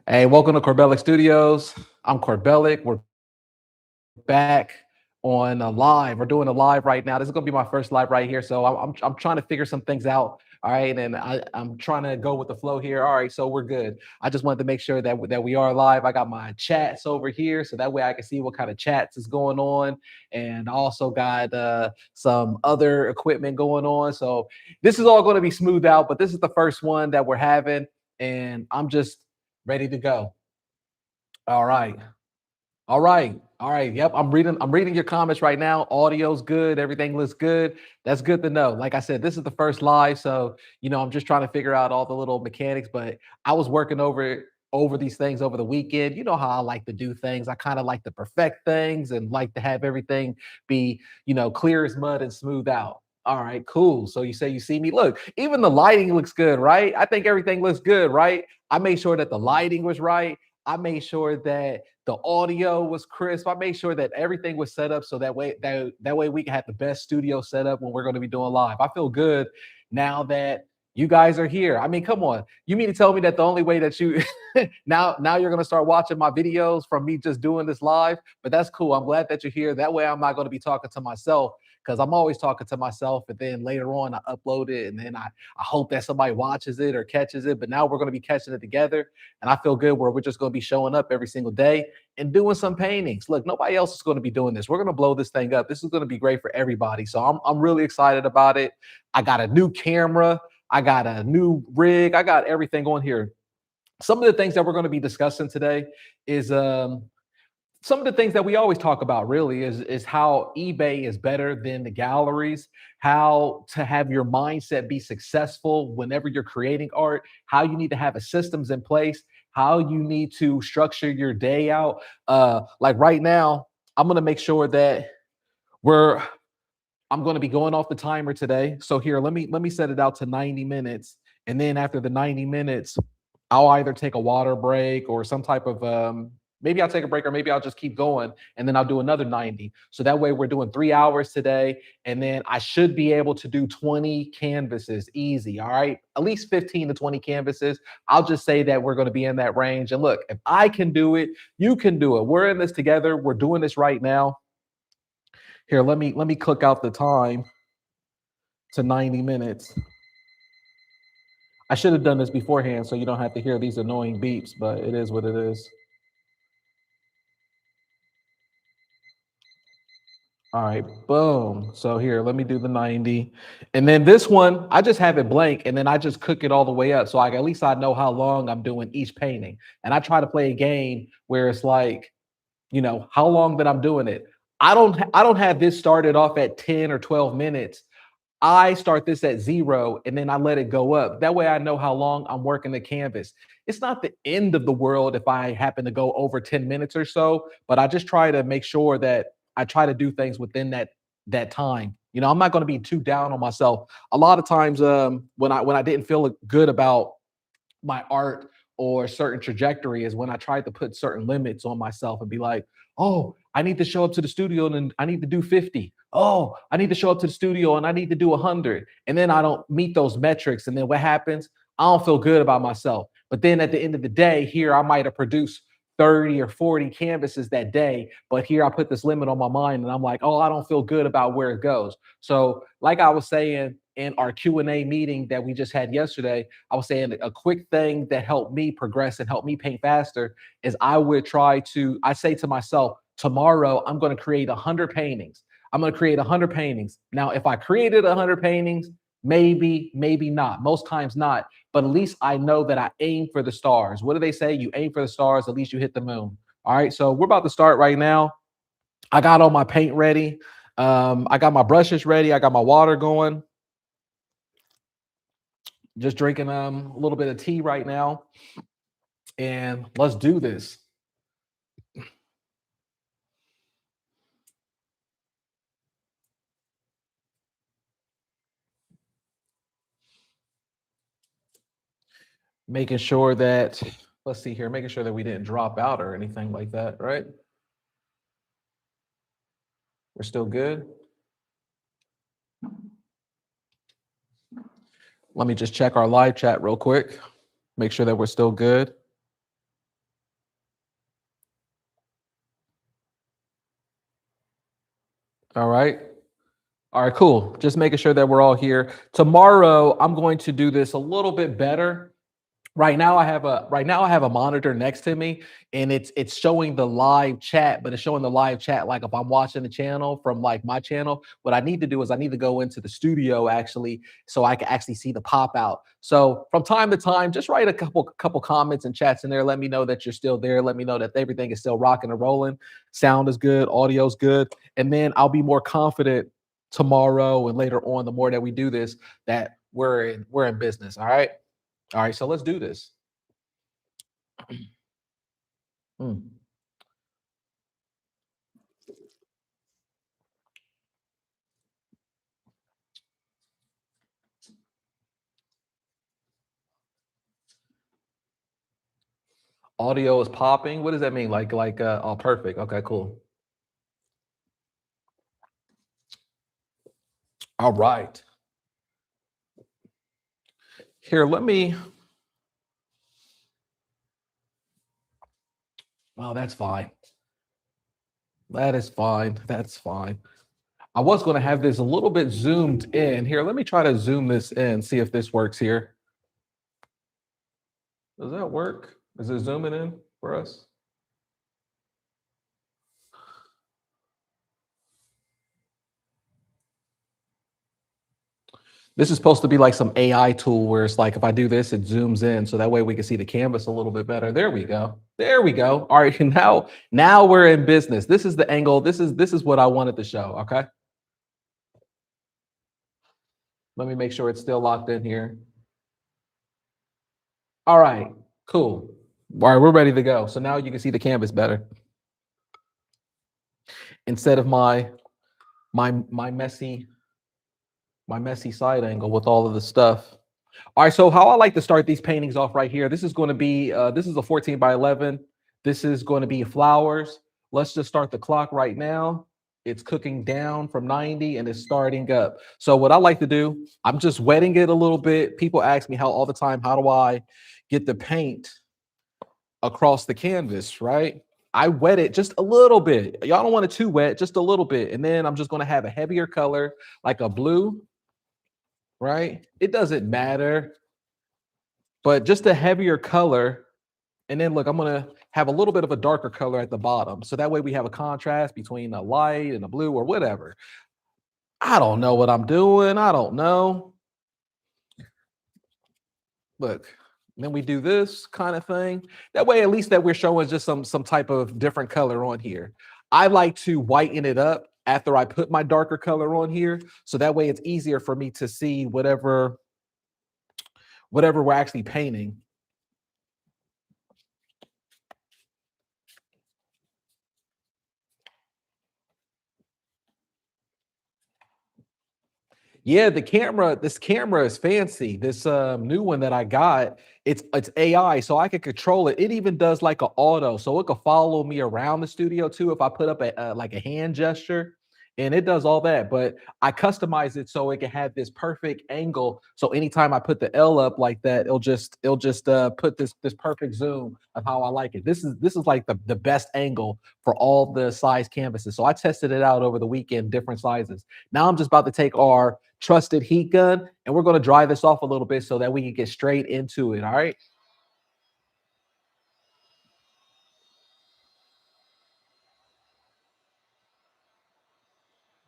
Hey, welcome to Corbellic Studios. I'm Corbellic. We're back on a live. We're doing a live right now. This is gonna be my first live right here. So I'm trying to figure some things out. All right, and I'm trying to go with the flow here. All right, so we're good. I just wanted to make sure that we are live. I got my chats over here, so that way I can see what kind of chats is going on, and I also got some other equipment going on. So this is all going to be smoothed out, but this is the first one that we're having, and I'm just ready to go. All right. All right. All right. Yep. I'm reading your comments right now. Audio's good. Everything looks good. That's good to know. Like I said, this is the first live. So, I'm just trying to figure out all the little mechanics, but I was working over these things over the weekend. You know how I like to do things. I kind of like to perfect things and like to have everything be, clear as mud and smooth out. All right, cool. So you say you see me. Look, even the lighting looks good, right? I think everything looks good, right? I made sure that the lighting was right. I made sure that the audio was crisp. I made sure that everything was set up so that way we can have the best studio set up when we're going to be doing live. I feel good now that you guys are here. I mean, come on. You mean to tell me that the only way that you now you're going to start watching my videos from me just doing this live? But that's cool. I'm glad that you're here. That way I'm not going to be talking to myself because I'm always talking to myself and then later on I upload it and then I hope that somebody watches it or catches it. But now we're going to be catching it together. And I feel good where we're just going to be showing up every single day and doing some paintings. Look, nobody else is going to be doing this. We're going to blow this thing up. This is going to be great for everybody. So I'm really excited about it. I got a new camera. I got a new rig. I got everything on here. Some of the things that we're going to be discussing today is some of the things that we always talk about really is how eBay is better than the galleries, how to have your mindset be successful whenever you're creating art, how you need to have a systems in place, how you need to structure your day out. Like right now, I'm gonna make sure that we're I'm going to be going off the timer today. So here, let me set it out to 90 minutes. And then after the 90 minutes, I'll either take a water break or some type of maybe I'll take a break or maybe I'll just keep going and then I'll do another 90. So that way we're doing 3 hours today. And then I should be able to do 20 canvases easy. All right. At least 15 to 20 canvases. I'll just say that we're going to be in that range. And look, if I can do it, you can do it. We're in this together. We're doing this right now. Here, let me click out the time to 90 minutes. I should have done this beforehand so you don't have to hear these annoying beeps, but it is what it is. All right, boom. So here, let me do the 90. And then this one, I just have it blank and then I just cook it all the way up. So at least I know how long I'm doing each painting. And I try to play a game where it's like, how long that I'm doing it. I don't have this started off at 10 or 12 minutes. I start this at 0 and then I let it go up. That way I know how long I'm working the canvas. It's not the end of the world if I happen to go over 10 minutes or so, but I just try to make sure that I try to do things within that time. I'm not going to be too down on myself. A lot of times when I didn't feel good about my art or certain trajectory is when I tried to put certain limits on myself and be like, oh, I need to show up to the studio and I need to do 50. Oh, I need to show up to the studio and I need to do 100. And then I don't meet those metrics. And then what happens? I don't feel good about myself. But then at the end of the day, here I might have produced 30 or 40 canvases that day. But here I put this limit on my mind and I'm like, oh, I don't feel good about where it goes. So like I was saying in our Q&A meeting that we just had yesterday, I was saying a quick thing that helped me progress and help me paint faster is I say to myself, tomorrow I'm going to create 100 paintings. I'm going to create 100 paintings. Now, if I created 100 paintings, maybe not. Most times not. But at least I know that I aim for the stars. What do they say? You aim for the stars, at least you hit the moon. All right. So we're about to start right now. I got all my paint ready. I got my brushes ready. I got my water going. Just drinking a little bit of tea right now. And let's do this. Making sure that, let's see here, making sure that we didn't drop out or anything like that, right? We're still good. Let me just check our live chat real quick. Make sure that we're still good. All right. All right, cool. Just making sure that we're all here. Tomorrow, I'm going to do this a little bit better. Right now I have a monitor next to me, and it's showing the live chat, but it's showing the live chat like if I'm watching the channel from like my channel. What I need to do is I need to go into the studio actually so I can actually see the pop out. So from time to time, just write a couple comments and chats in there. Let me know that you're still there. Let me know that everything is still rocking and rolling. Sound is good, audio's good, and then I'll be more confident tomorrow and later on. The more that we do this, that we're in business. All right. All right, so let's do this. Mm. Audio is popping. What does that mean? Oh, perfect. Okay, cool. All right. Here, let me. Oh, that's fine. That is fine. That's fine. I was going to have this a little bit zoomed in. Here, let me try to zoom this in, see if this works here. Does that work? Is it zooming in for us? This is supposed to be like some AI tool where it's like if I do this, it zooms in, so that way we can see the canvas a little bit better. There we go. There we go. All right, now we're in business. This is the angle. This is what I wanted to show. Okay. Let me make sure it's still locked in here. All right, cool. All right, we're ready to go. So now you can see the canvas better instead of my messy side angle with all of the stuff. All right, so how I like to start these paintings off right here. This is going to be this is a 14 by 11. This is going to be flowers. Let's just start the clock right now. It's cooking down from 90 and it's starting up. So what I like to do, I'm just wetting it a little bit. People ask me how all the time, how do I get the paint across the canvas, right? I wet it just a little bit. Y'all don't want it too wet, just a little bit. And then I'm just going to have a heavier color like a blue, right? It doesn't matter, but just a heavier color. And then look, I'm gonna have a little bit of a darker color at the bottom. So that way we have a contrast between a light and a blue or whatever. I don't know what I'm doing. I don't know. Look, then we do this kind of thing. That way, at least that we're showing just some type of different color on here. I like to whiten it up after I put my darker color on here. So that way it's easier for me to see whatever we're actually painting. Yeah, this camera is fancy. This new one that I got, it's AI, so I can control it. It even does like an auto, so it could follow me around the studio too if I put up like a hand gesture, and it does all that. But I customize it so it can have this perfect angle. So anytime I put the L up like that, it'll just put this perfect zoom of how I like it. This is like the best angle for all the size canvases. So I tested it out over the weekend, different sizes. Now I'm just about to take our trusted heat gun and we're going to dry this off a little bit so that we can get straight into it. All right.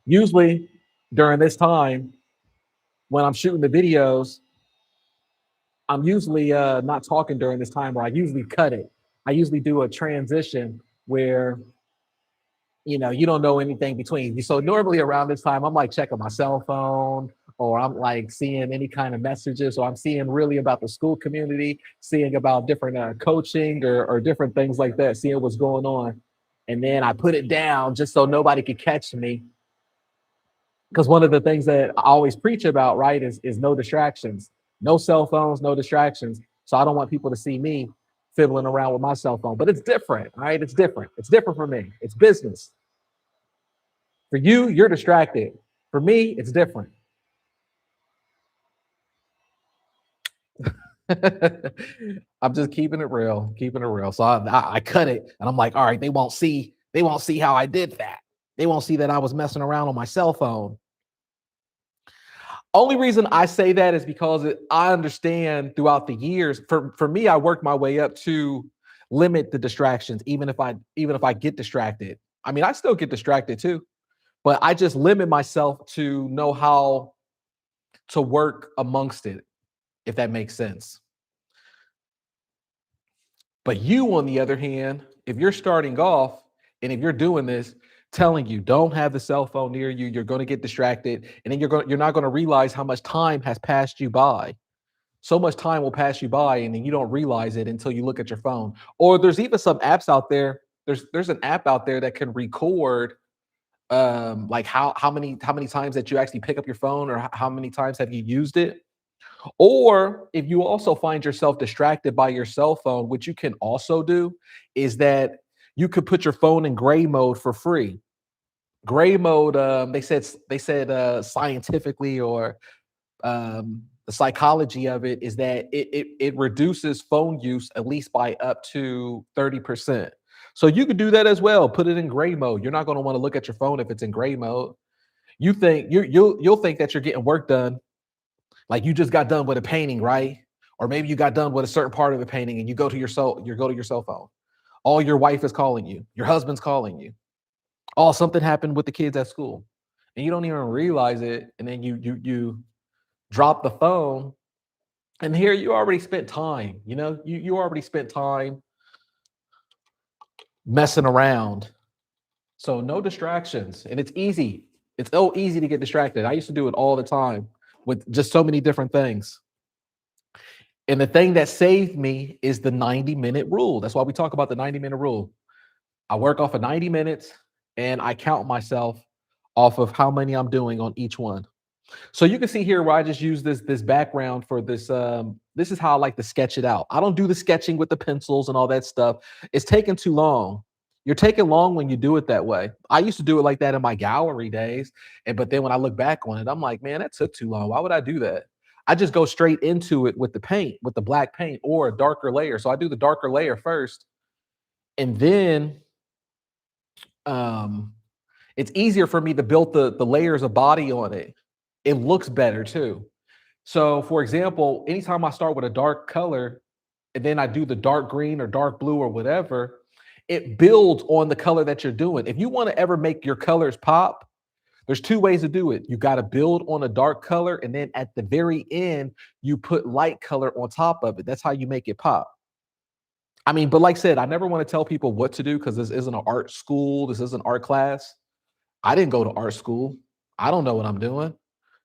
Usually during this time when I'm shooting the videos, I'm usually not talking during this time, or I usually cut it. I usually do a transition where you don't know anything between. So normally around this time, I'm like checking my cell phone, or I'm like seeing any kind of messages, or I'm seeing really about the school community, seeing about different coaching or different things like that, seeing what's going on. And then I put it down just so nobody could catch me. Because one of the things that I always preach about, right, is no distractions, no cell phones, no distractions. So I don't want people to see me fiddling around with my cell phone. But it's different, right? It's different. It's different for me. It's business. For you, you're distracted. For me, it's different. I'm just keeping it real, keeping it real. So I cut it, and I'm like, all right, they won't see how I did that. They won't see that I was messing around on my cell phone. Only reason I say that is because I understand throughout the years. For me, I worked my way up to limit the distractions, even if I get distracted. I mean, I still get distracted too, but I just limit myself to know how to work amongst it, if that makes sense. But you, on the other hand, if you're starting off and if you're doing this, telling you don't have the cell phone near you, you're going to get distracted, and then you're not going to realize how much time has passed you by. So much time will pass you by, and then you don't realize it until you look at your phone. Or there's even some apps out there. There's an app out there that can record like how many times that you actually pick up your phone, or how many times have you used it. Or if you also find yourself distracted by your cell phone, what you can also do is that you could put your phone in gray mode for free. Gray mode, they said scientifically, or the psychology of it is that it reduces phone use at least by up to 30%. So you could do that as well. Put it in gray mode. You're not going to want to look at your phone if it's in gray mode. You'll think that you're getting work done, like you just got done with a painting, right? Or maybe you got done with a certain part of the painting, and you go to your cell phone. All your wife is calling you, your husband's calling you. Oh, something happened with the kids at school, and you don't even realize it. And then you drop the phone, and here you already spent time. You already spent time messing around. So no distractions, and it's easy. It's so easy to get distracted. I used to do it all the time with just so many different things. And the thing that saved me is the 90-minute rule. That's why we talk about the 90-minute rule. I work off of 90 minutes, and I count myself off of how many I'm doing on each one. So you can see here where I just use this background for this. This is how I like to sketch it out. I don't do the sketching with the pencils and all that stuff. It's taking too long. You're taking long when you do it that way. I used to do it like that in my gallery days, but then when I look back on it, I'm like, man, that took too long. Why would I do that? I just go straight into it with the paint, with the black paint or a darker layer. So I do the darker layer first, and then um, it's easier for me to build the layers of body on it. It looks better too. So, for example, anytime I start with a dark color and then I do the dark green or dark blue or whatever, it builds on the color that you're doing. If you want to ever make your colors pop, there's two ways to do it. You got to build on a dark color, and then at the very end, you put light color on top of it. That's how you make it pop. I mean, but like I said, I never want to tell people what to do because this isn't an art school. This isn't art class. I didn't go to art school. I don't know what I'm doing.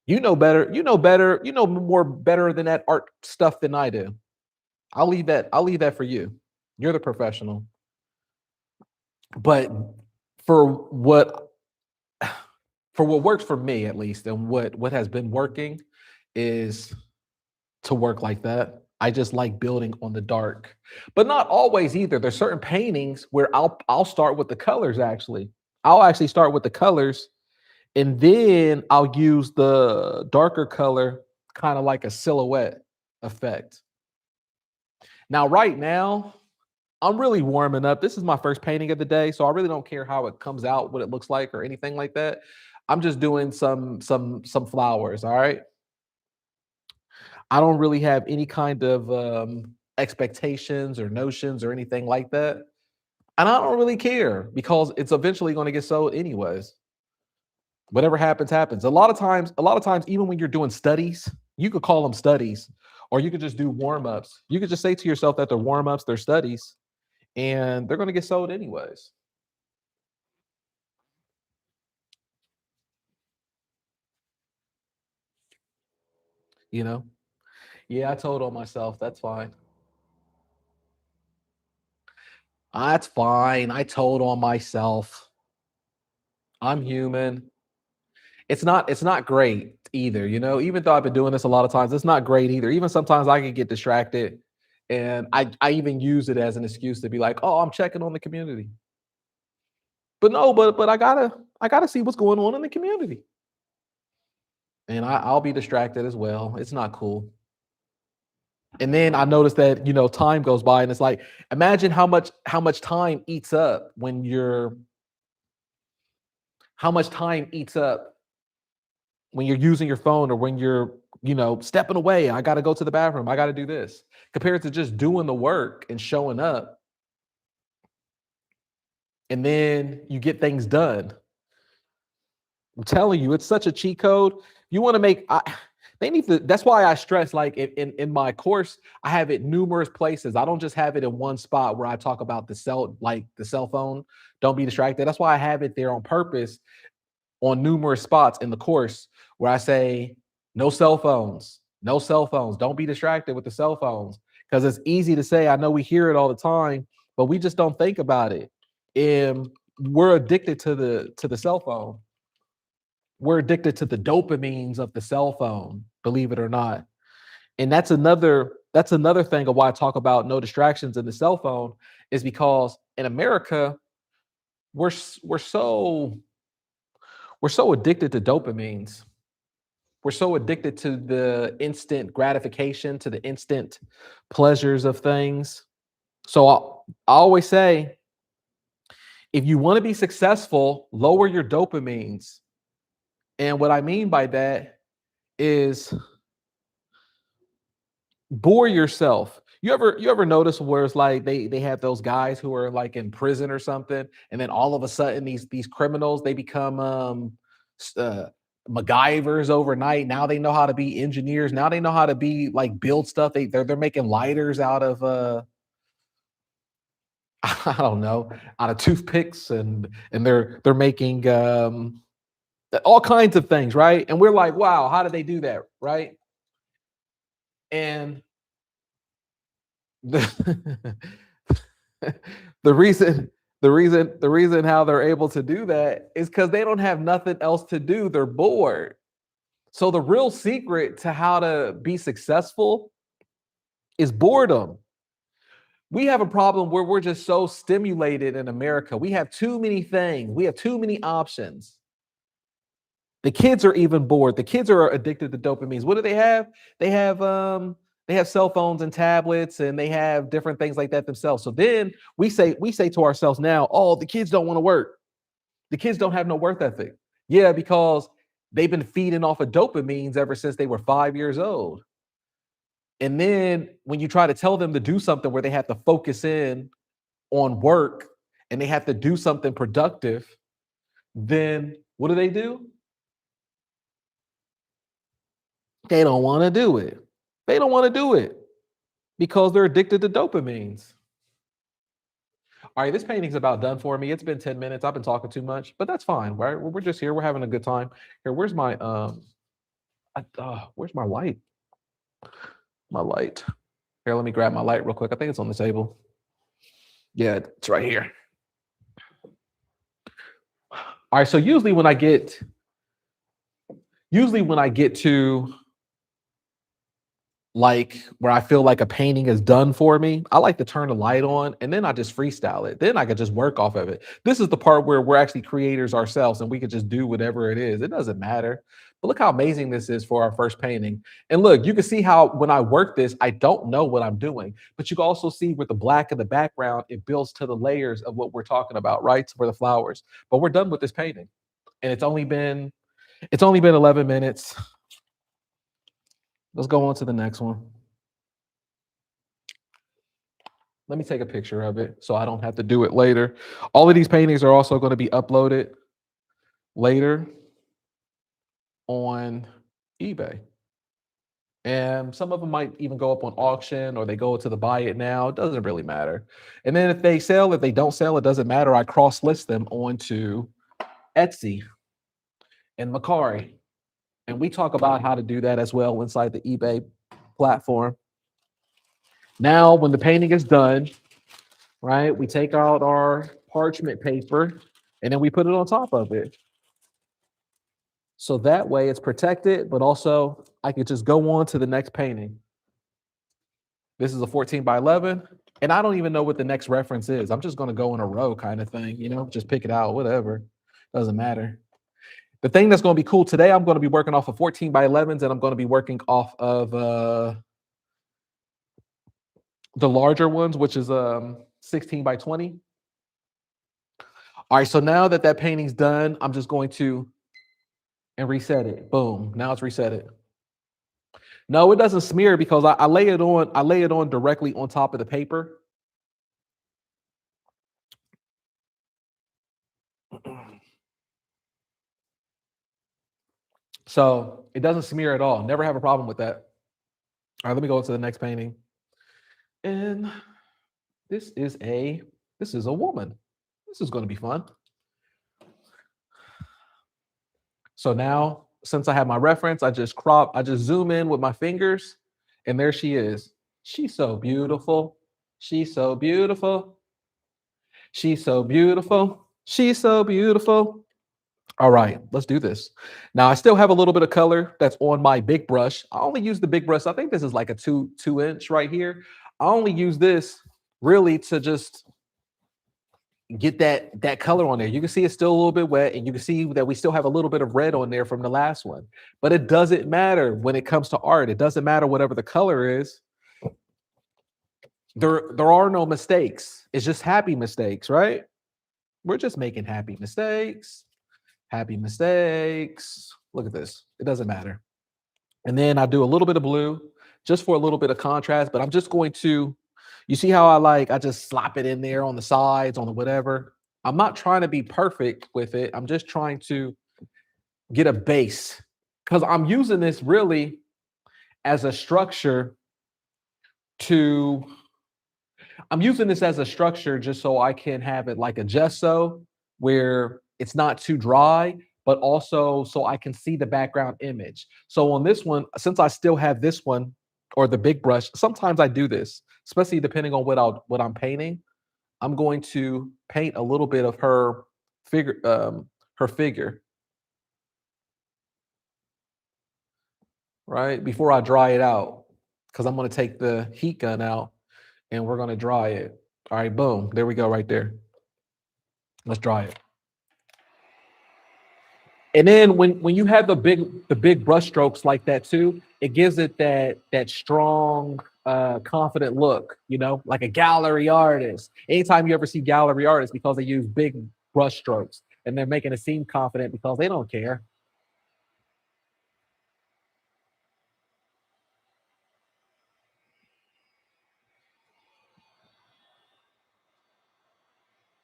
You know better. You know better. You know more better than that art stuff than I do. I'll leave that for you. You're the professional. But for what for what works for me at least, and what has been working is to work like that. I just like building on the dark, but not always either. There's certain paintings where I'll start with the colors actually. I'll actually start with the colors, and then I'll use the darker color kind of like a silhouette effect. Now, right now, I'm really warming up. This is my first painting of the day, so I really don't care how it comes out, what it looks like, or anything like that. I'm just doing some flowers. All right. I don't really have any kind of expectations or notions or anything like that. And I don't really care because it's eventually going to get sold anyways. Whatever happens, happens. A lot of times, even when you're doing studies, you could call them studies, or you could just do warm-ups. You could just say to yourself that they're warm-ups, they're studies, and they're going to get sold anyways. You know? Yeah, I told on myself. That's fine. That's fine. I told on myself. I'm human. It's not great either, even though I've been doing this a lot of times, it's not great either. Even sometimes I can get distracted, and I even use it as an excuse to be like, oh, I'm checking on the community. But no, but I gotta see what's going on in the community. And I'll be distracted as well. It's not cool. And then I noticed that, time goes by, and it's like, imagine how much time eats up when how much time eats up when you're using your phone or when you're, stepping away. I got to go to the bathroom. I got to do this compared to just doing the work and showing up. And then you get things done. I'm telling you, it's such a cheat code. You want to they need to, that's why I stress, like in my course, I have it numerous places. I don't just have it in one spot where I talk about the cell phone. Don't be distracted. That's why I have it there on purpose on numerous spots in the course where I say, no cell phones, no cell phones. Don't be distracted with the cell phones. Because it's easy to say, I know we hear it all the time, but we just don't think about it. And we're addicted to the cell phone. We're addicted to the dopamines of the cell phone, believe it or not. And that's another thing of why I talk about no distractions in the cell phone, is because in America, we're so addicted to dopamines. We're so addicted to the instant gratification, to the instant pleasures of things. So I always say, if you want to be successful, lower your dopamines. And what I mean by that is bore yourself. You ever notice where it's like they have those guys who are like in prison or something, and then all of a sudden these criminals, they become MacGyvers overnight. Now they know how to be engineers. Now they know how to be like build stuff. They're making lighters out of I don't know, out of toothpicks, and they're making all kinds of things, right? And we're like, wow, how did they do that, right? And the the reason the reason how they're able to do that is because they don't have nothing else to do. They're bored. So the real secret to how to be successful is boredom. We have a problem where we're just so stimulated in America. We have too many things. We have too many options. The kids are even bored. The kids are addicted to dopamines. What do they have? They have cell phones and tablets, and they have different things like that themselves. So then we say to ourselves now, oh, the kids don't want to work. The kids don't have no work ethic. Yeah, because they've been feeding off of dopamines ever since they were 5 years old. And then when you try to tell them to do something where they have to focus in on work and they have to do something productive, then what do? They don't want to do it. They don't want to do it because they're addicted to dopamines. All right, this painting's about done for me. It's been 10 minutes. I've been talking too much, but that's fine, right? We're just here. We're having a good time. Here, where's my where's my light? My light. Here, let me grab my light real quick. I think it's on the table. Yeah, it's right here. All right, so usually when I get to like where I feel like a painting is done for me, I like to turn the light on and then I just freestyle it. Then I could just work off of it. This is the part where we're actually creators ourselves and we could just do whatever it is. It doesn't matter. But look how amazing this is for our first painting. And look, you can see how when I work this, I don't know what I'm doing. But you can also see with the black in the background, it builds to the layers of what we're talking about, right? For the flowers. But we're done with this painting. And it's only been 11 minutes. Let's go on to the next one. Let me take a picture of it so I don't have to do it later. All of these paintings are also going to be uploaded later on eBay. And some of them might even go up on auction, or they go to the buy it now. It doesn't really matter. And then if they don't sell, it doesn't matter. I cross list them onto Etsy and Mercari. And we talk about how to do that as well inside the eBay platform. Now, when the painting is done, right, we take out our parchment paper and then we put it on top of it. So that way it's protected, but also I could just go on to the next painting. This is a 14 by 11, and I don't even know what the next reference is. I'm just going to go in a row kind of thing, just pick it out, whatever. Doesn't matter. The thing that's going to be cool today, I'm going to be working off of 14 by 11s, and I'm going to be working off of the larger ones, which is 16 by 20. All right, so now that that painting's done, I'm just going to and reset it. Boom. Now it's reset it. No, it doesn't smear because I lay it on. I lay it on directly on top of the paper. So it doesn't smear at all. Never have a problem with that. All right, let me go to the next painting. And this is a woman. This is going to be fun. So now, since I have my reference, I just zoom in with my fingers, and there she is. She's so beautiful. She's so beautiful. She's so beautiful. She's so beautiful. All right, let's do this. Now I still have a little bit of color that's on my big brush. I only use the big brush. I think this is like a two inch right here. I only use this really to just get that color on there. You can see it's still a little bit wet, and you can see that we still have a little bit of red on there from the last one. But it doesn't matter when it comes to art. It doesn't matter whatever the color is. There are no mistakes. It's just happy mistakes, right? We're just making happy mistakes. Happy mistakes. Look at this. It doesn't matter. And then I do a little bit of blue just for a little bit of contrast, but I'm just going to, you see how I just slap it in there on the sides, on the whatever. I'm not trying to be perfect with it. I'm just trying to get a base because I'm using this really as a structure to, I'm using this as a structure just so I can have it like a gesso where it's not too dry, but also so I can see the background image. So on this one, since I still have this one or the big brush, sometimes I do this, especially depending on what I'm painting. I'm going to paint a little bit of her figure, right? Before I dry it out, because I'm going to take the heat gun out and we're going to dry it. All right, boom. There we go right there. Let's dry it. And then when you have the big brush strokes like that too, it gives it that strong, confident look, like a gallery artist. Anytime you ever see gallery artists, because they use big brush strokes and they're making it seem confident because they don't care.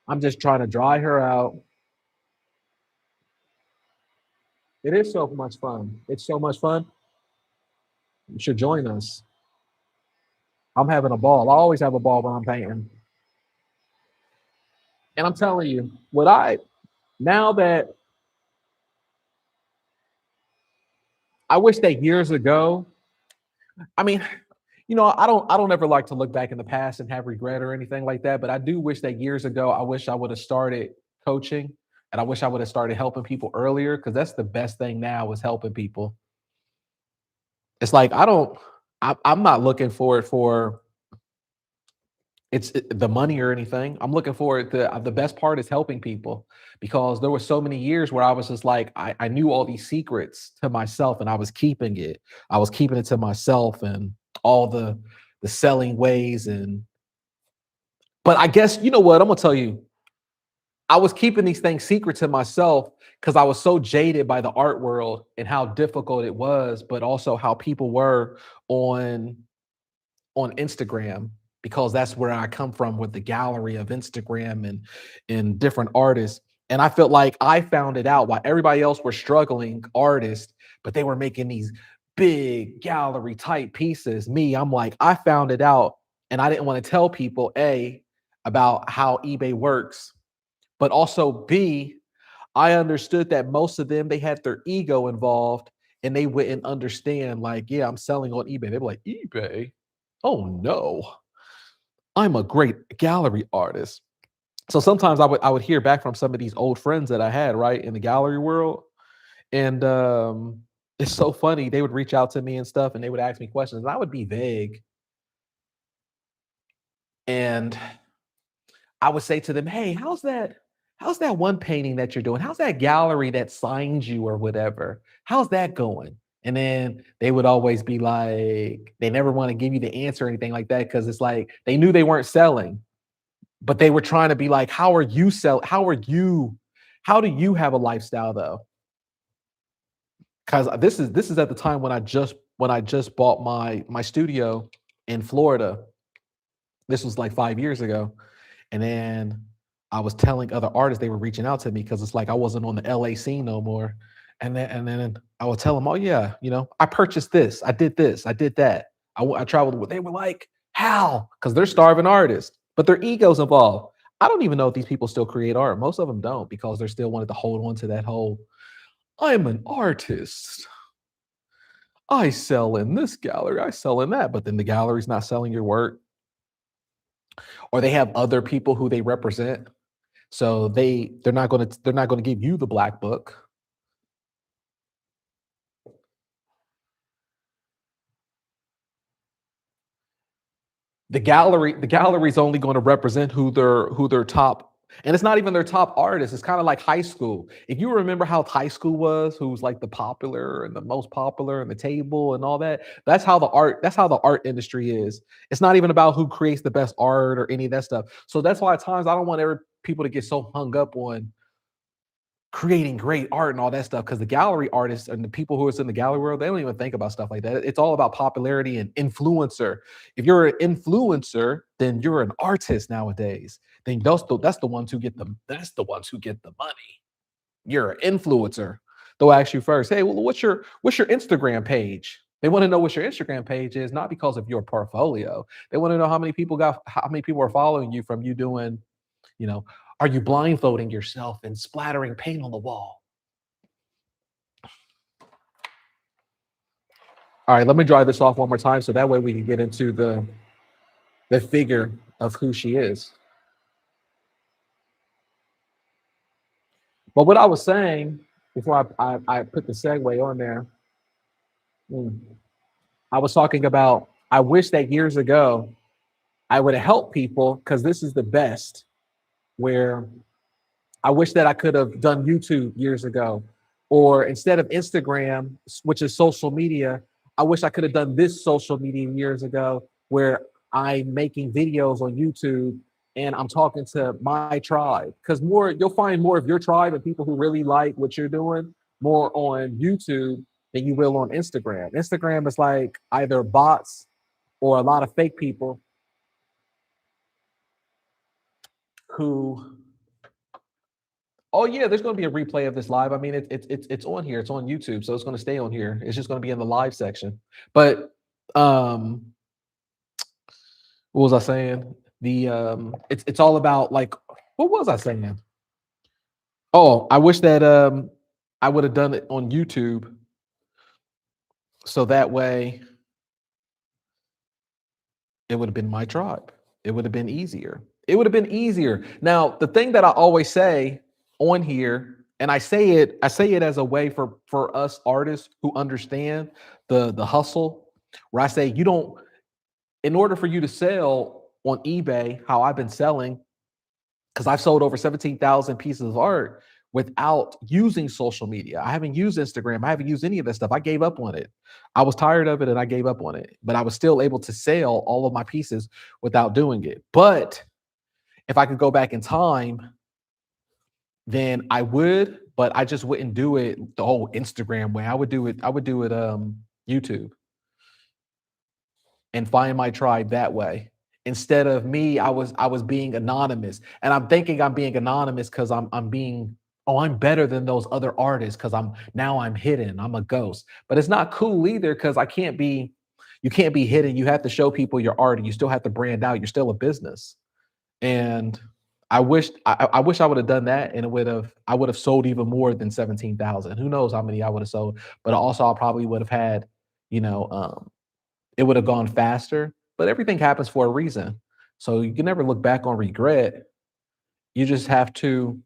I'm just trying to dry her out. It is so much fun. It's so much fun. You should join us. I'm having a ball. I always have a ball when I'm painting. And I'm telling you, now that I wish that years ago, I mean, I don't ever like to look back in the past and have regret or anything like that, but I do wish that years ago, I wish I would have started coaching and I wish I would have started helping people earlier because that's the best thing now is helping people. It's like I'm not looking for it for the money or anything. I'm looking for it. The best part is helping people because there were so many years where I was just like, I knew all these secrets to myself and I was keeping it. I was keeping it to myself and all the selling ways but I guess you know what I'm gonna tell you. I was keeping these things secret to myself because I was so jaded by the art world and how difficult it was, but also how people were on Instagram because that's where I come from with the gallery of Instagram and different artists. And I felt like I found it out while everybody else were struggling artists, but they were making these big gallery type pieces. I'm like, I found it out and I didn't want to tell people about how eBay works, but also B, I understood that most of them, they had their ego involved and they wouldn't understand like, yeah, I'm selling on eBay. They'd be like, eBay? Oh no, I'm a great gallery artist. So sometimes I would hear back from some of these old friends that I had right in the gallery world, and it's so funny. They would reach out to me and stuff, and they would ask me questions, and I would be vague, and I would say to them, "Hey, how's that? How's that one painting that you're doing? How's that gallery that signed you or whatever? How's that going?" And then they would always be like, they never want to give you the answer or anything like that because it's like they knew they weren't selling. but they were trying to be like, how are you sell? How do you have a lifestyle though? Because this is at the time when I just bought my studio in Florida. This was like 5 years ago. And then I was telling other artists, they were reaching out to me because it's like I wasn't on the LA scene no more. And then I would tell them, oh yeah, I purchased this, I did that. I traveled with. They were like, how? Because they're starving artists, but their egos involved. I don't even know if these people still create art. Most of them don't because they're still wanted to hold on to that whole. I'm an artist. I sell in this gallery. I sell in that, but then the gallery's not selling your work, or they have other people who they represent. So they're not gonna give you the black book. The gallery's only going to represent who their top, and it's not even their top artists. It's kind of like high school. If you remember how high school was, who's like the popular and the most popular and the table and all that, that's how the art industry is. It's not even about who creates the best art or any of that stuff. So that's why at times I don't want people to get so hung up on creating great art and all that stuff, because the gallery artists and the people who are in the gallery world, they don't even think about stuff like that. It's all about popularity and influencer. If you're an influencer, then you're an artist nowadays. Then that's the ones who get the money. You're an influencer. They'll ask you first, hey, well, what's your Instagram page? They want to know what your Instagram page is, not because of your portfolio. They want to know how many people are following you from you doing, you know, are you blindfolding yourself and splattering paint on the wall? All right, let me dry this off one more time so that way we can get into the figure of who she is. But what I was saying before I put the segue on there, mm, I was talking about, I wish that years ago I would have helped people, because this is the best, where I wish that I could have done YouTube years ago, or instead of Instagram, which is social media, I wish I could have done this social media years ago, where I'm making videos on YouTube and I'm talking to my tribe. Because you'll find more of your tribe and people who really like what you're doing more on YouTube than you will on Instagram. Instagram is like either bots or a lot of fake people who. Oh yeah, there's going to be a replay of this live. I mean, it's on here. It's on YouTube, so it's going to stay on here. It's just going to be in the live section. But um, what was I saying? It's all about, like, what was I saying? Oh, I wish that I would have done it on YouTube, so that way it would have been my tribe. It would have been easier. It would have been easier. Now, the thing that I always say on here, and I say it as a way for us artists who understand the hustle, where I say, you don't, in order for you to sell on eBay, how I've been selling, because I've sold over 17,000 pieces of art without using social media. I haven't used Instagram. I haven't used any of that stuff. I gave up on it. I was tired of it and I gave up on it. But I was still able to sell all of my pieces without doing it. But if I could go back in time, then I would, but I just wouldn't do it the whole Instagram way. I would do it YouTube, and find my tribe that way. Instead of me, I was being anonymous. And I'm thinking I'm being anonymous because I'm being, oh, I'm better than those other artists because I'm hidden. I'm a ghost. But it's not cool either, because you can't be hidden. You have to show people your art, and you still have to brand out. You're still a business. And I wish I would have done that, and I would have sold even more than 17,000. Who knows how many I would have sold, but also I probably would have had, you know, it would have gone faster. But everything happens for a reason. So you can never look back on regret. You just have to.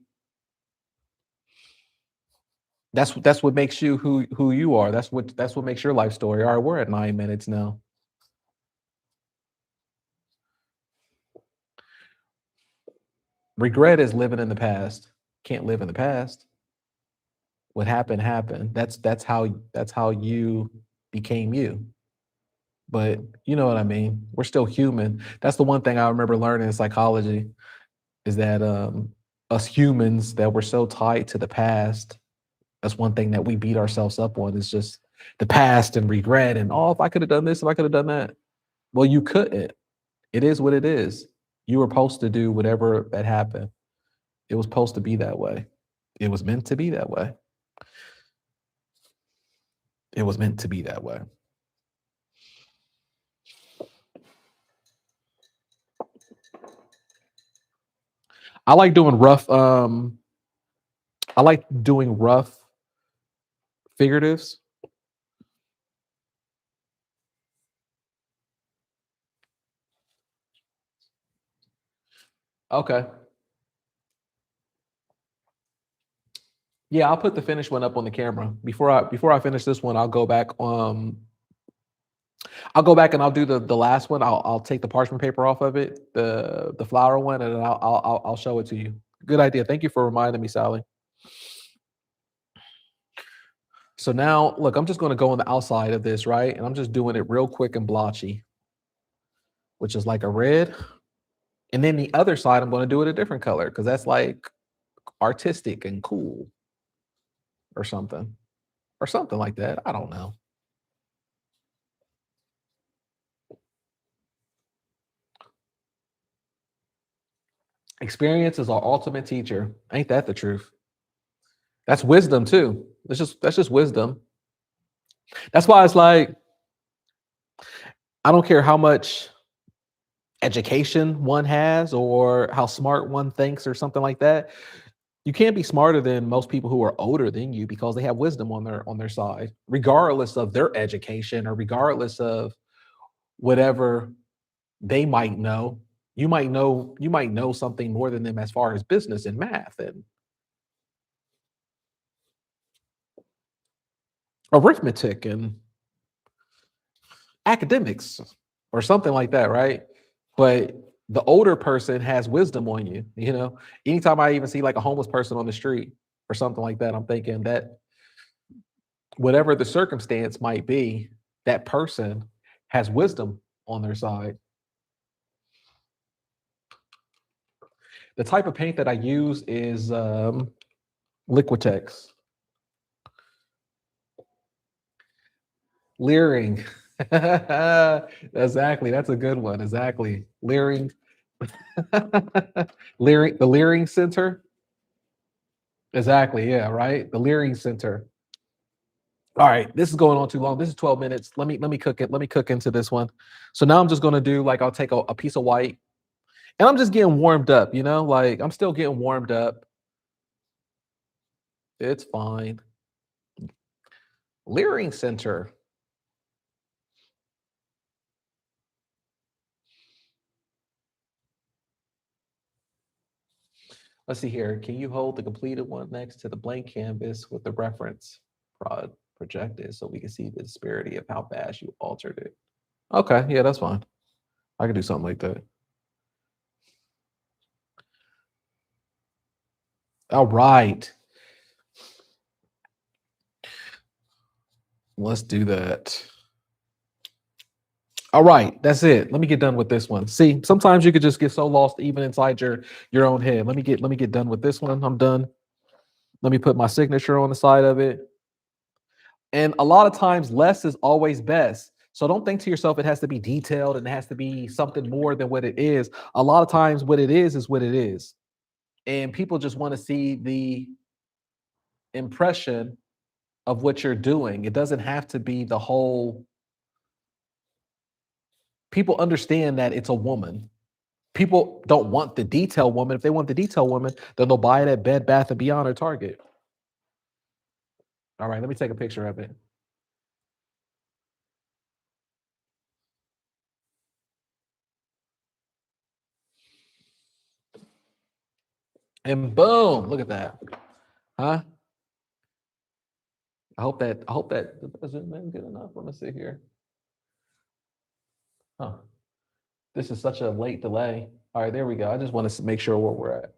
That's what makes you who you are. That's what makes your life story. All right, we're at 9 minutes now. Regret is living in the past. Can't live in the past. What happened happened. That's how you became you. But you know what I mean. We're still human. That's the one thing I remember learning in psychology. is that us humans that we're so tied to the past, that's one thing that we beat ourselves up on is just the past and regret and oh, if I could have done this, if I could have done that. Well, you couldn't. It is what it is. You were supposed to do whatever that happened. It was supposed to be that way. It was meant to be that way. It was meant to be that way. I like doing rough. I like doing rough figuratives. Okay. Yeah, I'll put the finished one up on the camera. Before I finish this one, I'll go back. I'll go back and I'll do the last one. I'll take the parchment paper off of it, the flower one, and then I'll show it to you. Good idea. Thank you for reminding me, Sally. So now, look, I'm just going to go on the outside of this, right? And I'm just doing it real quick and blotchy, which is like a red. And then the other side, I'm going to do it a different color because that's like artistic and cool or something like that. I don't know. Experience is our ultimate teacher. Ain't that the truth? That's wisdom too. That's just wisdom. That's why it's like I don't care how much education one has or how smart one thinks or something like that. You can't be smarter than most people who are older than you because they have wisdom on their side, regardless of their education or regardless of whatever they might know. You might know something more than them as far as business and math and arithmetic and academics or something like that, right? But the older person has wisdom on you. Anytime I even see like a homeless person on the street or something like that, I'm thinking that whatever the circumstance might be, that person has wisdom on their side. The type of paint that I use is Liquitex. Leering. Exactly. That's a good one. Exactly. Leering. The Leering Center. Exactly. Yeah, right. The Leering Center. All right, this is going on too long. This is 12 minutes. Let me cook it. Let me cook into this one. So now I'm just gonna do like I'll take a piece of white and I'm just getting warmed up, like I'm still getting warmed up. It's fine. Leering Center. Let's see here. Can you hold the completed one next to the blank canvas with the reference projected so we can see the disparity of how fast you altered it? Okay, yeah, that's fine. I can do something like that. All right. Let's do that. All right, that's it. Let me get done with this one. See, sometimes you could just get so lost even inside your own head. Let me get done with this one. I'm done. Let me put my signature on the side of it. And a lot of times less is always best. So don't think to yourself it has to be detailed and it has to be something more than what it is. A lot of times what it is what it is. And people just want to see the impression of what you're doing. It doesn't have to be the whole. People understand that it's a woman. People don't want the detail woman. If they want the detail woman, then they'll buy it at Bed Bath and Beyond or Target. All right, let me take a picture of it. And boom, look at that. Huh? I hope that doesn't good enough. Let me see here. Huh. This is such a late delay. All right, there we go. I just want to make sure where we're at.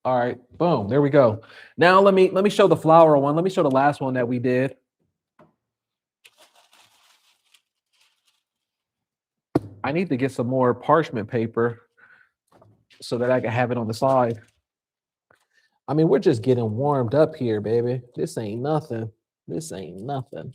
All right, boom, there we go. Now let me show the flower one. Let me show the last one that we did. I need to get some more parchment paper so that I can have it on the side. I mean, we're just getting warmed up here, baby. This ain't nothing. This ain't nothing.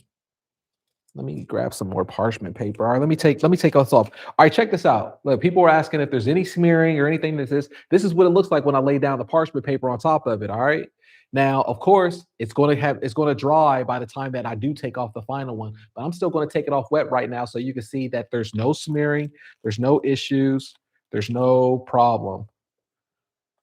Let me grab some more parchment paper. All right, let me take us off. All right, check this out. Look, people are asking if there's any smearing or anything that this is what it looks like when I lay down the parchment paper on top of it. All right. Now, of course, it's going to dry by the time that I do take off the final one, but I'm still going to take it off wet right now so you can see that there's no smearing, there's no issues, there's no problem.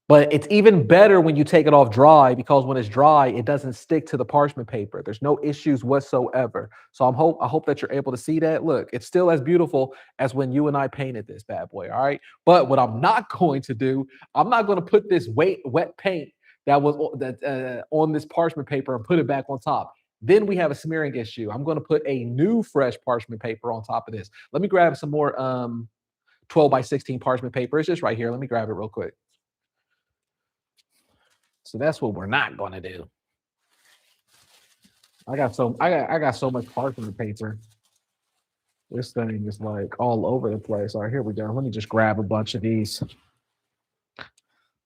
But it's even better when you take it off dry because when it's dry, it doesn't stick to the parchment paper. There's no issues whatsoever. So I hope that you're able to see that. Look, it's still as beautiful as when you and I painted this bad boy. All right. But what I'm not going to do, I'm not going to put this wet paint that was on this parchment paper and put it back on top. Then we have a smearing issue. I'm going to put a new fresh parchment paper on top of this. Let me grab some more 12 by 16 parchment paper. It's just right here. Let me grab it real quick. So that's what we're not going to do. I got so much parchment paper. This thing is like all over the place. All right, here we go. Let me just grab a bunch of these.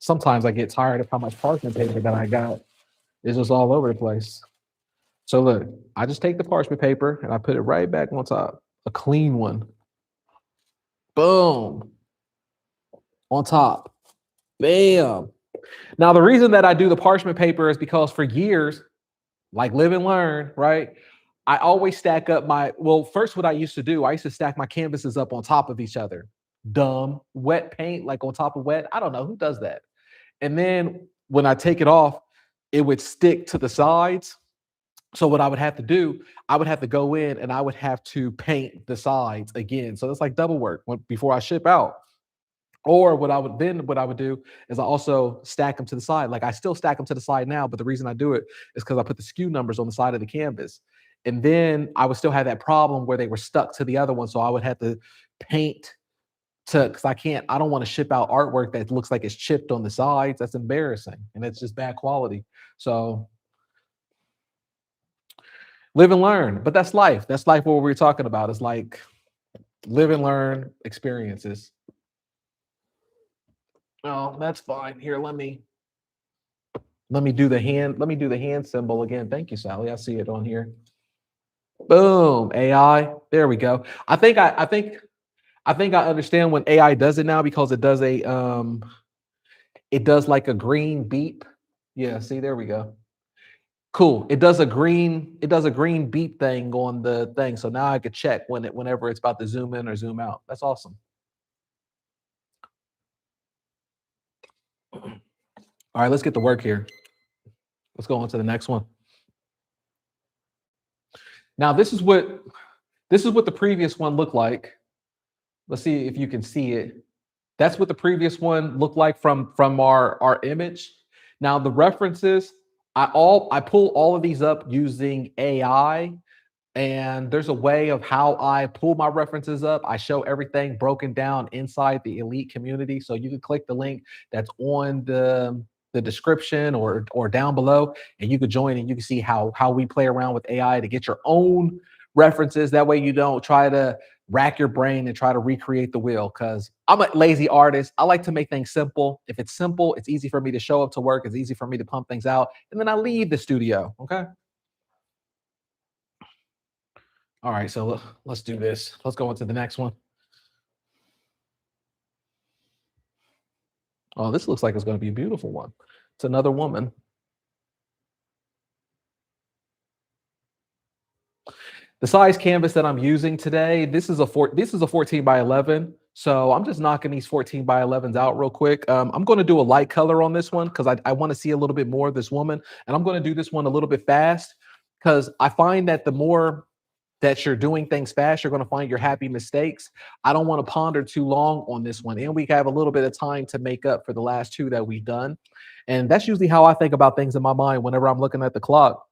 Sometimes I get tired of how much parchment paper that I got. It's just all over the place. So look, I just take the parchment paper and I put it right back on top. A clean one. Boom. On top. Bam. Now, the reason that I do the parchment paper is because for years, like live and learn, right? I always stack up first what I used to do, I used to stack my canvases up on top of each other. Dumb, wet paint, like on top of wet. I don't know who does that. And then when I take it off, it would stick to the sides. So what I would have to do, I would have to go in and I would have to paint the sides again. So it's like double work before I ship out. Or what I would do is I also stack them to the side. Like I still stack them to the side now, but the reason I do it is because I put the SKU numbers on the side of the canvas. And then I would still have that problem where they were stuck to the other one. So I would have to paint because I don't want to ship out artwork that looks like it's chipped on the sides. That's embarrassing. And it's just bad quality. So live and learn. But that's life. That's life. What we're talking about is like live and learn experiences. Oh, that's fine. Here, let me do the hand symbol again. Thank you, Sally. I see it on here. Boom, AI. There we go. I think I understand when AI does it now because it does it does like a green beep. Yeah, see, there we go. Cool. It does a green beep thing on the thing. So now I could check whenever it's about to zoom in or zoom out. That's awesome. All right, let's get to work here. Let's go on to the next one. Now, this is what the previous one looked like. Let's see if you can see it. That's what the previous one looked like from our image. Now, the references, I pull all of these up using AI. And there's a way of how I pull my references up. I show everything broken down inside the elite community. So you can click the link that's on the description or down below, and you could join and you can see how we play around with AI to get your own references. That way you don't try to rack your brain and try to recreate the wheel, because I'm a lazy artist. I like to make things simple. If it's simple, it's easy for me to show up to work. It's easy for me to pump things out. And then I leave the studio, okay? All right, so let's do this. Let's go on to the next one. Oh, this looks like it's going to be a beautiful one. It's another woman. The size canvas that I'm using today, this is a 14 by 11. So I'm just knocking these 14 by 11s out real quick. I'm going to do a light color on this one because I want to see a little bit more of this woman. And I'm going to do this one a little bit fast because I find that the more that you're doing things fast, you're going to find your happy mistakes. I don't want to ponder too long on this one. And we have a little bit of time to make up for the last two that we've done. And that's usually how I think about things in my mind whenever I'm looking at the clock.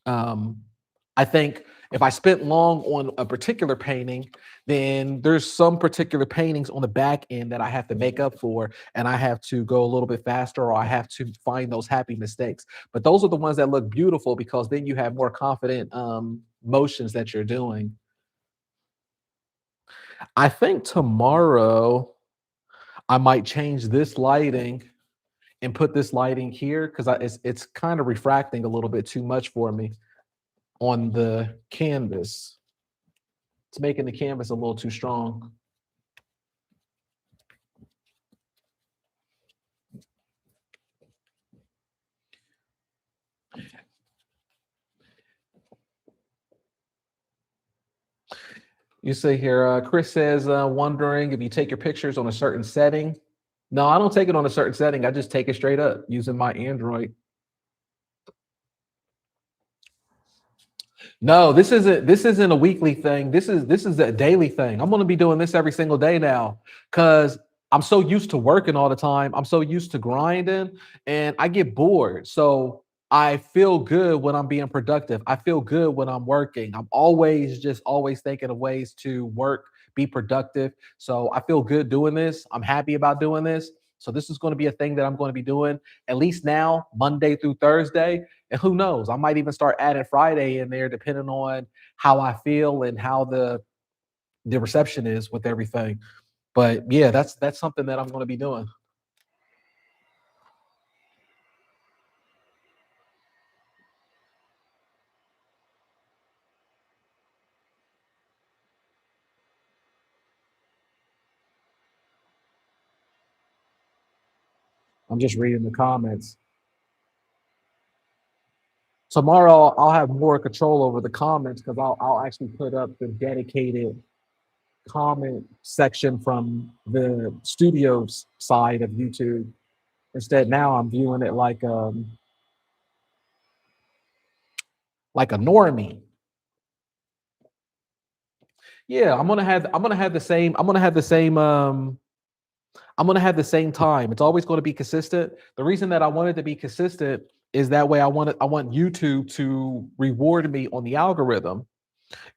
I think if I spent long on a particular painting, then there's some particular paintings on the back end that I have to make up for, and I have to go a little bit faster, or I have to find those happy mistakes. But those are the ones that look beautiful because then you have more confident motions that you're doing. I think tomorrow I might change this lighting and put this lighting here because it's kind of refracting a little bit too much for me on the canvas. It's making the canvas a little too strong. You say here, Chris says, wondering if you take your pictures on a certain setting. No, I don't take it on a certain setting. I just take it straight up using my Android. No, this isn't a weekly thing. This is a daily thing. I'm gonna be doing this every single day now because I'm so used to working all the time. I'm so used to grinding and I get bored. So I feel good when I'm being productive. I feel good when I'm working. I'm always thinking of ways to work, be productive. So I feel good doing this. I'm happy about doing this. So this is going to be a thing that I'm going to be doing at least now, Monday through Thursday. And who knows? I might even start adding Friday in there, depending on how I feel and how the reception is with everything. But yeah, that's something that I'm going to be doing. I'm just reading the comments. Tomorrow I'll have more control over the comments because I'll actually put up the dedicated comment section from the studio's side of YouTube. Instead, now I'm viewing it like a normie. Yeah, I'm gonna have the same time. It's always going to be consistent. The reason that I wanted to be consistent is that way I want YouTube to reward me on the algorithm.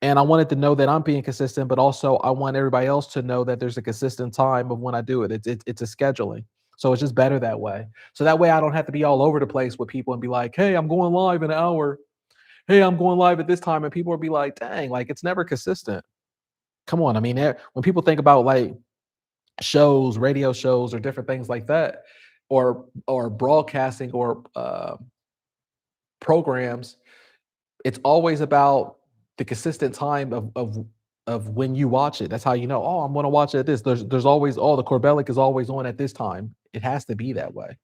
And I wanted to know that I'm being consistent, but also I want everybody else to know that there's a consistent time of when I do it. It's a scheduling. So it's just better that way. So that way I don't have to be all over the place with people and be like, hey, I'm going live in an hour. Hey, I'm going live at this time. And people will be like, dang, like it's never consistent. Come on. I mean, when people think about like shows, radio shows, or different things like that, or broadcasting or programs, it's always about the consistent time of when you watch it. That's how you know. Oh, I'm going to watch it at this. There's always the Corbellic is always on at this time. It has to be that way.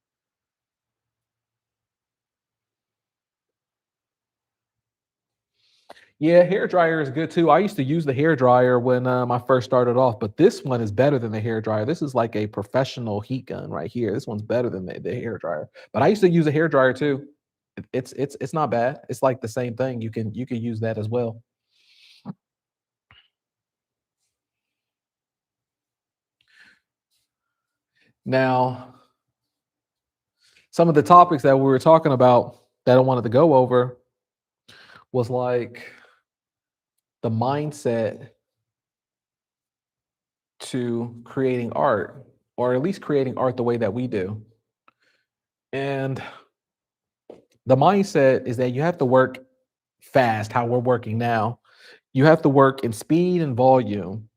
Yeah, hair dryer is good too. I used to use the hair dryer when I first started off, but this one is better than the hair dryer. This is like a professional heat gun right here. This one's better than the hair dryer. But I used to use a hair dryer too. It's not bad. It's like the same thing. You can use that as well. Now, some of the topics that we were talking about that I wanted to go over was like the mindset to creating art, or at least creating art the way that we do. And the mindset is that you have to work fast, how we're working now. You have to work in speed and volume,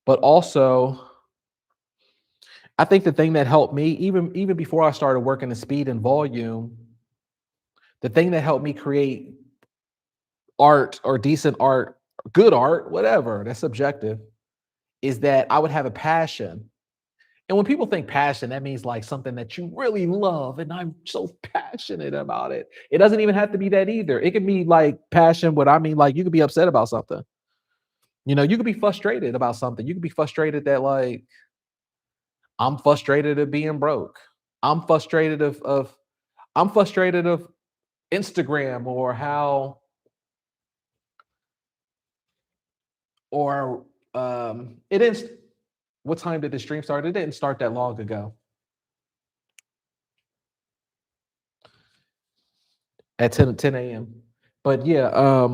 but also I think the thing that helped me, even before I started working in speed and volume, the thing that helped me create art or decent art, good art, whatever, that's subjective, is that I would have a passion. And when people think passion, that means like something that you really love, and I'm so passionate about it. It doesn't even have to be that either. It can be like passion, what I mean, like you could be upset about something. You could be frustrated about something. You could be frustrated that like I'm frustrated of being broke. I'm frustrated of I'm frustrated of Instagram or how or it is. What time did the stream start? It didn't start that long ago. At 10 a.m. But yeah,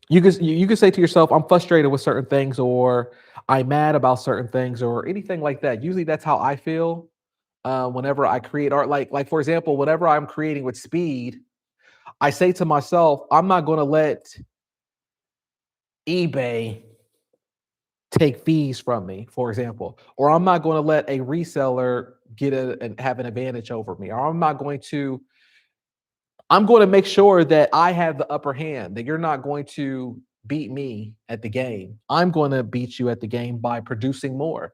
you could say to yourself, I'm frustrated with certain things, or I'm mad about certain things, or anything like that. Usually that's how I feel whenever I create art. Like for example, whenever I'm creating with speed, I say to myself, I'm not going to let eBay take fees from me, for example, or I'm not going to let a reseller get and have an advantage over me, or I'm going to make sure that I have the upper hand, that you're not going to beat me at the game. I'm going to beat you at the game by producing more.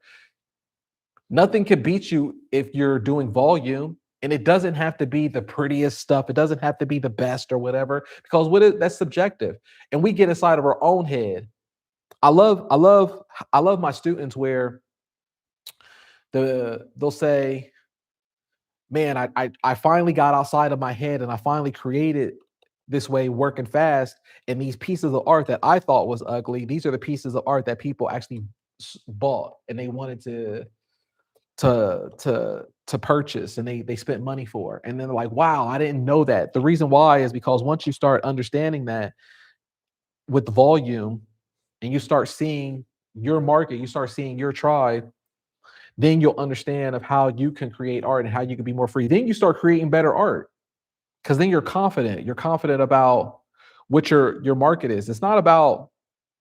Nothing can beat you if you're doing volume, and it doesn't have to be the prettiest stuff. It doesn't have to be the best or whatever, because that's subjective, and we get inside of our own head. I love, I love, I love my students where they'll say, "Man, I finally got outside of my head and I finally created this way, working fast. And these pieces of art that I thought was ugly, these are the pieces of art that people actually bought and they wanted to purchase, and they spent money for. And then they're like, wow, I didn't know that. The reason why is because once you start understanding that with the volume, and you start seeing your market, you start seeing your tribe, then you'll understand of how you can create art and how you can be more free. Then you start creating better art, because then you're confident. You're confident about what your market is. It's not about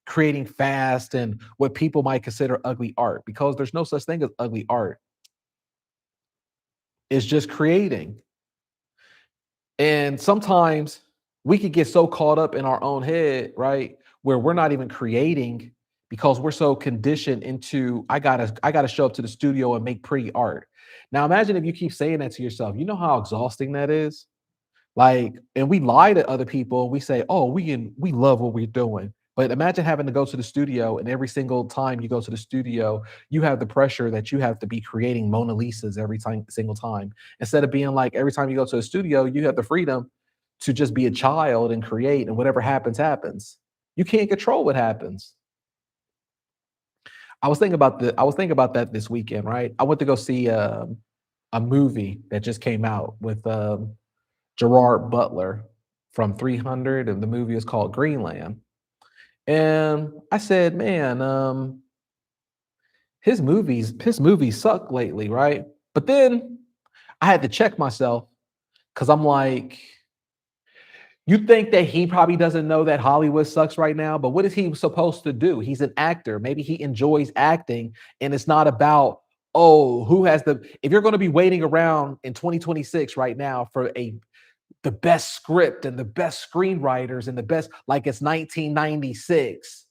creating fast and what people might consider ugly art, because there's no such thing as ugly art. It's just creating. And sometimes we could get so caught up in our own head, right? Where we're not even creating because we're so conditioned into I gotta show up to the studio and make pretty art. Now imagine if you keep saying that to yourself. You know how exhausting that is? Like, and we lie to other people and we say, oh, we love what we're doing. But imagine having to go to the studio, and every single time you go to the studio, you have the pressure that you have to be creating Mona Lisas every single time. Instead of being like every time you go to a studio, you have the freedom to just be a child and create, and whatever happens, happens. You can't control what happens. I was thinking about that this weekend, right? I went to go see a movie that just came out with Gerard Butler from 300, and the movie is called Greenland. And I said, man, his movies suck lately, right? But then I had to check myself, because I'm like, you think that he probably doesn't know that Hollywood sucks right now, but what is he supposed to do? He's an actor. Maybe he enjoys acting, and it's not about, oh, who has if you're going to be waiting around in 2026 right now for the best script and the best screenwriters and the best, like it's 1996,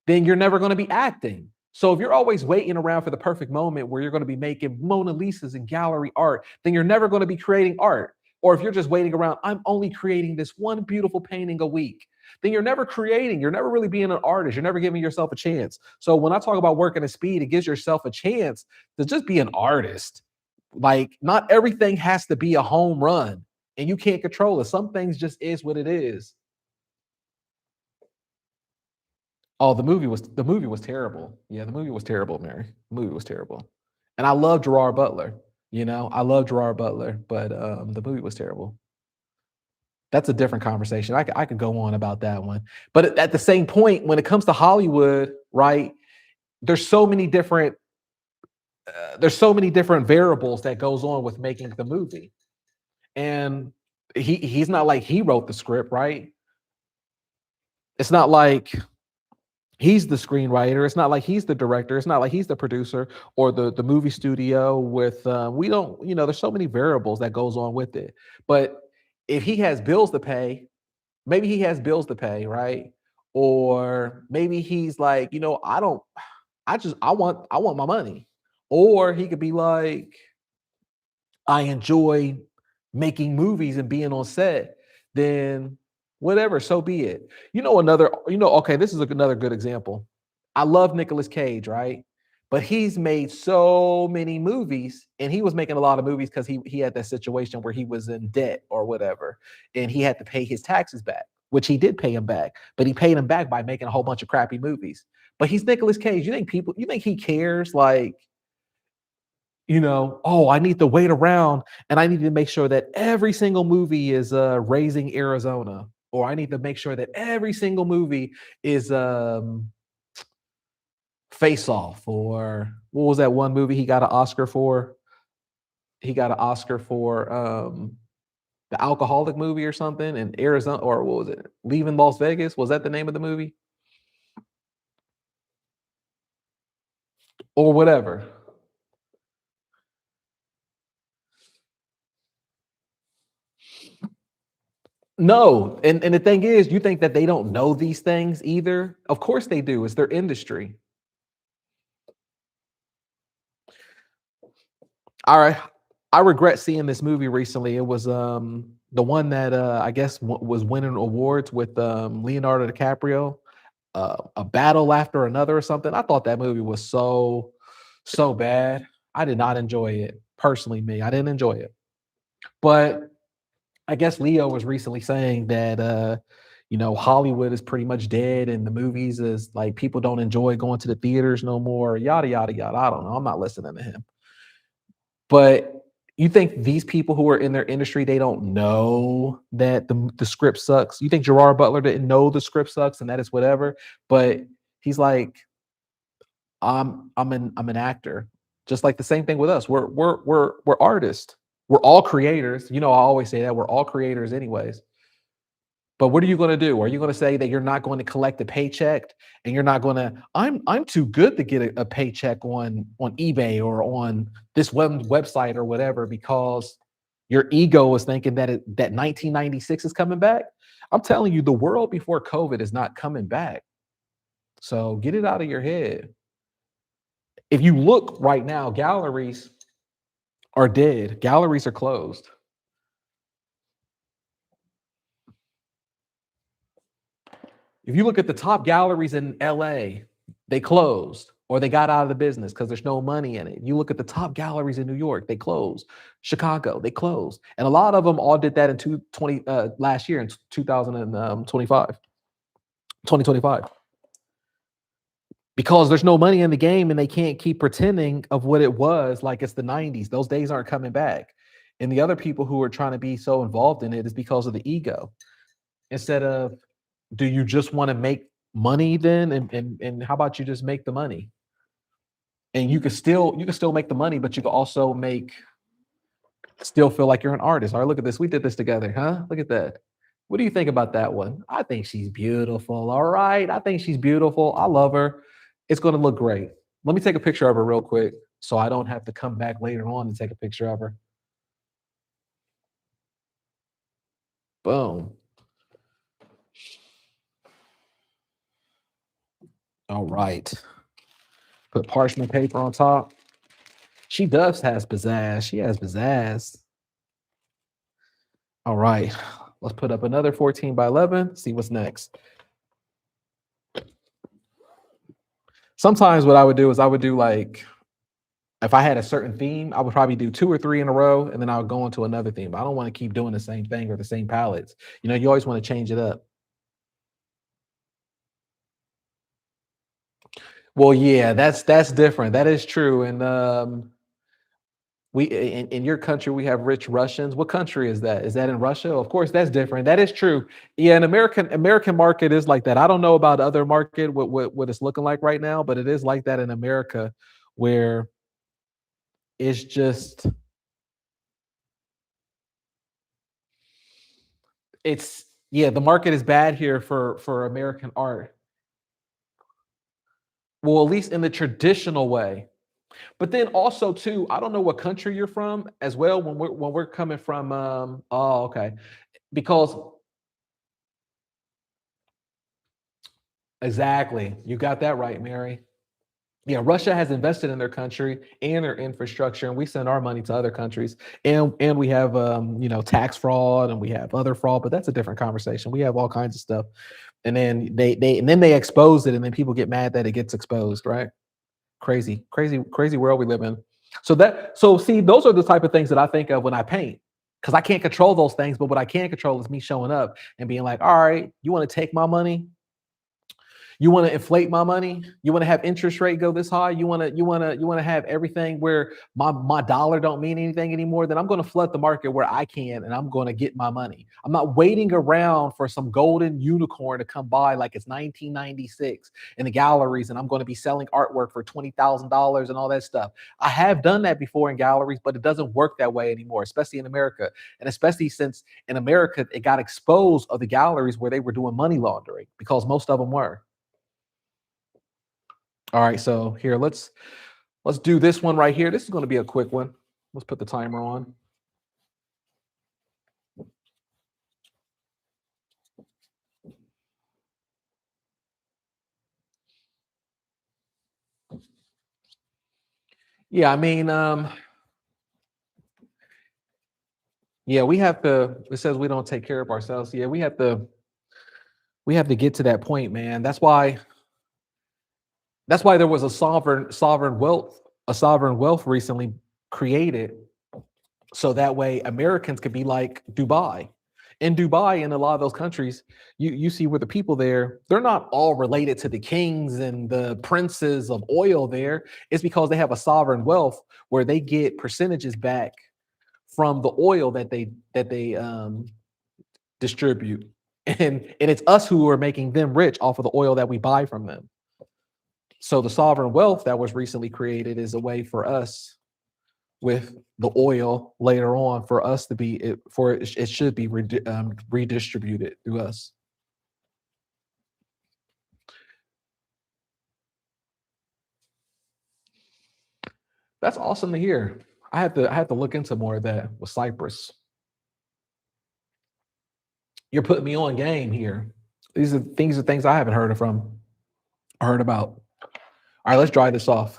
then you're never going to be acting. So if you're always waiting around for the perfect moment where you're going to be making Mona Lisas and gallery art, then you're never going to be creating art. Or if you're just waiting around, I'm only creating this one beautiful painting a week, then you're never creating. You're never really being an artist. You're never giving yourself a chance. So when I talk about working at speed, it gives yourself a chance to just be an artist. Like, not everything has to be a home run, and you can't control it. Some things just is what it is. Oh, the movie was terrible. Yeah, the movie was terrible, Mary. The movie was terrible. And I love Gerard Butler. I love Gerard Butler, but the movie was terrible. That's a different conversation. I could go on about that one. But at the same point, when it comes to Hollywood, right? There's so many different there's so many different variables that goes on with making the movie. And he's not like he wrote the script, right? It's not like he's the screenwriter. It's not like he's the director. It's not like he's the producer or the movie studio. With we don't, there's so many variables that goes on with it. But if he has bills to pay, maybe he has bills to pay, right? Or maybe he's like, I don't, I want my money. Or he could be like, I enjoy making movies and being on set, then whatever, so be it. Okay, this is another good example. I love Nicolas Cage, right? But he's made so many movies, and he was making a lot of movies because he had that situation where he was in debt or whatever, and he had to pay his taxes back, which he did pay him back, but he paid him back by making a whole bunch of crappy movies. But he's Nicolas Cage. You think he cares? Like, oh, I need to wait around and I need to make sure that every single movie is raising Arizona, or I need to make sure that every single movie is Face Off, or what was that one movie he got an Oscar for? He got an Oscar for the alcoholic movie or something in Arizona, or what was it? Leaving Las Vegas? Was that the name of the movie? or whatever. No, and the thing is, you think that they don't know these things either? Of course they do. It's their industry. All right. I regret seeing this movie recently. It was the one that I guess was winning awards with Leonardo DiCaprio, A Battle After Another or something. I thought that movie was so bad. I did not enjoy it. Personally, me, I didn't enjoy it. But I guess Leo was recently saying that Hollywood is pretty much dead and the movies is like people don't enjoy going to the theaters no more, yada yada yada. I don't know. I'm not listening to him. But you think these people who are in their industry, they don't know that the script sucks? You think Gerard Butler didn't know the script sucks and that is whatever? But he's like, I'm an actor. Just like the same thing with us. We're artists. We're all creators. I always say that we're all creators, anyways. But what are you going to do? Are you going to say that you're not going to collect a paycheck and you're not going to? I'm too good to get a paycheck on eBay or on this website or whatever because your ego is thinking that 1996 is coming back. I'm telling you, the world before COVID is not coming back. So get it out of your head. If you look right now, galleries are dead. Galleries are closed. If you look at the top galleries in LA, they closed or they got out of the business because there's no money in it. You look at the top galleries in New York, they closed. Chicago, they closed. And a lot of them all did that in last year in 2025, because there's no money in the game and they can't keep pretending of what it was like it's the 90s. Those days aren't coming back. And the other people who are trying to be so involved in it is because of the ego. Instead of, do you just want to make money then? And how about you just make the money? And you can still make the money, but you can also still feel like you're an artist. All right, look at this. We did this together, huh? Look at that. What do you think about that one? I think she's beautiful. All right. I think she's beautiful. I love her. It's going to look great. Let me take a picture of her real quick so I don't have to come back later on and take a picture of her. Boom. All right. Put parchment paper on top. She does has pizzazz. She has pizzazz. All right. Let's put up another 14 by 11. See what's next. Sometimes what I would do is I would do like, if I had a certain theme, I would probably do 2 or 3 in a row, and then I would go into another theme. I don't want to keep doing the same thing or the same palettes. You always want to change it up. Well, yeah, that's different. That is true. And we in your country we have rich Russians. What country is that? Is that in Russia? Of course, that's different. That is true. Yeah, an American market is like that. I don't know about other market what it's looking like right now, but it is like that in America, where it's just it's yeah, the market is bad here for American art. Well, at least in the traditional way. But then also too, I don't know what country you're from as well. When we're coming from, oh, okay, because exactly, you got that right, Mary. Yeah, Russia has invested in their country and their infrastructure, and we send our money to other countries, and we have tax fraud and we have other fraud, but that's a different conversation. We have all kinds of stuff, and then they expose it, and then people get mad that it gets exposed, right? Crazy, crazy, crazy world we live in. So see, those are the type of things that I think of when I paint, because I can't control those things, but what I can control is me showing up and being like, all right, you want to take my money? You want to inflate my money? You want to have interest rate go this high? You want to have everything where my dollar don't mean anything anymore? Then I'm going to flood the market where I can, and I'm going to get my money. I'm not waiting around for some golden unicorn to come by like it's 1996 in the galleries, and I'm going to be selling artwork for $20,000 and all that stuff. I have done that before in galleries, but it doesn't work that way anymore, especially in America, and especially since in America it got exposed of the galleries where they were doing money laundering, because most of them were. All right, so here Let's do this one right here. This is going to be a quick one. Let's put the timer on. Yeah, I mean, yeah, we have to. It says we don't take care of ourselves. Yeah, we have to. We have to get to that point, man. That's why. That's why there was a sovereign wealth recently created, so that way Americans could be like Dubai. In Dubai, in a lot of those countries, you see where the people there, they're not all related to the kings and the princes of oil there. It's because they have a sovereign wealth where they get percentages back from the oil that they distribute. And it's us who are making them rich off of the oil that we buy from them. So the sovereign wealth that was recently created is a way for us with the oil later on for us to be it should be redistributed to us. That's awesome to hear. I had to look into more of that with Cyprus. You're putting me on game here. These are things I haven't heard about. All right, let's dry this off.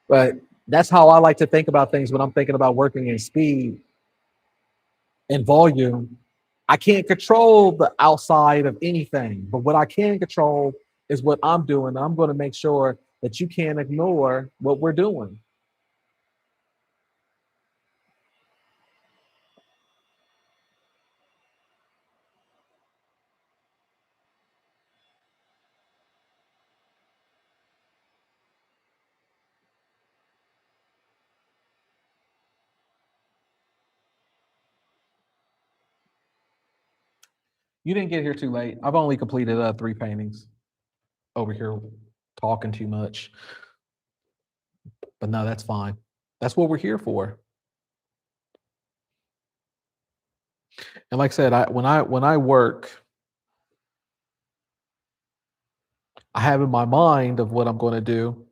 But that's how I like to think about things when I'm thinking about working in speed and volume. I can't control the outside of anything, but what I can control is what I'm doing. I'm going to make sure that you can't ignore what we're doing. You didn't get here too late. I've only completed 3 paintings over here, talking too much, but no, that's fine. That's what we're here for. And like I said, when I work, I have in my mind of what I'm going to do,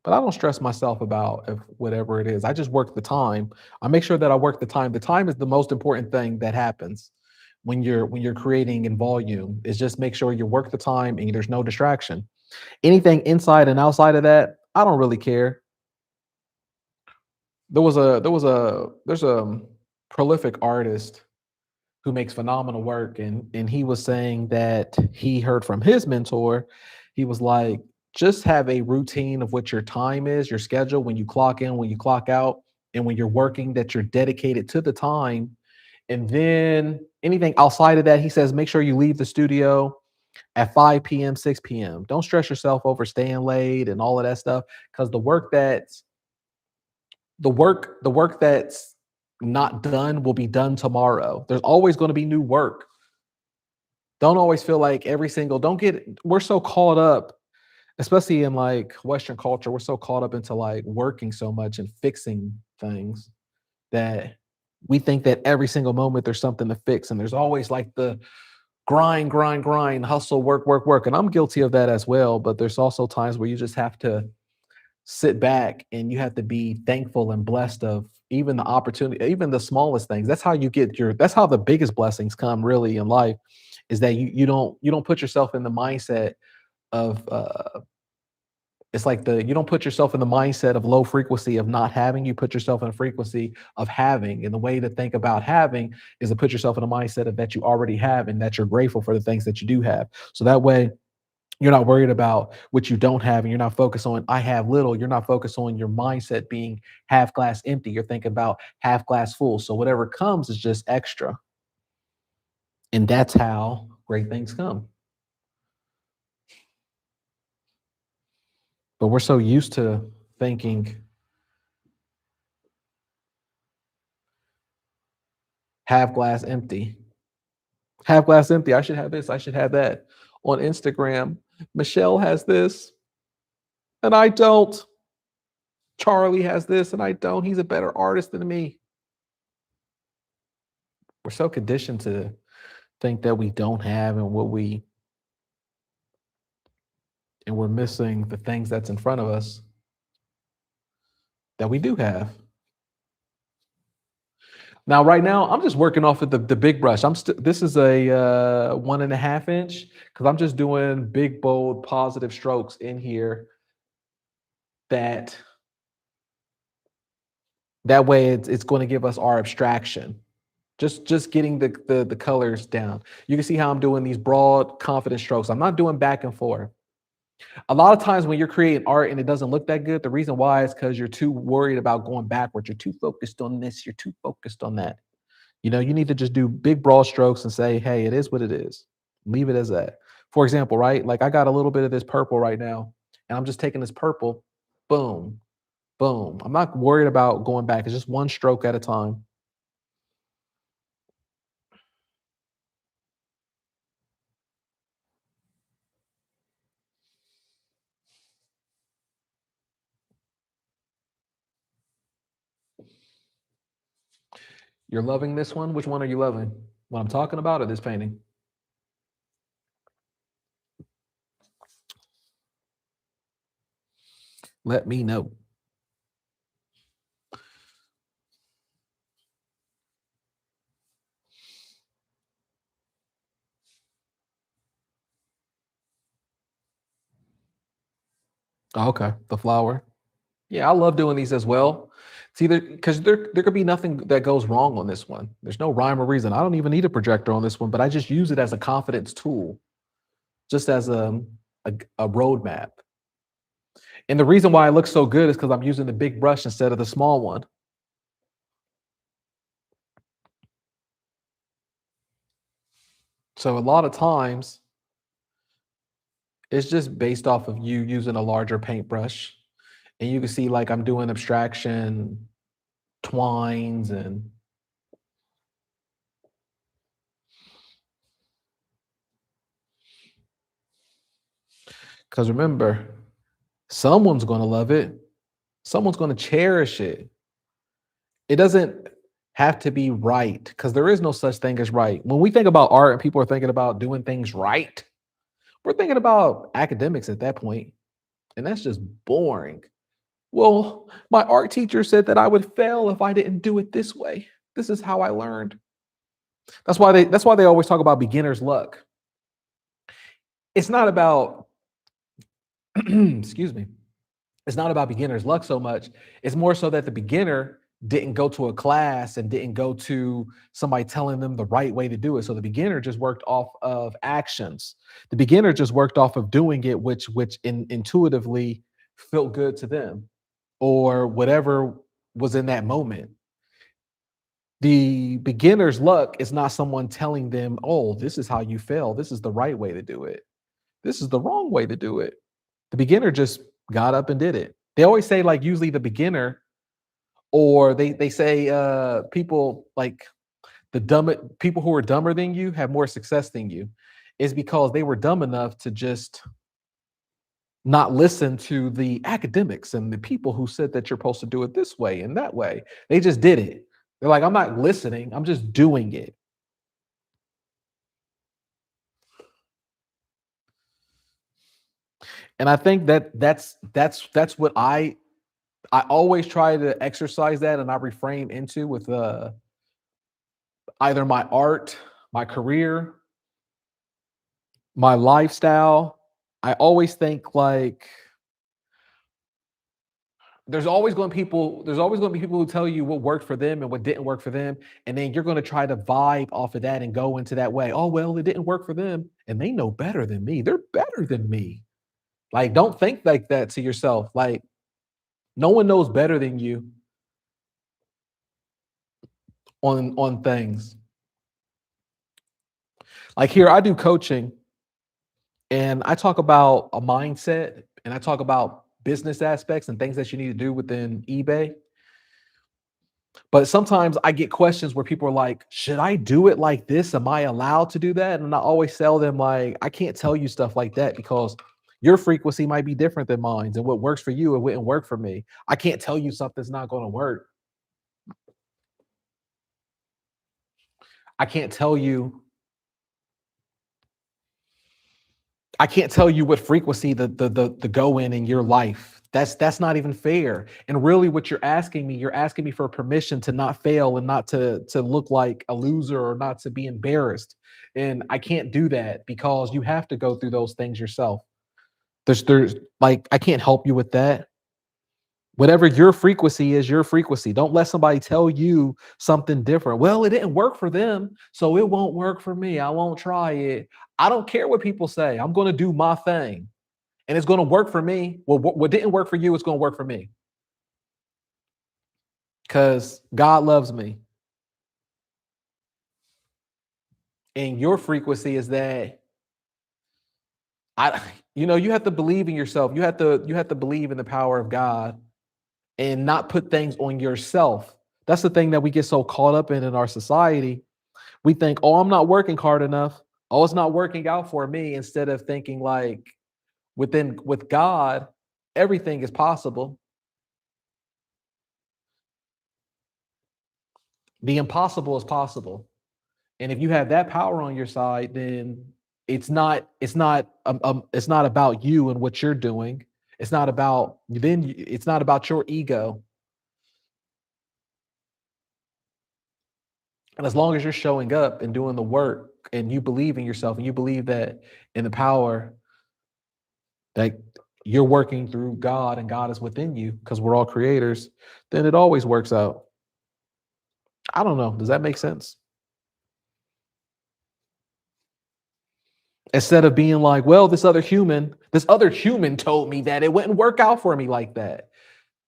but I don't stress myself about if whatever it is. I just work the time. I make sure that I work the time. The time is the most important thing that happens when you're creating in volume. Is just make sure you work the time and there's no distraction. Anything inside and outside of that, I don't really care. There's a prolific artist who makes phenomenal work, and he was saying that he heard from his mentor. He was like, just have a routine of what your time is, your schedule, when you clock in, when you clock out, and when you're working, that you're dedicated to the time. And then anything outside of that, he says, make sure you leave the studio at 5 p.m., 6 p.m. Don't stress yourself over staying late and all of that stuff, because the work that's not done will be done tomorrow. There's always going to be new work. Don't always feel like every single don't get we're so caught up, especially in like Western culture, we're so caught up into like working so much and fixing things that we think that every single moment there's something to fix. And there's always like the grind, grind, grind, hustle, work, work, work. And I'm guilty of that as well. But there's also times where you just have to sit back and you have to be thankful and blessed of even the opportunity, even the smallest things. That's how the biggest blessings come really in life, is that you don't put yourself in the mindset of it's like you don't put yourself in the mindset of low frequency of not having. You put yourself in a frequency of having. And the way to think about having is to put yourself in a mindset of that you already have and that you're grateful for the things that you do have. So that way you're not worried about what you don't have, and you're not focused on I have little. You're not focused on your mindset being half glass empty. You're thinking about half glass full. So whatever comes is just extra. And that's how great things come. But we're so used to thinking half glass empty. Half glass empty. I should have this. I should have that. On Instagram, Michelle has this and I don't. Charlie has this and I don't. He's a better artist than me. We're so conditioned to think that we don't have and we're missing the things that's in front of us that we do have. Now, right now, I'm just working off of the big brush. This is a 1.5 inch because I'm just doing big, bold, positive strokes in here. That that way, it's going to give us our abstraction. Just getting the colors down. You can see how I'm doing these broad, confident strokes. I'm not doing back and forth. A lot of times when you're creating art and it doesn't look that good, the reason why is because you're too worried about going backwards. You're too focused on this. You're too focused on that. You need to just do big broad strokes and say, hey, it is what it is. Leave it as that. For example, right? Like I got a little bit of this purple right now, and I'm just taking this purple, boom, boom. I'm not worried about going back. It's just one stroke at a time. You're loving this one? Which one are you loving? What I'm talking about or this painting? Let me know. Oh, okay, the flower. Yeah, I love doing these as well. See, because there could be nothing that goes wrong on this one. There's no rhyme or reason. I don't even need a projector on this one, but I just use it as a confidence tool, just as a roadmap. And the reason why it looks so good is because I'm using the big brush instead of the small one. So a lot of times it's just based off of you using a larger paintbrush. And you can see like I'm doing abstraction, twines, and because remember, someone's going to love it. Someone's going to cherish it. It doesn't have to be right because there is no such thing as right. When we think about art and people are thinking about doing things right, we're thinking about academics at that point, and that's just boring. Well, my art teacher said that I would fail if I didn't do it this way. This is how I learned. That's why they always talk about beginner's luck. It's not about excuse me. It's not about beginner's luck so much. It's more so that the beginner didn't go to a class and didn't go to somebody telling them the right way to do it. So the beginner just worked off of actions. The beginner just worked off of doing it, which intuitively felt good to them, or whatever was in that moment. The beginner's luck is not someone telling them, oh, this is how you fail. This is the right way to do it. This is the wrong way to do it. The beginner just got up and did it. They always say, like, usually the beginner, or they say people like the dumb people who are dumber than you have more success than you, is because they were dumb enough to just not listen to the academics and the people who said that you're supposed to do it this way and that way. They just did it. They're like, I'm not listening, I'm just doing it. And I think that's what I always try to exercise that, and I reframe into with either my art, my career, my lifestyle. I always think like there's always going to be people who tell you what worked for them and what didn't work for them, and then you're going to try to vibe off of that and go into that way. Oh, well, it didn't work for them and they know better than me. They're better than me. Like, don't think like that to yourself. Like, no one knows better than you on things. Like, here I do coaching, and I talk about a mindset, and I talk about business aspects and things that you need to do within eBay. But sometimes I get questions where people are like, should I do it like this? Am I allowed to do that? And I always tell them, like, I can't tell you stuff like that because your frequency might be different than mine. And what works for you, it wouldn't work for me. I can't tell you something's not going to work. I can't tell you I can't tell you what frequency the go in your life. That's not even fair. And really what you're asking me for permission to not fail and not to look like a loser or not to be embarrassed. And I can't do that because you have to go through those things yourself. There's like I can't help you with that. Whatever your frequency is, your frequency. Don't let somebody tell you something different. Well, it didn't work for them, so it won't work for me. I won't try it. I don't care what people say. I'm going to do my thing, and it's going to work for me. Well, what didn't work for you is going to work for me because God loves me. And your frequency is that I, you have to believe in yourself. You have to believe in the power of God and not put things on yourself. That's the thing that we get so caught up in our society. We think, oh, I'm not working hard enough. Oh, it's not working out for me. Instead of thinking like with God, everything is possible. The impossible is possible. And if you have that power on your side, then it's not about you and what you're doing. It's not about your ego. And as long as you're showing up and doing the work and you believe in yourself and you believe that in the power that you're working through God and God is within you because we're all creators, then it always works out. I don't know. Does that make sense? Instead of being like, well, this other human told me that it wouldn't work out for me like that.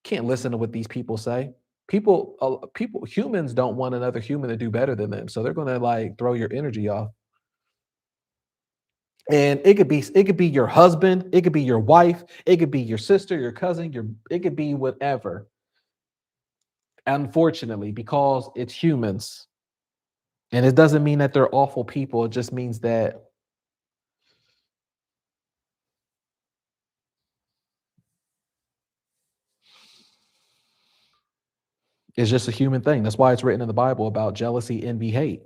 Can't listen to what these people say. Humans don't want another human to do better than them. So they're going to like throw your energy off. And it could be your husband, it could be your wife, it could be your sister, your cousin, it could be whatever. Unfortunately, because it's humans. And it doesn't mean that they're awful people. It just means that it's just a human thing. That's why it's written in the Bible about jealousy, envy, hate.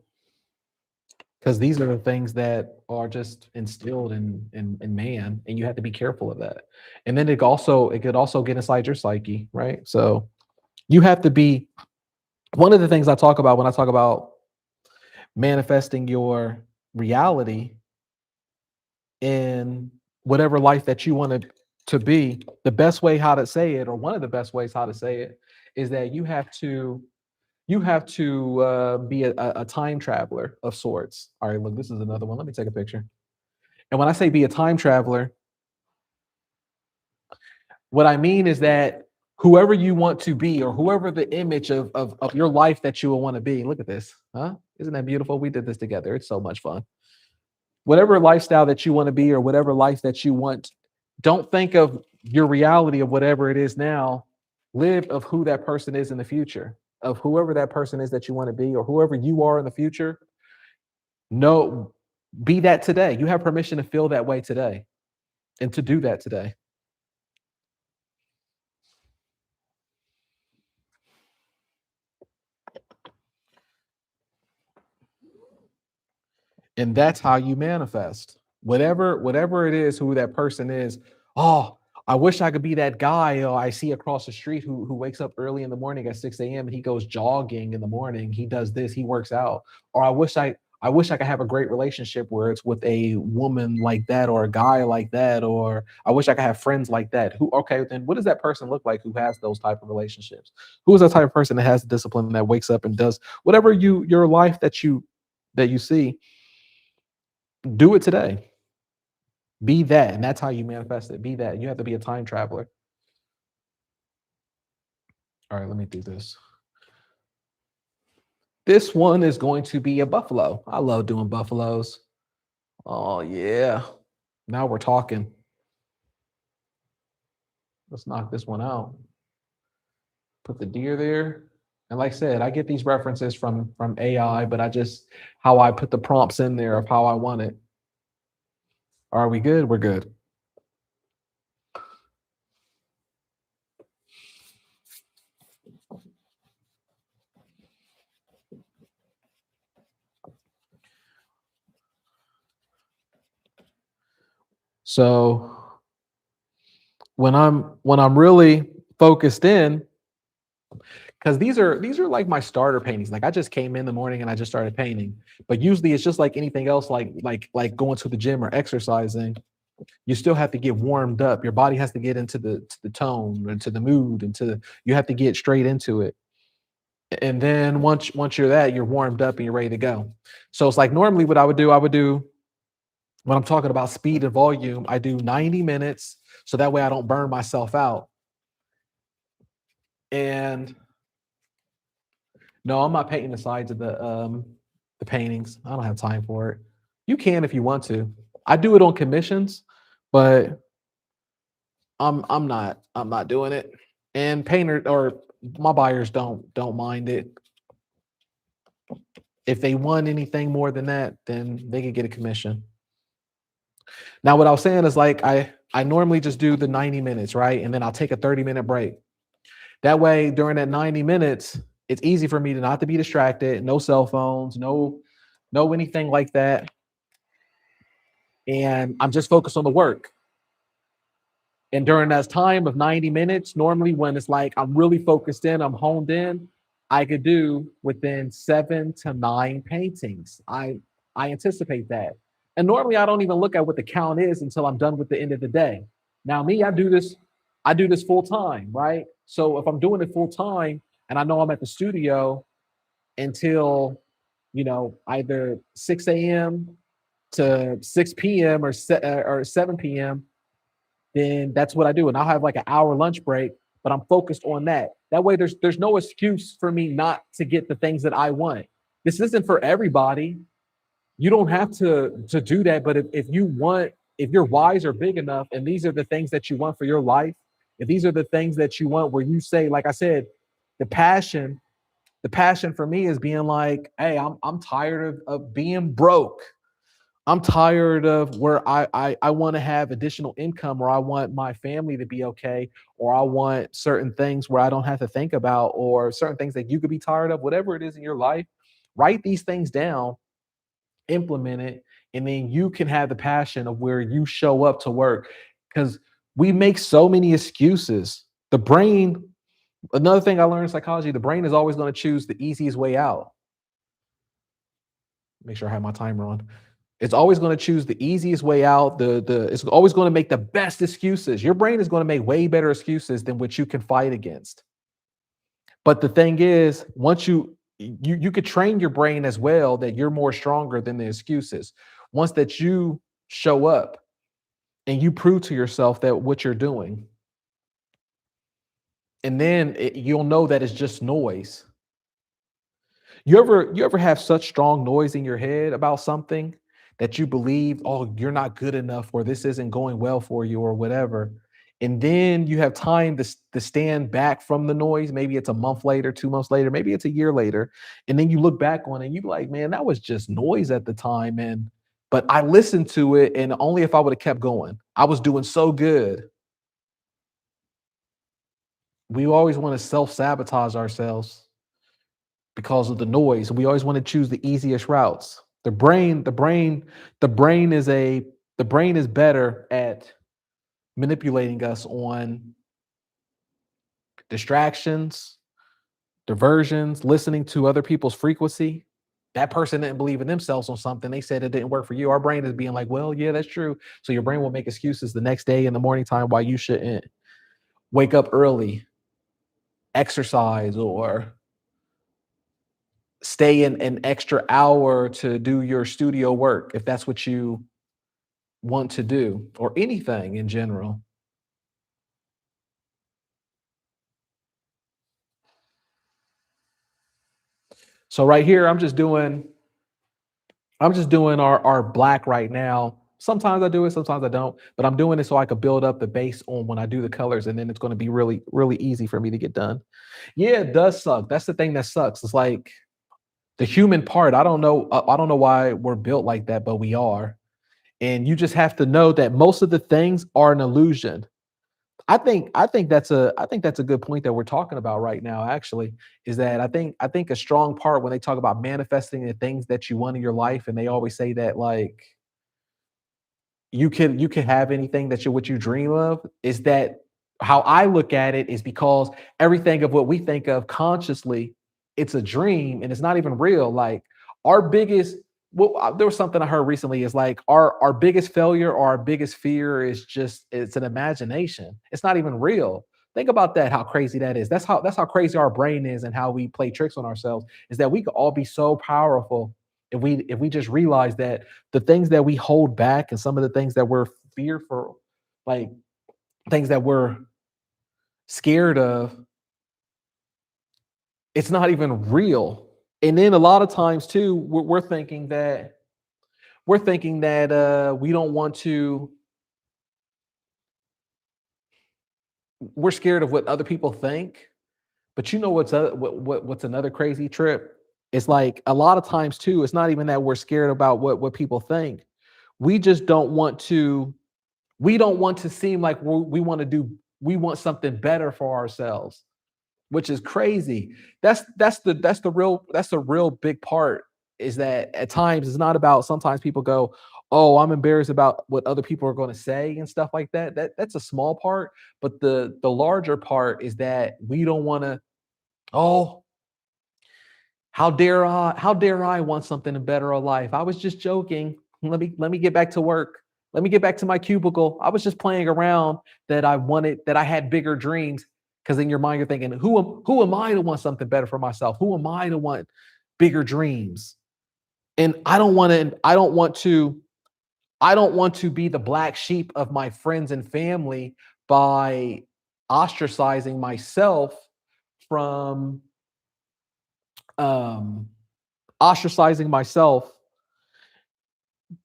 Because these are the things that are just instilled in man, and you have to be careful of that. And then it could also get inside your psyche, right? So you have to be one of the things I talk about when I talk about manifesting your reality in whatever life that you want to be. The best way how to say it, or one of the best ways how to say it, is that you have to be a time traveler of sorts. All right, look, this is another one. Let me take a picture. And when I say be a time traveler, what I mean is that whoever you want to be, or whoever the image of your life that you will want to be. Look at this, huh? Isn't that beautiful? We did this together. It's so much fun. Whatever lifestyle that you want to be, or whatever life that you want, don't think of your reality of whatever it is now. Live of who that person is in the future, of whoever that person is that you want to be, or whoever you are in the future. No, be that today. You have permission to feel that way today and to do that today. And that's how you manifest. Whatever it is, who that person is. Oh, I wish I could be that guy I see across the street who wakes up early in the morning at 6 a.m. and he goes jogging in the morning. He does this, he works out. Or I wish I could have a great relationship where it's with a woman like that or a guy like that. Or I wish I could have friends like that. Who okay, then what does that person look like who has those type of relationships? Who is that type of person that has discipline, that wakes up and does whatever your life that you see, do it today. Be that, and that's how you manifest it. Be that. You have to be a time traveler. All right, let me do this. This one is going to be a buffalo. I love doing buffaloes. Oh yeah. Now we're talking. Let's knock this one out. Put the deer there. And like I said, I get these references from AI, but I just how I put the prompts in there of how I want it. Are we good? We're good. So when I'm really focused in, because these are like my starter paintings. Like I just came in the morning and I just started painting. But usually it's just like anything else, like going to the gym or exercising. You still have to get warmed up. Your body has to get into the tone, into the mood, you have to get straight into it. And then once you're that, you're warmed up and you're ready to go. So it's like normally what I would do when I'm talking about speed and volume, I do 90 minutes so that way I don't burn myself out. And no, I'm not painting the sides of the paintings. I don't have time for it. You can if you want to. I do it on commissions, but I'm not doing it. And painter or my buyers don't mind it. If they want anything more than that, then they can get a commission. Now, what I was saying is like I normally just do the 90 minutes, right? And then I'll take a 30-minute break. That way, during that 90 minutes, it's easy for me to not to be distracted, no cell phones, no anything like that. And I'm just focused on the work. And during that time of 90 minutes, normally when it's like I'm really focused in, I'm honed in, I could do within 7 to 9 paintings. I anticipate that. And normally I don't even look at what the count is until I'm done with the end of the day. Now, me, I do this full time, right? So if I'm doing it full time and I know I'm at the studio until either 6 a.m. to 6 p.m. or 7 p.m., then that's what I do. And I'll have like an hour lunch break, but I'm focused on that. That way there's no excuse for me not to get the things that I want. This isn't for everybody. You don't have to do that. But if you want, if your whys are big enough and these are the things that you want for your life, if these are the things that you want where you say, like I said, the passion, the passion for me is being like, hey, I'm tired of being broke. I'm tired of where I want to have additional income, or I want my family to be okay, or I want certain things where I don't have to think about, or certain things that you could be tired of, whatever it is in your life. Write these things down, implement it, and then you can have the passion of where you show up to work. Because we make so many excuses. The brain, another thing I learned in psychology, the brain is always going to choose the easiest way out. Make sure I have my timer on. It's always going to choose the easiest way out. The It's always going to make the best excuses. Your brain is going to make way better excuses than what you can fight against. But the thing is, once you could train your brain as well that you're more stronger than the excuses. Once that you show up and you prove to yourself that what you're doing, and then you'll know that it's just noise. You ever have such strong noise in your head about something that you believe, oh, you're not good enough, or this isn't going well for you, or whatever. And then you have time to stand back from the noise. Maybe it's a month later, 2 months later, maybe it's a year later. And then you look back on it and you be like, man, that was just noise at the time. But I listened to it, and only if I would have kept going. I was doing so good. We always want to self-sabotage ourselves because of the noise. We always want to choose the easiest routes. The brain is better at manipulating us on distractions, diversions, listening to other people's frequency. That person didn't believe in themselves on something. They said it didn't work for you. Our brain is being like, well, yeah, that's true. So your brain will make excuses the next day in the morning time why you shouldn't wake up early, exercise, or stay in an extra hour to do your studio work if that's what you want to do, or anything in general. So right here, I'm just doing our black right now. Sometimes I do it, sometimes I don't, but I'm doing it so I could build up the base on when I do the colors, and then it's going to be really, really easy for me to get done. Yeah, it does suck. That's the thing that sucks. It's like the human part. I don't know. I don't know why we're built like that, but we are. And you just have to know that most of the things are an illusion. I think that's a good point that we're talking about right now, actually, is that I think a strong part when they talk about manifesting the things that you want in your life, and they always say that, like, you can have anything that you what you dream of. Is that how I look at it? Is because everything of what we think of consciously, it's a dream and it's not even real. Like our biggest, well, there was something I heard recently is like our biggest failure or our biggest fear is just it's an imagination. It's not even real. Think about that, how crazy that is. That's how crazy our brain is and how we play tricks on ourselves. Is that we could all be so powerful if we just realize that the things that we hold back and some of the things that we're fearful, like things that we're scared of, it's not even real. And then a lot of times too, we're thinking that we don't want to. We're scared of what other people think. But you know what's another crazy trip? It's like a lot of times too. It's not even that we're scared about what people think. We just don't want to. We don't want to seem like we want to do. We want something better for ourselves, which is crazy. That's the real big part. Is that at times it's not about. Sometimes people go, "Oh, I'm embarrassed about what other people are going to say and stuff like that." That's a small part, but the larger part is that we don't want to. Oh, how dare I want something to better our life? I was just joking. Let me get back to work. Let me get back to my cubicle. I was just playing around that I had bigger dreams. Because in your mind, you're thinking, who am I to want something better for myself? Who am I to want bigger dreams? And I don't want to be the black sheep of my friends and family by ostracizing myself from um ostracizing myself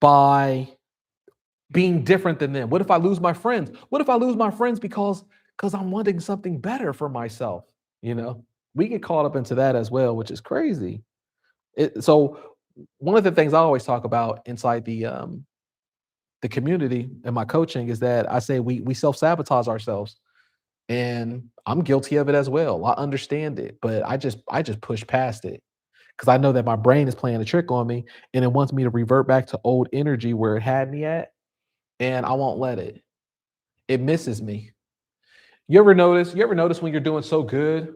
by being different than them. What if I lose my friends? What if I lose my friends because I'm wanting something better for myself? You know, we get caught up into that as well, which is crazy. So one of the things I always talk about inside the community and my coaching is that I say we self sabotage ourselves, and I'm guilty of it as well. I understand it, but I just push past it because I know that my brain is playing a trick on me and it wants me to revert back to old energy where it had me at, and I won't let it. It misses me. You ever notice when you're doing so good.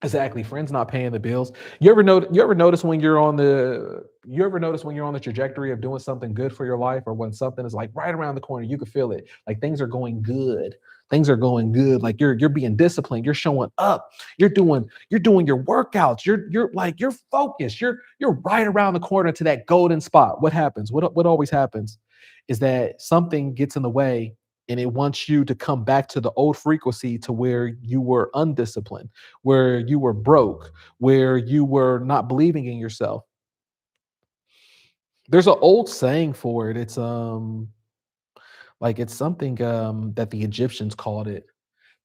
Exactly, friends not paying the bills. You ever notice when you're on the trajectory of doing something good for your life, or when something is like right around the corner, you can feel it. Like things are going good. Things are going good. Like you're being disciplined. You're showing up. You're doing your workouts. You're focused. You're right around the corner to that golden spot. What happens? What always happens is that something gets in the way, and it wants you to come back to the old frequency to where you were undisciplined, where you were broke, where you were not believing in yourself. There's an old saying for it. It's something that the Egyptians called it,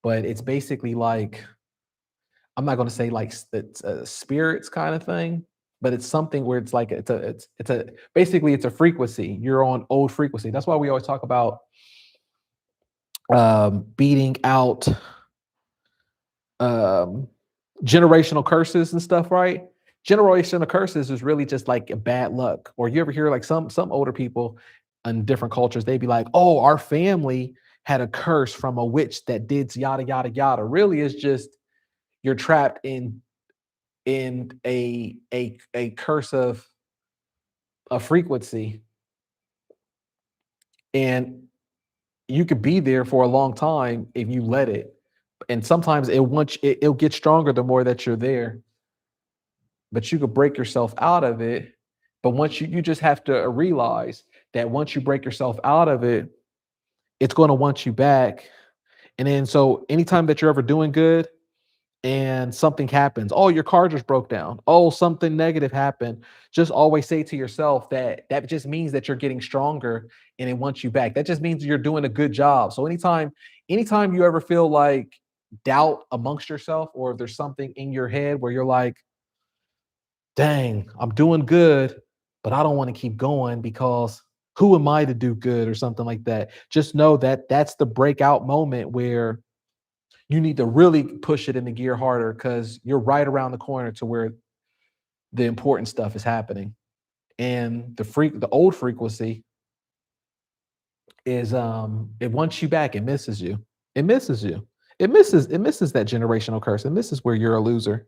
but it's basically like, I'm not going to say like it's a spirits kind of thing, but it's something where it's like it's a basically it's a frequency. You're on old frequency. That's why we always talk about beating out um generational curses and stuff, right? Generational curses is really just like a bad luck. Or you ever hear like some older people in different cultures, they'd be like, "Oh, our family had a curse from a witch that did yada yada yada." Really, it's just you're trapped in a curse of a frequency, and you could be there for a long time if you let it. And sometimes it'll get stronger the more that you're there, but you could break yourself out of it. But once you just have to realize that once you break yourself out of it, it's going to want you back. And then so anytime that you're ever doing good and something happens, oh, your car just broke down, oh, something negative happened, just always say to yourself that that just means that you're getting stronger and it wants you back. That just means you're doing a good job. So anytime you ever feel like doubt amongst yourself, or if there's something in your head where you're like, dang, I'm doing good, but I don't want to keep going because who am I to do good or something like that? Just know that that's the breakout moment where you need to really push it into gear harder because you're right around the corner to where the important stuff is happening. And the old frequency is it wants you back. It misses you. It misses you. It misses that generational curse. It misses where you're a loser.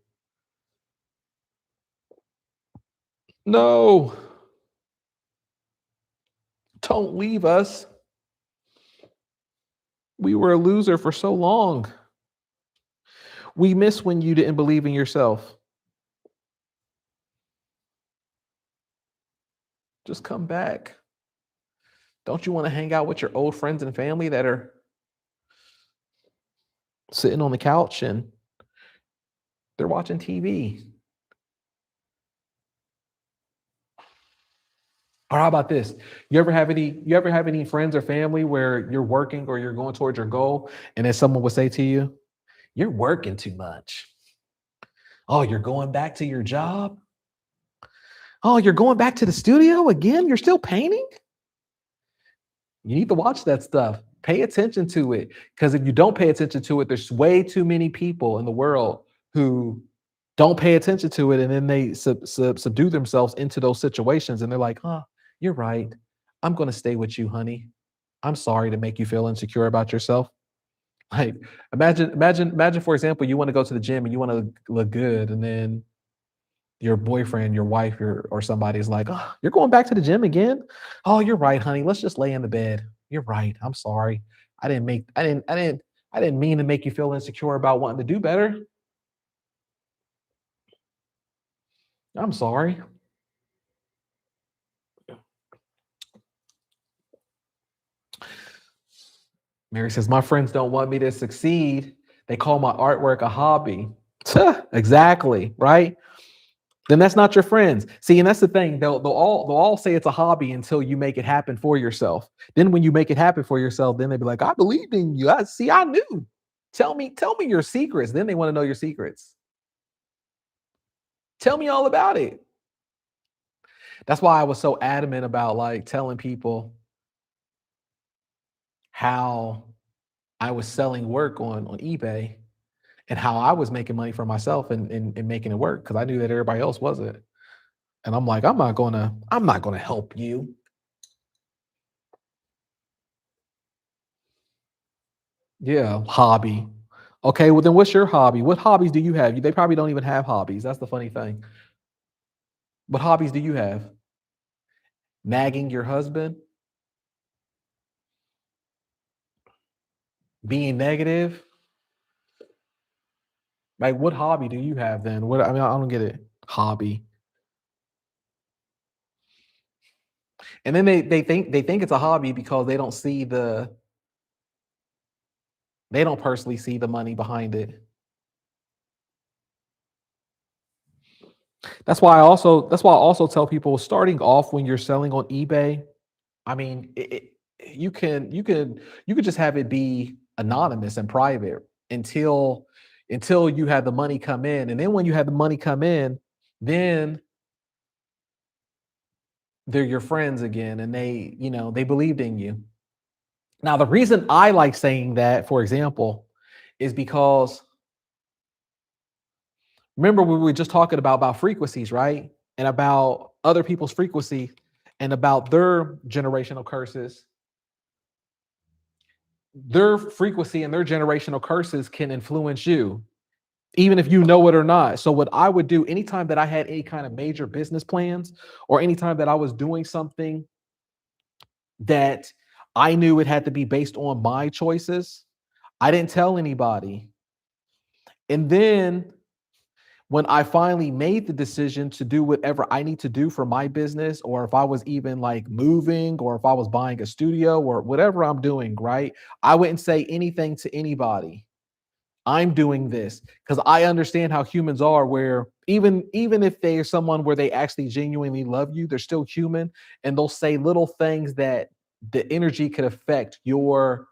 No, don't leave us. We were a loser for so long. We miss when you didn't believe in yourself. Just come back. Don't you want to hang out with your old friends and family that are sitting on the couch and they're watching TV? Or how about this? You ever have any friends or family where you're working or you're going towards your goal and then someone would say to you, "You're working too much. Oh, you're going back to your job? Oh, you're going back to the studio again? You're still painting?" You need to watch that stuff. Pay attention to it. Because if you don't pay attention to it, there's way too many people in the world who don't pay attention to it. And then they subdue themselves into those situations. And they're like, "Huh, you're right. I'm going to stay with you, honey. I'm sorry to make you feel insecure about yourself." Like, imagine, for example, you want to go to the gym and you want to look good. And then your boyfriend, your wife, or somebody's like, "Oh, you're going back to the gym again? Oh, you're right, honey. Let's just lay in the bed. You're right. I'm sorry. I didn't mean to make you feel insecure about wanting to do better. I'm sorry." Mary says, "My friends don't want me to succeed. They call my artwork a hobby." Exactly, right? Then that's not your friends. See, and that's the thing. They'll all say it's a hobby until you make it happen for yourself. Then when you make it happen for yourself, then they be like, "I believed in you. I knew. Tell me your secrets." Then they want to know your secrets. Tell me all about it. That's why I was so adamant about like telling people how I was selling work on eBay and how I was making money for myself and making it work because I knew that everybody else wasn't. And I'm like, I'm not gonna help you. Yeah, hobby. Okay, well then what's your hobby? What hobbies do you have? They probably don't even have hobbies. That's the funny thing. What hobbies do you have? Nagging your husband, being negative. Like what hobby do you have then? What I mean, I don't get it. Hobby. And then they think it's a hobby because they don't personally see the money behind it. That's why I also tell people starting off when you're selling on eBay. I mean, you could just have it be anonymous and private until you have the money come in, and then when you have the money come in, then they're your friends again, and they believed in you. Now, the reason I like saying that, for example, is because remember we were just talking about frequencies, right? And about other people's frequency and about their generational curses. Their frequency and their generational curses can influence you, even if you know it or not. So, what I would do anytime that I had any kind of major business plans, or anytime that I was doing something that I knew it had to be based on my choices, I didn't tell anybody. And then when I finally made the decision to do whatever I need to do for my business, or if I was even like moving, or if I was buying a studio, or whatever I'm doing, right? I wouldn't say anything to anybody. I'm doing this because I understand how humans are, where even if they are someone where they actually genuinely love you, they're still human, and they'll say little things that the energy could affect your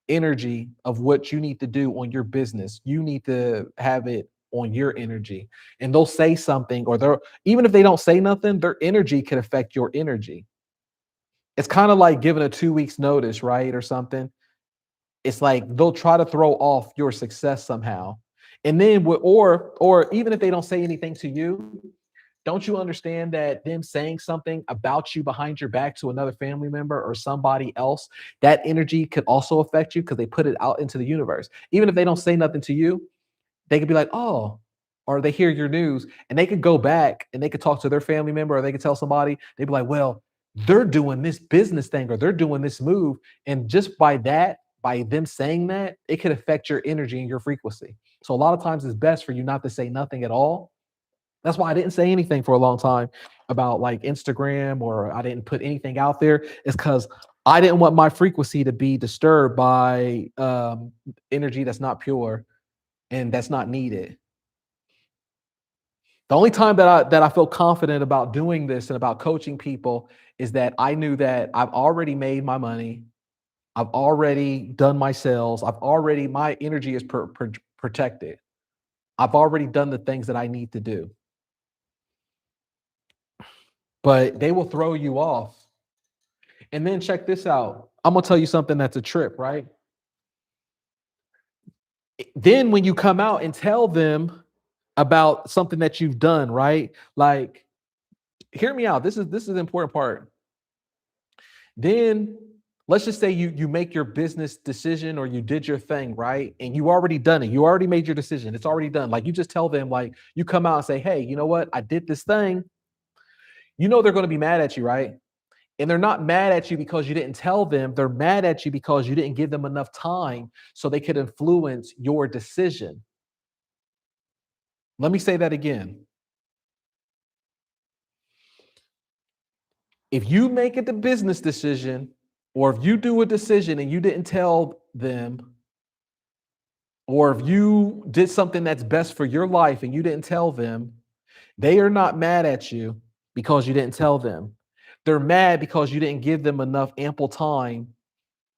energy of what you need to do on your business. You need to have it on your energy. And they'll say something, or they're even if they don't say nothing, their energy could affect your energy. It's kind of like giving a 2 weeks notice, right? Or something. It's like they'll try to throw off your success somehow. And then or even if they don't say anything to you, Don't you understand that them saying something about you behind your back to another family member or somebody else, that energy could also affect you because they put it out into the universe. Even if they don't say nothing to you, they could be like, oh, or they hear your news and they could go back and they could talk to their family member or they could tell somebody, they'd be like, well, they're doing this business thing or they're doing this move. And just by that, by them saying that, it could affect your energy and your frequency. So a lot of times it's best for you not to say nothing at all. That's why I didn't say anything for a long time about like Instagram, or I didn't put anything out there. Is because I didn't want my frequency to be disturbed by energy that's not pure and that's not needed. The only time that I feel confident about doing this and about coaching people is that I knew that I've already made my money. I've already done my sales. My energy is protected. I've already done the things that I need to do. But they will throw you off. And then check this out. I'm gonna tell you something that's a trip, right? Then when you come out and tell them about something that you've done, right? Like, hear me out. This is the important part. Then let's just say you make your business decision or you did your thing, right? And you already done it. You already made your decision. It's already done. Like, you just tell them, like, you come out and say, hey, you know what? I did this thing. You know they're going to be mad at you, right? And they're not mad at you because you didn't tell them. They're mad at you because you didn't give them enough time so they could influence your decision. Let me say that again. If you make it the business decision, or if you do a decision and you didn't tell them, or if you did something that's best for your life and you didn't tell them, they are not mad at you because you didn't tell them. They're mad because you didn't give them enough ample time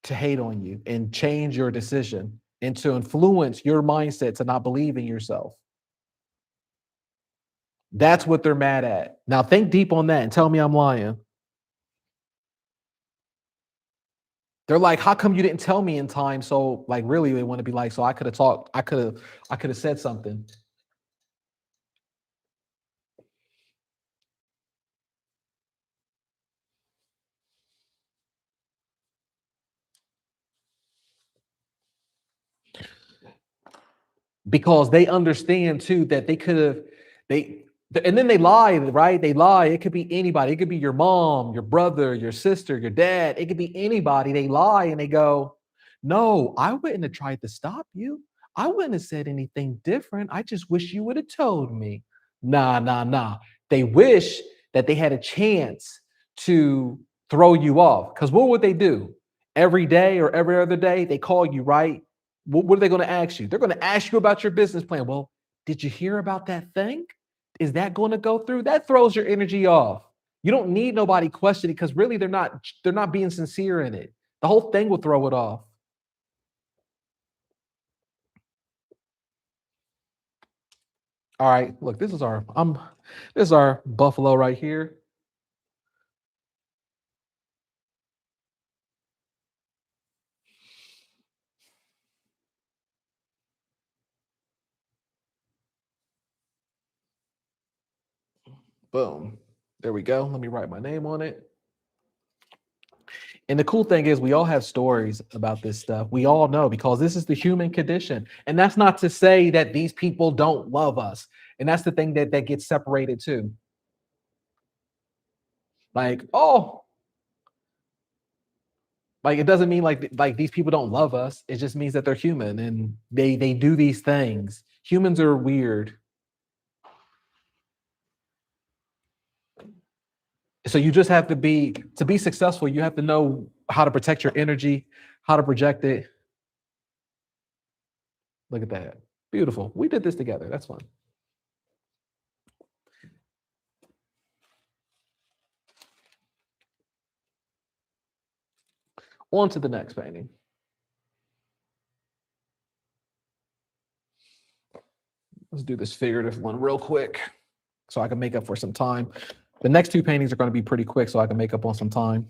to hate on you and change your decision and to influence your mindset to not believe in yourself. That's what they're mad at. Now think deep on that and tell me I'm lying. They're like, how come you didn't tell me in time? So like, really, they want to be like, so I could have talked, I could have said something. Because they understand too that they could have, they and then they lie, right? They lie. It could be anybody. It could be your mom, your brother, your sister, your dad. It could be anybody. They lie and they go, no, I wouldn't have tried to stop you. I wouldn't have said anything different. I just wish you would have told me. Nah, nah, nah. They wish that they had a chance to throw you off. Because what would they do? Every day or every other day, they call you, right? What are they going to ask you? They're going to ask you about your business plan. Well, did you hear about that thing? Is that going to go through? That throws your energy off. You don't need nobody questioning because really they're not being sincere in it. The whole thing will throw it off. All right, look, this is our buffalo right here. Boom. There we go. Let me write my name on it. And the cool thing is, we all have stories about this stuff. We all know because this is the human condition. And that's not to say that these people don't love us. And that's the thing that gets separated too. Like, oh, like it doesn't mean like these people don't love us. It just means that they're human and they do these things. Humans are weird. So you just have to be successful, you have to know how to protect your energy, how to project it. Look at that. Beautiful. We did this together. That's fun. On to the next painting. Let's do this figurative one real quick so I can make up for some time. The next two paintings are going to be pretty quick so I can make up on some time.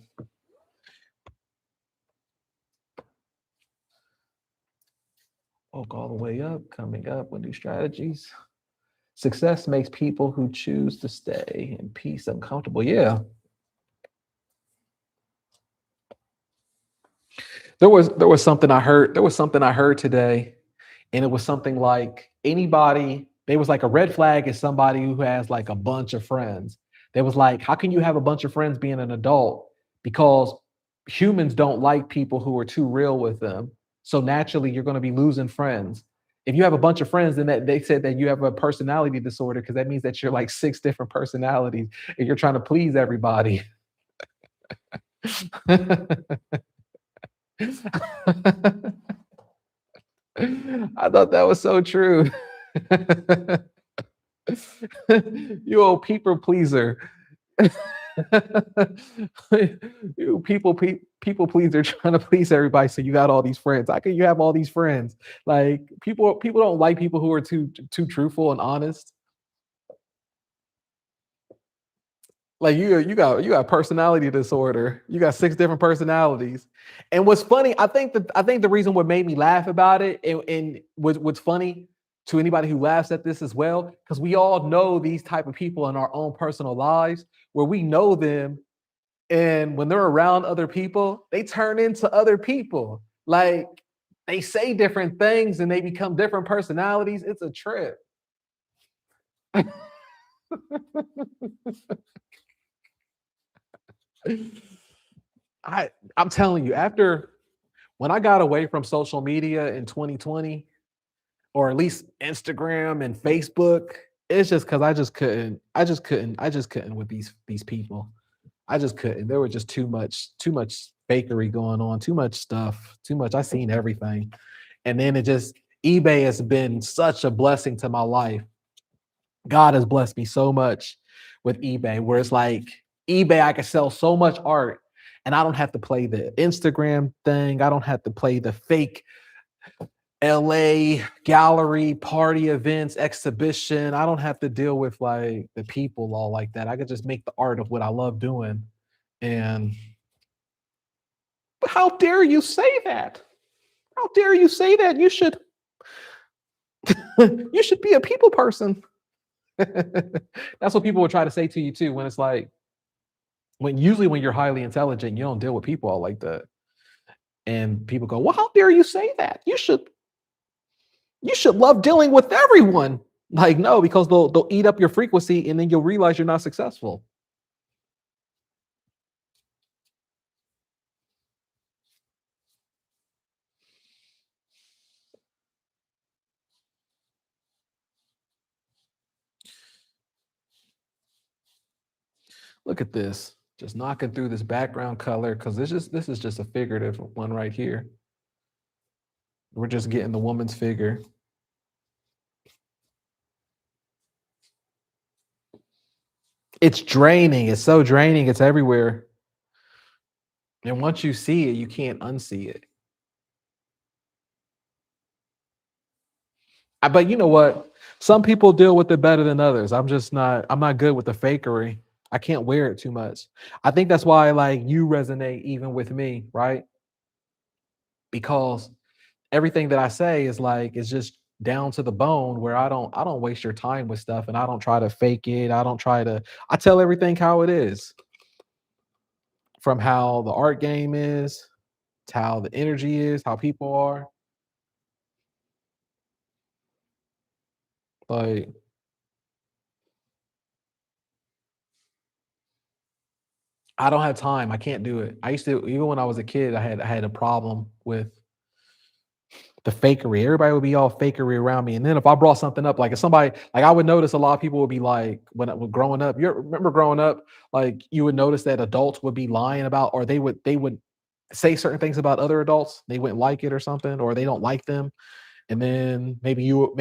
Walk all the way up, coming up with new strategies. Success makes people who choose to stay in peace uncomfortable. Yeah. There was something I heard. There was something I heard today, and it was something like anybody. They was like a red flag is somebody who has like a bunch of friends. They was like, how can you have a bunch of friends being an adult? Because humans don't like people who are too real with them. So naturally, you're going to be losing friends. If you have a bunch of friends, then that they said that you have a personality disorder because that means that you're like six different personalities and you're trying to please everybody. I thought that was so true. You old people pleaser. You people pleaser trying to please everybody. So you got all these friends. How can you have all these friends? Like people don't like people who are too truthful and honest. Like you got personality disorder. You got six different personalities. And what's funny, I think the reason what made me laugh about it, and what's funny to anybody who laughs at this as well, because we all know these type of people in our own personal lives where we know them, and when they're around other people, they turn into other people. Like they say different things and they become different personalities. It's a trip. I'm telling you, after when I got away from social media in 2020, or at least Instagram and Facebook, it's just because I just couldn't with these people. I just couldn't. There was just too much fakery going on, too much stuff, too much. I seen everything. And then it just eBay has been such a blessing to my life. God has blessed me so much with eBay, where it's like eBay, I can sell so much art and I don't have to play the Instagram thing. I don't have to play the fake LA gallery party events, exhibition. I don't have to deal with like the people all like that. I could just make the art of what I love doing. And but how dare you say that? How dare you say that? You should you should be a people person. That's what people will try to say to you too when it's like when usually when you're highly intelligent, you don't deal with people all like that. And people go, "Well, how dare you say that? You should love dealing with everyone." Like, no, because they'll eat up your frequency and then you'll realize you're not successful. Look at this. Just knocking through this background color because this is just a figurative one right here. We're just getting the woman's figure. It's draining. It's so draining. It's everywhere. And once you see it, you can't unsee it. But you know what? Some people deal with it better than others. I'm not good with the fakery. I can't wear it too much. I think that's why like you resonate even with me, right? Because everything that I say is like it's just down to the bone where I don't waste your time with stuff and I don't try to fake it. I tell everything how it is, from how the art game is to how the energy is, how people are. Like I don't have time. I can't do it. I used to even when I was a kid, I had a problem with the fakery. Everybody would be all fakery around me. And then if I brought something up, like if somebody, like I would notice a lot of people would be like, when I was growing up, you remember growing up, like you would notice that adults would be lying about, or they would say certain things about other adults. They wouldn't like it or something, or they don't like them. And then maybe you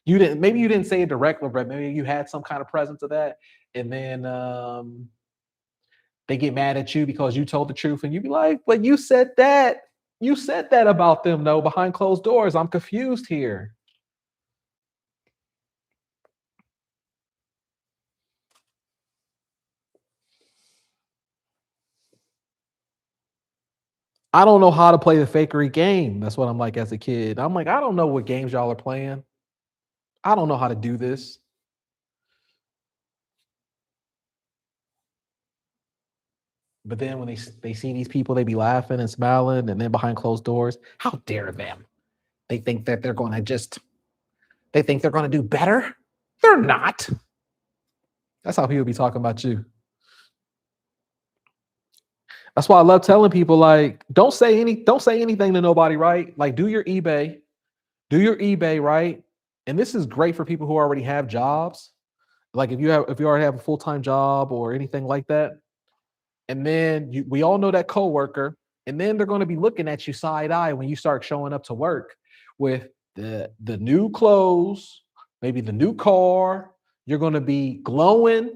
didn't say it directly, but maybe you had some kind of presence of that. And then they get mad at you because you told the truth, and you be like, "But you said that. You said that about them, though, behind closed doors. I'm confused here." I don't know how to play the fakery game. That's what I'm like as a kid. I'm like, I don't know what games y'all are playing. I don't know how to do this. But then when they see these people, they be laughing and smiling, and then behind closed doors, how dare them? They think that they're going to just they think they're going to do better. They're not. That's how people be talking about you. That's why I love telling people, like, don't say anything to nobody, right? Like, do your eBay, right? And this is great for people who already have jobs. Like if you already have a full-time job or anything like that, and then we all know that coworker, and then they're going to be looking at you side eye when you start showing up to work with the new clothes, maybe the new car. You're going to be glowing,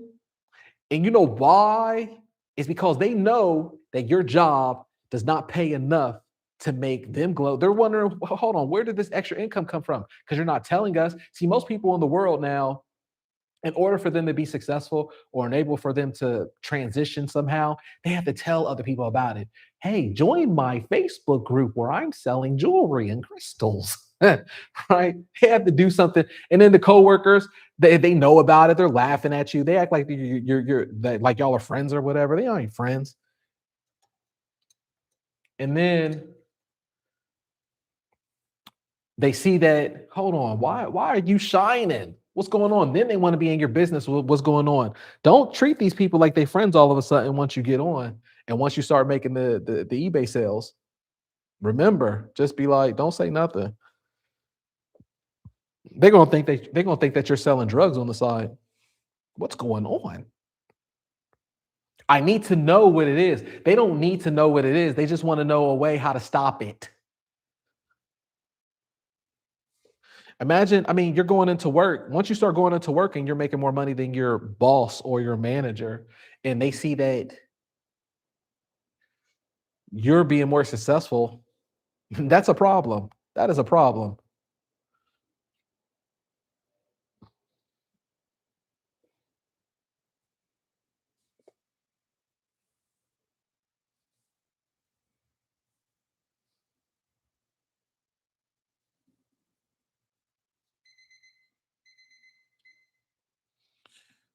and you know why? It's because they know that your job does not pay enough to make them glow. They're wondering, hold on, where did this extra income come from? Because you're not telling us. See, most people in the world now, in order for them to be successful or enable for them to transition somehow, they have to tell other people about it. Hey, join my Facebook group where I'm selling jewelry and crystals. Right? They have to do something. And then the coworkers, they know about it. They're laughing at you. They act like like y'all are friends or whatever. They aren't friends. And then they see that, hold on, why are you shining? What's going on? Then they want to be in your business. What's going on? Don't treat these people like they friends all of a sudden once you get on and once you start making the eBay sales. Remember, just be like, don't say nothing. They're gonna think that you're selling drugs on the side. What's going on? I need to know what it is. They don't need to know what it is. They just want to know a way how to stop it. Imagine, I mean, you're going into work. Once you start going into work and you're making more money than your boss or your manager, and they see that you're being more successful, that's a problem. That is a problem.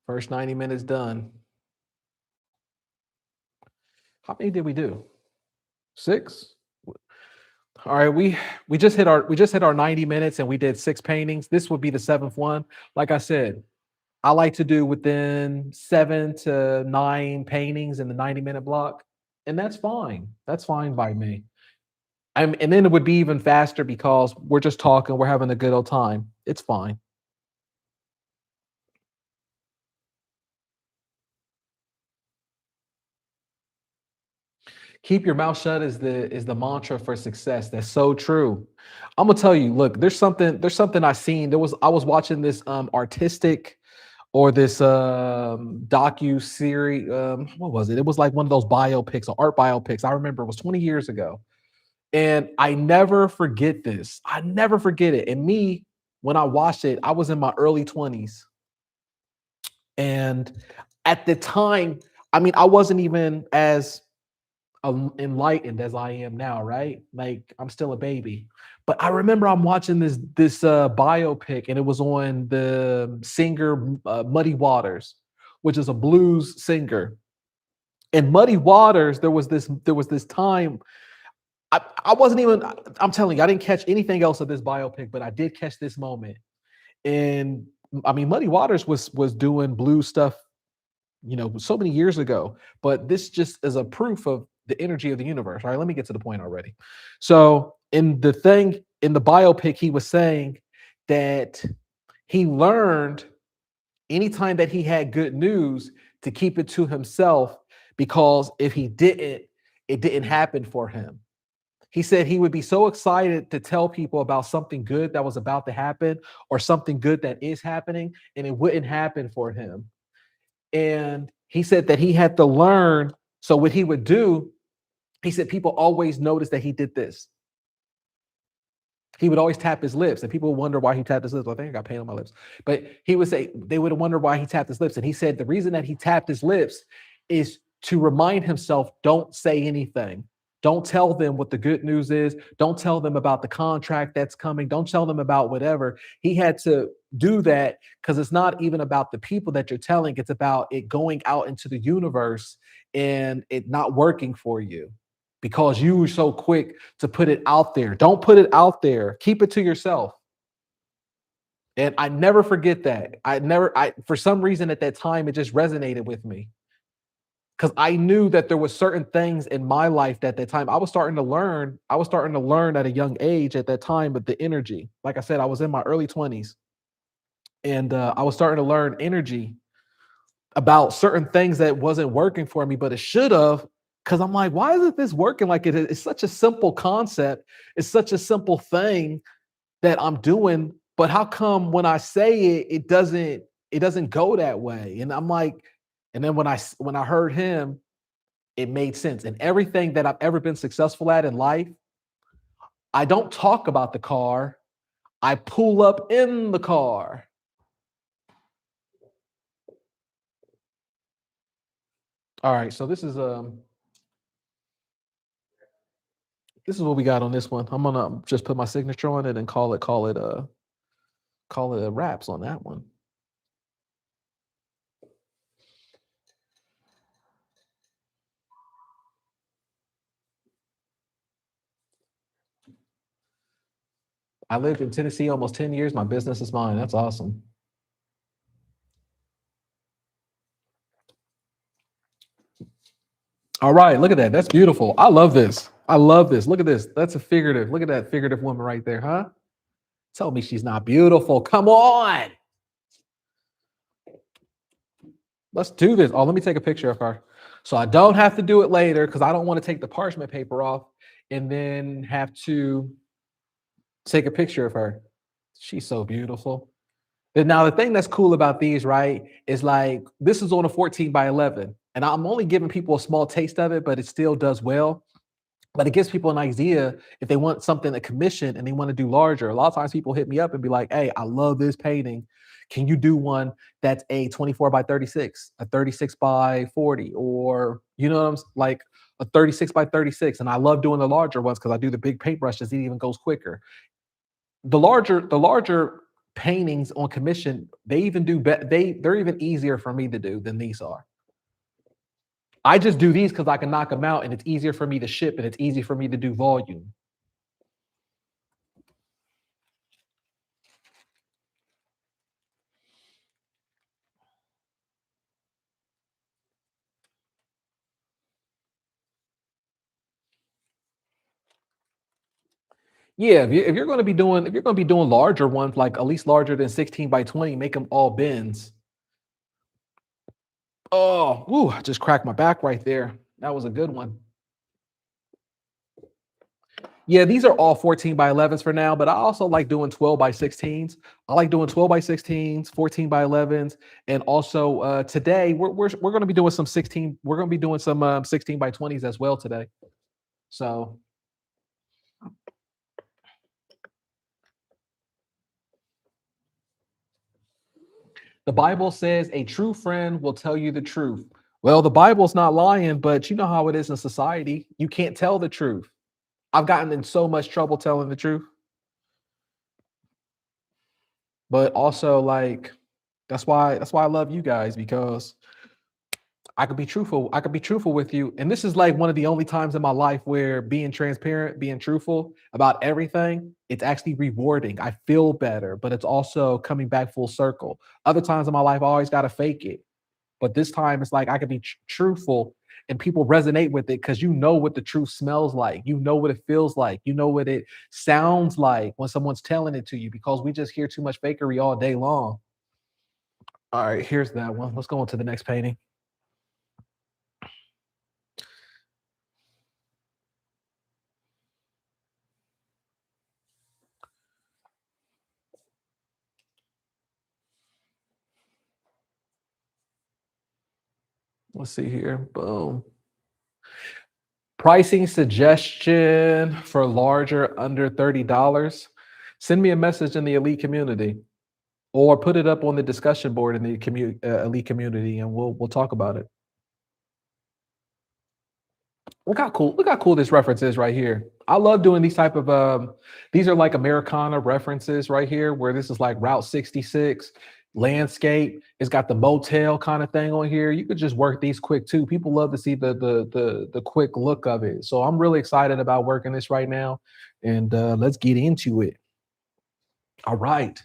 First 90 minutes done. How many did we do? 6? All right, we just hit our 90 minutes and we did 6 paintings. This would be the 7th one. Like I said, I like to do within 7 to 9 paintings in the 90-minute block, and that's fine. That's fine by me. And then it would be even faster because we're just talking, we're having a good old time. It's fine. Keep your mouth shut is the mantra for success. That's so true. I'm gonna tell you, look, there's something I seen. I was watching this artistic or this docu series. What was it? It was like one of those biopics or art biopics. I remember it was 20 years ago. And I never forget this. I never forget it. And me, when I watched it, I was in my early 20s. And at the time, I mean, I wasn't even as enlightened as I am now, right? Like I'm still a baby. But I remember I'm watching this biopic, and it was on the singer Muddy Waters, which is a blues singer. And Muddy Waters, there was this time I wasn't even, I'm telling you, I didn't catch anything else of this biopic, but I did catch this moment. And I mean, Muddy Waters was doing blues stuff, you know, so many years ago, but this just is a proof of the energy of the universe. All right, let me get to the point already. So in the biopic, he was saying that he learned anytime that he had good news to keep it to himself, because if he didn't, it didn't happen for him. He said he would be so excited to tell people about something good that was about to happen or something good that is happening, and it wouldn't happen for him. And he said that he had to learn. So what he would do, he said people always noticed that he did this. He would always tap his lips, and people would wonder why he tapped his lips. I think I got paint on my lips. But he would say they would wonder why he tapped his lips. And he said the reason that he tapped his lips is to remind himself, don't say anything. Don't tell them what the good news is. Don't tell them about the contract that's coming. Don't tell them about whatever. He had to do that because it's not even about the people that you're telling, it's about it going out into the universe and it not working for you because you were so quick to put it out there. Don't put it out there. Keep it to yourself. And I never forget that. For some reason at that time, it just resonated with me because I knew that there was certain things in my life at that time. I was starting to learn at a young age at that time, but the energy, like I said, I was in my early 20s and I was starting to learn energy about certain things that wasn't working for me, but it should have. Because I'm like, why isn't this working like it is? It's such a simple concept. It's such a simple thing that I'm doing, but how come when I say it, it doesn't go that way? And I'm like, and then when I heard him, it made sense. And everything that I've ever been successful at in life, I don't talk about the car. I pull up in the car. All right, so this is what we got on this one. I'm gonna just put my signature on it and call it a wraps on that one. I lived in Tennessee almost 10 years. My business is mine. That's awesome. All right, look at that. That's beautiful. I love this. I love this. Look at this. That's a figurative. Look at that figurative woman right there, huh? Tell me she's not beautiful. Come on. Let's do this. Oh, let me take a picture of her. So I don't have to do it later because I don't want to take the parchment paper off and then have to take a picture of her. She's so beautiful. And now the thing that's cool about these, right, is like this is on a 14 by 11. And I'm only giving people a small taste of it, but it still does well. But it gives people an idea if they want something a commission and they want to do larger. A lot of times people hit me up and be like, hey, I love this painting. Can you do one that's a 24 by 36, a 36 by 40, or you know what I'm like a 36 by 36? And I love doing the larger ones because I do the big paintbrushes. It even goes quicker. The larger paintings on commission, they even do they're even easier for me to do than these are. I just do these because I can knock them out and it's easier for me to ship and it's easy for me to do volume. Yeah, if you're going to be doing larger ones, like at least larger than 16 by 20, make them all bins. Oh, woo, I just cracked my back right there. That was a good one. Yeah, these are all 14 by 11s for now, but I also like doing 12 by 16s. I like doing 12 by 16s, 14 by 11s, and also today we're going to be doing some 16. We're going to be doing some 16 by 20s as well today. So the Bible says a true friend will tell you the truth. Well, the Bible's not lying, but you know how it is in society. You can't tell the truth. I've gotten in so much trouble telling the truth, but also like that's why I love you guys because I could be truthful. I could be truthful with you. And this is like one of the only times in my life where being transparent, being truthful about everything, it's actually rewarding. I feel better, but it's also coming back full circle. Other times in my life, I always got to fake it. But this time it's like I can be truthful and people resonate with it because you know what the truth smells like. You know what it feels like. You know what it sounds like when someone's telling it to you because we just hear too much fakery all day long. All right, here's that one. Let's go on to the next painting. Let's see here. Boom. Pricing suggestion for larger under $30. Send me a message in the elite community or put it up on the discussion board in the elite community and we'll talk about it. Look how cool this reference is right here. I love doing these type of these are like Americana references right here, where this is like Route 66 landscape. It's got the motel kind of thing on here. You could just work these quick too. People love to see the quick look of it. So I'm really excited about working this right now. And let's get into it. All right.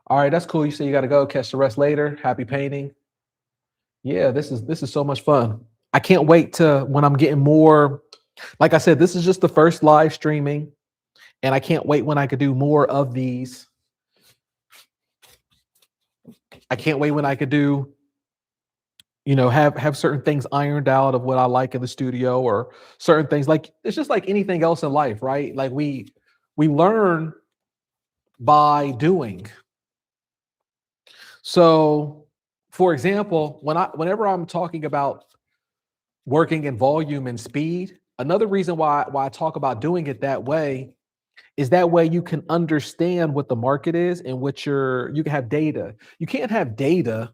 All right, that's cool. You say you gotta go, catch the rest later. Happy painting. Yeah, this is so much fun. I can't wait to when I'm getting more. Like I said, this is just the first live streaming, and I can't wait when I could do more of these. I can't wait when I could do, have certain things ironed out of what I like in the studio, or certain things like it's just like anything else in life, right? Like we learn by doing. So, for example, whenever I'm talking about working in volume and speed, another reason why I talk about doing it that way is that way you can understand what the market is and what you can have data. You can't have data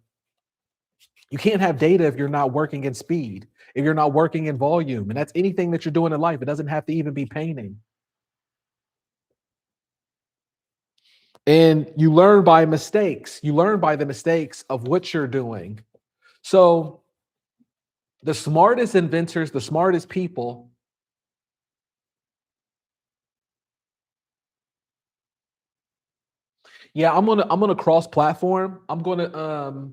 if you're not working in speed, if you're not working in volume. And that's anything that you're doing in life. It doesn't have to even be painting. And you learn by mistakes. You learn by the mistakes of what you're doing. So the smartest inventors, the smartest people, yeah, I'm gonna cross platform. I'm gonna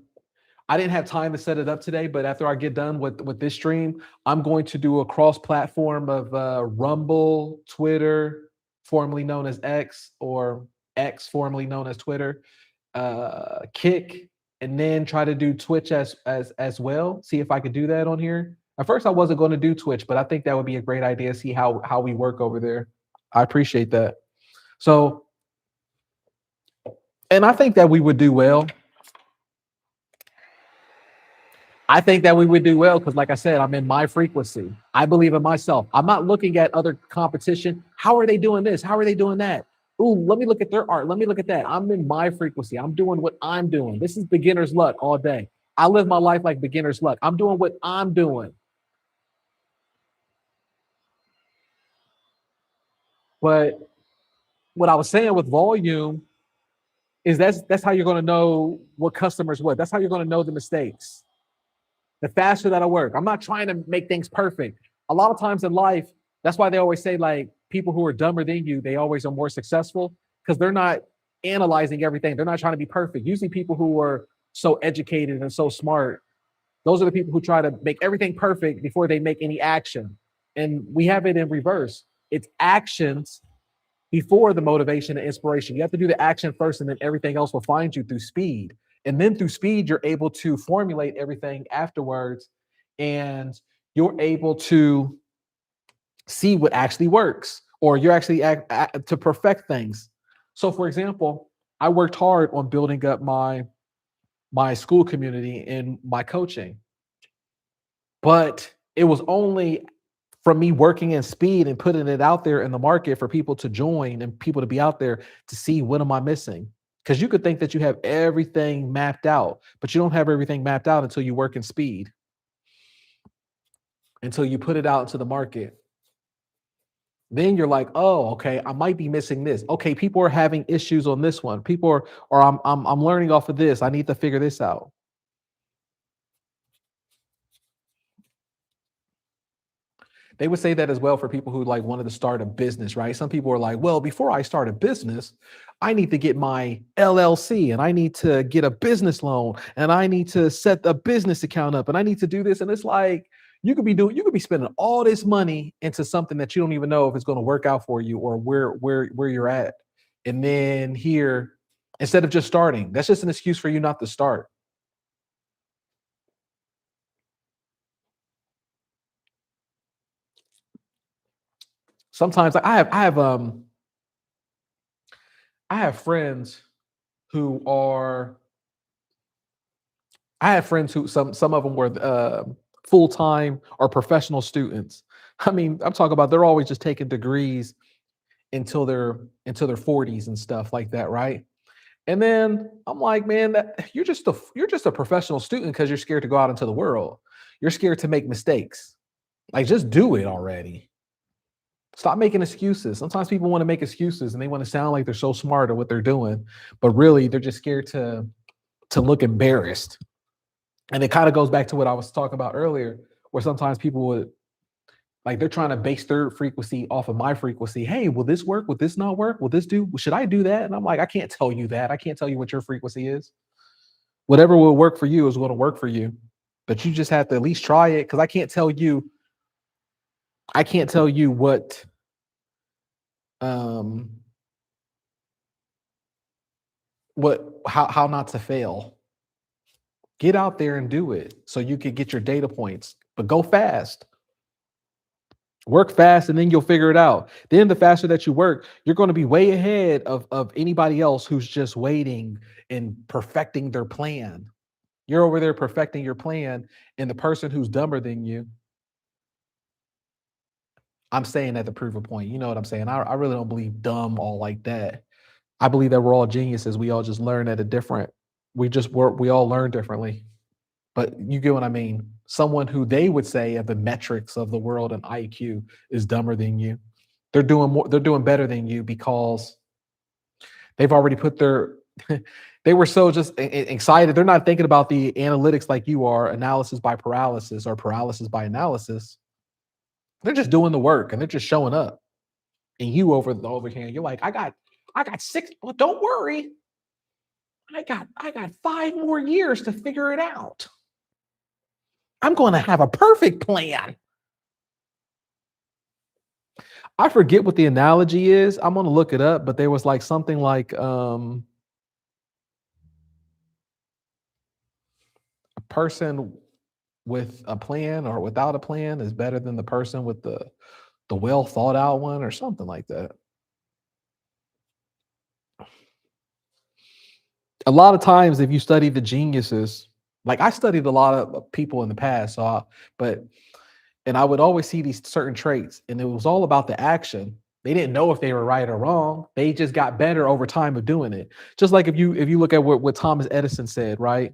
I didn't have time to set it up today, but after I get done with this stream, I'm going to do a cross platform of Rumble, Twitter, formerly known as X, or X, formerly known as Twitter, Kick, and then try to do Twitch as well. See if I could do that on here. At first, I wasn't going to do Twitch, but I think that would be a great idea. See how we work over there. I appreciate that. So, and I think that we would do well. I think that we would do well because, like I said, I'm in my frequency. I believe in myself. I'm not looking at other competition. How are they doing this? How are they doing that? Ooh, let me look at their art. Let me look at that. I'm in my frequency. I'm doing what I'm doing. This is beginner's luck all day. I live my life like beginner's luck. I'm doing what I'm doing. But what I was saying with volume is that's how you're going to know what customers what. That's how you're going to know the mistakes. The faster that I work. I'm not trying to make things perfect. A lot of times in life, that's why they always say like people who are dumber than you, they always are more successful because they're not analyzing everything. They're not trying to be perfect. Usually people who are so educated and so smart, those are the people who try to make everything perfect before they make any action. And we have it in reverse. It's actions before the motivation and inspiration. You have to do the action first, and then everything else will find you through speed. And then through speed, you're able to formulate everything afterwards, and you're able to see what actually works, or you're actually to perfect things. So, for example, I worked hard on building up my school community and my coaching, but it was only from me working in speed and putting it out there in the market for people to join and people to be out there to see what am I missing. Because you could think that you have everything mapped out, but you don't have everything mapped out until you work in speed, until you put it out into the market. Then you're like, oh, okay, I might be missing this. Okay, people are having issues on this one. People are, or I'm learning off of this. I need to figure this out. They would say that as well for people who like wanted to start a business, right? Some people are like, well, before I start a business, I need to get my LLC and I need to get a business loan and I need to set a business account up and I need to do this. And it's like you could be spending all this money into something that you don't even know if it's going to work out for you or where you're at. And then here, instead of just starting, that's just an excuse for you not to start. Sometimes I have friends who are I have friends who some of them were full time or professional students. I mean, I'm talking about they're always just taking degrees until their 40s and stuff like that, right? And then I'm like, man, that you're just a professional student because you're scared to go out into the world. You're scared to make mistakes. Like, just do it already. Stop making excuses. Sometimes people want to make excuses and they want to sound like they're so smart at what they're doing, but really they're just scared to look embarrassed. And it kind of goes back to what I was talking about earlier, where sometimes people would like they're trying to base their frequency off of my frequency. Hey, will this work? Will this not work? Will this do? Should I do that? And I'm like, I can't tell you that. I can't tell you what your frequency is. Whatever will work for you is going to work for you. But you just have to at least try it, because I can't tell you. I can't tell you um how not to fail. Get out there and do it so you can get your data points. But go fast. Work fast, and then you'll figure it out. Then the faster that you work, you're going to be way ahead of anybody else who's just waiting and perfecting their plan. You're over there perfecting your plan, and the person who's dumber than you, I'm saying that to prove a point. You know what I'm saying? I really don't believe dumb all like that. I believe that we're all geniuses. We all just learn at a different, we all learn differently. But you get what I mean? Someone who they would say of the metrics of the world and IQ is dumber than you. They're doing better than you because they've already put their they were so just excited. They're not thinking about the analytics like you are, analysis by paralysis or paralysis by analysis. They're just doing the work and they're just showing up. And you over the overhand, you're like, I got six. Well, don't worry. I got 5 more years to figure it out. I'm going to have a perfect plan. I forget what the analogy is. I'm going to look it up, but there was like something like a person with a plan or without a plan is better than the person with the well thought out one, or something like that. A lot of times, if you study the geniuses, like I studied a lot of people in the past, and I would always see these certain traits, and it was all about the action. They didn't know if they were right or wrong. They just got better over time of doing it. Just like if you look at what Thomas Edison said, right?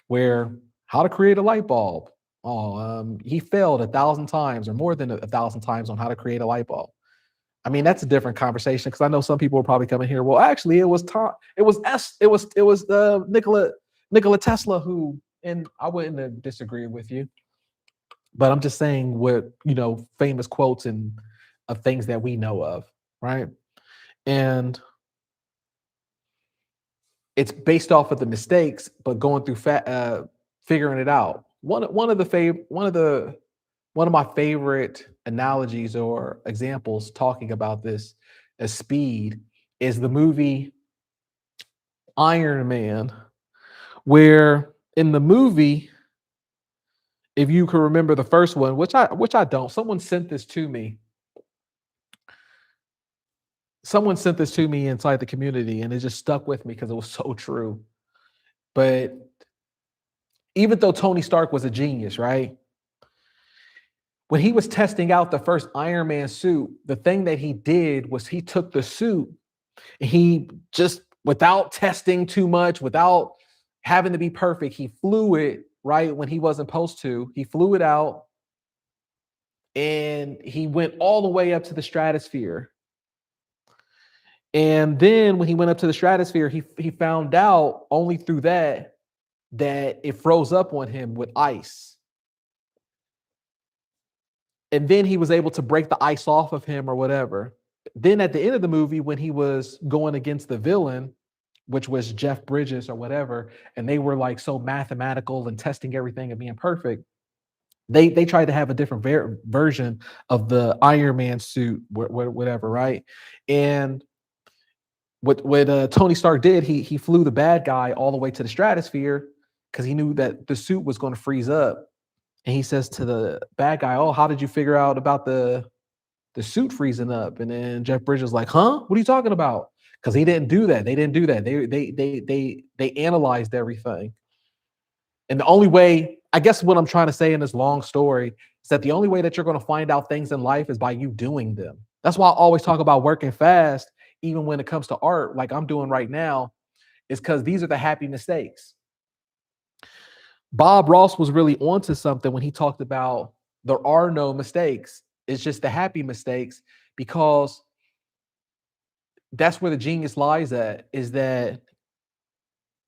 Where how to create a light bulb. He failed 1,000 times or more than 1,000 times on how to create a light bulb. I mean, that's a different conversation, because I know some people will probably come in here. Well, actually, it was Nikola Tesla who, and I wouldn't disagree with you, but I'm just saying what famous quotes and of things that we know of, right? And it's based off of the mistakes, but going through figuring it out. One of my favorite analogies or examples talking about this as speed is the movie Iron Man, where in the movie, if you can remember the first one, which I don't, someone sent this to me. Someone sent this to me inside the community, and it just stuck with me because it was so true. But even though Tony Stark was a genius, right? When he was testing out the first Iron Man suit, the thing that he did was he took the suit and he just, without testing too much, without having to be perfect, he flew it right when he wasn't supposed to. He flew it out and he went all the way up to the stratosphere. And then when he went up to the stratosphere, he found out only through that it froze up on him with ice. And then he was able to break the ice off of him or whatever. Then at the end of the movie, when he was going against the villain, which was Jeff Bridges or whatever, and they were like so mathematical and testing everything and being perfect, they tried to have a different version of the Iron Man suit, whatever, right? And what Tony Stark did, he flew the bad guy all the way to the stratosphere because he knew that the suit was going to freeze up. And he says to the bad guy, "Oh, how did you figure out about the suit freezing up?" And then Jeff Bridges like, "Huh? What are you talking about?" Because he didn't do that. They didn't do that. They analyzed everything. And the only way, I guess what I'm trying to say in this long story is that the only way that you're going to find out things in life is by you doing them. That's why I always talk about working fast, even when it comes to art, like I'm doing right now, is because these are the happy mistakes. Bob Ross was really onto something when he talked about there are no mistakes. It's just the happy mistakes, because that's where the genius lies at, is that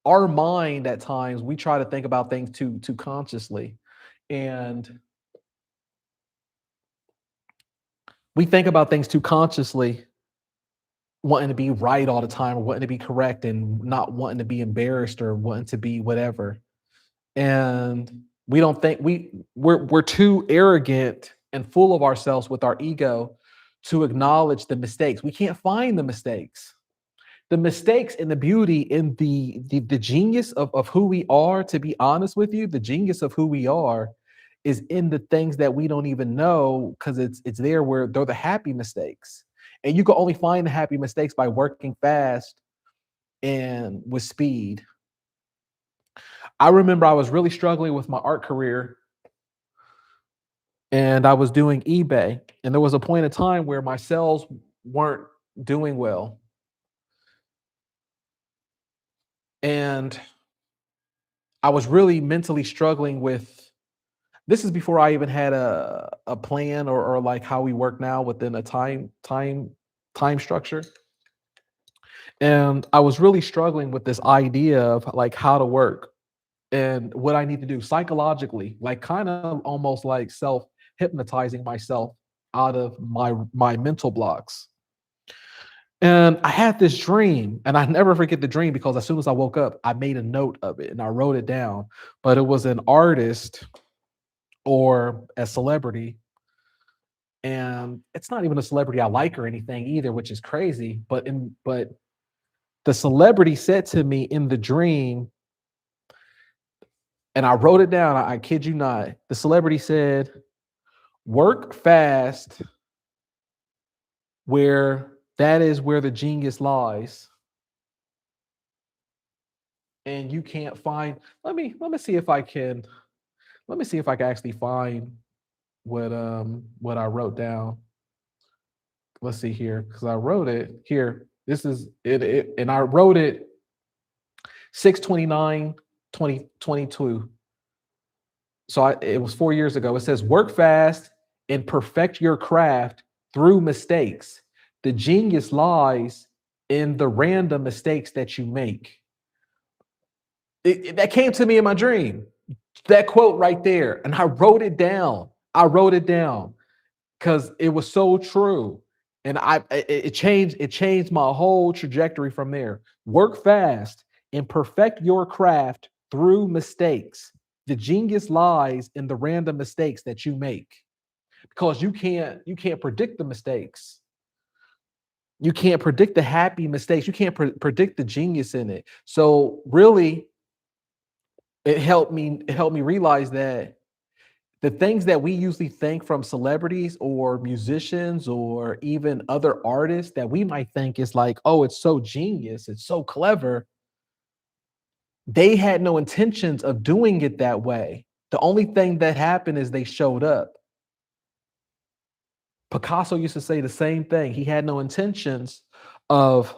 our mind at times we try to think about things too consciously, and we think about things too consciously, wanting to be right all the time, or wanting to be correct, and not wanting to be embarrassed or wanting to be whatever. And we don't think we're too arrogant and full of ourselves with our ego to acknowledge the mistakes. We can't find the mistakes. The mistakes and the beauty in the genius of who we are, to be honest with you, the genius of who we are is in the things that we don't even know, because it's there, where they're the happy mistakes. And you can only find the happy mistakes by working fast and with speed. I remember I was really struggling with my art career, and I was doing eBay, and there was a point in time where my sales weren't doing well. And I was really mentally struggling with, this is before I even had a plan, or like how we work now within a time structure. And I was really struggling with this idea of like how to work and what I need to do psychologically, like kind of almost like self hypnotizing myself out of my mental blocks. And I had this dream, and I never forget the dream, because as soon as I woke up, I made a note of it and I wrote it down. But it was an artist or a celebrity, and it's not even a celebrity I like or anything either, which is crazy. But the celebrity said to me in the dream, and I wrote it down. I kid you not. The celebrity said, "Work fast, where that is where the genius lies, and you can't find." Let me see if I can. Let me see if I can actually find what I wrote down. Let's see here, because I wrote it here. This is it, and I wrote it 6/29, 2022. So it was 4 years ago. It says, "Work fast and perfect your craft through mistakes. The genius lies in the random mistakes that you make." That came to me in my dream. That quote right there, and I wrote it down. I wrote it down because it was so true, and it changed my whole trajectory from there. Work fast and perfect your craft through mistakes. The genius lies in the random mistakes that you make, because you can't predict the mistakes. You can't predict the happy mistakes. You can't predict the genius in it. So really, it helped me realize that the things that we usually think from celebrities or musicians or even other artists that we might think is like, oh, it's so genius, it's so clever, they had no intentions of doing it that way. The only thing that happened is they showed up. Picasso used to say the same thing. He had no intentions of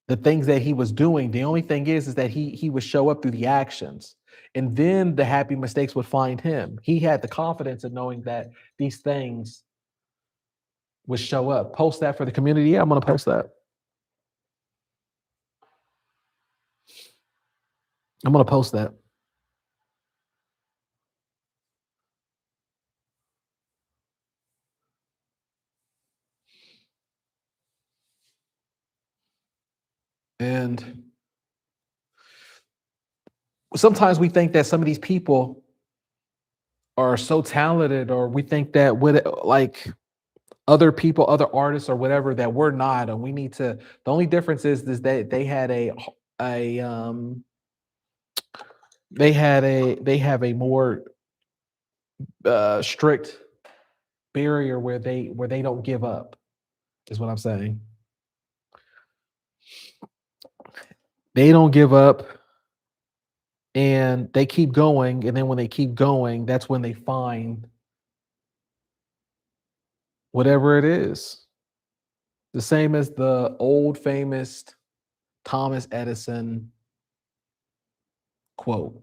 the things that he was doing. The only thing is that he would show up through the actions. And then the happy mistakes would find him. He had the confidence of knowing that these things would show up. Post that for the community. Yeah, I'm gonna post that. I'm gonna post that. And sometimes we think that some of these people are so talented, or we think that with like other people, other artists or whatever, that we're not, and we need to. The only difference is that a they have a more strict barrier where they don't give up, is what I'm saying. They don't give up, and they keep going, and then when they keep going, that's when they find whatever it is. The same as the old famous Thomas Edison quote.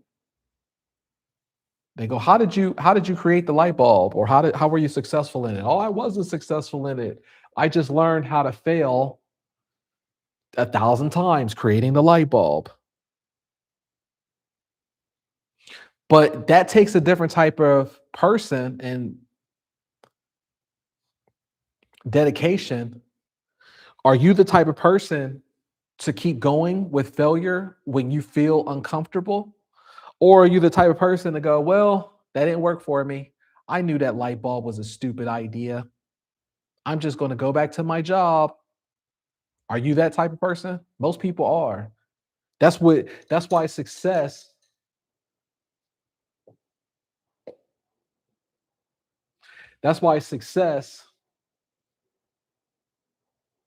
They go, how did you create the light bulb? Or how were you successful in it? Oh, I wasn't successful in it. I just learned how to fail 1,000 times creating the light bulb. But that takes a different type of person and dedication. Are you the type of person to keep going with failure when you feel uncomfortable? Or are you the type of person to go, well, that didn't work for me. I knew that light bulb was a stupid idea. I'm just going to go back to my job. Are you that type of person? Most people are. That's why success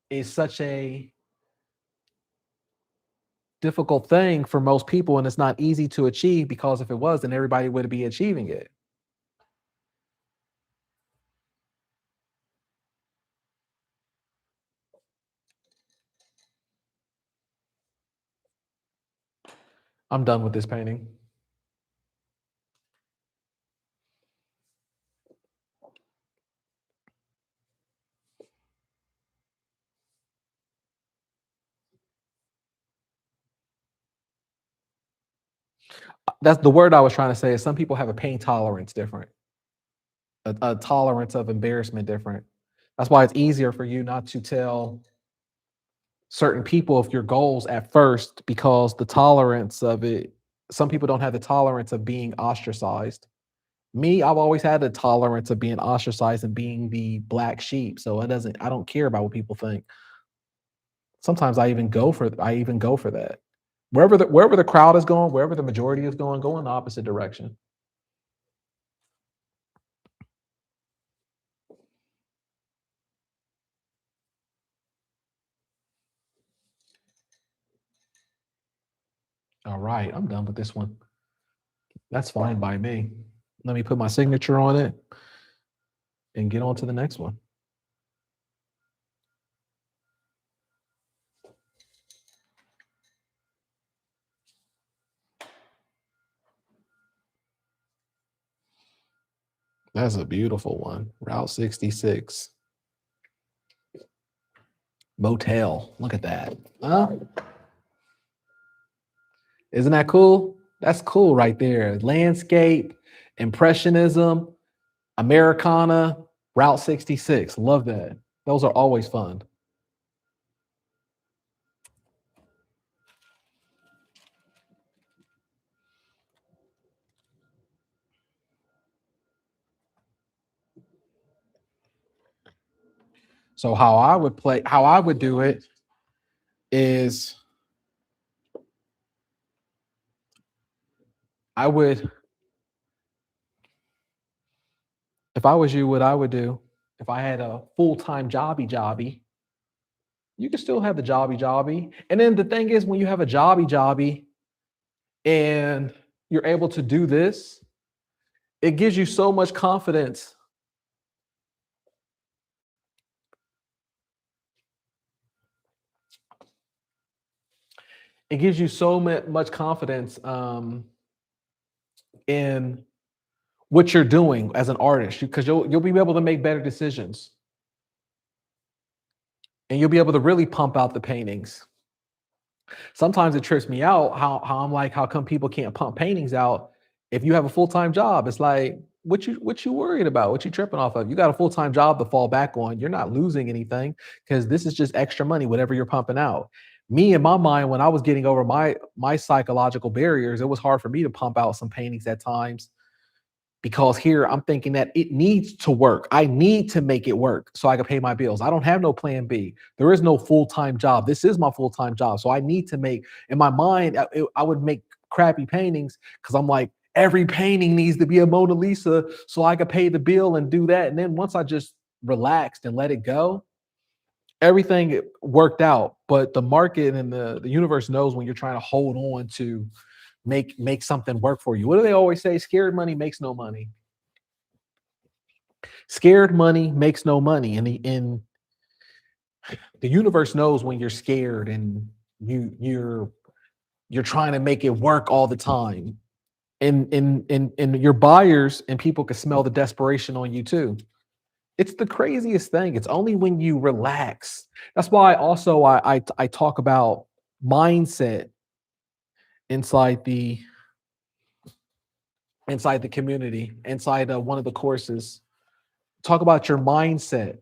is such a difficult thing for most people, and it's not easy to achieve, because if it was, then everybody would be achieving it. I'm done with this painting. That's the word I was trying to say. Is some people have a pain tolerance different, a tolerance of embarrassment different. That's why it's easier for you not to tell certain people of your goals at first, because the tolerance of it, some people don't have the tolerance of being ostracized. Me, I've always had the tolerance of being ostracized and being the black sheep. So I don't care about what people think. Sometimes I even go for that. Wherever the crowd is going, wherever the majority is going, go in the opposite direction. All right, I'm done with this one. That's fine by me. Let me put my signature on it and get on to the next one. That's a beautiful one. Route 66. Motel. Look at that. Huh? Isn't that cool? That's cool right there. Landscape, impressionism, Americana, Route 66. Love that. Those are always fun. So how I would do it is I would, if I was you, what I would do, if I had a full-time jobby, you can still have the jobby. And then the thing is, when you have a jobby and you're able to do this, it gives you so much confidence. It gives you so much confidence in what you're doing as an artist, because you'll be able to make better decisions, and you'll be able to really pump out the paintings. Sometimes it trips me out how I'm like, how come people can't pump paintings out if you have a full-time job? It's like, what you worried about? What you tripping off of? You got a full-time job to fall back on. You're not losing anything, because this is just extra money, whatever you're pumping out. Me, in my mind, when I was getting over my psychological barriers, it was hard for me to pump out some paintings at times, because here I'm thinking that it needs to work. I need to make it work so I can pay my bills. I don't have no plan B. There is no full-time job. This is my full-time job. So I need to make, in my mind, I would make crappy paintings, because I'm like, every painting needs to be a Mona Lisa so I could pay the bill and do that. And then once I just relaxed and let it go, everything worked out. But the market and the universe knows when you're trying to hold on to make something work for you. What do they always say? Scared money makes no money. Scared money makes no money. And the universe knows when you're scared and you're You're trying to make it work all the time. And your buyers and people can smell the desperation on you too. It's the craziest thing. It's only when you relax. That's why also I talk about mindset inside the community, inside one of the courses. Talk about your mindset.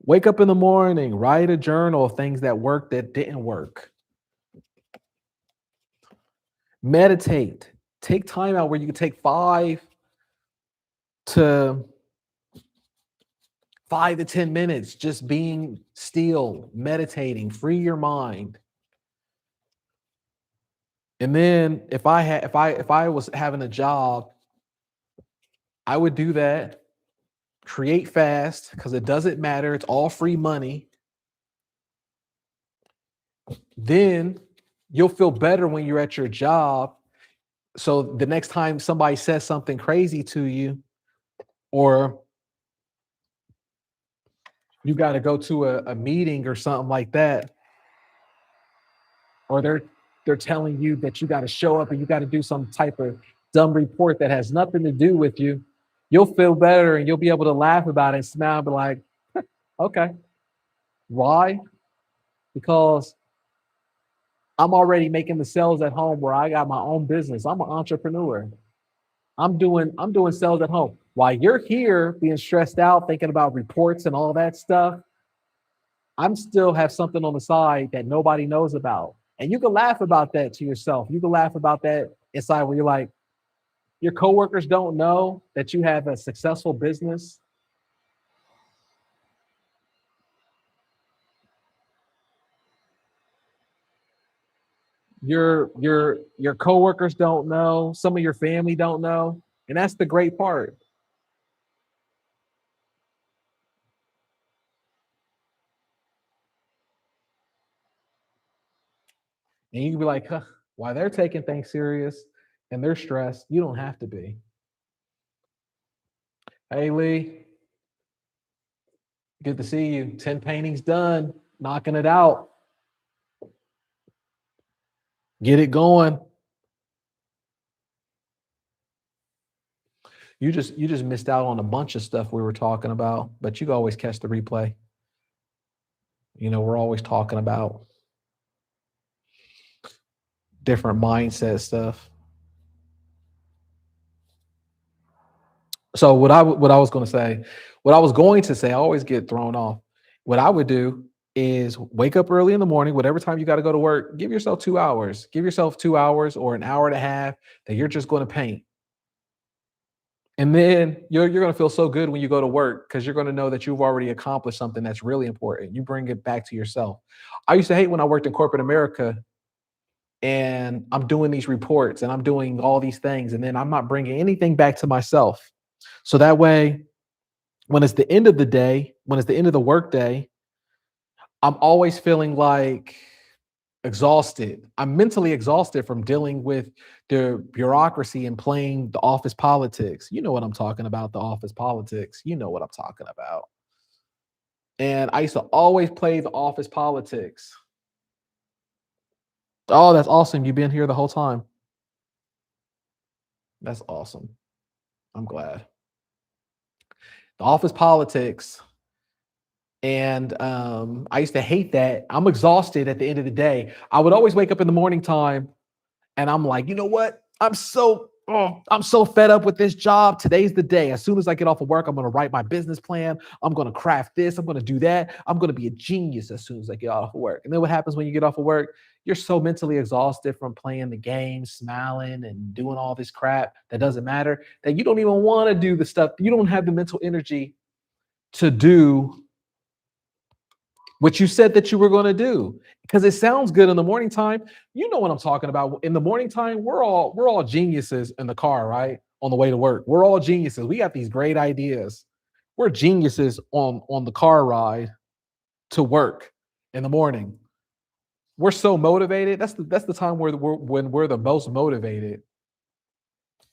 Wake up in the morning, write a journal of things that worked that didn't work. Meditate. Take time out where you can take 5 to 10 minutes just being still, meditating, free your mind. And then if I was having a job, I would do that. Create fast because it doesn't matter. It's all free money. Then you'll feel better when you're at your job. So the next time somebody says something crazy to you, or you got to go to a meeting or something like that, or they're telling you that you got to show up and you got to do some type of dumb report that has nothing to do with you, you'll feel better and you'll be able to laugh about it and smile and be like, okay. Why? Because I'm already making the sales at home where I got my own business. I'm an entrepreneur. I'm doing sales at home. While you're here being stressed out, thinking about reports and all that stuff, I'm still have something on the side that nobody knows about. And you can laugh about that to yourself. You can laugh about that inside where you're like, your coworkers don't know that you have a successful business. Your coworkers don't know. Some of your family don't know. And that's the great part. And you can be like, huh, why they're taking things serious and they're stressed, you don't have to be. Hey Lee, good to see you. 10 paintings done, knocking it out. Get it going. You just missed out on a bunch of stuff we were talking about, but you can always catch the replay. We're always talking about different mindset stuff. So what I was going to say, I always get thrown off. What I would do is wake up early in the morning, whatever time you got to go to work, give yourself 2 hours. Give yourself 2 hours or an hour and a half that you're just going to paint. And then you're going to feel so good when you go to work because you're going to know that you've already accomplished something that's really important. You bring it back to yourself. I used to hate when I worked in corporate America and I'm doing these reports and I'm doing all these things and then I'm not bringing anything back to myself. So that way, when it's the end of the day, when it's the end of the workday, I'm always feeling like exhausted. I'm mentally exhausted from dealing with the bureaucracy and playing the office politics. You know what I'm talking about, the office politics. You know what I'm talking about. And I used to always play the office politics. Oh, that's awesome. You've been here the whole time. That's awesome. I'm glad. The office politics. And I used to hate that. I'm exhausted at the end of the day. I would always wake up in the morning time and I'm like, you know what? I'm so fed up with this job. Today's the day. As soon as I get off of work, I'm going to write my business plan. I'm going to craft this. I'm going to do that. I'm going to be a genius as soon as I get off of work. And then what happens when you get off of work? You're so mentally exhausted from playing the game, smiling and doing all this crap that doesn't matter, that you don't even want to do the stuff. You don't have the mental energy to do what you said that you were going to do, because it sounds good in the morning time. You know what I'm talking about. In the morning time, we're all geniuses in the car, right? On the way to work. We're all geniuses. We got these great ideas. We're geniuses on the car ride to work in the morning. We're so motivated. That's the time when we're the most motivated,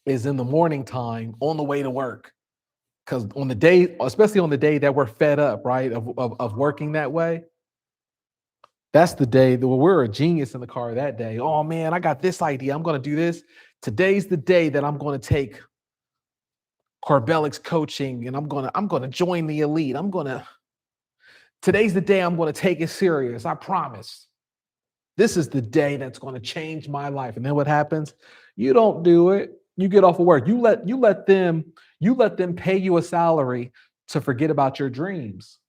is in the morning time on the way to work. Because on the day, especially on the day that we're fed up, right, of working that way, That's the day that we're a genius in the car that day. Oh man, I got this idea. I'm going to do this. Today's the day that I'm going to take Corbellic's coaching and I'm going to join the elite. Today's the day I'm going to take it serious. I promise. This is the day that's going to change my life. And then what happens? You don't do it. You get off of work. You let them pay you a salary to forget about your dreams.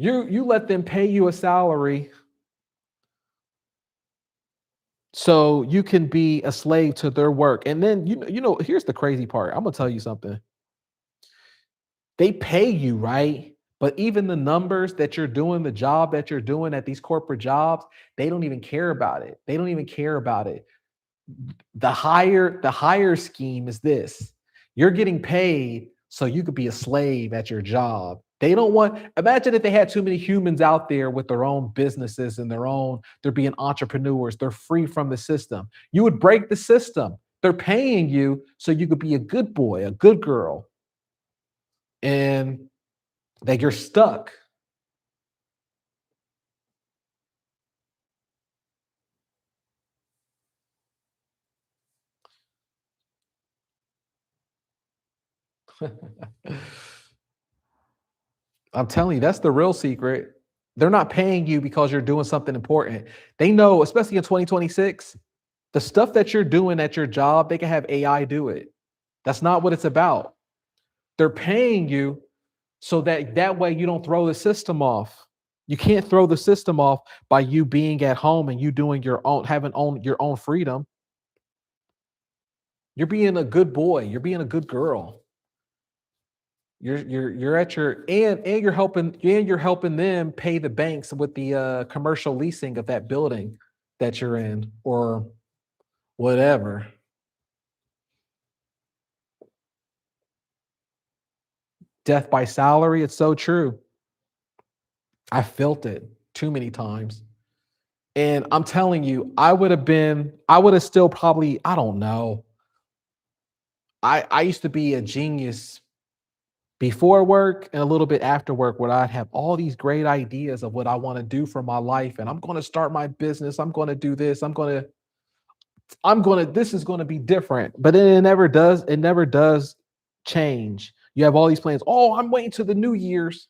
You let them pay you a salary so you can be a slave to their work. And then here's the crazy part. I'm gonna tell you something. They pay you, right? But even the numbers that you're doing, the job that you're doing at these corporate jobs, they don't even care about it. They don't even care about it. The higher scheme is this. You're getting paid so you could be a slave at your job. They don't want, imagine if they had too many humans out there with their own businesses and they're being entrepreneurs, they're free from the system. You would break the system. They're paying you so you could be a good boy, a good girl, and that you're stuck. I'm telling you, that's the real secret. They're not paying you because you're doing something important. They know, especially in 2026, the stuff that you're doing at your job, they can have AI do it. That's not what it's about. They're paying you so that way you don't throw the system off. You can't throw the system off by you being at home and you doing your own freedom. You're being a good boy. You're being a good girl. You're at your and you're helping them pay the banks with the commercial leasing of that building that you're in or whatever. Death by salary, it's so true. I felt it too many times. And I'm telling you, I would have still probably, I don't know. I used to be a genius before work and a little bit after work where I'd have all these great ideas of what I want to do for my life. And I'm going to start my business. I'm going to do this. This is going to be different. But then it never does change. You have all these plans. Oh, I'm waiting to the New Year's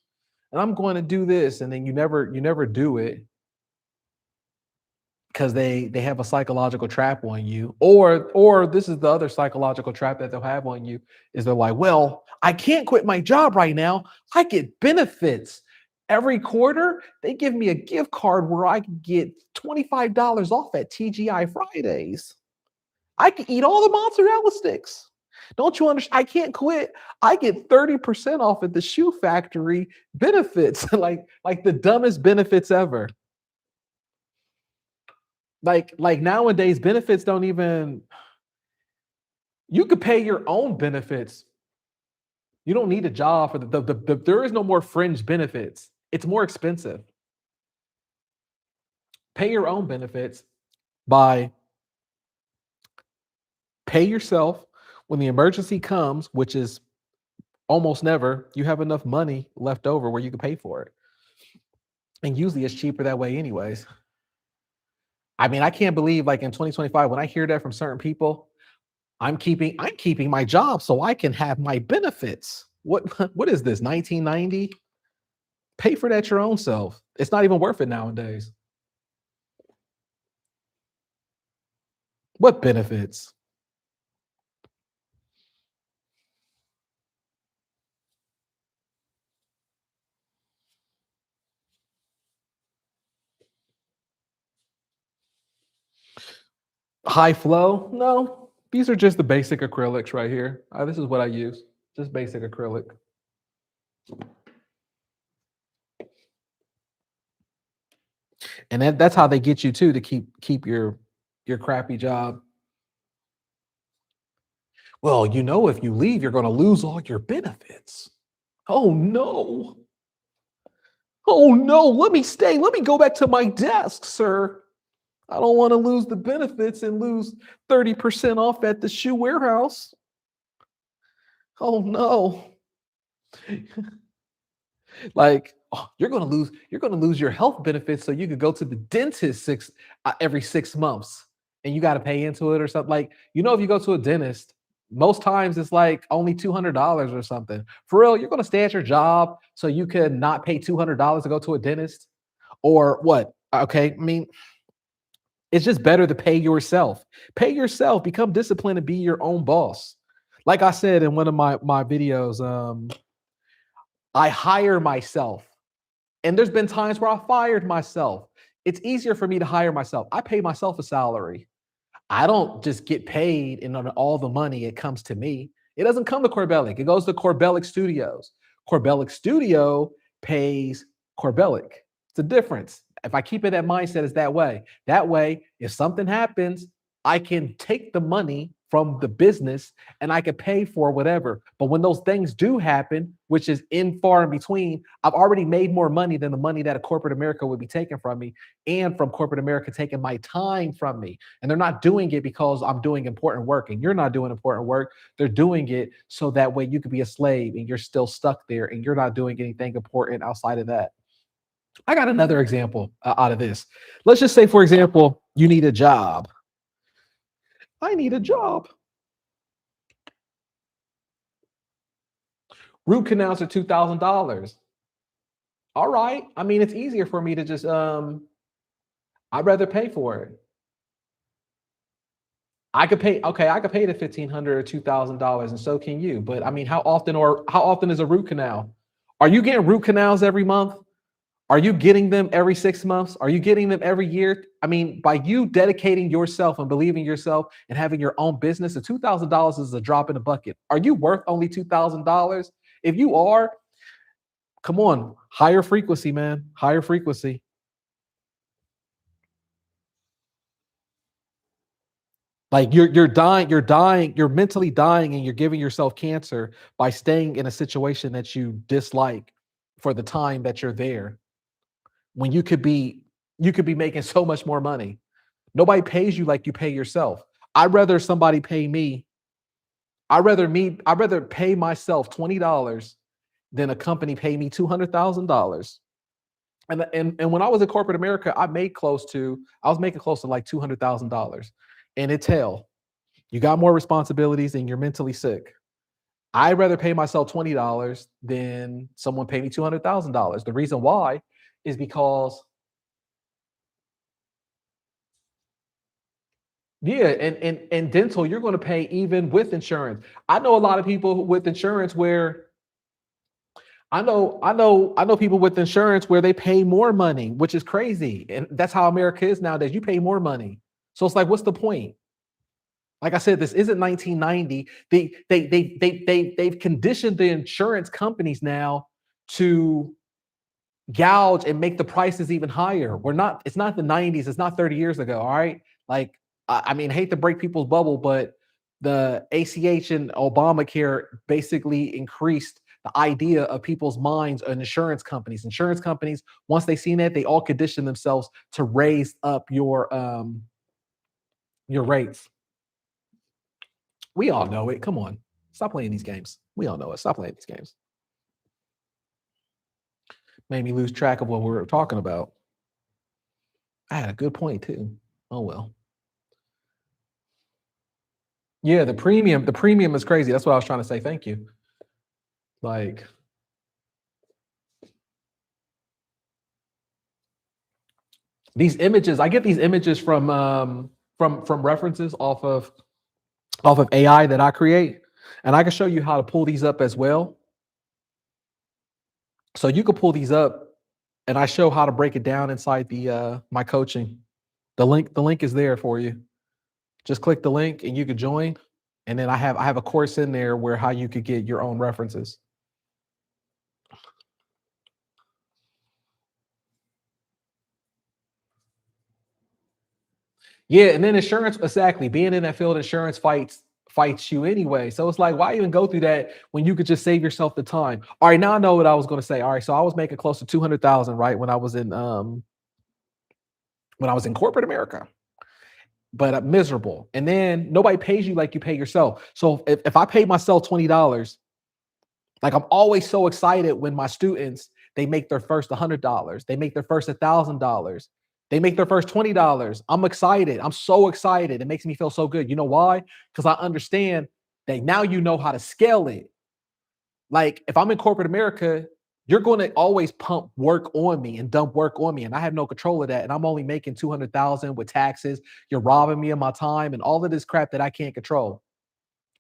and I'm going to do this. And then you never do it because they have a psychological trap on you. Or this is the other psychological trap that they'll have on you is they're like, well, I can't quit my job right now. I get benefits. Every quarter, they give me a gift card where I can get $25 off at TGI Fridays. I can eat all the mozzarella sticks. Don't you understand? I can't quit. I get 30% off at the shoe factory benefits, like the dumbest benefits ever. Like nowadays, benefits don't even, you could pay your own benefits. You don't need a job for there is no more fringe benefits. It's more expensive. Pay your own benefits by pay yourself when the emergency comes, which is almost never, you have enough money left over where you can pay for it. And usually it's cheaper that way anyways. I mean, I can't believe like in 2025, when I hear that from certain people, I'm keeping my job so I can have my benefits. What is this? 1990? Pay for that your own self. It's not even worth it nowadays. What benefits? High flow? No. These are just the basic acrylics right here. This is what I use. Just basic acrylic. And that's how they get you too to keep your crappy job. Well, if you leave, you're going to lose all your benefits. Oh no. Oh no, let me stay. Let me go back to my desk, sir. I don't want to lose the benefits and lose 30% off at the shoe warehouse. Oh no. Like, oh, you're gonna lose your health benefits so you could go to the dentist every 6 months, and you got to pay into it or something. Like, if you go to a dentist, most times it's like only $200 or something. For real, you're gonna stay at your job so you could not pay $200 to go to a dentist, or what? Okay, I mean, it's just better to pay yourself. Pay yourself. Become disciplined and be your own boss. Like I said in one of my videos, I hire myself. And there's been times where I fired myself. It's easier for me to hire myself. I pay myself a salary. I don't just get paid and on all the money it comes to me. It doesn't come to Corbellic. It goes to Corbellic Studios. Corbellic Studio pays Corbellic. It's a difference. If I keep it that mindset, it's that way. That way, if something happens, I can take the money from the business and I could pay for whatever. But when those things do happen, which is in far in between, I've already made more money than the money that a corporate America would be taking from me, and from corporate America taking my time from me. And they're not doing it because I'm doing important work and you're not doing important work. They're doing it so that way you could be a slave and you're still stuck there and you're not doing anything important outside of that. I got another example out of this. Let's just say, for example, you need a job. I need a job. Root canals are $2,000. All right. I mean, it's easier for me to just I'd rather pay for it. I could pay, okay, I could pay the $1,500 or $2,000, and so can you. But I mean, how often is a root canal? Are you getting root canals every month? Are you getting them every 6 months? Are you getting them every year? I mean, by you dedicating yourself and believing yourself and having your own business, the $2,000 is a drop in the bucket. Are you worth only $2,000? If you are, come on, higher frequency, man, higher frequency. Like you're dying, you're mentally dying, and you're giving yourself cancer by staying in a situation that you dislike for the time that you're there. When you could be making so much more money. Nobody pays you like you pay yourself. I'd rather somebody pay me. I'd rather pay myself $20 than a company pay me $200,000. And when I was in corporate America, I was making close to like $200,000. And it's hell. You got more responsibilities and you're mentally sick. I'd rather pay myself $20 than someone pay me $200,000. The reason why is because, yeah, and dental, you're going to pay even with insurance. I know a lot of people with insurance where I know people with insurance where they pay more money, which is crazy. And that's how America is nowadays. You pay more money. So it's like, what's the point? Like I said, this isn't 1990. They've conditioned the insurance companies now to gouge and make the prices even higher. It's not the 90s, it's not 30 years ago. All right. Like, I mean, I hate to break people's bubble, but the ACH and Obamacare basically increased the idea of people's minds on insurance companies. Insurance companies, once they seen that, they all condition themselves to raise up your rates. We all know it. Come on. Stop playing these games. We all know it. Stop playing these games. Made me lose track of what we were talking about. I had a good point too. Oh well. Yeah, the premium is crazy. That's what I was trying to say. Thank you. Like, these images, I get these images from references off of AI that I create, and I can show you how to pull these up as well. So you can pull these up, and I show how to break it down inside the my coaching. The link is there for you. Just click the link and you could join. And then I have a course in there where how you could get your own references. Yeah, and then insurance, exactly. Being in that field, insurance fights you anyway. So it's like, why even go through that when you could just save yourself the time? All right, now I know what I was going to say. All right, so I was making close to 200,000, right, when I was in corporate America, but miserable. And then nobody pays you like you pay yourself. So if I pay myself $20, like, I'm always so excited when my students, they make their first $100. They make their first $1,000. They make their first $20. I'm excited. I'm so excited. It makes me feel so good. You know why? Because I understand that now you know how to scale it. Like if I'm in corporate America, you're going to always pump work on me and dump work on me, and I have no control of that. And I'm only making 200,000 with taxes. You're robbing me of my time and all of this crap that I can't control.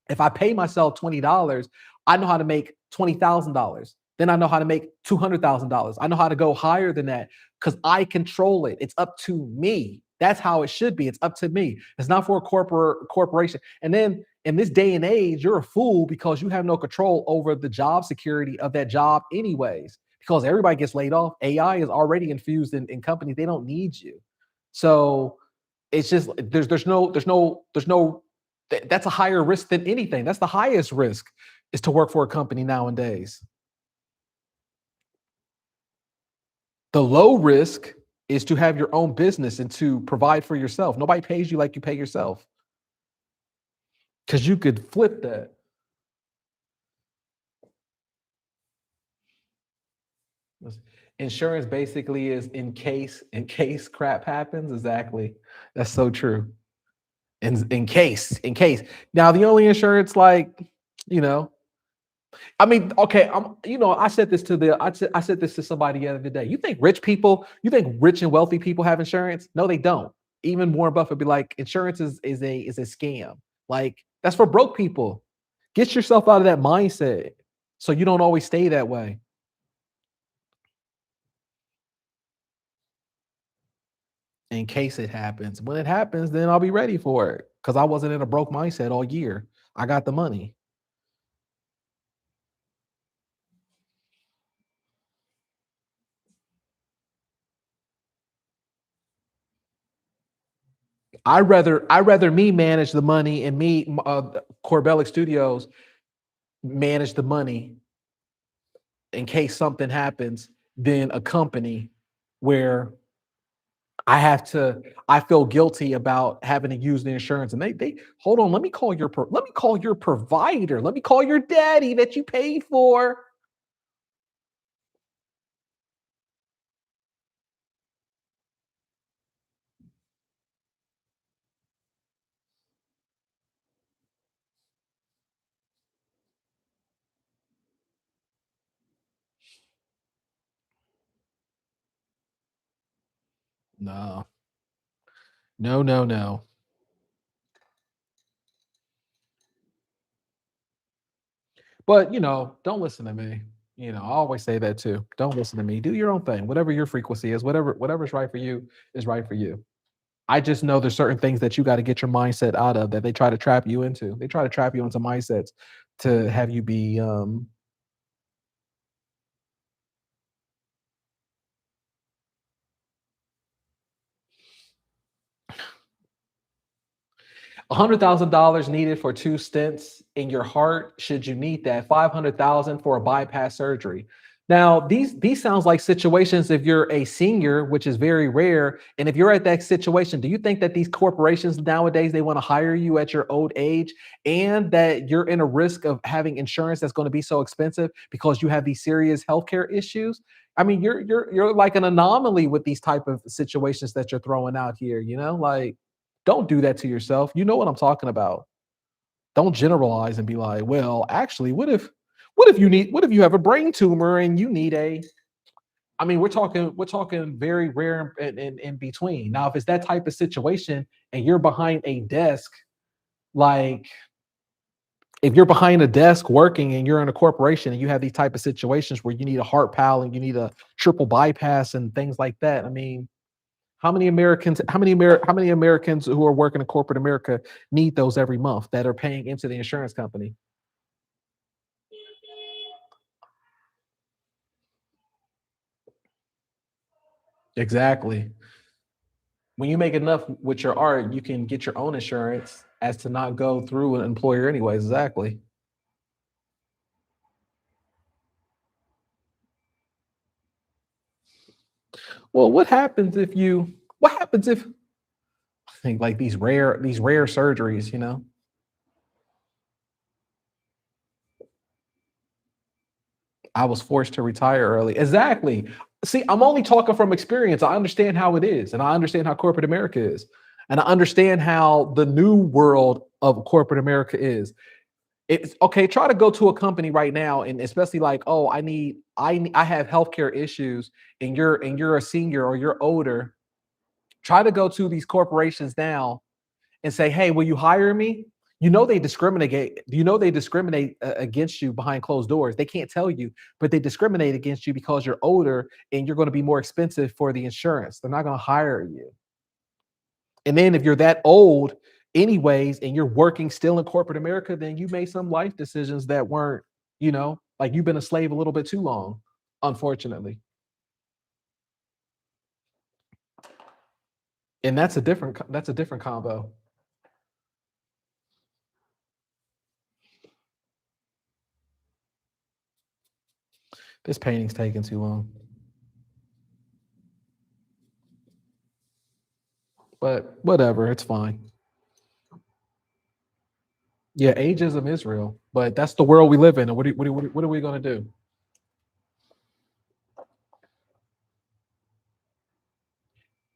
If I pay myself $20, I know how to make $20,000. Then I know how to make $200,000. I know how to go higher than that because I control it. It's up to me. That's how it should be. It's up to me. It's not for a corporation. And then in this day and age, you're a fool because you have no control over the job security of that job, anyways. Because everybody gets laid off. AI is already infused in companies. They don't need you. So it's just there's no that's a higher risk than anything. That's the highest risk is to work for a company nowadays. The low risk is to have your own business and to provide for yourself. Nobody pays you like you pay yourself because you could flip that. Insurance basically is in case crap happens. Exactly. That's so true. In case. Now the only insurance, like, you know, I mean, okay, I said this to somebody the other day. You think rich and wealthy people have insurance? No, they don't. Even Warren Buffett be like, insurance is a scam. Like that's for broke people. Get yourself out of that mindset so you don't always stay that way. In case it happens. When it happens, then I'll be ready for it because I wasn't in a broke mindset all year. I got the money. I rather me manage the money and me Corbellic Studios manage the money in case something happens than a company where I feel guilty about having to use the insurance and they hold on, let me call your provider, let me call your daddy that you paid for. No, no, no, no. But don't listen to me. I always say that too. Don't listen to me. Do your own thing. Whatever your frequency is, whatever's right for you is right for you. I just know there's certain things that you got to get your mindset out of that they try to trap you into. They try to trap you into mindsets to have you be 100,000 needed for two stents in your heart. Should you need that, 500,000 for a bypass surgery. Now, these sounds like situations if you're a senior, which is very rare. And if you're at that situation, do you think that these corporations nowadays they want to hire you at your old age and that you're in a risk of having insurance that's going to be so expensive because you have these serious healthcare issues? I mean, you're like an anomaly with these type of situations that you're throwing out here, like don't do that to yourself. You know what I'm talking about. Don't generalize and be like, well, actually, what if you have a brain tumor and you need a I mean, we're talking very rare in between. Now, if it's that type of situation and you're behind a desk, like if you're behind a desk working and you're in a corporation and you have these type of situations where you need a heart pal and you need a triple bypass and things like that. I mean, how many Americans who are working in corporate America need those every month that are paying into the insurance company? Exactly. When you make enough with your art, you can get your own insurance as to not go through an employer anyways. Exactly. Well, what happens if I think like these rare surgeries, I was forced to retire early. Exactly. See, I'm only talking from experience. I understand how it is, and I understand how corporate America is, and I understand how the new world of corporate America is. It's okay. Try to go to a company right now, and especially like, oh, I have healthcare issues, and you're a senior or you're older. Try to go to these corporations now and say, "Hey, will you hire me?" You know they discriminate. You know they discriminate against you behind closed doors. They can't tell you, but they discriminate against you because you're older and you're going to be more expensive for the insurance. They're not going to hire you. And then if you're that old, anyways, and you're working still in corporate America, then you made some life decisions that weren't, like you've been a slave a little bit too long, unfortunately. And that's a different combo. This painting's taking too long. But whatever, it's fine. Yeah, ageism is real, but that's the world we live in. And what are we going to do?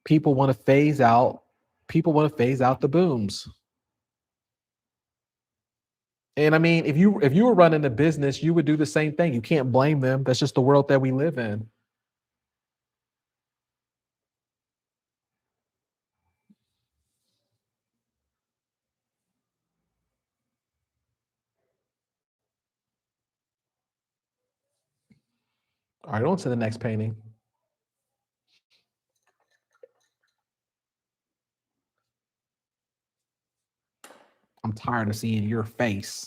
People want to phase out. People want to phase out the booms. And I mean, if you were running a business, you would do the same thing. You can't blame them. That's just the world that we live in. All right, on to the next painting. I'm tired of seeing your face.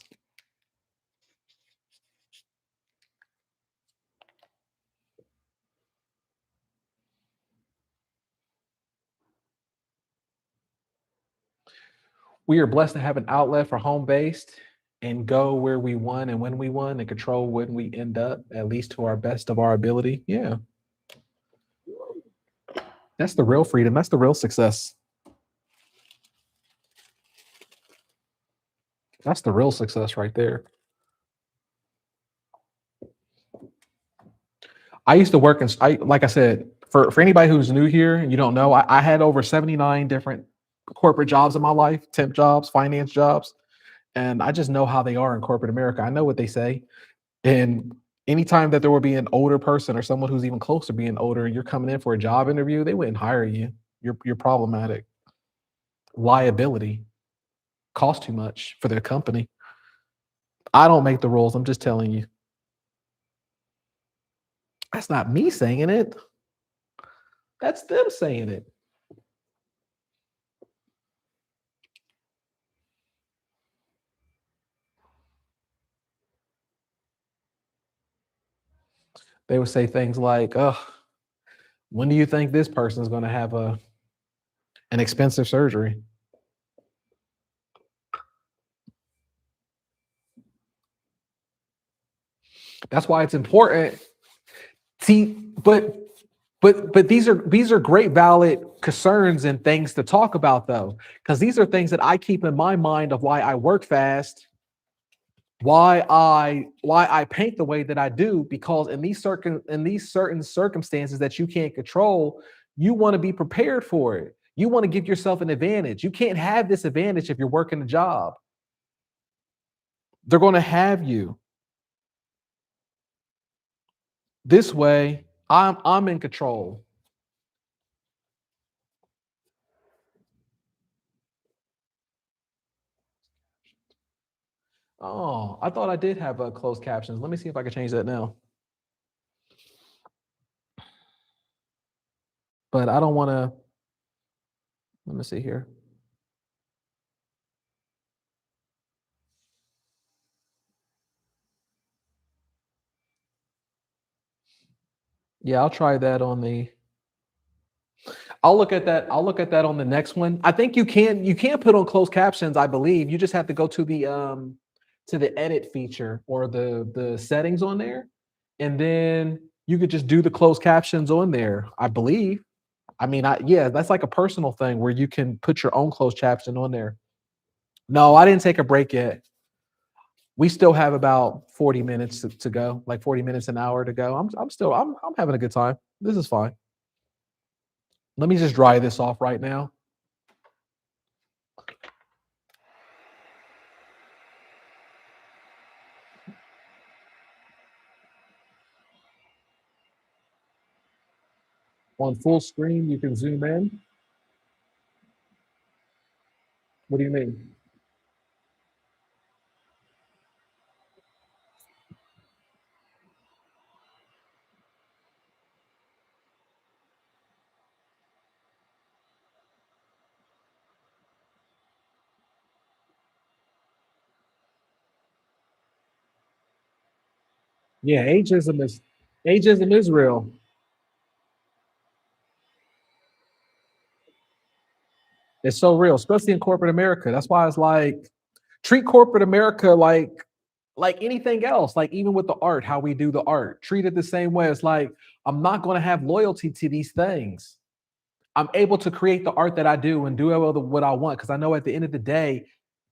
We are blessed to have an outlet for home based and go where we want and when we want and control when we end up, at least to our best of our ability. Yeah, that's the real freedom. That's the real success. That's the real success right there. I used to work in, like I said, for anybody who's new here and you don't know, I had over 79 different corporate jobs in my life, temp jobs, finance jobs. And I just know how they are in corporate America. I know what they say. And anytime that there will be an older person or someone who's even close to being older and you're coming in for a job interview, they wouldn't hire you. You're problematic. Liability cost too much for their company. I don't make the rules. I'm just telling you. That's not me saying it. That's them saying it. They would say things like, "Oh, when do you think this person is going to have an expensive surgery?" That's why it's important. See, but these are great valid concerns and things to talk about though, because these are things that I keep in my mind of why I work fast, why I paint the way that I do, because in these certain circumstances that you can't control, you want to be prepared for it. You want to give yourself an advantage. You can't have this advantage if you're working a job. They're going to have you. This way, I'm in control. Oh, I thought I did have closed captions. Let me see if I can change that now. But I don't want to. Let me see here. Yeah, I'll try that on the. I'll look at that. I'll look at that on the next one. I think you can put on closed captions. I believe you just have to go to the edit feature or the settings on there, and then you could just do the closed captions on there. I believe. I mean, yeah, that's like a personal thing where you can put your own closed caption on there. No, I didn't take a break yet. We still have about 40 minutes to go, like 40 minutes an hour to go. I'm having a good time. This is fine. Let me just dry this off right now. On full screen, you can zoom in. What do you mean? Yeah, ageism is real. It's so real, especially in corporate America. That's why it's like treat corporate America like anything else. Like even with the art, how we do the art, treat it the same way. It's like I'm not going to have loyalty to these things. I'm able to create the art that I do and do what I want because I know at the end of the day,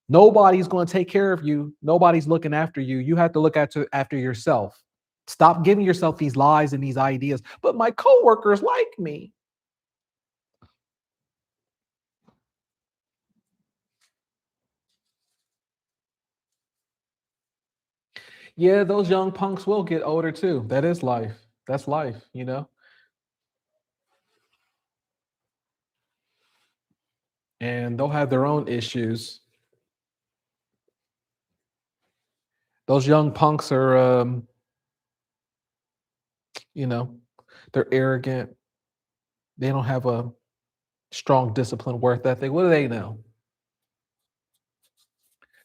nobody's going to take care of you. Nobody's looking after you. You have to look after yourself. Stop giving yourself these lies and these ideas. But my coworkers like me. Yeah, those young punks will get older too. That is life. That's life. And they'll have their own issues. Those young punks are, you know, they're arrogant. They don't have a strong discipline, worth ethic. What do they know?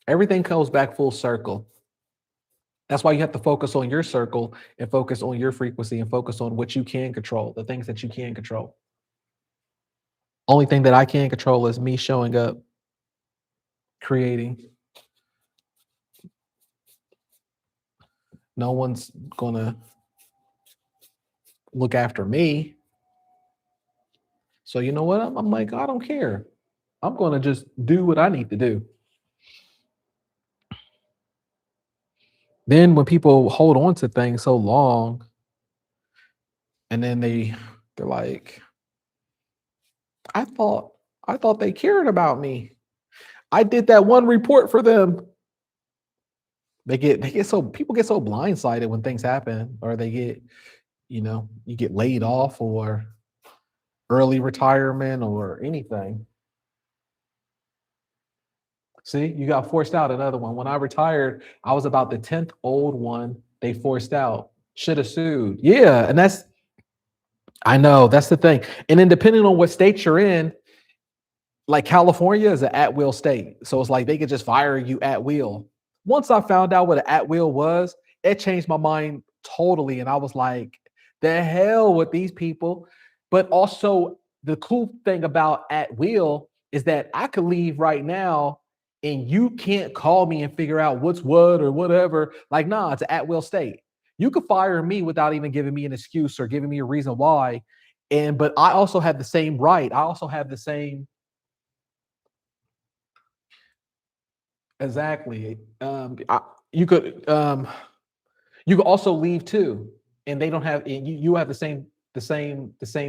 Everything comes back full circle. That's why you have to focus on your circle and focus on your frequency and focus on what you can control, the things that you can control. Only thing that I can control is me showing up, creating. No one's gonna look after me. So you know what? I'm like, I don't care. I'm gonna just do what I need to do. Then when people hold on to things so long and then they're like, I thought I thought they cared about me. I did that one report for them. They get so people get so blindsided when things happen or they get, you get laid off or early retirement or anything. See, you got forced out another one. When I retired, I was about the 10th old one they forced out. Should have sued. Yeah, and I know, that's the thing. And then depending on what state you're in, like California is an at-will state. So it's like they could just fire you at will. Once I found out what an at-will was, it changed my mind totally. And I was like, the hell with these people. But also the cool thing about at will is that I could leave right now and you can't call me and figure out what's what or whatever. Like, nah, it's an at-will state. You could fire me without even giving me an excuse or giving me a reason why. But I also have the same right. I also have the same. Exactly. You could also leave too, and they don't have you have the same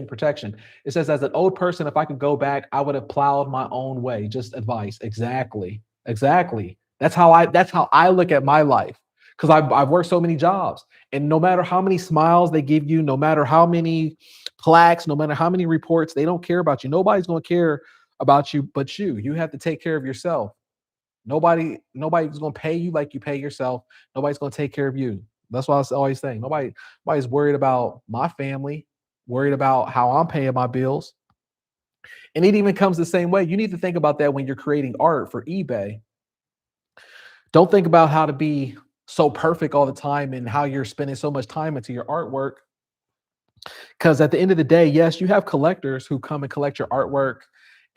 protection. It says as an old person, if I could go back, I would have plowed my own way. Just advice. Exactly. Exactly. That's how I look at my life because I've worked so many jobs, and no matter how many smiles they give you, no matter how many plaques, no matter how many reports, they don't care about you. Nobody's going to care about you but you. You have to take care of yourself. Nobody's gonna pay you like you pay yourself. Nobody's gonna take care of you. That's why I was always saying nobody's worried about my family, worried about how I'm paying my bills. And it even comes the same way. You need to think about that when you're creating art for eBay. Don't think about how to be so perfect all the time and how you're spending so much time into your artwork. Because at the end of the day, yes, you have collectors who come and collect your artwork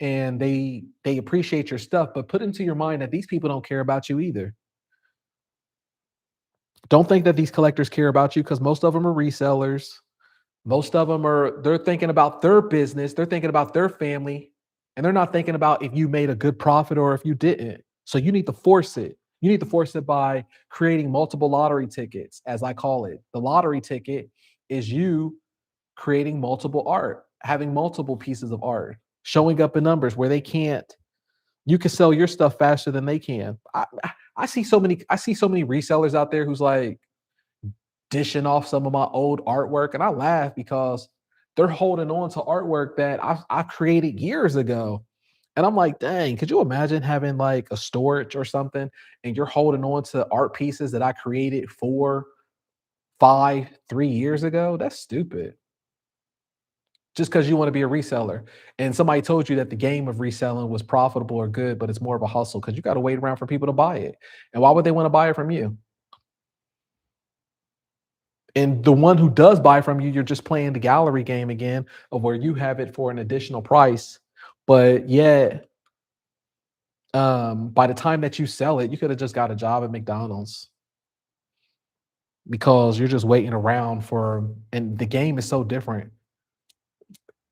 and they appreciate your stuff, but put into your mind that these people don't care about you either. Don't think that these collectors care about you because most of them are resellers. Most of them they're thinking about their business, they're thinking about their family, and they're not thinking about if you made a good profit or if you didn't. So you need to force it. You need to force it by creating multiple lottery tickets, as I call it. The lottery ticket is you creating multiple art, having multiple pieces of art, showing up in numbers where they can't. You can sell your stuff faster than they can. I see so many. I see so many resellers out there who's like dishing off some of my old artwork, and I laugh because they're holding on to artwork that I created years ago. And I'm like, dang, could you imagine having like a storage or something and you're holding on to art pieces that I created 3 years ago? That's stupid. Just because you want to be a reseller and somebody told you that the game of reselling was profitable or good, but it's more of a hustle because you got to wait around for people to buy it. And why would they want to buy it from you? And the one who does buy from you, you're just playing the gallery game again of where you have it for an additional price. But yet, by the time that you sell it, you could have just got a job at McDonald's because you're just waiting around for, and the game is so different.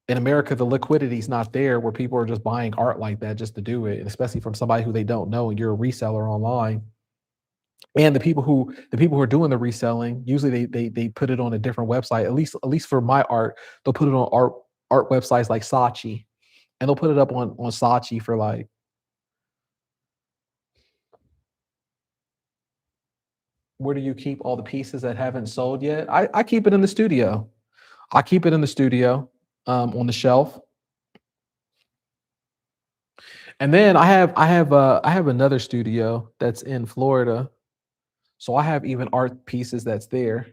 In America, the liquidity is not there where people are just buying art like that just to do it, and especially from somebody who they don't know, and you're a reseller online. And the people who are doing the reselling, usually they put it on a different website. At least for my art, they'll put it on art websites like Saatchi, and they'll put it up on Saatchi for like, where do you keep all the pieces that haven't sold yet? I keep it in the studio. I keep it in the studio, on the shelf. And then I have another studio that's in Florida. So I have even art pieces that's there.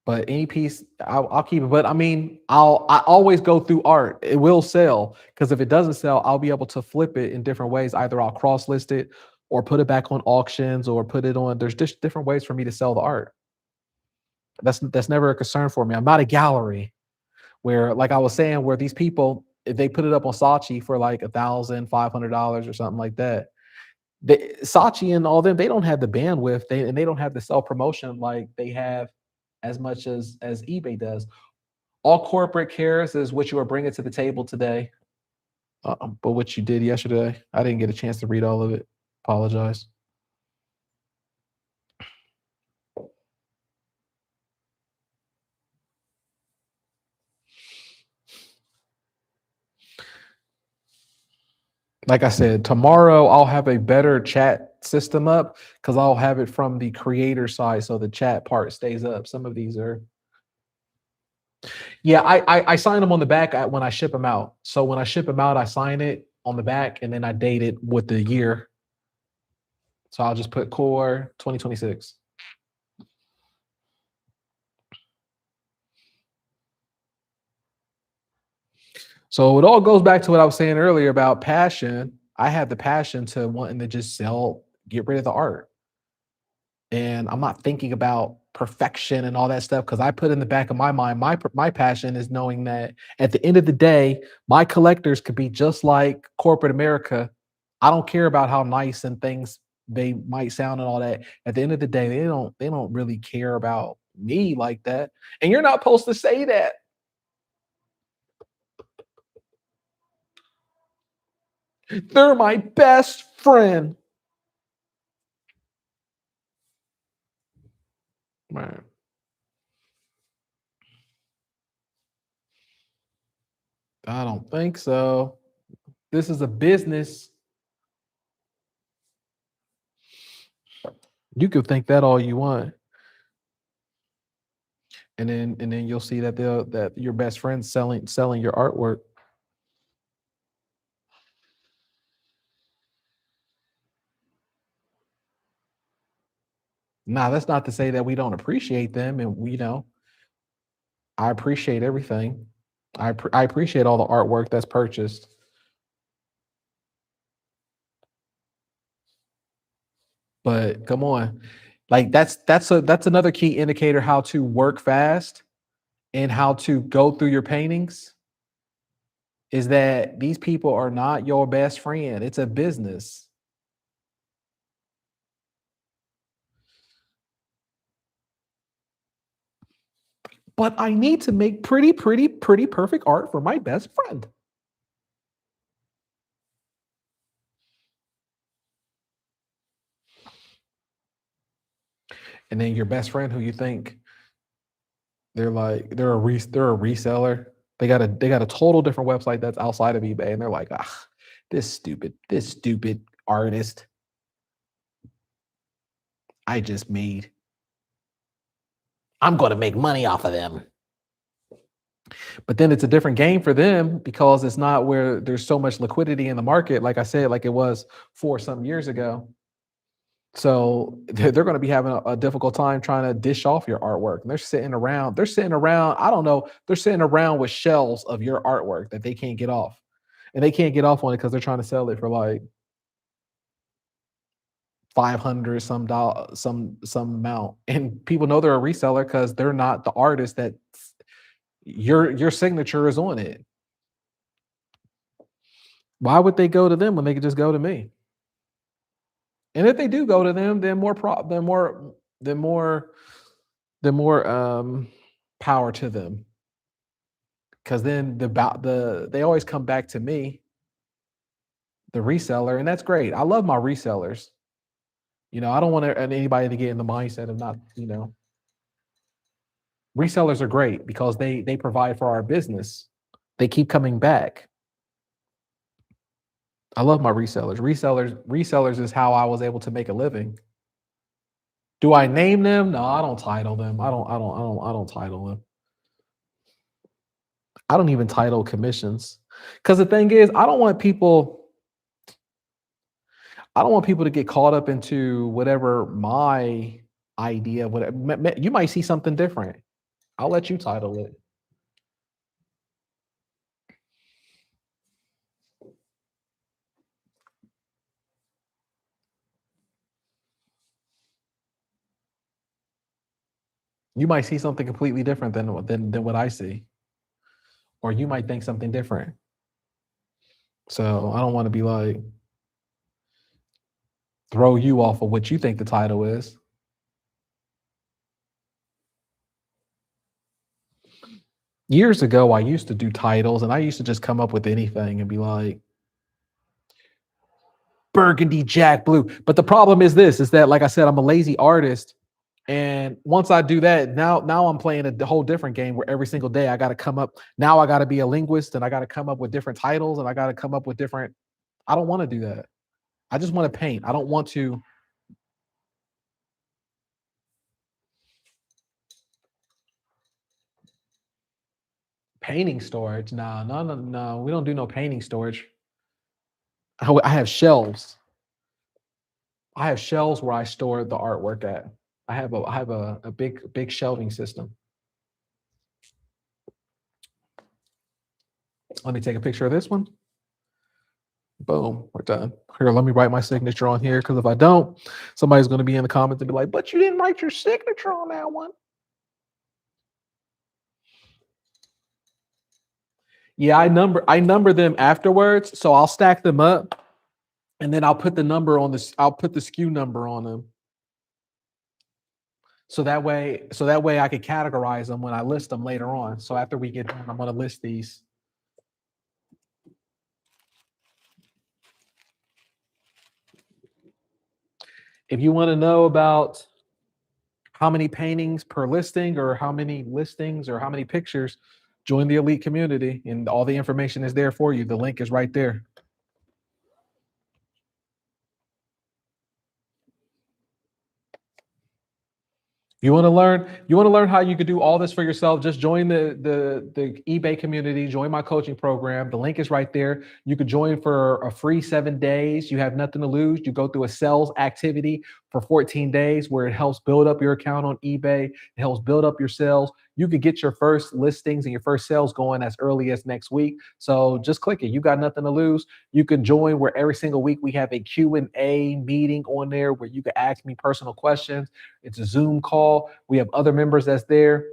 But any piece, I'll keep it. But I mean, I always go through art. It will sell because if it doesn't sell, I'll be able to flip it in different ways. Either I'll cross list it, or put it back on auctions, or put it on. There's just different ways for me to sell the art. That's never a concern for me. I'm not a gallery where, like I was saying, where these people, if they put it up on Saatchi for like $1,500 or something like that, Saatchi and all them, they don't have the bandwidth, and they don't have the self promotion like they have as much as eBay does. All corporate cares is what you are bringing to the table today, but what you did yesterday, I didn't get a chance to read all of it. Apologize. Like I said, tomorrow I'll have a better chat system up because I'll have it from the creator side, so the chat part stays up. Some of these are, yeah, I sign them on the back when I ship them out. So when I ship them out, I sign it on the back and then I date it with the year. So I'll just put core 2026. So it all goes back to what I was saying earlier about passion. I have the passion to wanting to just sell, get rid of the art. And I'm not thinking about perfection and all that stuff because I put in the back of my mind, my passion is knowing that at the end of the day, my collectors could be just like corporate America. I don't care about how nice and things they might sound and all that. At the end of the day, they don't really care about me like that. And you're not supposed to say that. They're my best friend. Man, I don't think so. This is a business. You can think that all you want. And then you'll see that your best friend's selling your artwork. Now, that's not to say that we don't appreciate them, and I appreciate everything. I appreciate all the artwork that's purchased. But come on, like that's another key indicator how to work fast and how to go through your paintings is that these people are not your best friend. It's a business. But I need to make pretty, pretty, pretty perfect art for my best friend. And then your best friend who you think they're a reseller. They got a total different website that's outside of eBay, and they're like, ah, this stupid artist I just made. I'm gonna make money off of them. But then it's a different game for them because it's not where there's so much liquidity in the market, like I said, like it was 4 some years ago. So they're going to be having a difficult time trying to dish off your artwork. And they're sitting around. They're sitting around. I don't know. They're sitting around with shells of your artwork that they can't get off, and they can't get off on it because they're trying to sell it for like 500 some dollar, some amount. And people know they're a reseller because they're not the artist that your signature is on it. Why would they go to them when they could just go to me? And if they do go to them, then more power to them. Because then they always come back to me, the reseller, and that's great. I love my resellers. I don't want anybody to get in the mindset of not, resellers are great because they provide for our business. They keep coming back. I love my resellers. Resellers is how I was able to make a living. Do I name them? No, I don't title them. I don't title them. I don't even title commissions. Because the thing is, I don't want people to get caught up into whatever my idea, whatever. You might see something different. I'll let you title it. You might see something completely different than what I see, or you might think something different. So I don't want to be like throw you off of what you think the title is. Years ago, I used to do titles, and I used to just come up with anything and be like burgundy Jack blue. But the problem is this: is that, like I said, I'm a lazy artist. And once I do that, now I'm playing a whole different game where every single day I got to come up. Now I got to be a linguist, and I got to come up with different titles, and I got to come up with different. I don't want to do that. I just want to paint. I don't want to painting storage. No, no, no, no. We don't do no painting storage. I have shelves. I have shelves where I store the artwork at. I have a big shelving system. Let me take a picture of this one. Boom, we're done. Here, let me write my signature on here because if I don't, somebody's going to be in the comments and be like, "But you didn't write your signature on that one." Yeah, I number them afterwards, so I'll stack them up, and then I'll put the number on this. I'll put the SKU number on them, so that way I could categorize them when I list them later on. So after we get done, I'm going to list these. If you want to know about how many paintings per listing or how many listings or how many pictures, join the elite community, and all the information is there for you. The link is right there. You want to learn how you could do all this for yourself. Just join the eBay community, join my coaching program. The link is right there. You could join for a free 7 days. You have nothing to lose. You go through a sales activity for 14 days where it helps build up your account on eBay. It helps build up your sales. You could get your first listings and your first sales going as early as next week. So just click it. You got nothing to lose. You can join where every single week we have a Q&A meeting on there where you can ask me personal questions. It's a Zoom call. We have other members that's there.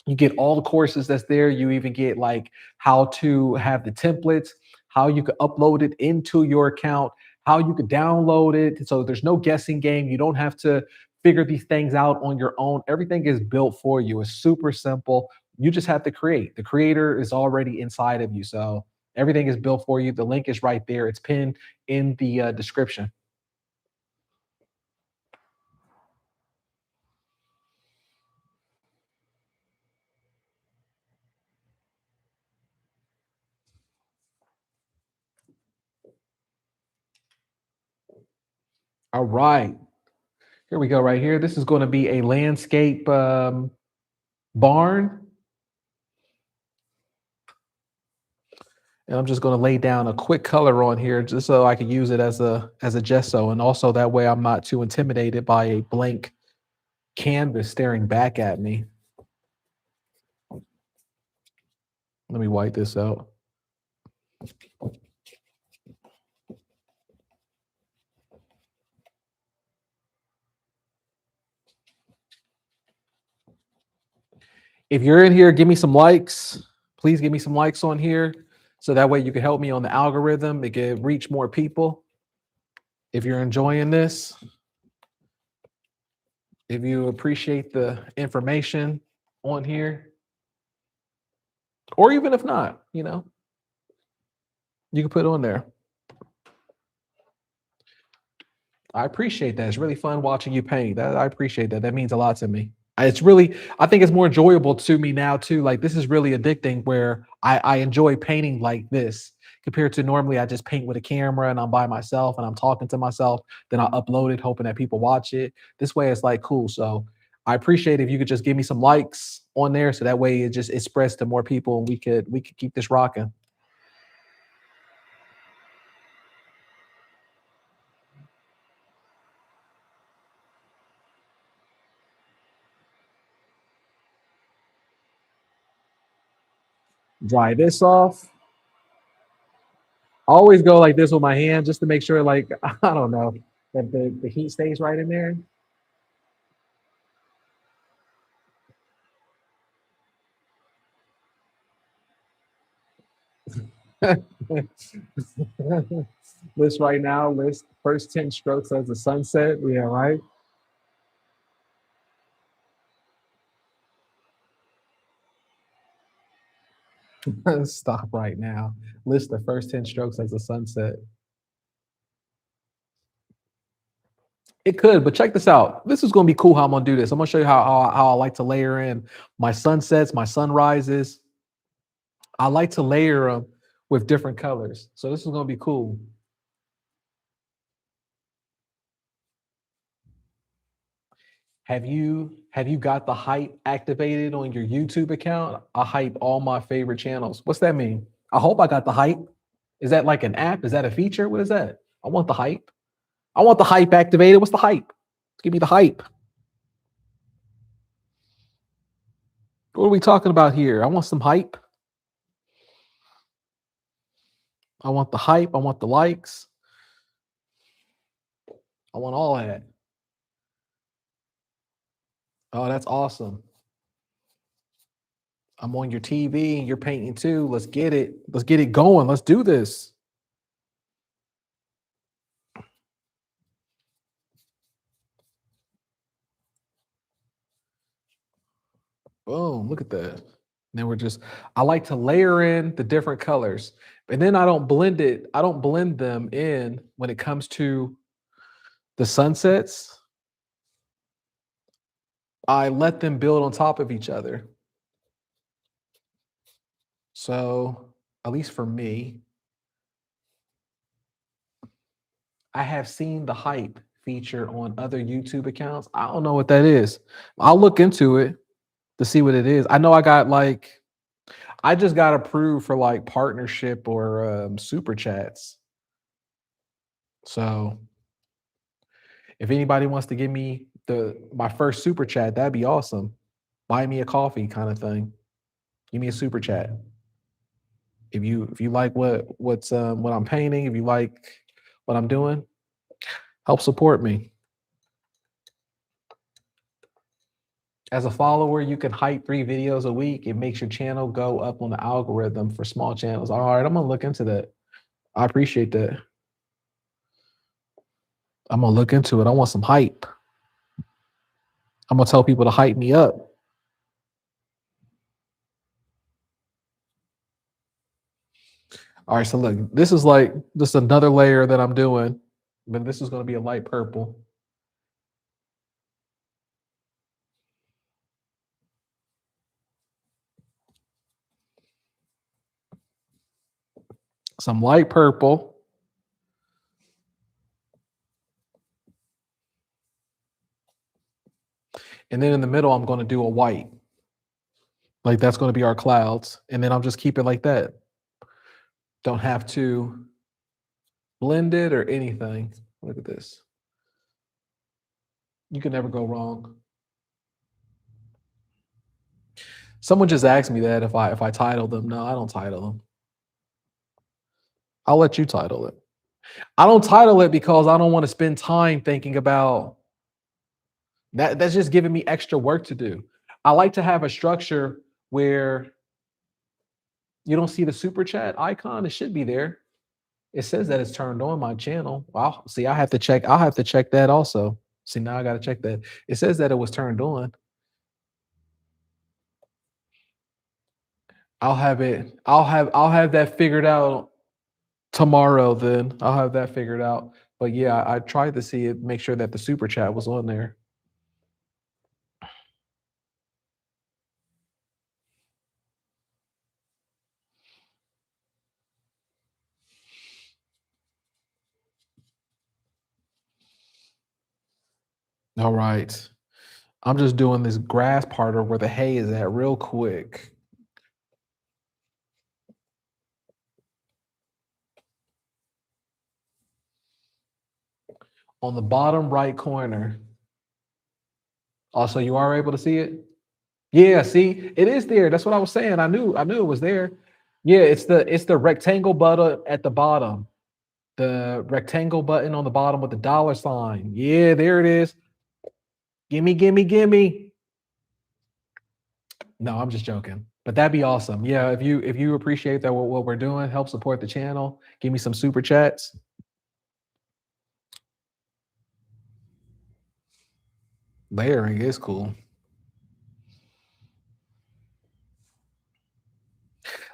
You get all the courses that's there. You even get like how to have the templates, how you could upload it into your account, how you could download it. So there's no guessing game. You don't have to figure these things out on your own. Everything is built for you. It's super simple. You just have to create. The creator is already inside of you. So everything is built for you. The link is right there. It's pinned in the description. All right. Here we go right here. This is going to be a landscape barn. And I'm just going to lay down a quick color on here just so I can use it as a gesso. And also that way I'm not too intimidated by a blank canvas staring back at me. Let me wipe this out. If you're in here, give me some likes. Please give me some likes on here. So that way you can help me on the algorithm. It can reach more people. If you're enjoying this, if you appreciate the information on here, or even if not, you know, you can put on there. I appreciate that. It's really fun watching you paint. I appreciate that. That means a lot to me. It's really, I think it's more enjoyable to me now too. Like this is really addicting where I enjoy painting like this compared to normally I just paint with a camera and I'm by myself and I'm talking to myself. Then I'll upload it, hoping that people watch it. This way it's like cool. So I appreciate if you could just give me some likes on there. So that way it spreads to more people and we could keep this rocking. Dry this off. I always go like this with my hand just to make sure, like, I don't know, that the heat stays right in there. List right now, list first 10 strokes as the sunset. Yeah, right. Stop right now. List the first 10 strokes as a sunset. It could, but check this out. This is going to be cool how I'm going to do this. I'm going to show you how I like to layer in my sunsets, my sunrises. I like to layer them with different colors. So this is going to be cool. Have you got the hype activated on your YouTube account? I hype all my favorite channels. What's that mean? I hope I got the hype. Is that like an app? Is that a feature? What is that? I want the hype. I want the hype activated. What's the hype? Give me the hype. What are we talking about here? I want some hype. I want the hype. I want the likes. I want all of that. Oh, that's awesome. I'm on your TV and you're painting too. Let's get it. Let's get it going. Let's do this. Boom. Look at that. Then I like to layer in the different colors, and then I don't blend it. I don't blend them in when it comes to the sunsets. I let them build on top of each other. So, at least for me, I have seen the hype feature on other YouTube accounts. I don't know what that is. I'll look into it to see what it is. I know I just got approved for like partnership or super chats. So if anybody wants to give me my first super chat, that'd be awesome. Buy me a coffee kind of thing. Give me a super chat. If you like what I'm painting, if you like what I'm doing, help support me. As a follower, you can hype 3 videos a week. It makes your channel go up on the algorithm for small channels. All right, I'm gonna look into that. I appreciate that. I'm gonna look into it. I want some hype. I'm gonna tell people to hype me up. All right, so look, this is like just another layer that I'm doing, but this is gonna be a light purple. Some light purple. And then in the middle, I'm going to do a white. Like that's going to be our clouds. And then I'll just keep it like that. Don't have to blend it or anything. Look at this. You can never go wrong. Someone just asked me that if I title them. No, I don't title them. I'll let you title it. I don't title it because I don't want to spend time thinking about that. That's just giving me extra work to do. I like to have a structure where you don't see the super chat icon. It should be there. It says that it's turned on my channel. Wow. See, I have to check. I'll have to check that also. See, now I got to check that. It says that it was turned on. I'll have that figured out tomorrow. Then I'll have that figured out. But yeah, I tried to see it, make sure that the super chat was on there. All right. I'm just doing this grass part of where the hay is at real quick. On the bottom right corner. Also, you are able to see it? Yeah, see, it is there. That's what I was saying. I knew it was there. Yeah, it's the rectangle button at the bottom. The rectangle button on the bottom with the dollar sign. Yeah, there it is. Gimme, gimme, gimme. No, I'm just joking. But that'd be awesome. Yeah, if you appreciate that what we're doing, help support the channel, give me some super chats. Layering is cool.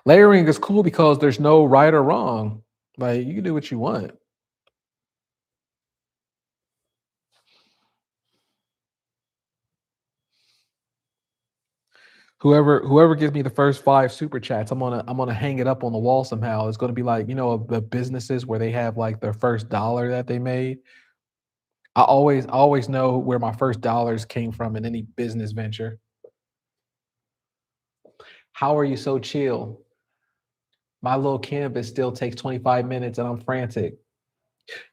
Layering is cool because there's no right or wrong. Like you can do what you want. Whoever gives me the first 5 super chats, I'm gonna hang it up on the wall somehow. It's gonna be like, the businesses where they have like their first dollar that they made. I always know where my first dollars came from in any business venture. How are you so chill? My little canvas still takes 25 minutes and I'm frantic.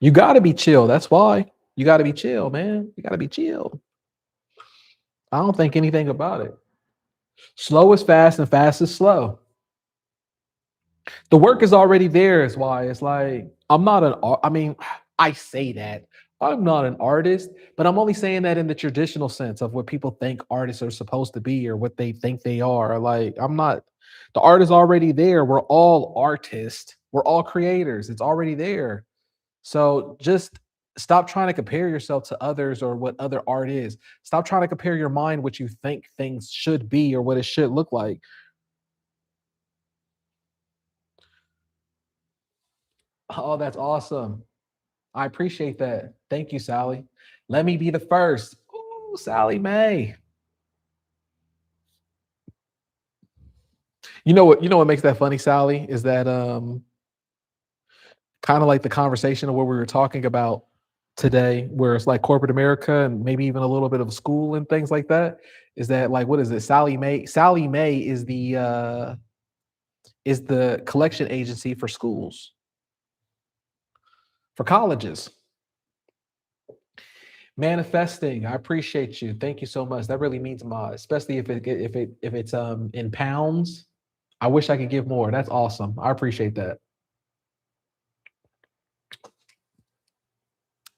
You gotta be chill. That's why. You gotta be chill, man. You gotta be chill. I don't think anything about it. Slow is fast and fast is slow. The work is already there, is why it's like I'm not I mean, I say that I'm not an artist, but I'm only saying that in the traditional sense of what people think artists are supposed to be or what they think they are. Like I'm not. The art is already there. We're all artists. We're all creators. It's already there. So just stop trying to compare yourself to others or what other art is. Stop trying to compare your mind what you think things should be or what it should look like. Oh, that's awesome. I appreciate that. Thank you, Sally. Let me be the first. Ooh, Sally Mae. You know what makes that funny, Sally, is that kind of like the conversation of what we were talking about today, where it's like corporate America and maybe even a little bit of school and things like that. Is that like what is it? Sally Mae. Sally Mae is the collection agency for schools, for colleges. Manifesting. I appreciate you. Thank you so much. That really means a lot, especially if it's in pounds. I wish I could give more. That's awesome. I appreciate that.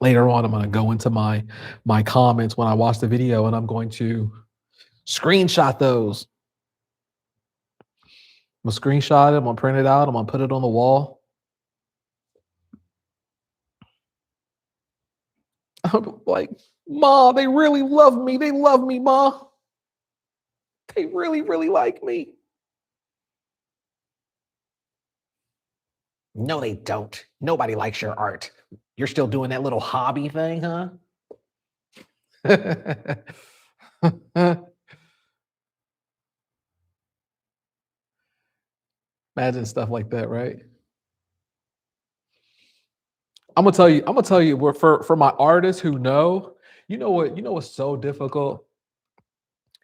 Later on, I'm going to go into my comments when I watch the video, and I'm going to screenshot those. I'm going to screenshot it. I'm going to print it out. I'm going to put it on the wall. I'm like, Ma, they really love me. They love me, Ma. They really, really like me. No, they don't. Nobody likes your art. You're still doing that little hobby thing, huh? Imagine stuff like that, right? I'm gonna tell you, for my artists who know, you know what's so difficult?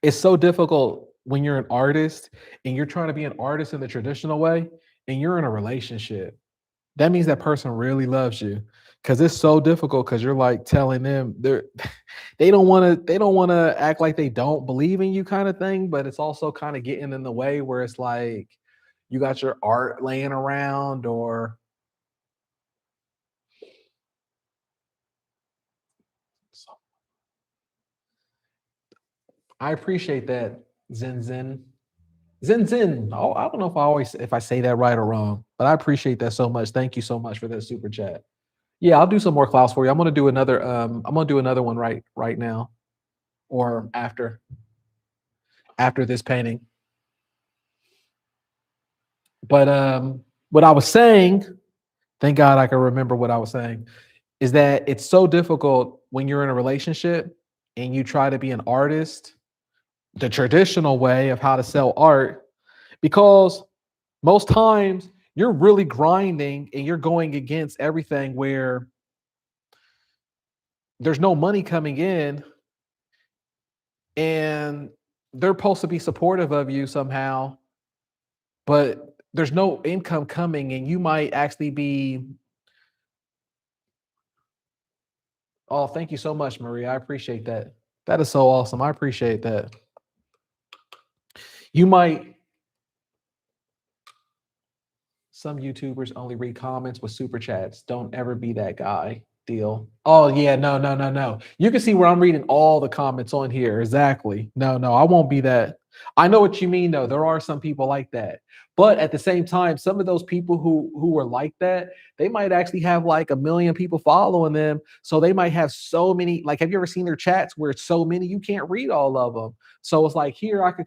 It's so difficult when you're an artist and you're trying to be an artist in the traditional way and you're in a relationship. That means that person really loves you because it's so difficult because you're like telling them they don't want to act like they don't believe in you kind of thing, but it's also kind of getting in the way where it's like you got your art laying around or I appreciate that, Zen Zen. Zen Zen. Oh, I don't know if I say that right or wrong, but I appreciate that so much. Thank you so much for that super chat. Yeah, I'll do some more clouds for you. I'm gonna do another one right now or after this painting. But what I was saying, thank God I can remember what I was saying, is that it's so difficult when you're in a relationship and you try to be an artist, the traditional way of how to sell art, because most times you're really grinding and you're going against everything where there's no money coming in and they're supposed to be supportive of you somehow, but there's no income coming and you might actually be, oh, thank you so much, Maria. I appreciate that. That is so awesome. I appreciate that. You might, some YouTubers only read comments with super chats. Don't ever be that guy. Deal. Oh yeah, no, no, no, no. You can see where I'm reading all the comments on here. Exactly. No, no, I won't be that. I know what you mean though. There are some people like that. But at the same time, some of those people who are like that, they might actually have like a million people following them. So they might have so many, like have you ever seen their chats where it's so many you can't read all of them? So it's like here I can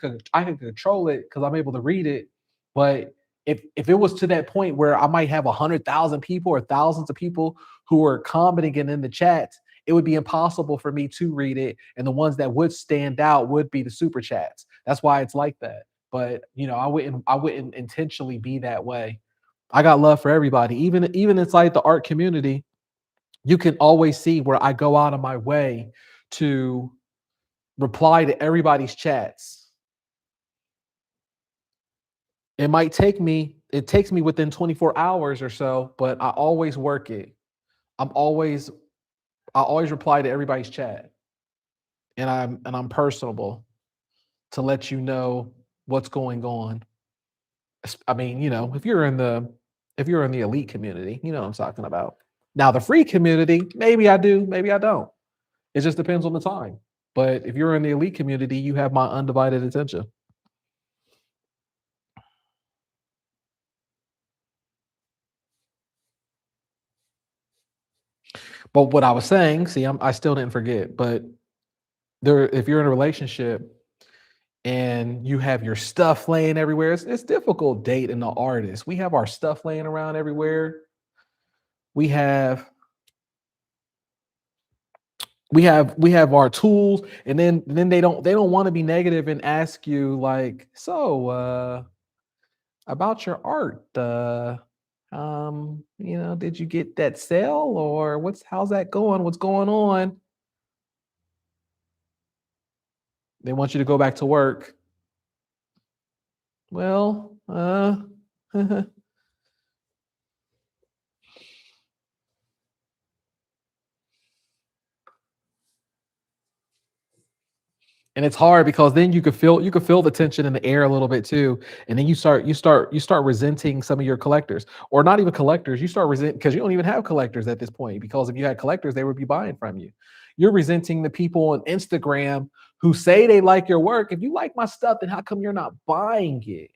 control it because I'm able to read it. But if it was to that point where I might have 100,000 people or thousands of people who are commenting and in the chats, it would be impossible for me to read it. And the ones that would stand out would be the super chats. That's why it's like that. But I wouldn't intentionally be that way. I got love for everybody. Even inside the art community, you can always see where I go out of my way to reply to everybody's chats. It takes me within 24 hours or so, but I always work it. I'm always I always reply to everybody's chat, and I'm personable to let you know what's going on. I mean, if you're in the elite community, you know what I'm talking about. Now, the free community, maybe I do, maybe I don't. It just depends on the time. But if you're in the elite community, you have my undivided attention. But what I was saying, see, I still didn't forget. But if you're in a relationship and you have your stuff laying everywhere, it's difficult dating the artist. We have our stuff laying around everywhere. We have we have our tools, and then they don't want to be negative and ask you like, so about your art, did you get that sale or how's that going? What's going on? They want you to go back to work. Well, and it's hard because then you could feel the tension in the air a little bit too, and then you start resenting some of your collectors, or not even collectors. You start resent because you don't even have collectors at this point, because if you had collectors they would be buying from you. You're resenting the people on Instagram who say they like your work. If you like my stuff, then how come you're not buying it?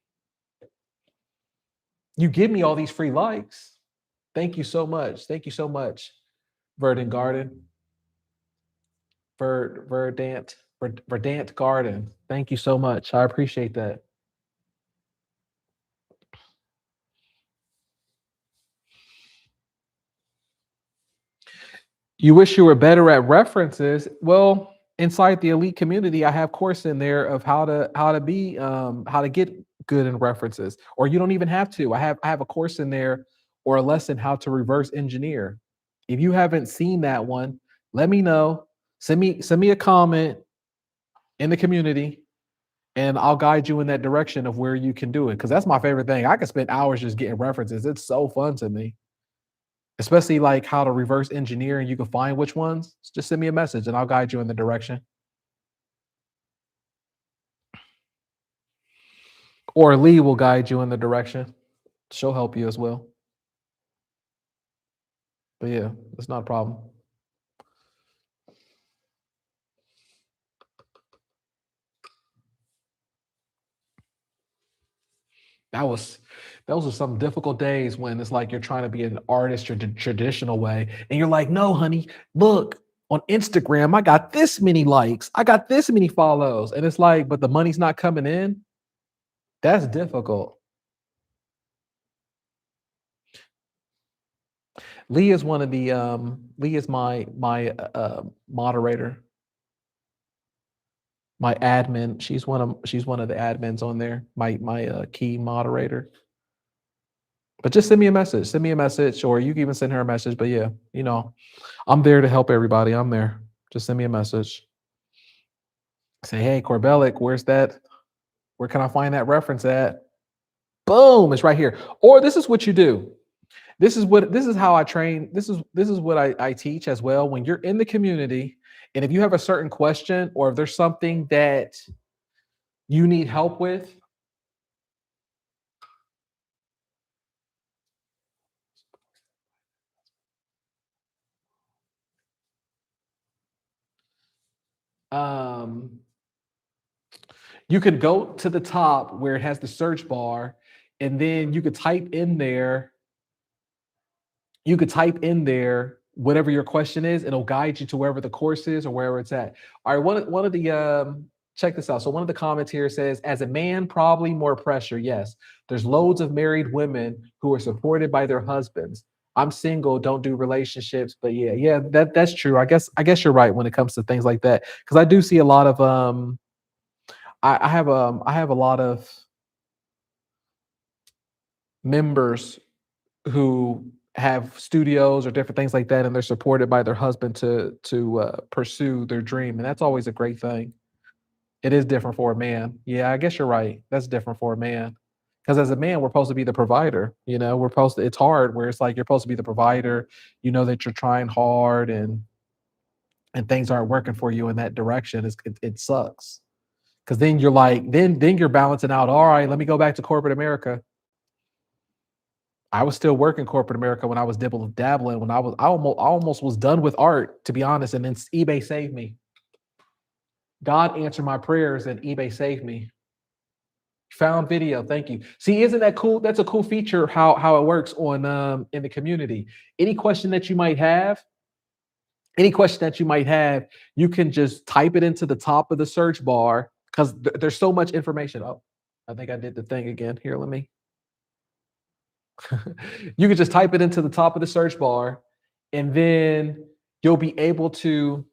You give me all these free likes. Thank you so much. Thank you so much, Verdant Garden. Verdant Garden. Thank you so much. I appreciate that. You wish you were better at references. Well, inside the elite community, I have course in there of how to get good in references. Or you don't even have to. I have a course in there or a lesson how to reverse engineer. If you haven't seen that one, let me know. Send me a comment in the community and I'll guide you in that direction of where you can do it. Because that's my favorite thing. I can spend hours just getting references. It's so fun to me, especially like how to reverse engineer and you can find which ones. Just send me a message and I'll guide you in the direction. Or Lee will guide you in the direction. She'll help you as well. But yeah, it's not a problem. That was those are some difficult days when it's like you're trying to be an artist or the traditional way, and you're like, no, honey, look on Instagram, I got this many likes, I got this many follows, and it's like, but the money's not coming in. That's difficult. Lee is one of the Lee is my moderator, my admin. She's one of the admins on there, my key moderator. But just send me a message. Send me a message, or you can even send her a message. But yeah, I'm there to help everybody. I'm there. Just send me a message. Say, hey, Corbellic, where's that? Where can I find that reference at? Boom, it's right here. Or this is what you do. This is how I train. This is what I teach as well. When you're in the community, and if you have a certain question or if there's something that you need help with, um, you could go to the top where it has the search bar, and then you could type in there whatever your question is. It'll guide you to wherever the course is or wherever it's at. All right, one of the check this out. So one of the comments here says, as a man, probably more pressure. Yes, there's loads of married women who are supported by their husbands. I'm single, don't do relationships, but yeah, that's true. I guess you're right when it comes to things like that, because I do see a lot of I have a lot of members who have studios or different things like that, and they're supported by their husband to pursue their dream, and that's always a great thing. It is different for a man. Yeah, I guess you're right. That's different for a man. Because as a man, we're supposed to be the provider. We're supposed to. It's hard where it's like you're supposed to be the provider. You know that you're trying hard, and things aren't working for you in that direction. It sucks. Because then you're like, then you're balancing out. All right, let me go back to corporate America. I was still working corporate America when I was dabbling. When I almost was done with art, to be honest. And then eBay saved me. God answered my prayers, and eBay saved me. Found video. Thank you. See, isn't that cool? That's a cool feature how it works on in the community. Any question that you might have, any question that you might have, you can just type it into the top of the search bar because there's so much information. Oh, I think I did the thing again. Here, let me. You can just type it into the top of the search bar, and then you'll be able to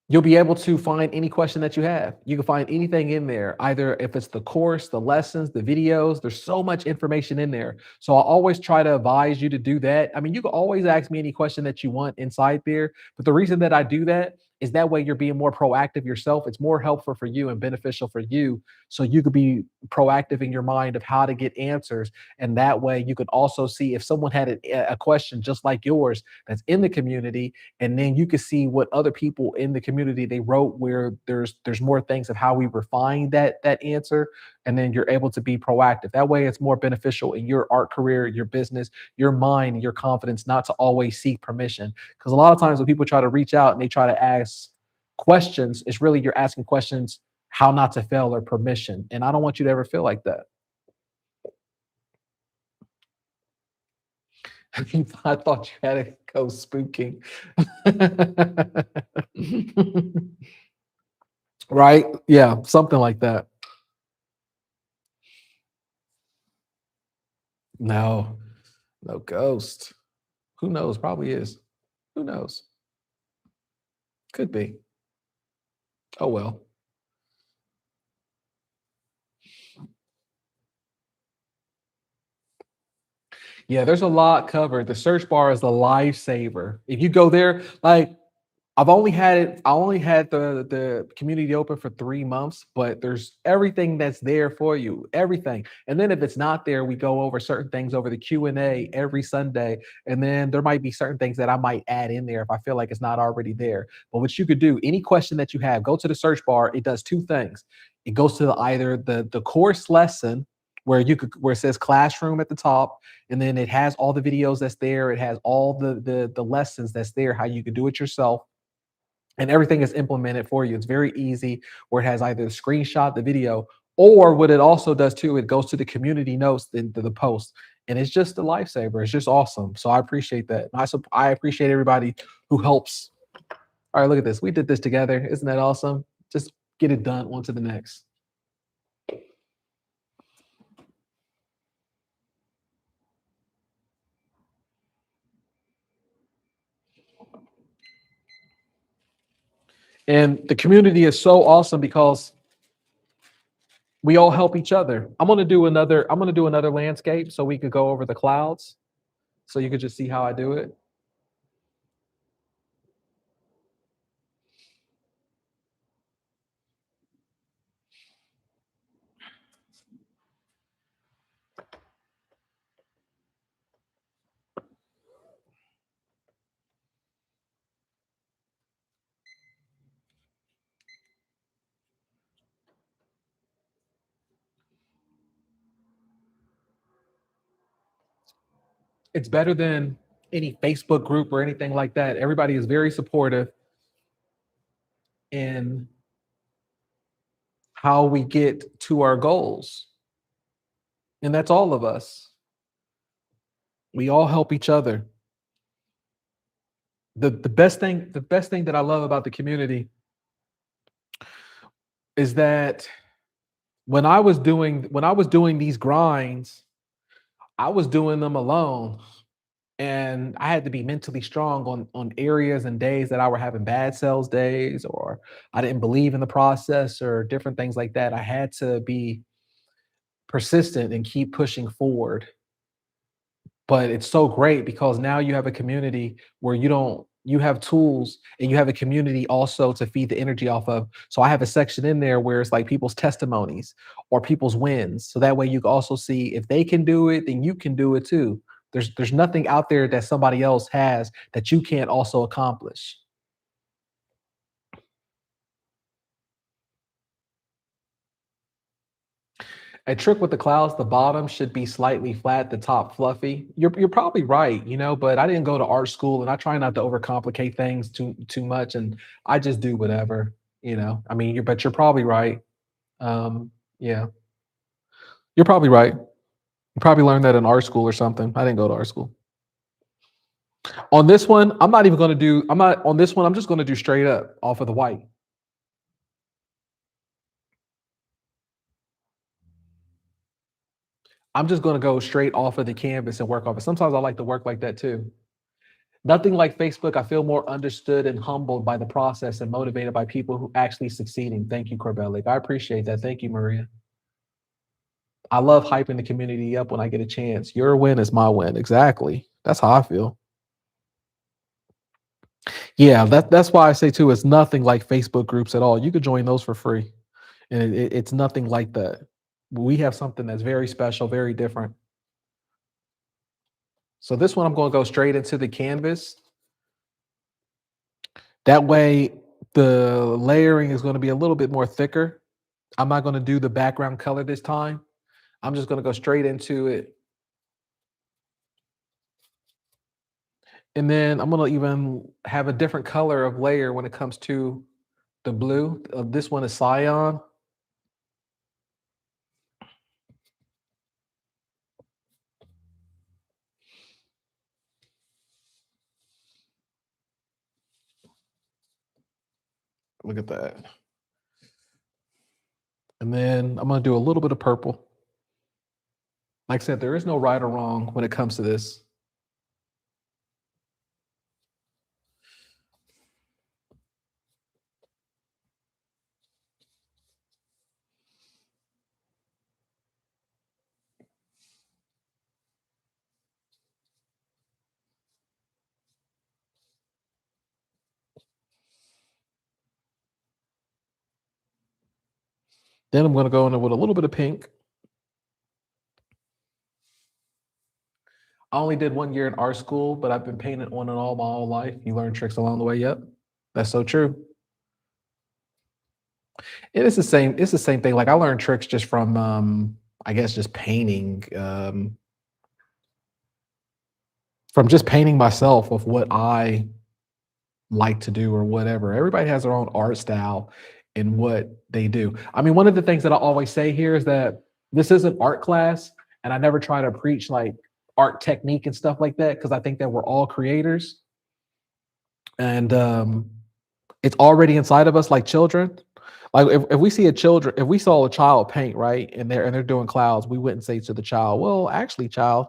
you'll be able to find any question that you have. You can find anything in there, either if it's the course, the lessons, the videos. There's so much information in there. So I always try to advise you to do that. I mean, you can always ask me any question that you want inside there. But the reason that I do that is that way you're being more proactive yourself. It's more helpful for you and beneficial for you. So you could be proactive in your mind of how to get answers. And that way you could also see if someone had a question just like yours that's in the community, and then you can see what other people in the community they wrote, where there's more things of how we refine that answer, and then you're able to be proactive. That way it's more beneficial in your art career, your business, your mind, your confidence, not to always seek permission. Because a lot of times when people try to reach out and they try to ask questions, it's really you're asking questions how not to fail or permission, and I don't want you to ever feel like that. I thought you had to go spooking. Right? Yeah, something like that. No, no ghost. Who knows? Probably is. Who knows? Could be. Oh well. Yeah, there's a lot covered. The search bar is a lifesaver. If you go there, like I only had the community open for 3 months, but there's everything that's there for you, everything. And then if it's not there, we go over certain things over the Q&A every Sunday, and then there might be certain things that I might add in there if I feel like it's not already there. But what you could do, any question that you have, go to the search bar. It does two things. It goes to either the course lesson where it says classroom at the top, and then it has all the videos that's there. It has all the lessons that's there, how you can do it yourself, and everything is implemented for you. It's very easy, where it has either the screenshot, the video, or what it also does too, it goes to the community notes into the post. And it's just a lifesaver. It's just awesome. So I appreciate that. I appreciate everybody who helps. All right, look at this. We did this together. Isn't that awesome? Just get it done, on to the next. And the community is so awesome because we all help each other. I'm gonna do another landscape so we could go over the clouds. So you could just see how I do it. It's better than any Facebook group or anything like that. Everybody is very supportive in how we get to our goals. And that's all of us. We all help each other. The best thing that I love about the community is that when I was doing these grinds, I was doing them alone. And I had to be mentally strong on areas and days that I were having bad sales days, or I didn't believe in the process, or different things like that. I had to be persistent and keep pushing forward. But it's so great because now you have a community where you have tools, and you have a community also to feed the energy off of. So I have a section in there where it's like people's testimonies or people's wins. So that way you can also see if they can do it, then you can do it too. There's nothing out there that somebody else has that you can't also accomplish. A trick with the clouds, the bottom should be slightly flat, the top fluffy. You're probably right, but I didn't go to art school, and I try not to overcomplicate things too much, and I just do whatever. I mean, you're probably right. Yeah, you're probably right. You probably learned that in art school or something. I didn't go to art school. On this one, I'm not on this one. I'm just going to do straight up off of the white. I'm just going to go straight off of the canvas and work off it. Sometimes I like to work like that too. Nothing like Facebook. I feel more understood and humbled by the process and motivated by people who actually succeeding. Thank you, Corbellic. I appreciate that. Thank you, Maria. I love hyping the community up when I get a chance. Your win is my win. Exactly. That's how I feel. Yeah, that's why I say too, it's nothing like Facebook groups at all. You could join those for free. And it's nothing like that. We have something that's very special, very different. So this one, I'm going to go straight into the canvas. That way, the layering is going to be a little bit more thicker. I'm not going to do the background color this time. I'm just going to go straight into it. And then I'm going to even have a different color of layer when it comes to the blue. This one is cyan. Look at that. And then I'm going to do a little bit of purple. Like I said, there is no right or wrong when it comes to this. Then I'm going to go in with a little bit of pink. I only did 1 year in art school, but I've been painting on and all my whole life. You learn tricks along the way. Yep, that's so true. It is the same. It's the same thing. Like I learned tricks just from, I guess, just painting, from just painting myself with what I like to do or whatever. Everybody has their own art style in what they do. I mean, one of the things that I always say here is that this is an art class, and I never try to preach like art technique and stuff like that because I think that we're all creators, and it's already inside of us like children. Like if we see a children, if we saw a child paint, right, and they're doing clouds, we wouldn't say to the child, well, actually, child,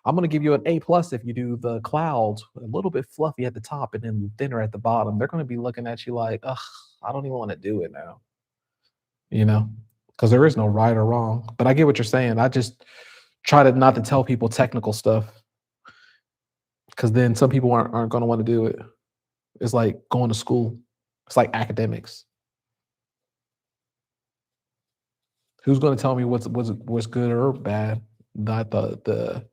I'm going to give you an A+ if you do the clouds a little bit fluffy at the top and then thinner at the bottom. They're going to be looking at you like, ugh, I don't even want to do it now, you know, because there is no right or wrong. But I get what you're saying. I just try to not to tell people technical stuff because then some people aren't going to want to do it. It's like going to school. It's like academics. Who's going to tell me what's good or bad? Not the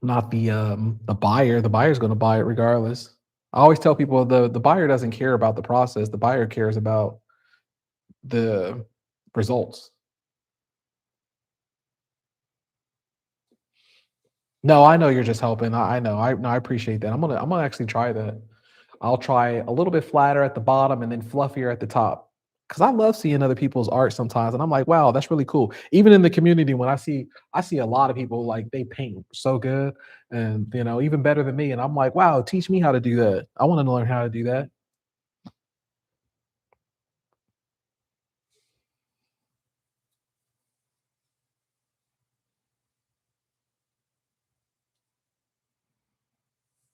buyer. The buyer's going to buy it regardless. I always tell people the buyer doesn't care about the process. The buyer cares about the results. No, I know you're just helping. I know. I appreciate that. I'm gonna actually try that. I'll try a little bit flatter at the bottom and then fluffier at the top. Cause I love seeing other people's art sometimes, and I'm like, wow, that's really cool. Even in the community, when I see a lot of people like they paint so good, and even better than me, and I'm like, wow, teach me how to do that. I want to learn how to do that.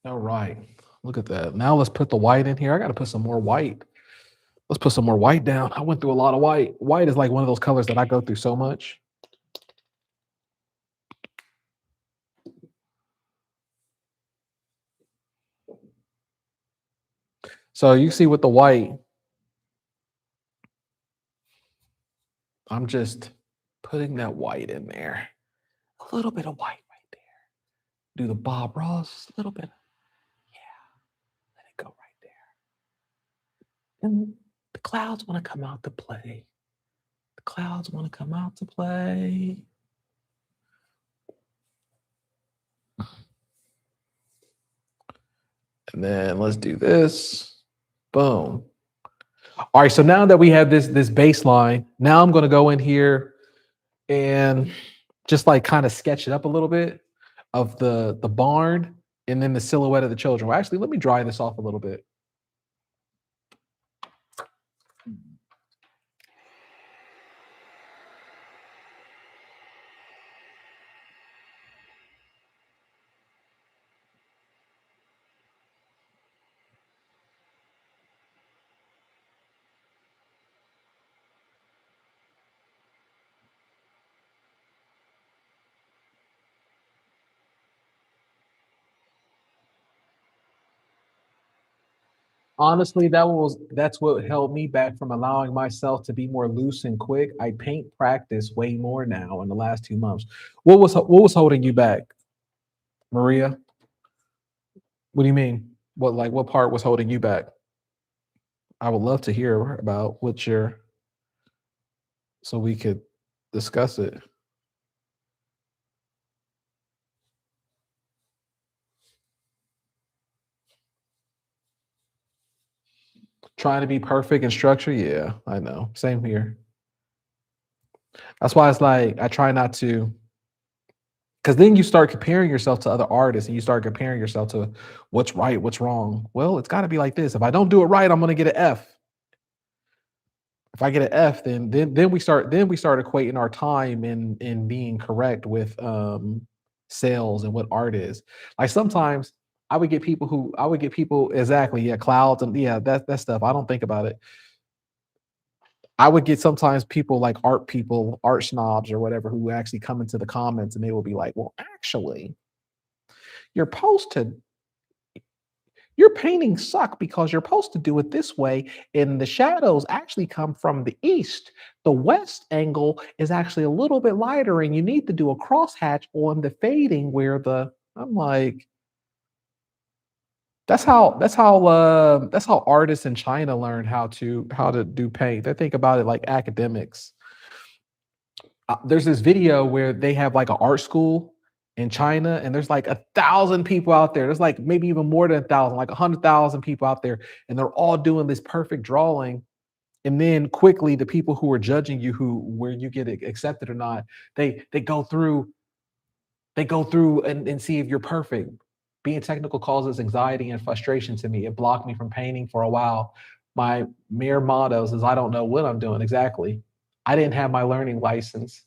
All right, look at that. Now let's put the white in here. I got to put some more white. Let's put some more white down. I went through a lot of white. White is like one of those colors that I go through so much. So you see with the white, I'm just putting that white in there. A little bit of white right there. Do the Bob Ross, a little bit. Yeah, let it go right there. And the clouds want to come out to play. The clouds want to come out to play. And then let's do this. Boom. All right, so now that we have this baseline, now I'm going to go in here and just like kind of sketch it up a little bit of the barn and then the silhouette of the children. Well, actually, let me dry this off a little bit. Honestly, that's what held me back from allowing myself to be more loose and quick. I paint practice way more now in the last 2 months. What was holding you back, Maria? What do you mean? What part was holding you back? I would love to hear about what your so we could discuss it. Trying to be perfect in structure, yeah, I know. Same here. That's why it's like I try not to, because then you start comparing yourself to other artists and you start comparing yourself to what's right, what's wrong. Well, it's got to be like this. If I don't do it right, I'm going to get an F. If I get an F, then we start equating our time in being correct with sales and what art is. Like sometimes I would get people exactly, yeah, clouds and yeah, that stuff. I don't think about it. I would get sometimes people, art snobs or whatever, who actually come into the comments and they will be like, well, actually, your post had Your paintings suck because you're supposed to do it this way, and the shadows actually come from the east. The west angle is actually a little bit lighter, and you need to do a crosshatch on the fading where the I'm like, that's how artists in China learn how to do paint. They think about it like academics. There's this video where they have like an art school in China, and there's like 1,000 people out there. There's like maybe even more than 1,000, like 100,000 people out there, and they're all doing this perfect drawing. And then quickly, the people who are judging you, who where you get accepted or not, they go through and see if you're perfect. Being technical causes anxiety and frustration to me. It blocked me from painting for a while. My mere motto is I don't know what I'm doing exactly. I didn't have my learning license.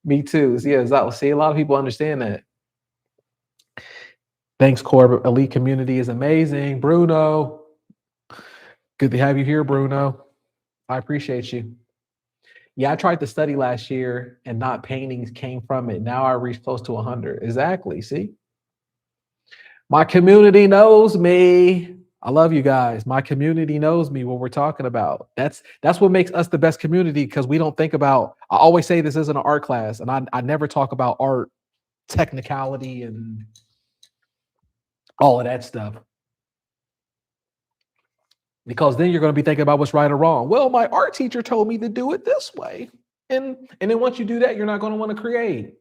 Me too. Yeah, see, a lot of people understand that. Thanks, Corb. Elite community is amazing. Bruno, good to have you here, Bruno. I appreciate you. Yeah, I tried to study last year and not paintings came from it. Now I reached close to 100. Exactly. See? My community knows me. I love you guys. My community knows me, what we're talking about. That's what makes us the best community, because we don't think about, I always say this isn't an art class, and I never talk about art technicality and all of that stuff. Because then you're going to be thinking about what's right or wrong. Well, my art teacher told me to do it this way. And then once you do that, you're not going to want to create.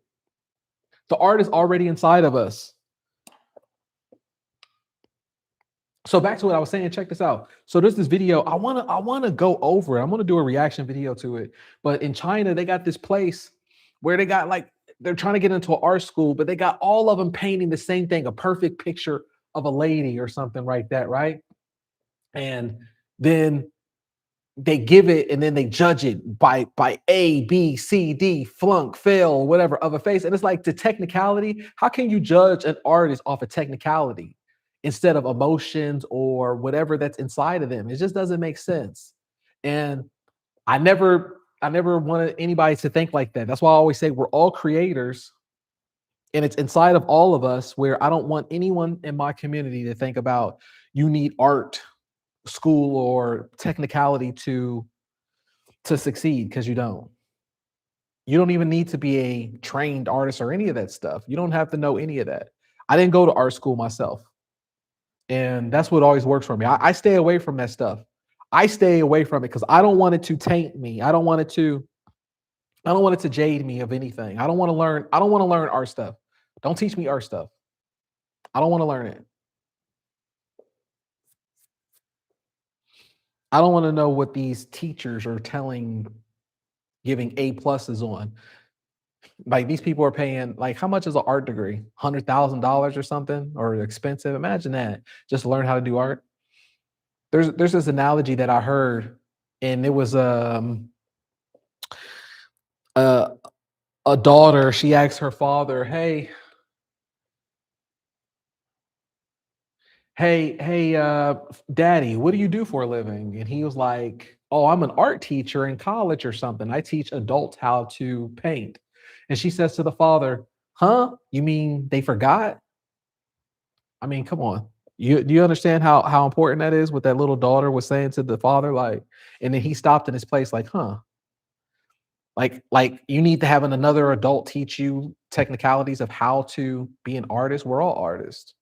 The art is already inside of us. So back to what I was saying, check this out. So there's this video. I wanna go over it. I'm gonna do a reaction video to it. But in China, they got this place where they got like they're trying to get into an art school, but they got all of them painting the same thing, a perfect picture of a lady or something like that, right? And then they give it and then they judge it by A, B, C, D, flunk, fail, whatever of a face. And it's like the technicality. How can you judge an artist off a technicality instead of emotions or whatever that's inside of them? It just doesn't make sense. And I never wanted anybody to think like that. That's why I always say we're all creators, and it's inside of all of us, where I don't want anyone in my community to think about you need art school or technicality to succeed, because you don't. You don't even need to be a trained artist or any of that stuff. You don't have to know any of that. I didn't go to art school myself, and that's what always works for me. I stay away from that stuff. I stay away from it because I don't want it to taint me. I don't want it to jade me of anything. I don't want to learn art stuff. Don't teach me art stuff. I don't want to learn it. I don't want to know what these teachers are giving A pluses on. Like, these people are paying, like, how much is an art degree? $100,000 or something, or expensive? Imagine that, just to learn how to do art. There's this analogy that I heard, and it was uh, a daughter. She asked her father, hey, daddy, what do you do for a living? And he was like, oh, I'm an art teacher in college or something. I teach adults how to paint. And she says to the father, huh? You mean they forgot? I mean, come on. Do you understand how important that is, what that little daughter was saying to the father? Like, and then he stopped in his place, like, huh? Like you need to have another adult teach you technicalities of how to be an artist. We're all artists.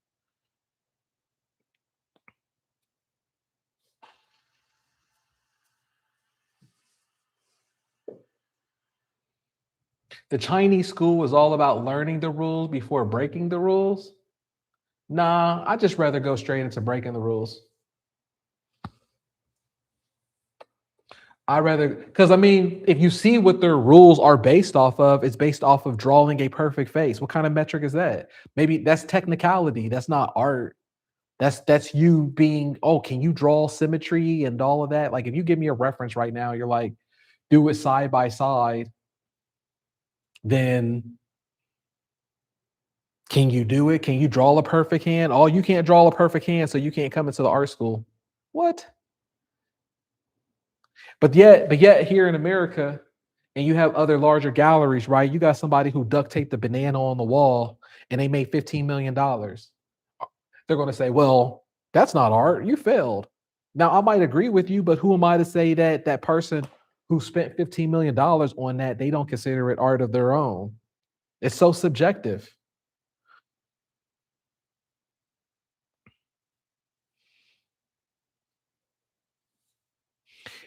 The Chinese school is all about learning the rules before breaking the rules. Nah, I just rather go straight into breaking the rules. I rather, because I mean, if you see what their rules are based off of, it's based off of drawing a perfect face. What kind of metric is that? Maybe that's technicality. That's not art. That's you being, oh, can you draw symmetry and all of that? Like, if you give me a reference right now, you're like, do it side by side, then can you do it? Can you draw a perfect hand? Oh, you can't draw a perfect hand, so you can't come into the art school. What? But yet here in America, and you have other larger galleries, right? You got somebody who duct taped the banana on the wall and they made $15 million. They're going to say, well, that's not art. You failed. Now, I might agree with you, but who am I to say that that person who spent $15 million on that, they don't consider it art of their own? It's so subjective.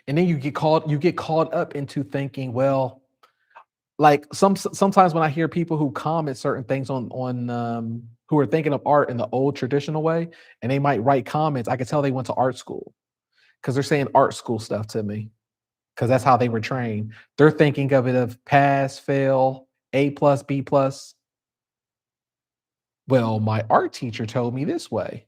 And then you get caught up into thinking, well, like sometimes when I hear people who comment certain things on who are thinking of art in the old traditional way, and they might write comments, I can tell they went to art school because they're saying art school stuff to me because that's how they were trained. They're thinking of it of pass, fail, A plus, B plus. Well, my art teacher told me this way.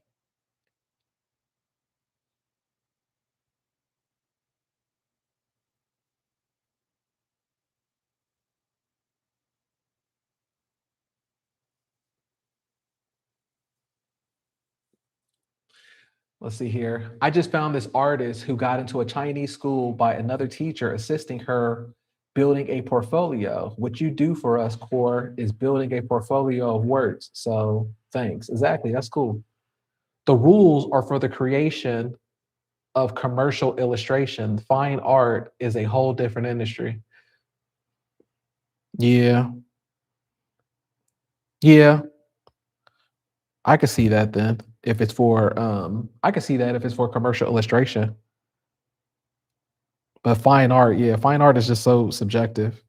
Let's see here. I just found this artist who got into a Chinese school by another teacher assisting her building a portfolio. What you do for us, Core, is building a portfolio of works. So thanks. Exactly. That's cool. The rules are for the creation of commercial illustration. Fine art is a whole different industry. Yeah. Yeah. I could see that then. If it's for I could see that if it's for commercial illustration. But fine art, yeah, fine art is just so subjective.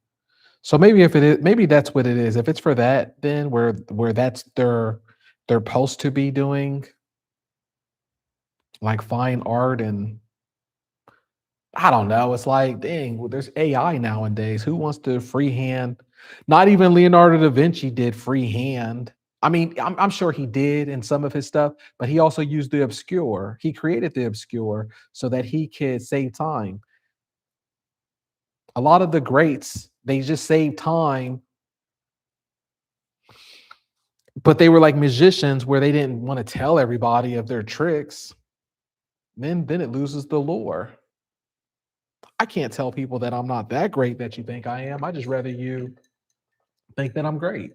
So maybe if it is, maybe that's what it is. If it's for that, then where that's they're supposed to be doing like fine art and I don't know. It's like, dang, well, there's AI nowadays. Who wants to freehand? Not even Leonardo da Vinci did freehand. I mean, I'm sure he did in some of his stuff, but he also used the obscure. He created the obscure so that he could save time. A lot of the greats, they just save time, but they were like magicians where they didn't want to tell everybody of their tricks. Then it loses the lore. I can't tell people that I'm not that great that you think I am. I just rather you think that I'm great.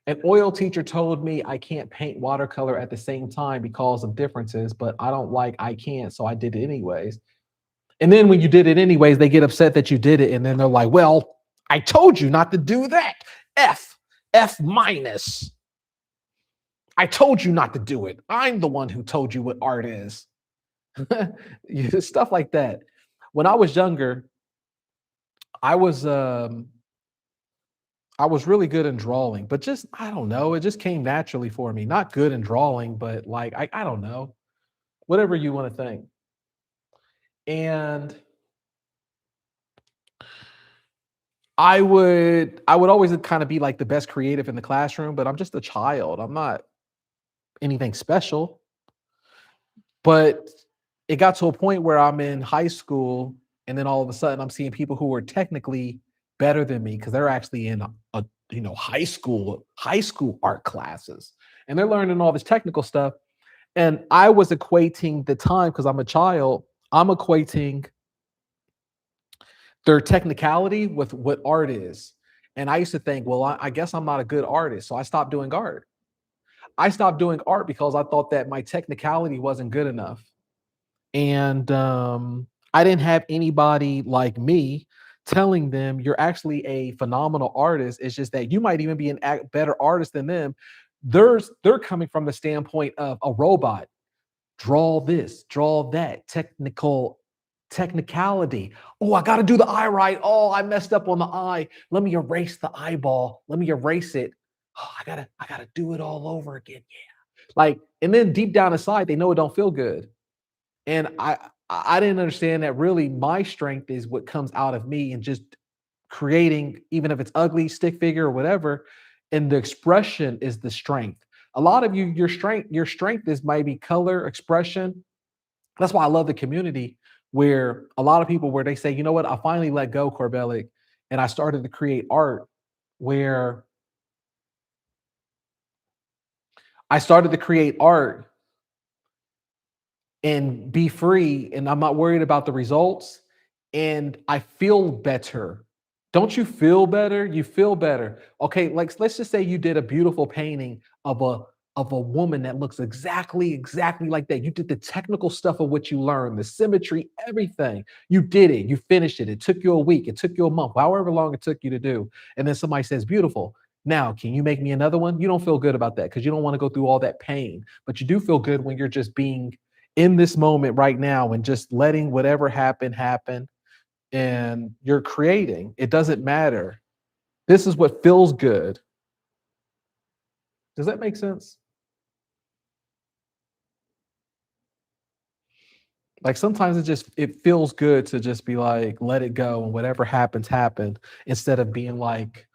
An oil teacher told me I can't paint watercolor at the same time because of differences, but I don't like I can't, so I did it anyways. And then when you did it anyways, they get upset that you did it, and then they're like, "Well, I told you not to do that. F, F minus. I told you not to do it. I'm the one who told you what art is." Stuff like that. When I was younger, I was um I was really good in drawing, but just I don't know, it just came naturally for me. Not good in drawing, but like I don't know, whatever you want to think. And I would always kind of be like the best creative in the classroom, but I'm just a child. I'm not anything special. But it got to a point where I'm in high school, and then all of a sudden I'm seeing people who are technically better than me because they're actually in a high school art classes, and they're learning all this technical stuff. And I was equating the time because I'm a child. I'm equating their technicality with what art is. And I used to think, well, I guess I'm not a good artist, so I stopped doing art. I stopped doing art because I thought that my technicality wasn't good enough. And I didn't have anybody like me telling them you're actually a phenomenal artist. It's just that you might even be better artist than them. They're coming from the standpoint of a robot. Draw this, draw that, technicality. Oh, I got to do the eye right. Oh, I messed up on the eye. Let me erase the eyeball. Let me erase it. Oh, I gotta do it all over again. Yeah. Like, and then deep down inside, they know it don't feel good. And I didn't understand that really my strength is what comes out of me and just creating, even if it's ugly, stick figure or whatever, and the expression is the strength. A lot of you, your strength is maybe color, expression. That's why I love the community where a lot of people where they say, you know what, I finally let go, Corbellic, and I started to create art where I started to create art and be free and I'm not worried about the results and I feel better. Don't you feel better? You feel better. Okay, like let's just say you did a beautiful painting of of a woman that looks exactly like that. You did the technical stuff of what you learned, the symmetry, everything. You did it. You finished it. It took you a week. It took you a month, however long it took you to do. And then somebody says, beautiful. Now, can you make me another one? You don't feel good about that because you don't want to go through all that pain. But you do feel good when you're just being in this moment right now and just letting whatever happen. And you're creating. It doesn't matter. This is what feels good. Does that make sense? Like sometimes it feels good to just be like, let it go and whatever happen, instead of being like,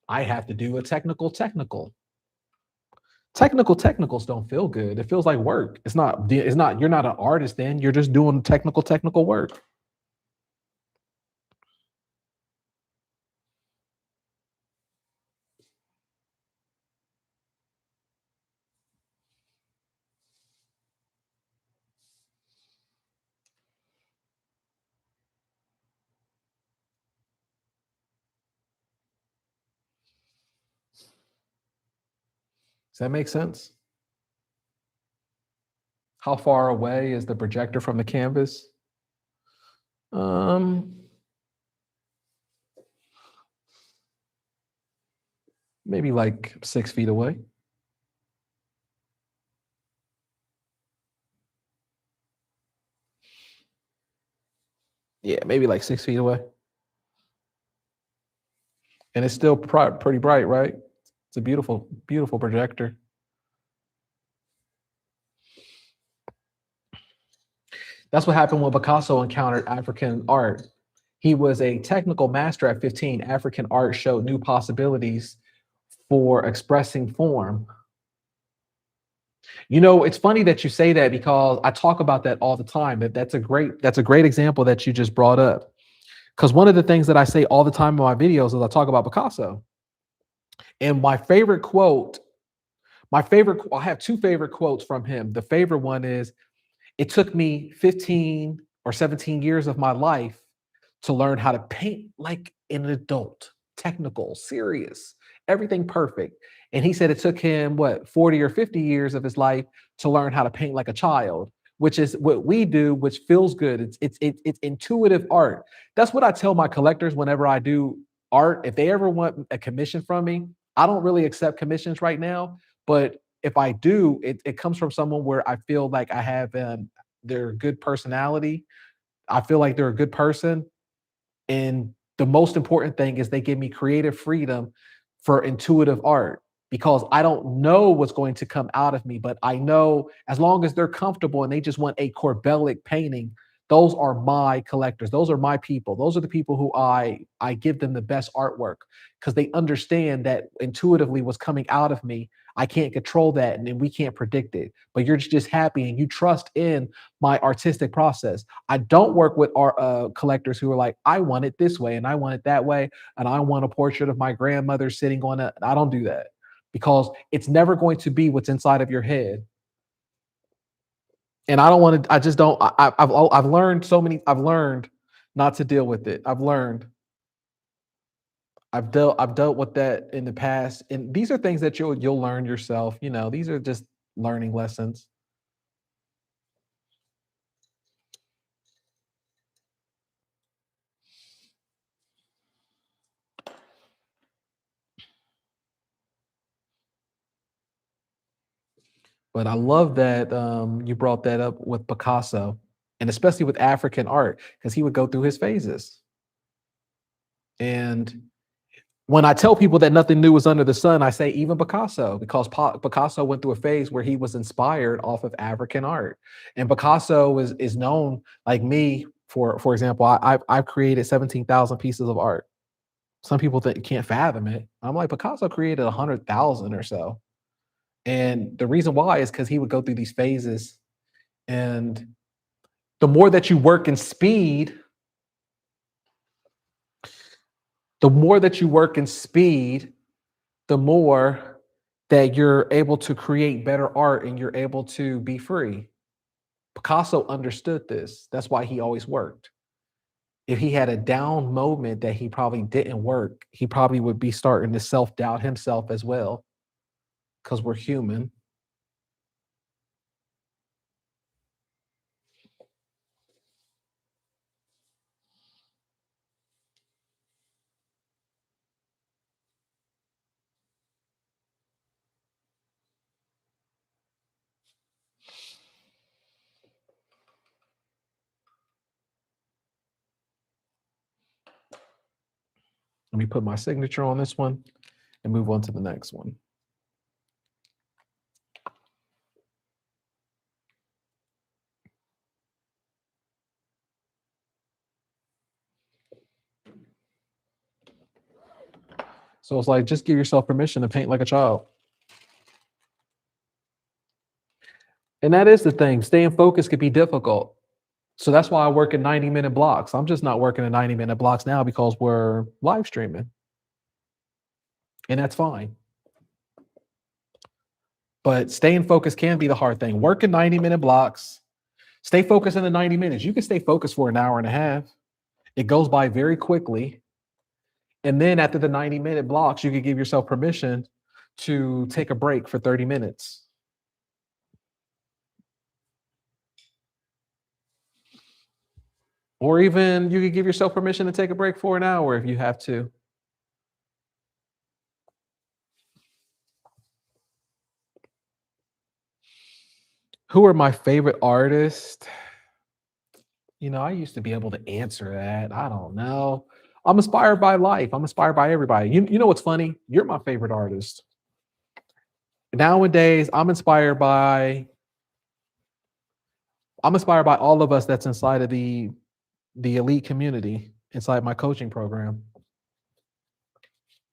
I have to do a technicals don't feel good. It feels like work. It's not, you're not an artist then. You're just doing technical work. Does that make sense? How far away is the projector from the canvas? Um, Maybe like 6 feet away. Yeah, maybe like 6 feet away. And it's still pretty bright, right? It's a beautiful projector. That's what happened when Picasso encountered African art. He was a technical master at 15. African art showed new possibilities for expressing form. You know, it's funny that you say that because I talk about that all the time. That's a great example that you just brought up. Because one of the things that I say all the time in my videos is I talk about Picasso. And I have two favorite quotes from him. The favorite one is, it took me 15 or 17 years of my life to learn how to paint like an adult, technical, serious, everything perfect. And he said it took him, what, 40 or 50 years of his life to learn how to paint like a child, which is what we do, which feels good. It's intuitive art. That's what I tell my collectors whenever I do art. If they ever want a commission from me, I don't really accept commissions right now, but if I do, it comes from someone where I feel like I have their good personality. I feel like they're a good person, and the most important thing is they give me creative freedom for intuitive art because I don't know what's going to come out of me, but I know as long as they're comfortable and they just want a Corbellic painting, those are my collectors. Those are my people. Those are the people who I give them the best artwork because they understand that intuitively what's coming out of me, I can't control that and we can't predict it. But you're just happy and you trust in my artistic process. I don't work with art collectors who are like, I want it this way and I want it that way, and I want a portrait of my grandmother sitting on it. I don't do that because it's never going to be what's inside of your head. And I don't want to. I just don't. I've learned so many. I've learned not to deal with it. I've dealt with that in the past, and these are things that you'll learn yourself. You know, these are just learning lessons. But I love that you brought that up with Picasso, and especially with African art, because he would go through his phases. And when I tell people that nothing new is under the sun, I say even Picasso, because Picasso went through a phase where he was inspired off of African art, and Picasso is known like me for example. I've created 17,000 pieces of art. Some people think can't fathom it. I'm like Picasso created 100,000 or so, and the reason why is because he would go through these phases, and the more that you work in speed, the more that you work in speed, the more that you're able to create better art and you're able to be free. Picasso understood this. That's why he always worked. If he had a down moment that he probably didn't work, he probably would be starting to self doubt himself as well because we're human. Let me put my signature on this one and move on to the next one. So it's like, just give yourself permission to paint like a child. And that is the thing. Staying focused could be difficult. So that's why I work in 90-minute blocks. I'm just not working in 90-minute blocks now because we're live streaming. And that's fine. But staying focused can be the hard thing. Work in 90-minute blocks. Stay focused in the 90 minutes. You can stay focused for an hour and a half. It goes by very quickly. And then after the 90-minute blocks, you can give yourself permission to take a break for 30 minutes. Or even you could give yourself permission to take a break for an hour if you have to. Who are my favorite artists? You know, I used to be able to answer that. I don't know. I'm inspired by life. I'm inspired by everybody. You know what's funny? You're my favorite artist. Nowadays, I'm inspired by all of us that's inside of the elite community, inside my coaching program.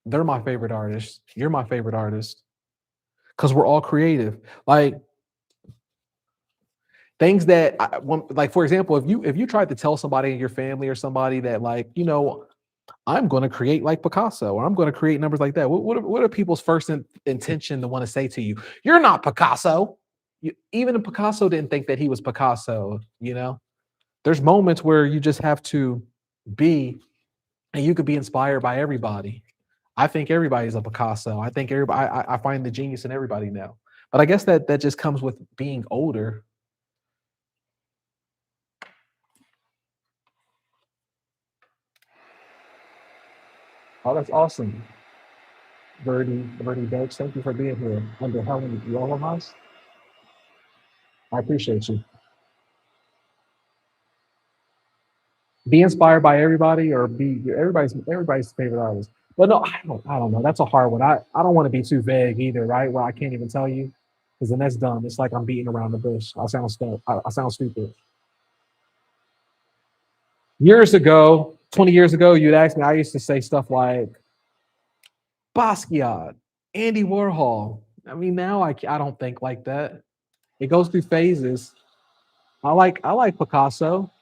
They're my favorite artists. You're my favorite artist. Because we're all creative. Like things that like, for example, if you tried to tell somebody in your family or somebody that, like, you know, I'm going to create like Picasso, or I'm going to create numbers like that, what are people's first intention to want to say to you? You're not Picasso. Even if Picasso didn't think that he was Picasso, you know, there's moments where you just have to be, and you could be inspired by everybody. I think everybody's a Picasso. I think everybody, I find the genius in everybody now. But I guess that just comes with being older. Oh, that's awesome. Birdie Bakes, thank you for being here under Helen Yolohas. I appreciate you. Be inspired by everybody, or be everybody's favorite artist. But no, I don't know. That's a hard one. I don't want to be too vague either, right? Where I can't even tell you, because then that's dumb. It's like I'm beating around the bush. I sound stupid. Years ago, 20 years ago, you'd ask me, I used to say stuff like Basquiat, Andy Warhol. I mean, now I don't think like that. It goes through phases. I like Picasso,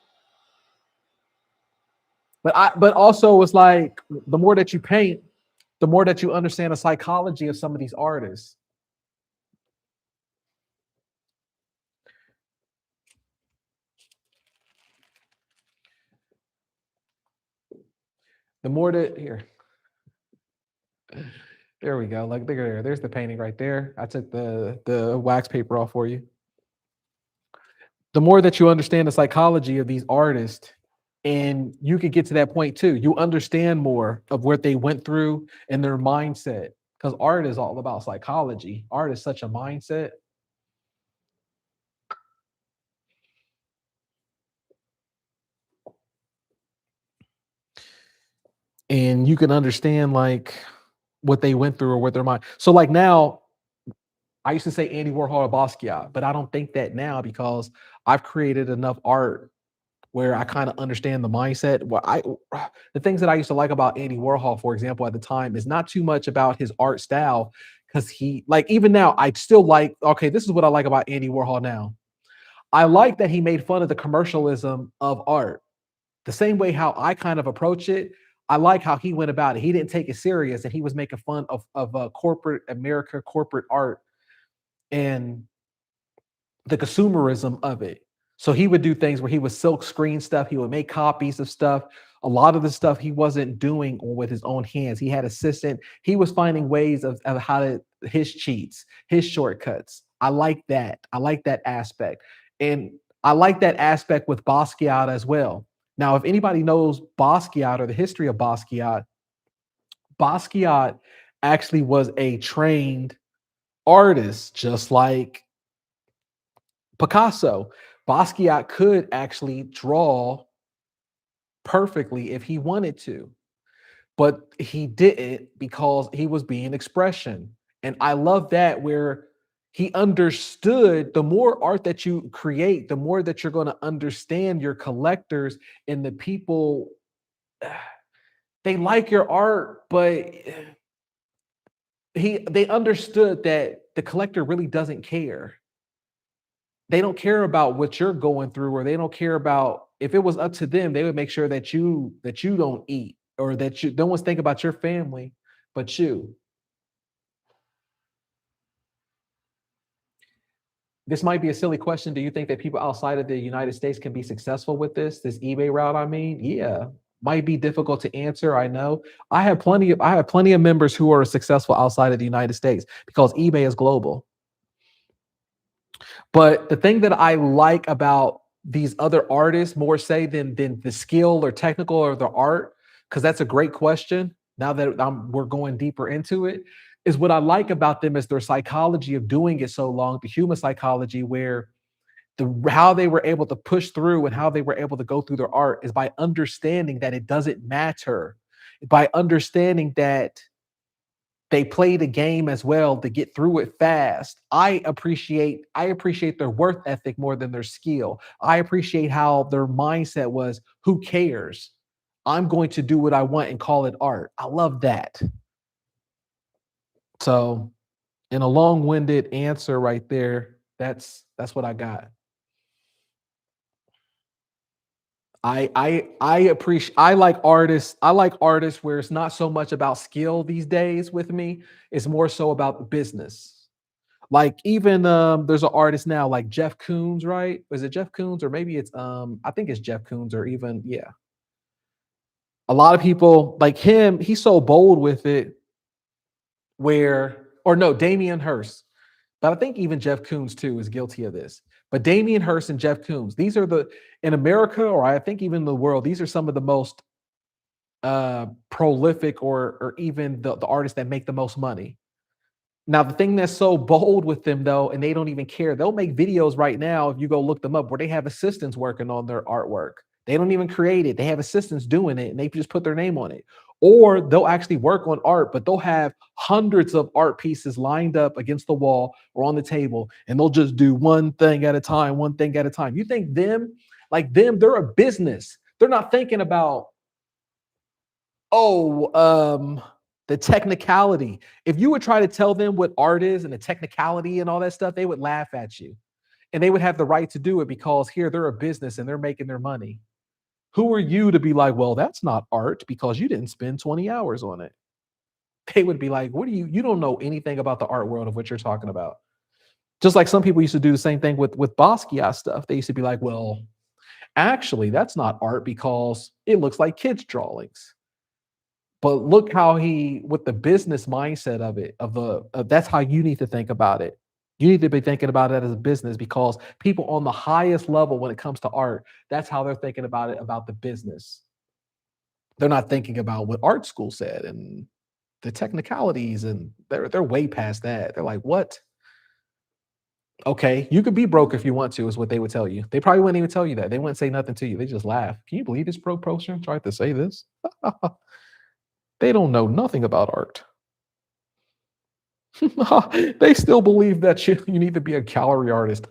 but also it's like the more that you paint, the more that you understand the psychology of some of these artists. The more that here, there we go. Like there's the painting right there. I took the wax paper off for you. The more that you understand the psychology of these artists, and you could get to that point too, you understand more of what they went through and their mindset, because art is all about psychology. Art is such a mindset. And you can understand like what they went through or what their mind. So like now, I used to say Andy Warhol or Basquiat, but I don't think that now because I've created enough art where I kind of understand the mindset. The things that I used to like about Andy Warhol, for example, at the time, is not too much about his art style, because he, like, even now, I still like. Okay, this is what I like about Andy Warhol now. I like that he made fun of the commercialism of art, the same way how I kind of approach it. I like how he went about it. He didn't take it serious, and he was making fun of corporate America, corporate art, and the consumerism of it. So he would do things where he would silk screen stuff. He would make copies of stuff. A lot of the stuff he wasn't doing with his own hands. He had assistant. He was finding ways of how to, his cheats, his shortcuts. I like that. I like that aspect. And I like that aspect with Basquiat as well. Now, if anybody knows Basquiat or the history of Basquiat, Basquiat actually was a trained artist, just like Picasso. Basquiat could actually draw perfectly if he wanted to. but he did it because he was being expression. And I love that where he understood the more art that you create, the more that you're going to understand your collectors and the people. They like your art, but they understood that the collector really doesn't care. They don't care about what you're going through, or they don't care about, if it was up to them, they would make sure that you don't eat, or that you, no one's thinking about your family but you. This might be a silly question. Do you think that people outside of the United States can be successful with this eBay route? I mean, yeah, might be difficult to answer. I know. I have plenty of members who are successful outside of the United States because eBay is global. But the thing that I like about these other artists more say than the skill or technical or the art, because that's a great question. Now that we're going deeper into it, is what I like about them is their psychology of doing it so long, the human psychology, where how they were able to push through and how they were able to go through their art is by understanding that it doesn't matter, by understanding that they play the game as well to get through it fast. I appreciate their worth ethic more than their skill. I appreciate how their mindset was, who cares? I'm going to do what I want and call it art. I love that. So, in a long-winded answer right there, that's what I got. I appreciate, I like artists where it's not so much about skill these days with me. It's more so about the business. Like even there's an artist now like Jeff Koons, right? Is it Jeff Koons, or maybe it's I think it's Jeff Koons, or even, yeah. A lot of people like him, he's so bold with it, where, or no, Damian Hirst. But I think even Jeff Koons too is guilty of this. But Damian Hirst and Jeff Koons, these are the, in America, or I think even in the world, these are some of the most prolific, or even the artists that make the most money. Now, the thing that's so bold with them though, and they don't even care, they'll make videos right now, if you go look them up, where they have assistants working on their artwork. They don't even create it. They have assistants doing it and they just put their name on it. Or they'll actually work on art, but they'll have hundreds of art pieces lined up against the wall or on the table, and they'll just do one thing at a time, one thing at a time. You think them, like them, they're a business. They're not thinking about, oh, the technicality. If you would try to tell them what art is and the technicality and all that stuff, they would laugh at you. And they would have the right to do it because here they're a business and they're making their money. Who are you to be like, well, that's not art because you didn't spend 20 hours on it? They would be like, what do you don't know anything about the art world of what you're talking about. Just like some people used to do the same thing with Basquiat stuff. They used to be like, well, actually, that's not art because it looks like kids' drawings. But look how he, with the business mindset of it, that's how you need to think about it. You need to be thinking about it as a business, because people on the highest level when it comes to art, that's how they're thinking about it, about the business. They're not thinking about what art school said and the technicalities, and they're way past that. They're like, what? Okay, you could be broke if you want to, is what they would tell you. They probably wouldn't even tell you that. They wouldn't say nothing to you. They just laugh. Can you believe this broke person tried to say this? They don't know nothing about art. They still believe that you need to be a gallery artist.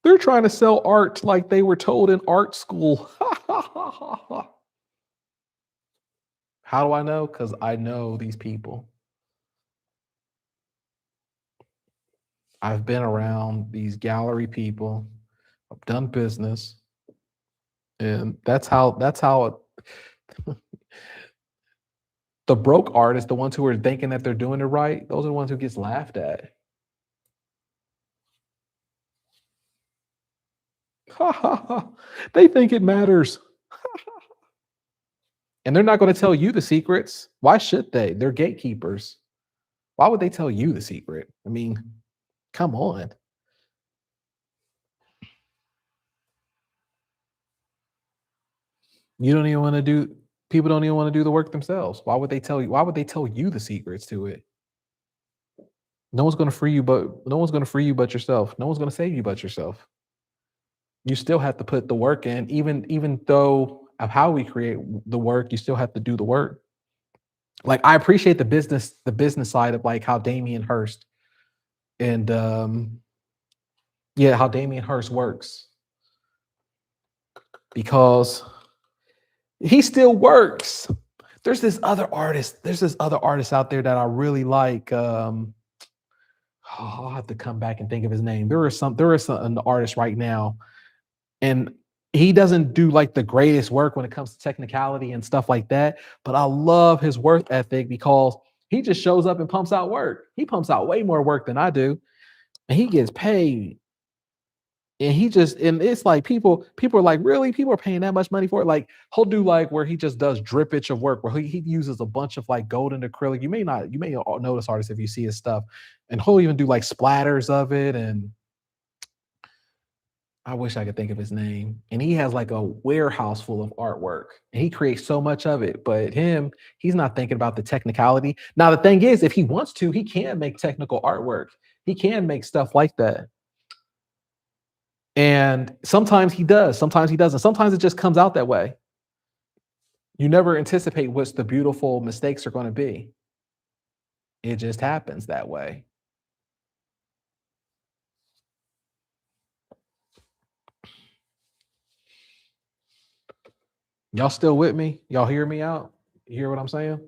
They're trying to sell art like they were told in art school. How do I know? Because I know these people. I've been around these gallery people. I've done business, and that's how the broke artists, the ones who are thinking that they're doing it right, those are the ones who gets laughed at. They think it matters. And they're not going to tell you the secrets. Why should they? They're gatekeepers. Why would they tell you the secret? I mean, come on. You don't even want to do People don't even want to do the work themselves. Why would they tell you? Why would they tell you the secrets to it? No one's going to free you, but no one's going to free you but yourself. No one's going to save you but yourself. You still have to put the work in, even though of how we create the work, you still have to do the work. Like I appreciate the business side of like how Damien Hirst and yeah, how Damien Hirst works because he still works. There's this other artist out there that I really like. I'll have to come back and think of his name. There is some an artist right now, and he doesn't do like the greatest work when it comes to technicality and stuff like that. But I love his work ethic because he just shows up and pumps out work. He pumps out way more work than I do, and he gets paid. And he just and it's like people are like, really? People are paying that much money for it? Like he'll do like where he just does drippage of work where he uses a bunch of like gold and acrylic. You may notice artists if you see his stuff, and he'll even do like splatters of it. And I wish I could think of his name. And he has like a warehouse full of artwork, and he creates so much of it. But he's not thinking about the technicality. Now the thing is, if he wants to, he can make technical artwork. He can make stuff like that. And sometimes he does, sometimes he doesn't. Sometimes it just comes out that way. You never anticipate what's the beautiful mistakes are going to be. It just happens that way. Y'all still with me? Y'all hear me out? You hear what I'm saying?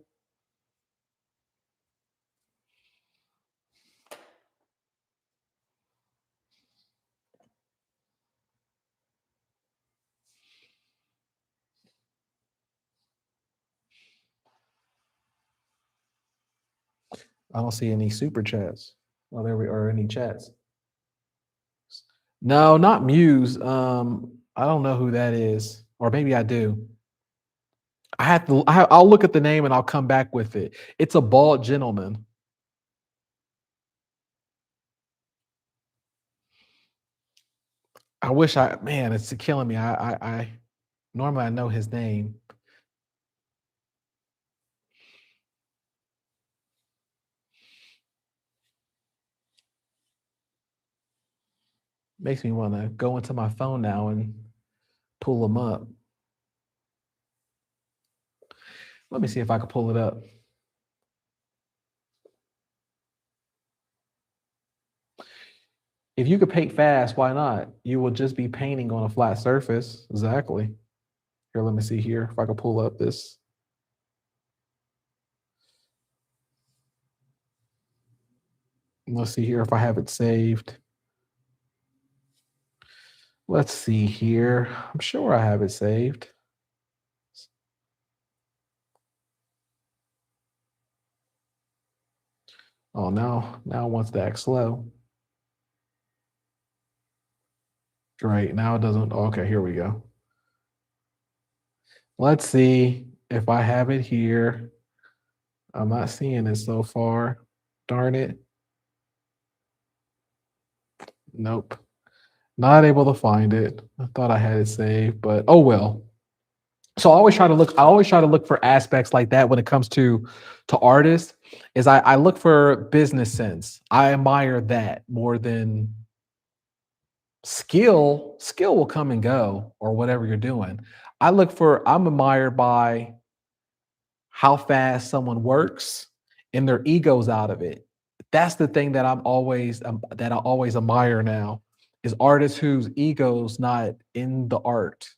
I don't see any super chats. Well, there we are. Any chats? No, not Muse. I don't know who that is, or maybe I do. I'll look at the name and I'll come back with it. It's a bald gentleman. I wish man, it's killing me. I normally I know his name. Makes me want to go into my phone now and pull them up. Let me see if I can pull it up. If you could paint fast, why not? You will just be painting on a flat surface. Exactly. Here, let me see here if I can pull up this. Let's see here if I have it saved. Let's see here. I'm sure I have it saved. Oh, now it wants to act slow. Great. Now it doesn't. Okay, here we go. Let's see if I have it here. I'm not seeing it so far. Darn it. Nope. Not able to find it. I thought I had it saved, but oh well. So I always try to look for aspects like that when it comes to artists, is I look for business sense. I admire that more than skill. Skill will come and go or whatever you're doing. I'm admired by how fast someone works and their egos out of it. That's the thing that that I always admire now is artists whose egos not in the art.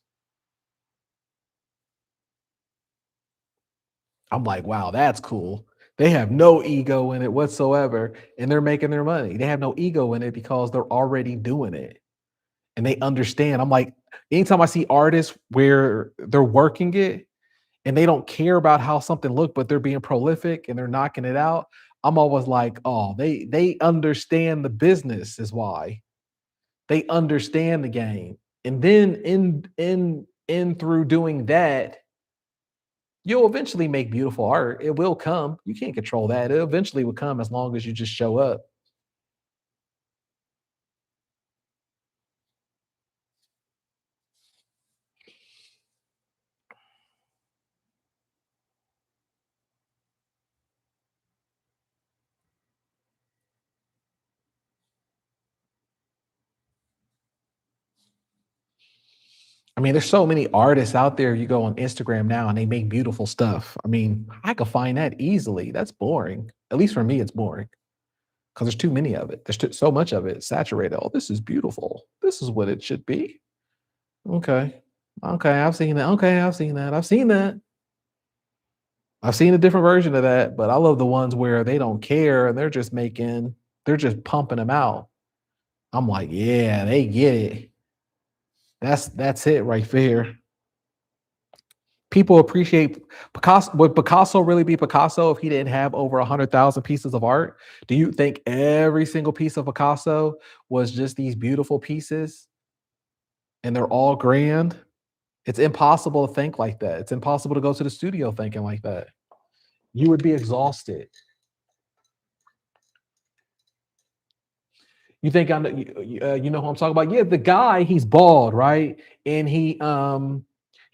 I'm like, wow, that's cool. They have no ego in it whatsoever, and they're making their money. They have no ego in it because they're already doing it and they understand. I'm like, anytime I see artists where they're working it and they don't care about how something look, but they're being prolific and they're knocking it out. I'm always like, oh, they understand the business is why. They understand the game. And then in through doing that, you'll eventually make beautiful art. It will come. You can't control that. It eventually will come as long as you just show up. I mean, there's so many artists out there. You go on Instagram now and they make beautiful stuff. I mean, I could find that easily. That's boring. At least for me, it's boring because there's too many of it. There's so much of it saturated. Oh, this is beautiful. This is what it should be. Okay. Okay. I've seen that. Okay. I've seen that. I've seen that. I've seen a different version of that, but I love the ones where they don't care and they're just pumping them out. I'm like, yeah, they get it. That's it right there. People appreciate Picasso. Would Picasso really be Picasso if he didn't have over 100,000 pieces of art? Do you think every single piece of Picasso was just these beautiful pieces and they're all grand? It's impossible to think like that. It's impossible to go to the studio thinking like that. You would be exhausted. You think I know, you know who I'm talking about? Yeah, the guy, he's bald, right? And he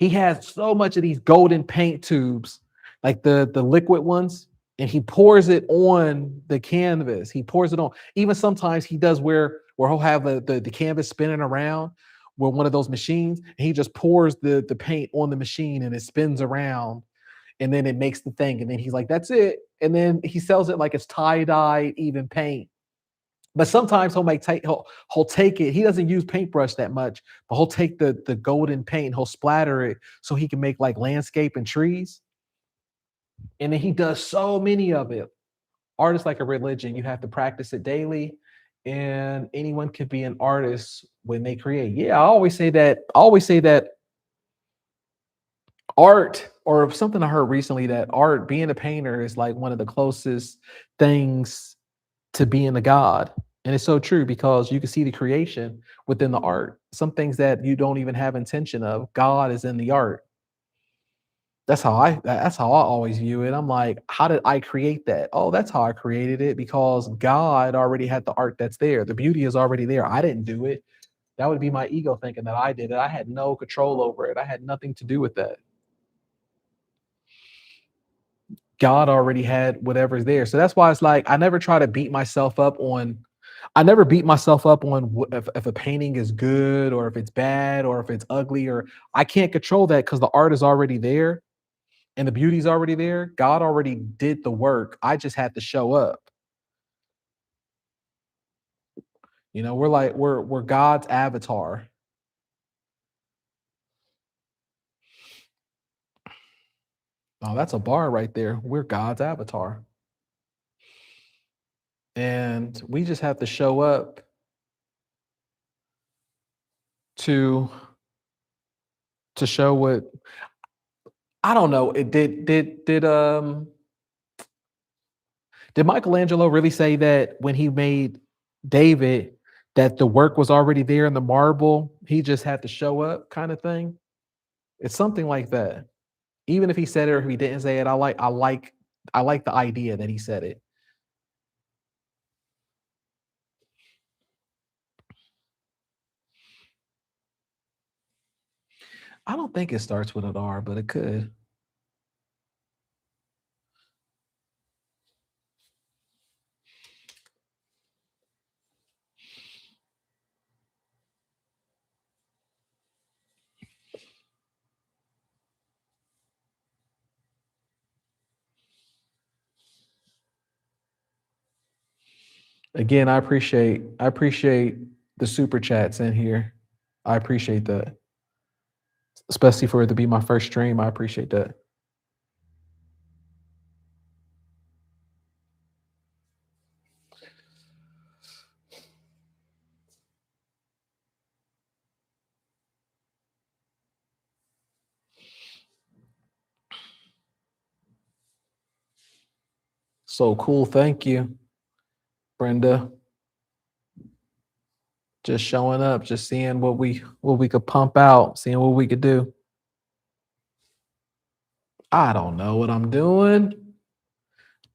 has so much of these golden paint tubes, like the liquid ones, and he pours it on the canvas. He pours it on. Even sometimes he does where he'll have the canvas spinning around with one of those machines, and he just pours the paint on the machine and it spins around and then it makes the thing. And then he's like, that's it. And then he sells it like it's tie-dyed, even paint, but sometimes he'll take it. He doesn't use paintbrush that much, but he'll take the golden paint, he'll splatter it so he can make like landscape and trees. And then he does so many of it. Art is like a religion. You have to practice it daily. And anyone could be an artist when they create. Yeah, I always say that. I always say that art, or something I heard recently, that art, being a painter, is like one of the closest things to being a god. And it's so true because you can see the creation within the art. Some things that you don't even have intention of, God is in the art. That's how I always view it. I'm like, how did I create that? Oh, that's how I created it, because God already had the art that's there. The beauty is already there. I didn't do it. That would be my ego thinking that I did it. I had no control over it. I had nothing to do with that. God already had whatever's there. So that's why it's like I never try to beat myself up on. I never beat myself up on if a painting is good or if it's bad or if it's ugly, or I can't control that because the art is already there and the beauty's already there. God already did the work. I just had to show up. We're God's avatar. Oh, that's a bar right there. We're God's avatar. And we just have to show up to show what, I don't know. It did Michelangelo really say that when he made David, that the work was already there in the marble? He just had to show up, kind of thing. It's something like that. Even if he said it or if he didn't say it, I like the idea that he said it. I don't think it starts with an R, but it could. Again, I appreciate the super chats in here. I appreciate that, especially for it to be my first stream. I appreciate that. So cool. Thank you, Brenda. Just showing up, just seeing what we could pump out, seeing what we could do. I don't know what I'm doing.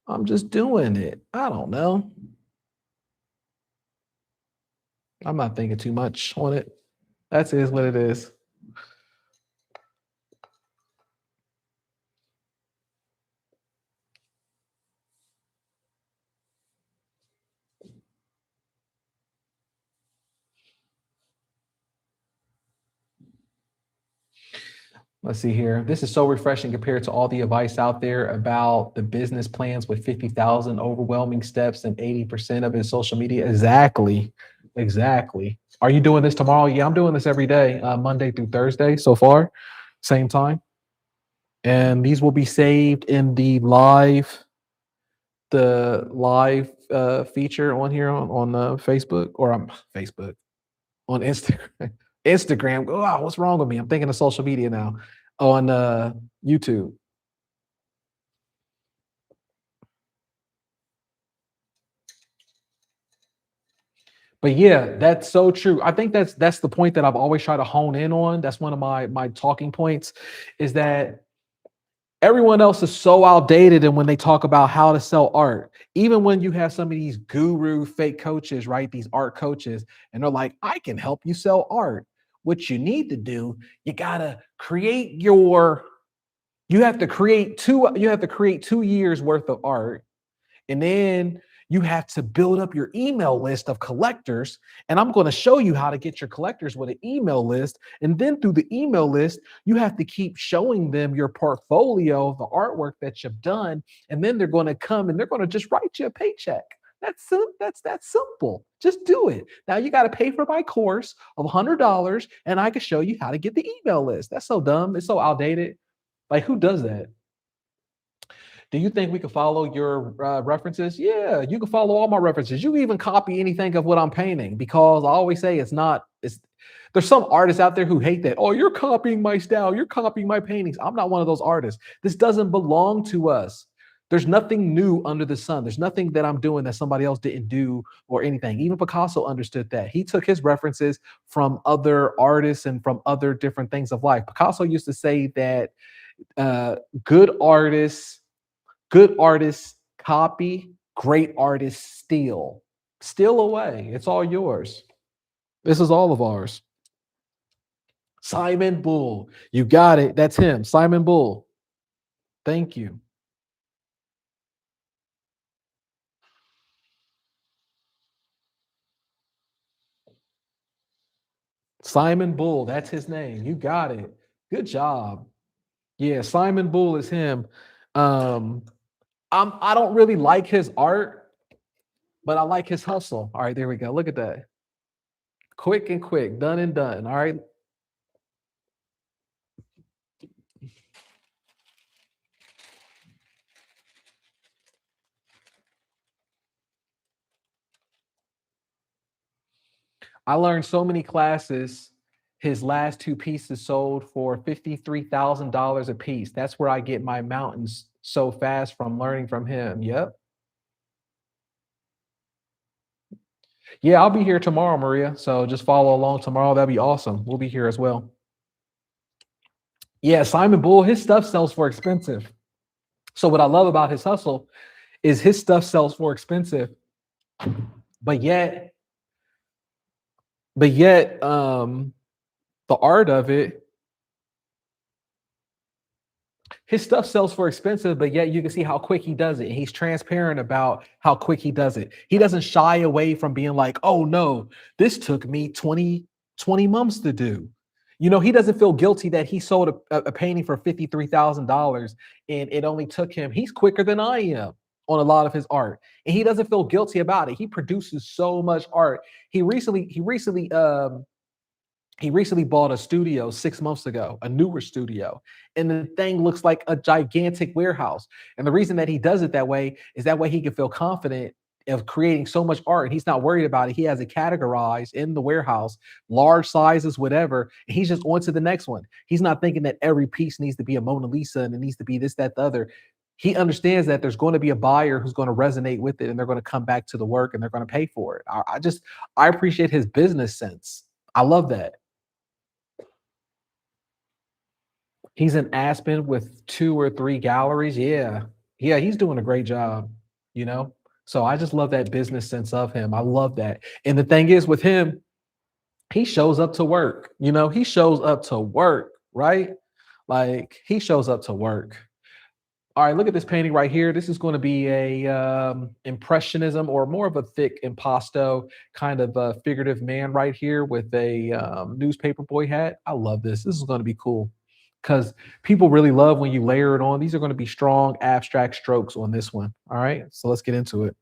I'm just doing it. I don't know. I'm not thinking too much on it. That's is what it is. Let's see here. This is so refreshing compared to all the advice out there about the business plans with 50,000 overwhelming steps and 80% of it is social media. Exactly. Exactly. Are you doing this tomorrow? Yeah, I'm doing this every day, Monday through Thursday so far, same time. And these will be saved in the live feature on here on Facebook or Facebook on Instagram. Instagram. Oh, what's wrong with me? I'm thinking of social media now. On YouTube. But yeah, that's so true. I think that's the point that I've always tried to hone in on. That's one of my talking points, is that everyone else is so outdated. And when they talk about how to sell art, even when you have some of these guru fake coaches, right? These art coaches, and they're like, I can help you sell art. What you need to do, you gotta create your, you have to create 2 years worth of art, and then you have to build up your email list of collectors. And I'm going to show you how to get your collectors with an email list. And then through the email list, you have to keep showing them your portfolio of the artwork that you've done. And then they're going to come and they're going to just write you a paycheck. That's simple. Just do it. Now you got to pay for my course of $100, and I can show you how to get the email list. That's so dumb. It's so outdated. Like, who does that? Do you think we can follow your references? Yeah, you can follow all my references. You can even copy anything of what I'm painting, because I always say it's not. It's there's some artists out there who hate that. Oh, you're copying my style. You're copying my paintings. I'm not one of those artists. This doesn't belong to us. There's nothing new under the sun. There's nothing that I'm doing that somebody else didn't do or anything. Even Picasso understood that. He took his references from other artists and from other different things of life. Picasso used to say that uh, good artists Good artists copy, great artists steal. Steal away. It's all yours. This is all of ours. Simon Bull. You got it. That's him. Simon Bull. Thank you. Simon Bull. That's his name. You got it. Good job. Yeah, Simon Bull is him. Um, I don't really like his art, but I like his hustle. All right, there we go. Look at that. Quick and quick, done and done. All right. I learned so many classes. His last two pieces sold for $53,000 a piece. That's where I get my mountains so fast from learning from him. Yep. Yeah, I'll be here tomorrow, Maria. So just follow along tomorrow. That'd be awesome. We'll be here as well. Yeah, Simon Bull, his stuff sells for expensive. So what I love about his hustle is his stuff sells for expensive, but yet, but yet, the art of it, his stuff sells for expensive, but yet you can see how quick he does it. And he's transparent about how quick he does it. He doesn't shy away from being like, oh no, this took me 20 months to do. He doesn't feel guilty that he sold a painting for $53,000 and it only took him, he's quicker than I am on a lot of his art. And he doesn't feel guilty about it. He produces so much art. He recently bought a studio 6 months ago, a newer studio, and the thing looks like a gigantic warehouse. And the reason that he does it that way is that way he can feel confident of creating so much art. And he's not worried about it. He has it categorized in the warehouse, large sizes, whatever. And he's just on to the next one. He's not thinking that every piece needs to be a Mona Lisa and it needs to be this, that, the other. He understands that there's going to be a buyer who's going to resonate with it and they're going to come back to the work and they're going to pay for it. I appreciate his business sense. I love that. He's in Aspen with 2 or 3 galleries. Yeah. Yeah, he's doing a great job, you know? So I just love that business sense of him. I love that. And the thing is with him, he shows up to work, he shows up to work, right? Like he shows up to work. All right, look at this painting right here. This is going to be a impressionism or more of a thick impasto kind of figurative man right here with a newspaper boy hat. I love this. This is going to be cool. because people really love when you layer it on. These are going to be strong abstract strokes on this one. All right, so let's get into it.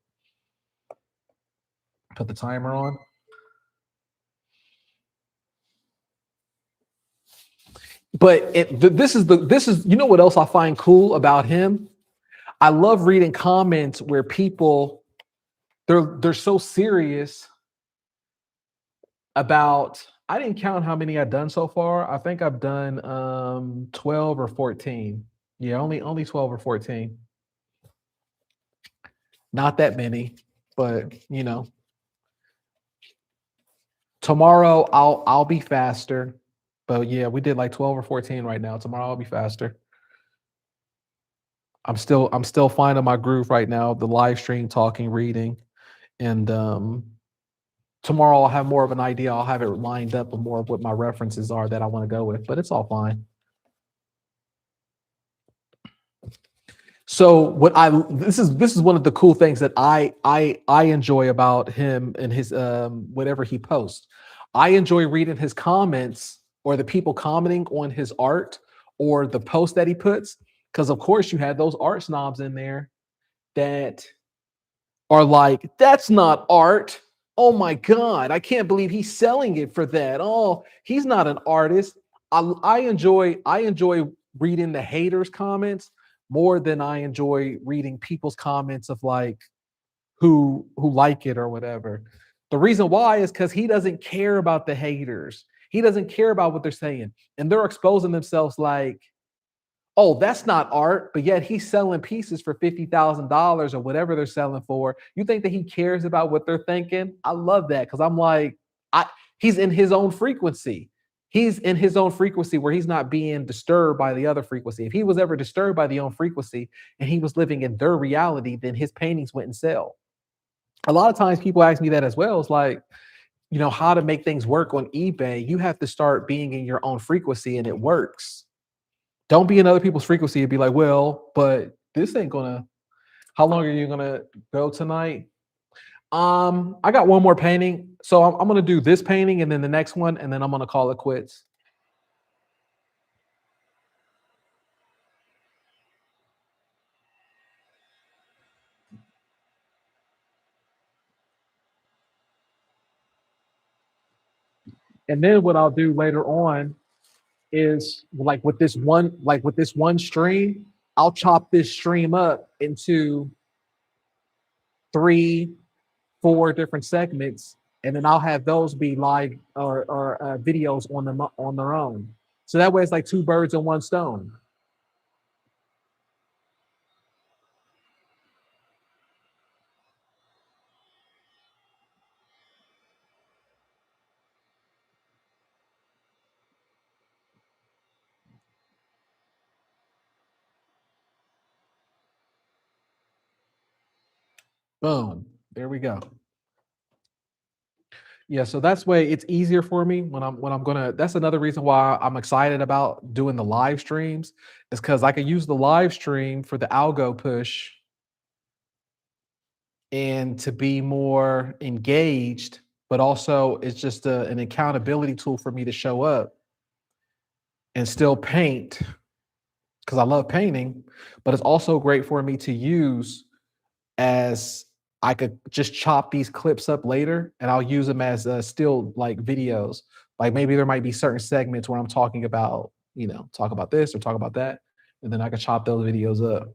Put the timer on. But this is you know what else I find cool about him? I love reading comments where people they're so serious about. I didn't count how many I've done so far. I think I've done 12 or 14. Yeah, only 12 or 14. Not that many, but you know, tomorrow I'll be faster. But yeah, we did like 12 or 14 right now. Tomorrow I'll be faster. I'm still finding my groove right now, the live stream, talking, reading, and tomorrow I'll have more of an idea. I'll have it lined up with more of what my references are that I want to go with, but it's all fine. So what this is one of the cool things that I enjoy about him and his whatever he posts. I enjoy reading his comments or the people commenting on his art or the post that he puts, because of course you had those art snobs in there that are like, that's not art. Oh my God, I can't believe he's selling it for that. Oh, he's not an artist. I enjoy reading the haters' comments more than I enjoy reading people's comments of like who like it or whatever. The reason why is because he doesn't care about the haters. He doesn't care about what they're saying. And they're exposing themselves like, oh, that's not art, but yet he's selling pieces for $50,000 or whatever they're selling for. You think that he cares about what they're thinking? I love that because I'm like, I he's in his own frequency. He's in his own frequency where he's not being disturbed by the other frequency. If he was ever disturbed by the own frequency and he was living in their reality, then his paintings wouldn't sell. A lot of times people ask me that as well. It's like, you know, how to make things work on eBay. You have to start being in your own frequency and it works. Don't be in other people's frequency and be like, well, but this ain't gonna. How long are you gonna go tonight? I got one more painting, so I'm gonna do this painting and then the next one, and then I'm gonna call it quits. And then what I'll do later on is with this one stream, I'll chop this stream up into three, four different segments, and then I'll have those be live or videos on them on their own. So that way, it's like two birds in one stone. Boom. There we go. Yeah, so that's way it's easier for me when I'm gonna. That's another reason why I'm excited about doing the live streams, is because I can use the live stream for the algo push and to be more engaged, but also it's just an accountability tool for me to show up and still paint because I love painting, but it's also great for me to use as I could just chop these clips up later and I'll use them as still like videos. Like maybe there might be certain segments where I'm talking about, you know, talk about this or talk about that. And then I could chop those videos up.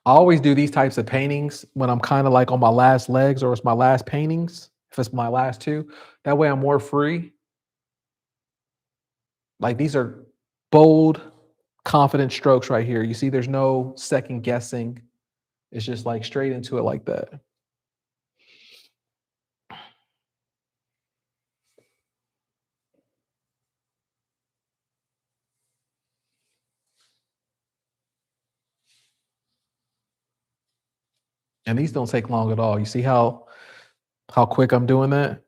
I always do these types of paintings when I'm kind of like on my last legs or it's my last paintings. If it's my last two, that way I'm more free. Like these are bold, confident strokes right here. You see, there's no second guessing. It's just like straight into it like that. And these don't take long at all. You see how quick I'm doing that?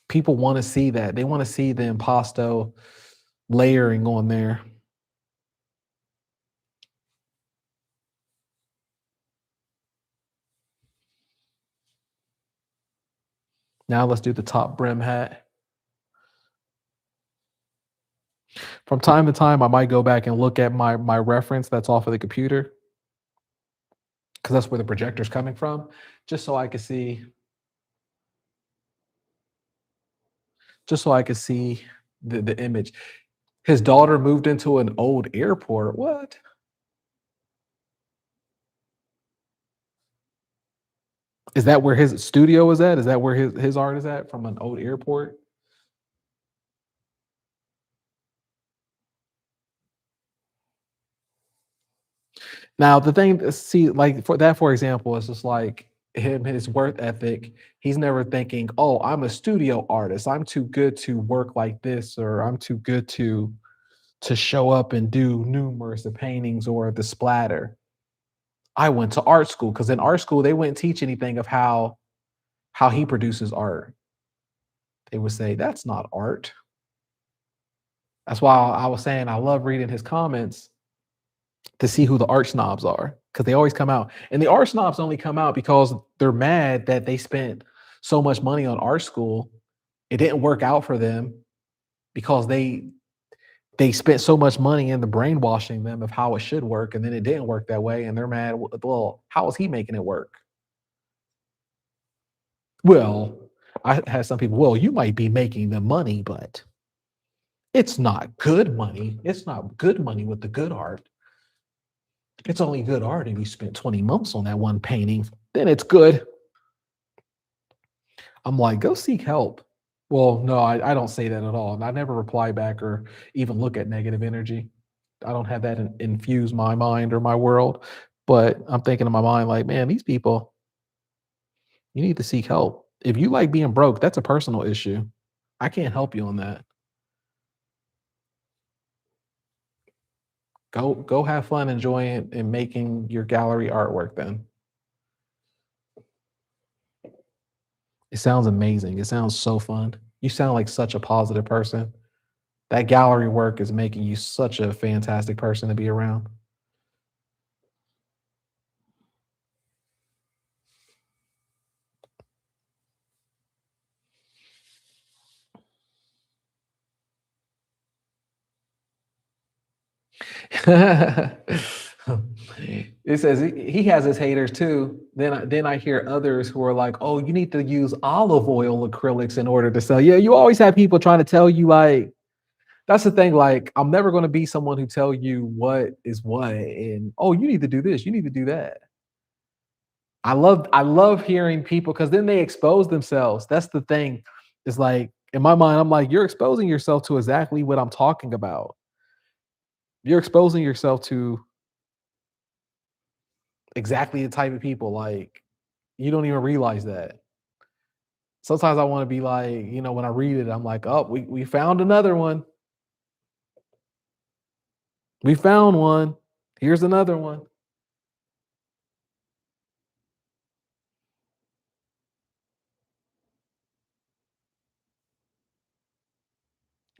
People want to see that. They want to see the impasto layering on there. Now let's do the top brim hat. From time to time, I might go back and look at my reference that's off of the computer because that's where the projector's coming from, just so I can see, just so I can see the image. His daughter moved into an old airport. What? Is that where his studio is at? Is that where his art is at, from an old airport? Now the thing, see, like for that, for example, is just like him, his work ethic. He's never thinking, "Oh, I'm a studio artist. I'm too good to work like this, or I'm too good to show up and do numerous of paintings or the splatter." I went to art school because in art school they wouldn't teach anything of how he produces art. They would say that's not art. That's why I was saying I love reading his comments to see who the art snobs are, because they always come out. And the art snobs only come out because they're mad that they spent so much money on art school. It didn't work out for them because they spent so much money in the brainwashing them of how it should work, and then it didn't work that way, and they're mad. Well, how is he making it work? Well, I had some people. Well, you might be making the money, but it's not good money. It's not good money with the good art. It's only good art if you spent 20 months on that one painting. Then it's good. I'm like, go seek help. Well, no, I don't say that at all. And I never reply back or even look at negative energy. I don't have that infuse my mind or my world. But I'm thinking in my mind, like, man, these people, you need to seek help. If you like being broke, that's a personal issue. I can't help you on that. Go have fun enjoying and making your gallery artwork then. It sounds amazing. It sounds so fun. You sound like such a positive person. That gallery work is making you such a fantastic person to be around. It says he has his haters too. Then I hear others who are like, "Oh, you need to use olive oil acrylics in order to sell." Yeah, you always have people trying to tell you, like, that's the thing. Like, I'm never going to be someone who tell you what is what, and oh, you need to do this, you need to do that. I love hearing people because then they expose themselves. That's the thing. It's like in my mind, I'm like, you're exposing yourself to exactly what I'm talking about. You're exposing yourself to exactly the type of people. Like, you don't even realize that. Sometimes I want to be like, when I read it, I'm like, oh, we found another one. We found one. Here's another one.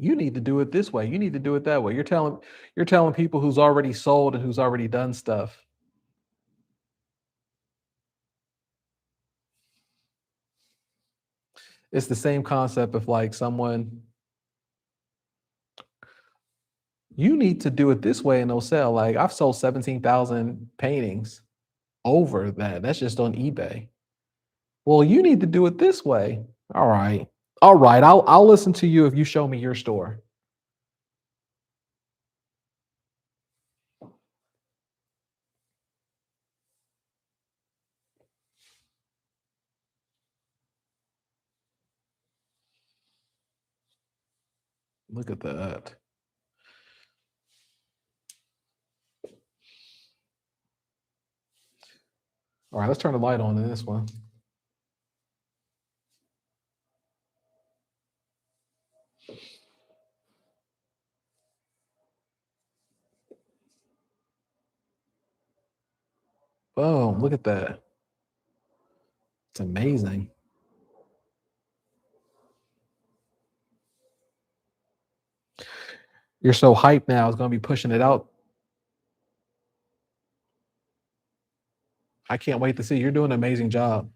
You need to do it this way. You need to do it that way. You're telling people who's already sold and who's already done stuff. It's the same concept of like someone, you need to do it this way and they'll sell. Like I've sold 17,000 paintings over that. That's just on eBay. Well, you need to do it this way. All right. All right. I'll listen to you if you show me your store. Look at that. All right, let's turn the light on in this one. Boom. Look at that. It's amazing. You're so hyped now. It's going to be pushing it out. I can't wait to see. You're doing an amazing job.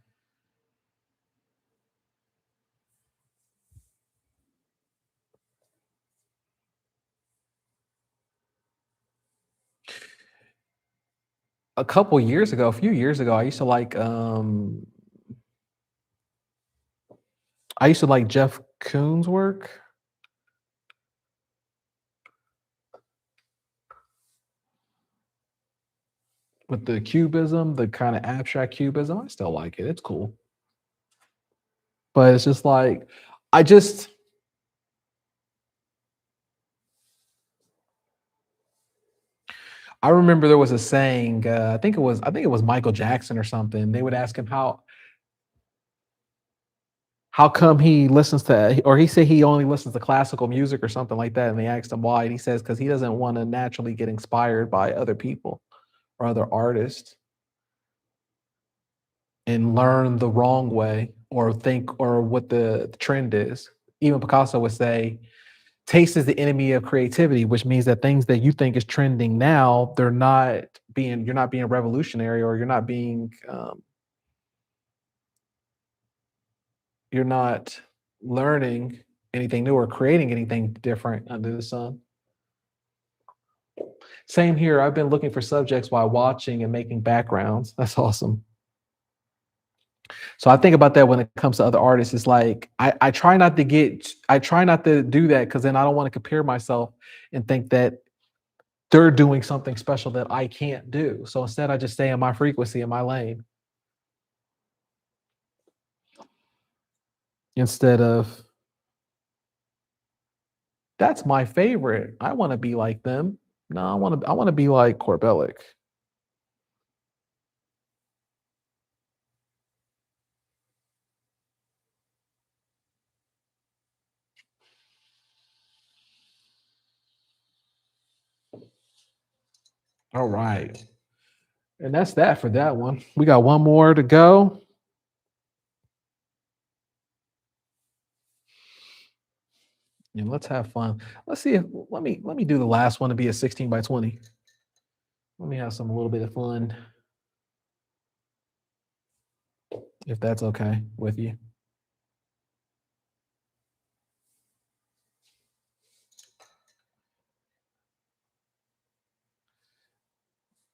a couple years ago, a few years ago, I used to like Jeff Koons' work with the cubism, the kind of abstract cubism. I still like it. It's cool. But it's just like I just I remember there was a saying, I think it was Michael Jackson or something. They would ask him how come he listens to, or he said he only listens to classical music or something like that, and they asked him why, and he says because he doesn't want to naturally get inspired by other people or other artists and learn the wrong way or think or what the trend is. Even Picasso would say, taste is the enemy of creativity, which means that things that you think is trending now, you're not being revolutionary, or you're not learning anything new or creating anything different under the sun. Same here. I've been looking for subjects while watching and making backgrounds. That's awesome. So I think about that when it comes to other artists. It's like I try not to do that because then I don't want to compare myself and think that they're doing something special that I can't do. So instead, I just stay in my frequency, in my lane, instead of that's my favorite. I want to be like them. No, I want to be like Corbellic. All right. And that's that for that one. We got one more to go. And let's have fun. Let's see if let me do the last one to be a 16 by 20. Let me have some a little bit of fun, if that's okay with you.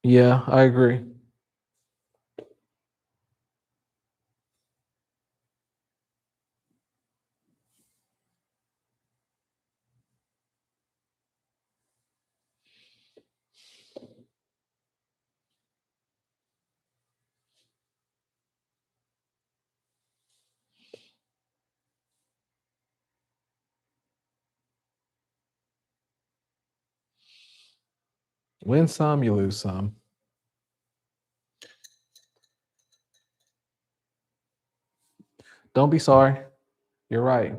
Yeah, I agree. Win some, you lose some. Don't be sorry. You're right.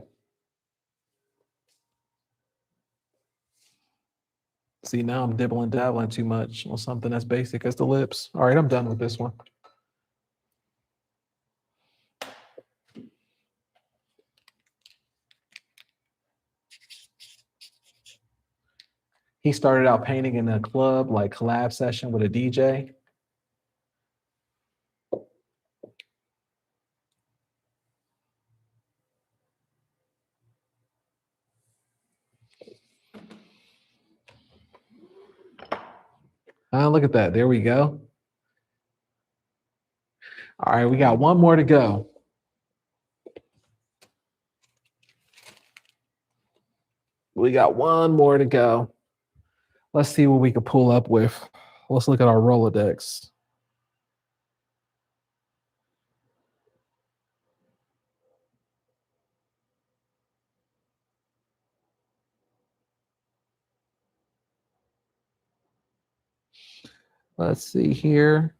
See, now I'm dibbling dabbling too much on something as basic as the lips. All right, I'm done with this one. He started out painting in a club, like collab session with a DJ. Look at that. There we go. All right, we got one more to go. We got one more to go. Let's see what we can pull up with. Let's look at our Rolodex. Let's see here.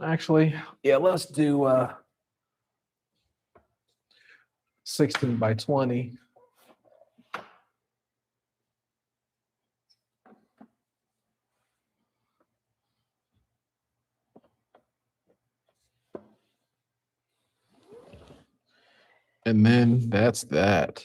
Actually, yeah, let's do 16 by 20. And then that's that.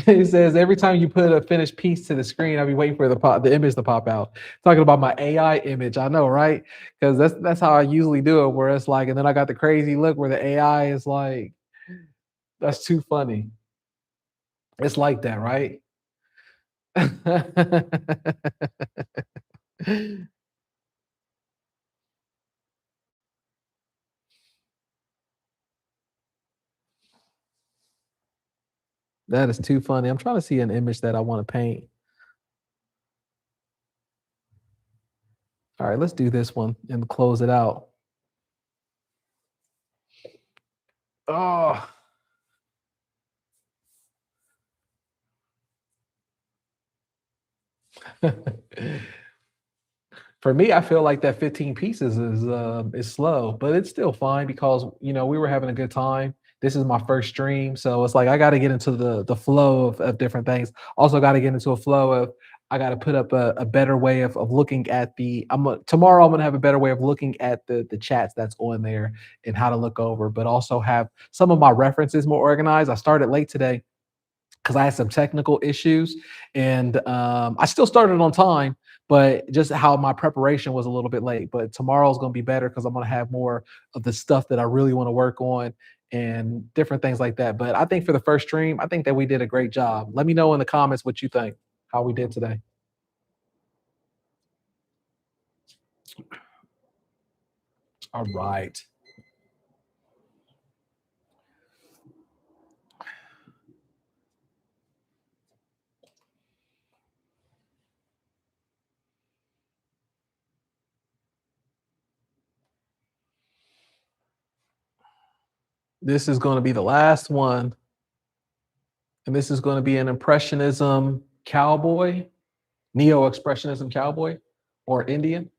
He says every time you put a finished piece to the screen, I'll be waiting for the image to pop out. Talking about my AI image, I know, right? Because that's how I usually do it. Where it's like, and then I got the crazy look where the AI is like, that's too funny. It's like that, right? That is too funny. I'm trying to see an image that I want to paint. All right, let's do this one and close it out. Oh, for me, I feel like that 15 pieces is slow, but it's still fine because we were having a good time. This is my first stream, so it's like I got to get into the flow of different things. Also, got to get into a flow of I got to put up a better way of looking at tomorrow. I'm gonna have a better way of looking at the chats that's on there and how to look over, but also have some of my references more organized. I started late today because I had some technical issues, and I still started on time, but just how my preparation was a little bit late. But tomorrow's going to be better because I'm going to have more of the stuff that I really want to work on and different things like that. But I think for the first stream, I think that we did a great job. Let me know in the comments what you think, how we did today. All right. This is going to be the last one. And this is going to be an Impressionism cowboy, Neo Expressionism cowboy, or Indian.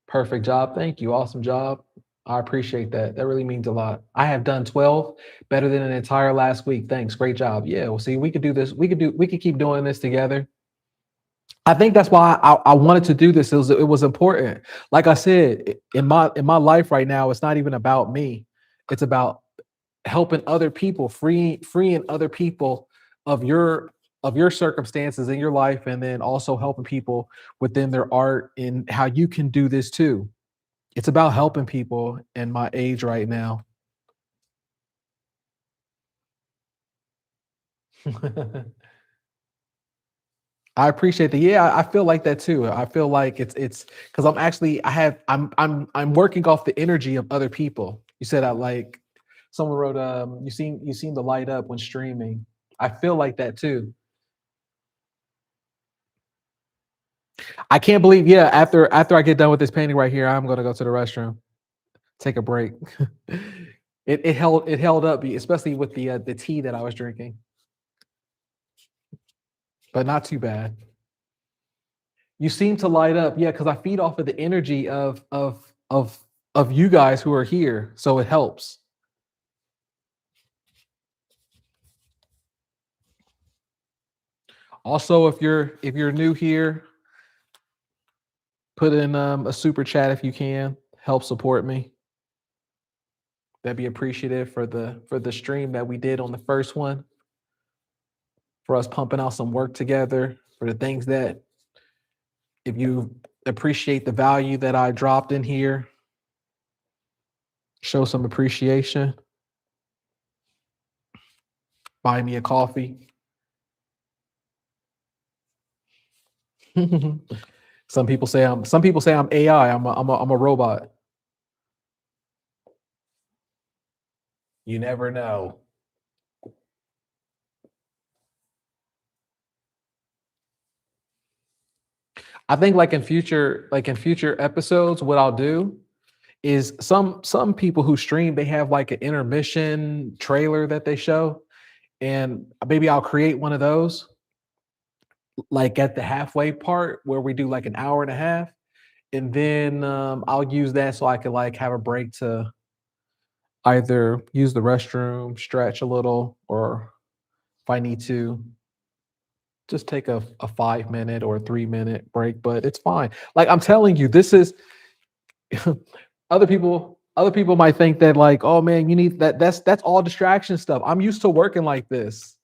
Perfect job. Thank you. Awesome job. I appreciate that. That really means a lot. I have done 12 better than an entire last week. Thanks. Great job. Yeah. Well, see, we could do this. We could keep doing this together. I think that's why I wanted to do this. It was important. Like I said, in my life right now, it's not even about me. It's about helping other people, freeing other people of your circumstances in your life, and then also helping people within their art and how you can do this too. It's about helping people in my age right now. I appreciate that. Yeah, I feel like that too. I feel like it's because I'm working off the energy of other people. You said I like someone wrote you seem to light up when streaming. I feel like that too. I can't believe, yeah, after I get done with this painting right here, I'm gonna go to the restroom, take a break. It held up, especially with the tea that I was drinking, but not too bad. You seem to light up, yeah, because I feed off of the energy of you guys who are here, so it helps. Also, if you're new here, put in a super chat if you can. Help support me. That'd be appreciative for the stream that we did on the first one, for us pumping out some work together, for the things that if you appreciate the value that I dropped in here, show some appreciation. Buy me a coffee. Some people say I'm AI. I'm a robot. You never know. I think like in future episodes, what I'll do is some people who stream, they have like an intermission trailer that they show, and maybe I'll create one of those like at the halfway part where we do like an hour and a half, and then I'll use that so I can like have a break to either use the restroom, stretch a little, or if I need to just take a 5 minute or a 3 minute break, but it's fine. Like I'm telling you, this is other people might think that like, oh man, you need that. That's all distraction stuff. I'm used to working like this.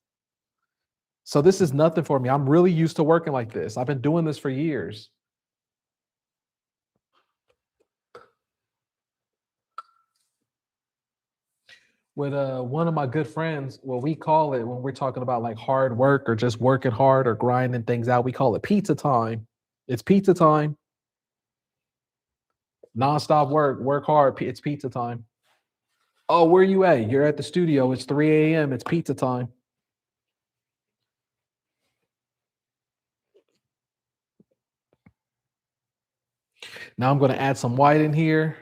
So this is nothing for me. I'm really used to working like this. I've been doing this for years. With one of my good friends, what we call it when we're talking about like hard work or just working hard or grinding things out, we call it pizza time. It's pizza time. Nonstop work, work hard. It's pizza time. Oh, where you at? You're at the studio. It's 3 a.m. It's pizza time. Now I'm going to add some white in here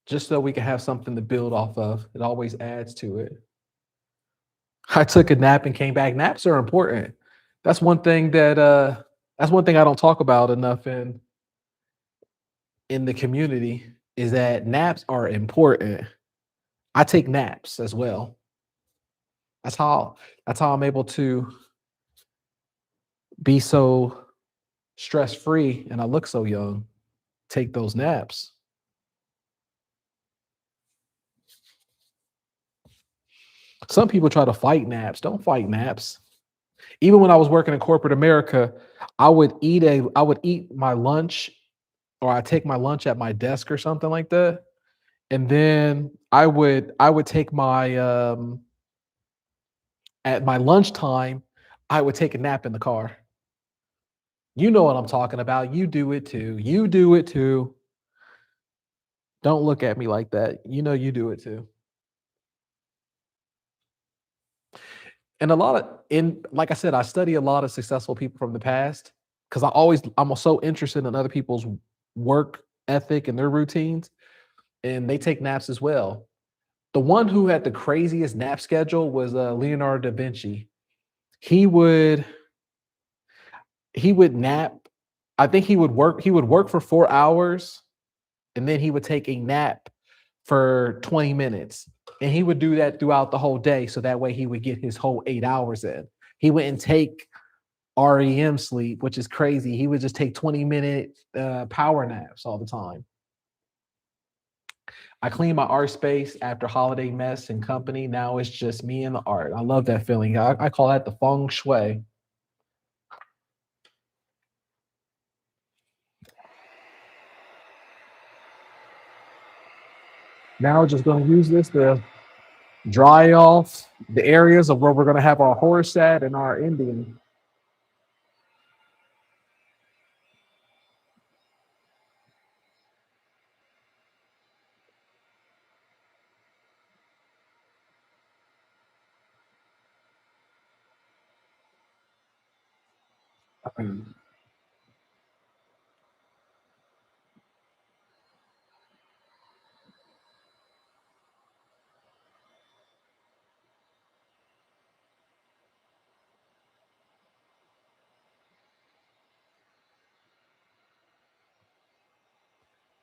just so we can have something to build off of. It always adds to it. I took a nap and came back. Naps are important. That's one thing I don't talk about enough in the community is that naps are important. I take naps as well. That's how that's how I'm able to be so stress free and I look so young. Take those naps. Some people try to fight naps. Don't fight naps. Even when I was working in corporate America, I would eat my lunch or I take my lunch at my desk or something like that. And then I would take my at my lunchtime, I would take a nap in the car. You know what I'm talking about. You do it too. You do it too. Don't look at me like that. You know you do it too. And a lot of in like I said, I study a lot of successful people from the past because I'm so interested in other people's work ethic and their routines, and they take naps as well. The one who had the craziest nap schedule was Leonardo da Vinci. He would he would nap. I think he would work for 4 hours and then he would take a nap for 20 minutes. And he would do that throughout the whole day. So that way he would get his whole 8 hours in. He wouldn't take REM sleep, which is crazy. He would just take 20-minute power naps all the time. I clean my art space after holiday mess and company. Now it's just me and the art. I love that feeling. I call that the feng shui. Now we're just going to use this to dry off the areas of where we're going to have our horse at and our Indian.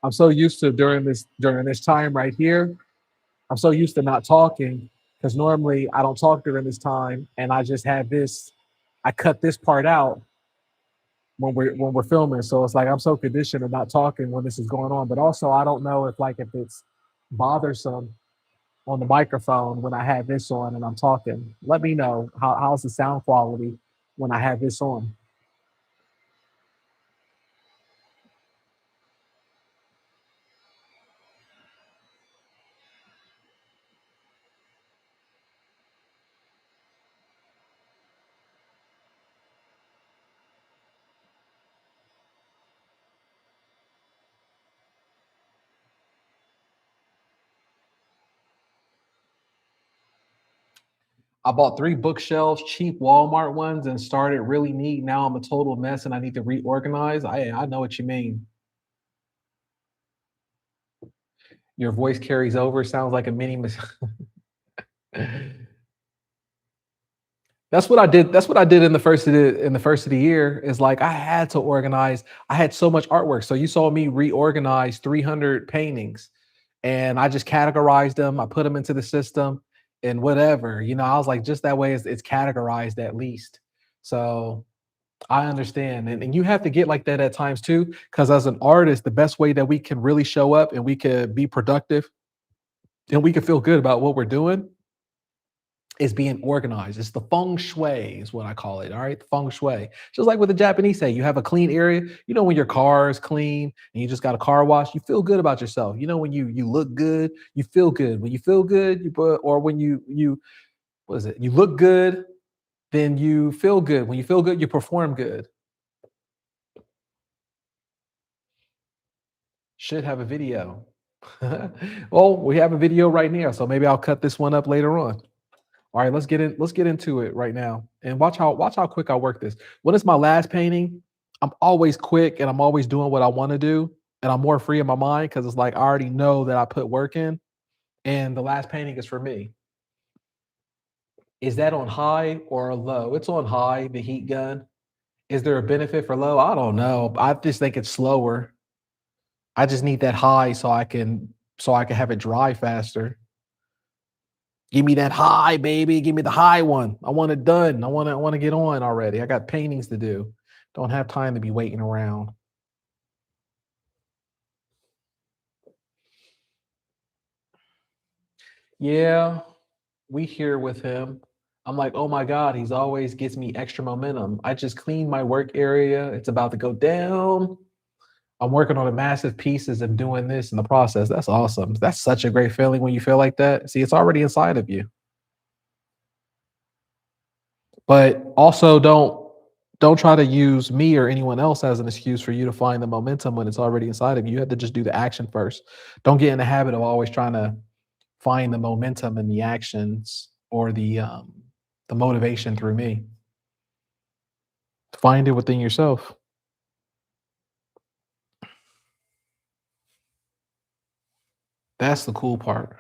I'm so used to during this time right here. I'm so used to not talking because normally I don't talk during this time, and I just have this. I cut this part out when we're filming, so it's like I'm so conditioned to not talking when this is going on. But also, I don't know if it's bothersome on the microphone when I have this on and I'm talking. Let me know how's the sound quality when I have this on. I bought 3 bookshelves, cheap Walmart ones, and started really neat. Now I'm a total mess and I need to reorganize. I know what you mean. Your voice carries over. Sounds like a mini. That's what I did. That's what I did in the first of the year. Is like I had to organize. I had so much artwork. So you saw me reorganize 300 paintings, and I just categorized them. I put them into the system, and whatever. I was like, just that way it's categorized at least. So I understand. And you have to get like that at times too, because as an artist, the best way that we can really show up and we could be productive and we can feel good about what we're doing is being organized. It's the feng shui, is what I call it. All right. The feng shui. Just like what the Japanese say, you have a clean area. When your car is clean and you just got a car wash, you feel good about yourself. When you look good, you feel good. When you feel good, you put or when you what is it? You look good, then you feel good. When you feel good, you perform good. Should have a video. Well, we have a video right now, so maybe I'll cut this one up later on. All right, let's get into it right now. And watch how quick I work this. When it's my last painting, I'm always quick and I'm always doing what I want to do. And I'm more free in my mind because it's like I already know that I put work in. And the last painting is for me. Is that on high or low? It's on high, the heat gun. Is there a benefit for low? I don't know. I just think it's slower. I just need that high so I can have it dry faster. Give me that high, baby. Give me the high one. I want it done. I want to get on already. I got paintings to do. Don't have time to be waiting around. Yeah, we here with him. I'm like, oh my God, he's always gets me extra momentum. I just cleaned my work area. It's about to go down. I'm working on a massive pieces and doing this in the process. That's awesome. That's such a great feeling when you feel like that. See, it's already inside of you. But also don't try to use me or anyone else as an excuse for you to find the momentum when it's already inside of you. You have to just do the action first. Don't get in the habit of always trying to find the momentum in the actions or the motivation through me. Find it within yourself. That's the cool part.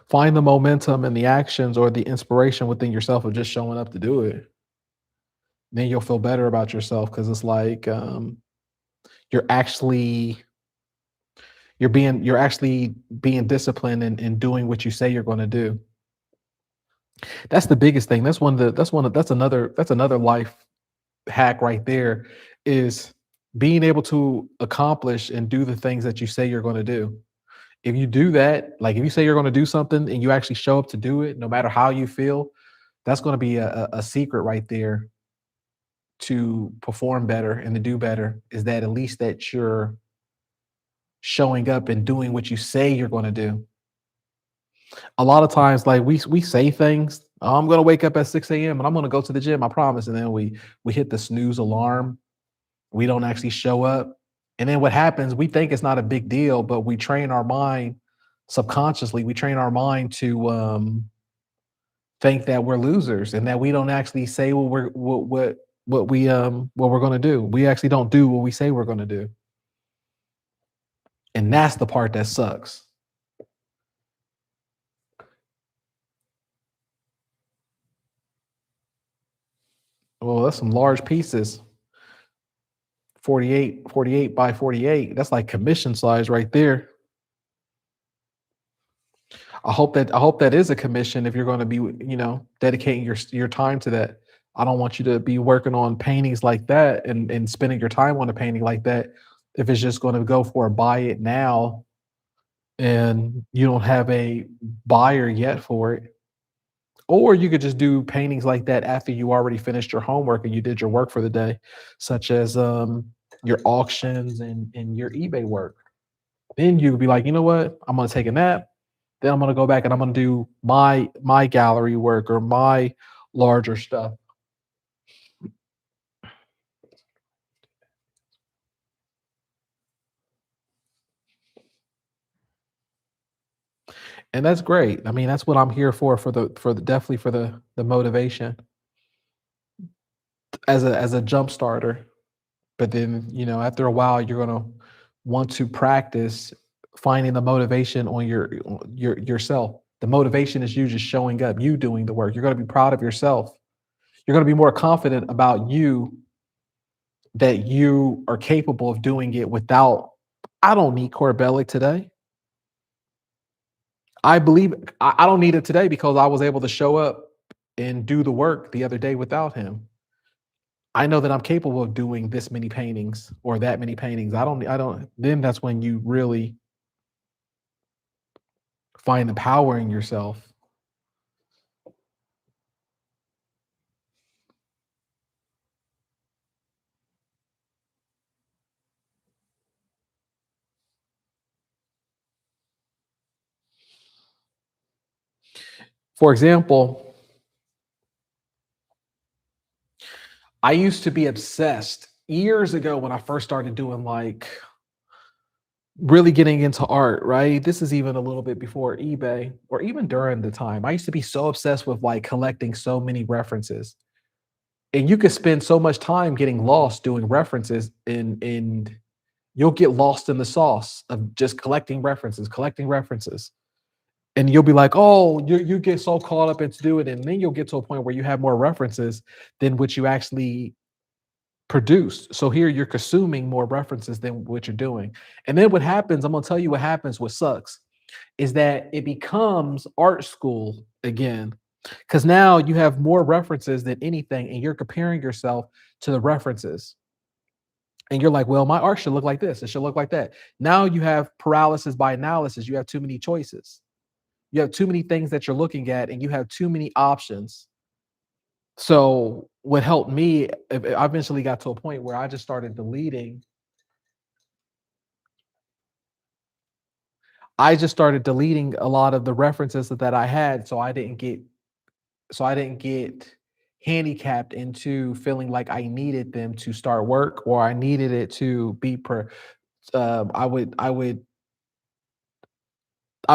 Find the momentum and the actions or the inspiration within yourself of just showing up to do it. Then you'll feel better about yourself because it's like you're actually you're actually being disciplined and doing what you say you're going to do. That's the biggest thing. That's another life hack right there is being able to accomplish and do the things that you say you're going to do. If you do that, like if you say you're going to do something and you actually show up to do it, no matter how you feel, that's going to be a secret right there to perform better and to do better is that at least that you're showing up and doing what you say you're going to do. A lot of times, like we say things, "Oh, I'm going to wake up at 6 a.m. and I'm going to go to the gym, I promise." And then we hit the snooze alarm. We don't actually show up. And then what happens, we think it's not a big deal, but we train our mind subconsciously, we train our mind to think that we're losers and that we don't actually say what we're going to do. We actually don't do what we say we're going to do. And that's the part that sucks. Well, that's some large pieces. 48 by 48. That's like commission size right there. I hope that is a commission if you're going to be, dedicating your time to that. I don't want you to be working on paintings like that and spending your time on a painting like that if it's just going to go for a buy it now and you don't have a buyer yet for it. Or you could just do paintings like that after you already finished your homework and you did your work for the day, such as your auctions and your eBay work. Then you would be like, you know what? I'm gonna take a nap. Then I'm gonna go back and I'm gonna do my gallery work or my larger stuff. And that's great. I mean, that's what I'm here for the definitely for the motivation as a jump starter. But then, after a while, you're gonna want to practice finding the motivation on yourself. The motivation is you just showing up, you doing the work. You're gonna be proud of yourself. You're gonna be more confident about you that you are capable of doing it without. I don't need Corbellic today. I believe I don't need it today because I was able to show up and do the work the other day without him. I know that I'm capable of doing this many paintings or that many paintings. I don't then that's when you really find the power in yourself. For example, I used to be obsessed years ago when I first started doing like really getting into art, right? This is even a little bit before eBay or even during the time. I used to be so obsessed with like collecting so many references. And you could spend so much time getting lost doing references and you'll get lost in the sauce of just collecting references. And you'll be like, oh, you get so caught up into doing it. And then you'll get to a point where you have more references than what you actually produced. So here you're consuming more references than what you're doing. And then what happens, I'm gonna tell you what happens, what sucks, is that it becomes art school again. Because now you have more references than anything, and you're comparing yourself to the references. And you're like, well, my art should look like this, it should look like that. Now you have paralysis by analysis, you have too many choices. You have too many things that you're looking at, and you have too many options. So what helped me, I eventually got to a point where I just started deleting. I just started deleting a lot of the references that I had, so I didn't get handicapped into feeling like I needed them to start work or I needed it to be per. I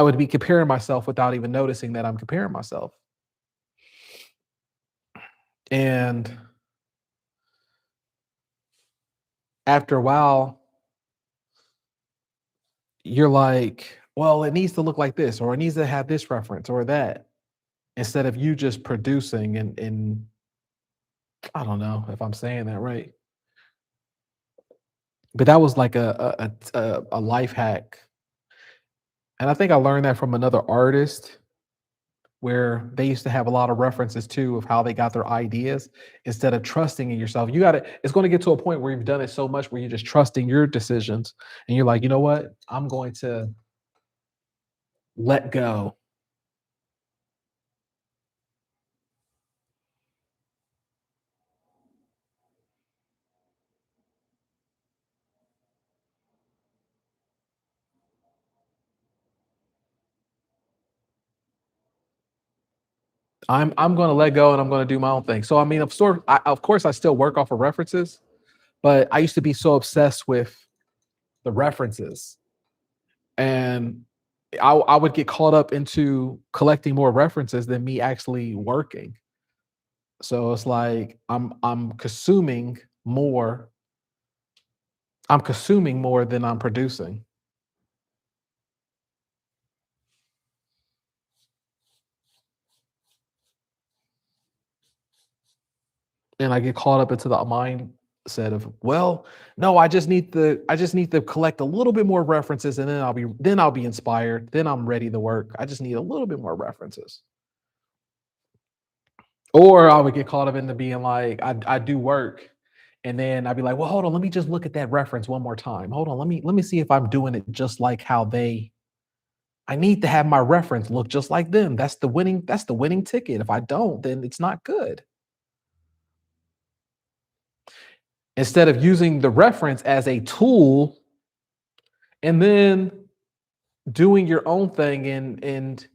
would be comparing myself without even noticing that I'm comparing myself, and after a while, you're like, well, it needs to look like this, or it needs to have this reference or that, instead of you just producing and I don't know if I'm saying that right, but that was like a life hack, and I think I learned that from another artist where they used to have a lot of references too of how they got their ideas instead of trusting in yourself. You got to, it's going to get to a point where you've done it so much where you're just trusting your decisions and you're like, you know what? I'm going to let go. I'm going to let go and I'm going to do my own thing. So I mean, of course I still work off of references, but I used to be so obsessed with the references and I would get caught up into collecting more references than me actually working. So it's like more I'm consuming more than I'm producing. And I get caught up into the mindset of, well, no, I just need to collect a little bit more references and then I'll be inspired. Then I'm ready to work. I just need a little bit more references. Or I would get caught up into being like, I do work and then I'd be like, well, hold on, let me just look at that reference one more time. Hold on, let me see if I'm doing it just like how they I need to have my reference look just like them. That's the winning ticket. If I don't, then it's not good. Instead of using the reference as a tool and then doing your own thing and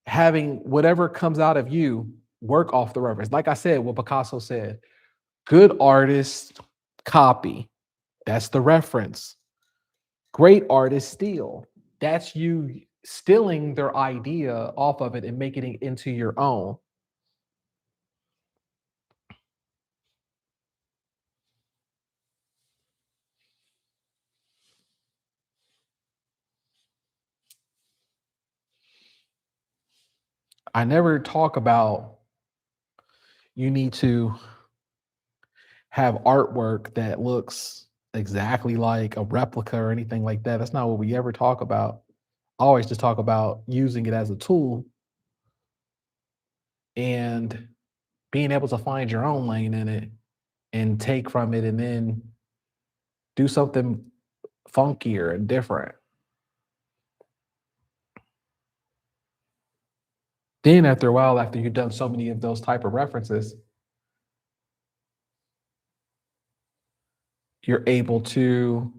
having whatever comes out of you work off the reference. Like I said, what Picasso said, good artists copy. That's the reference. Great artists steal. That's you stealing their idea off of it and making it into your own. I never talk about you need to have artwork that looks exactly like a replica or anything like that. That's not what we ever talk about. I always just talk about using it as a tool and being able to find your own lane in it and take from it and then do something funkier and different. Then after a while, after you've done so many of those type of references, you're able to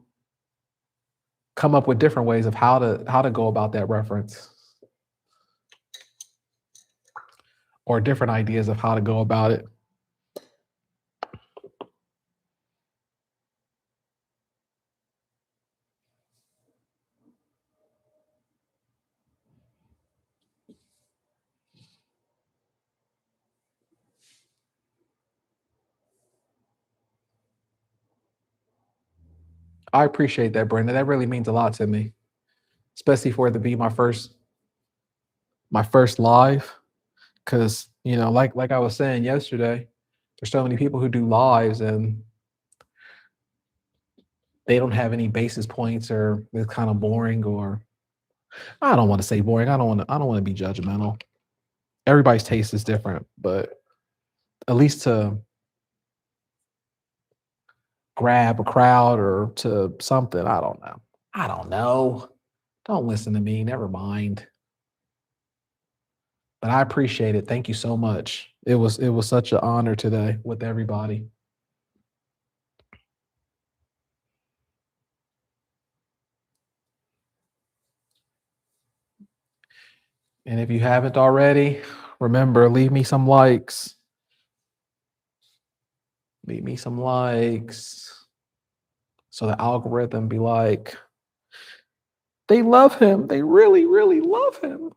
come up with different ways of how to go about that reference or different ideas of how to go about it. I appreciate that, Brandon. That really means a lot to me, especially for it to be my first live. Because like I was saying yesterday, there's so many people who do lives and they don't have any basis points or it's kind of boring or I don't want to say boring. I don't want to be judgmental. Everybody's taste is different, but at least to grab a crowd or to something, I don't know. I don't know. Don't listen to me. Never mind. But I appreciate it. Thank you so much. It was such an honor today with everybody. And if you haven't already, remember, leave me some likes. Leave me some likes. So the algorithm be like, they love him. They really, really love him.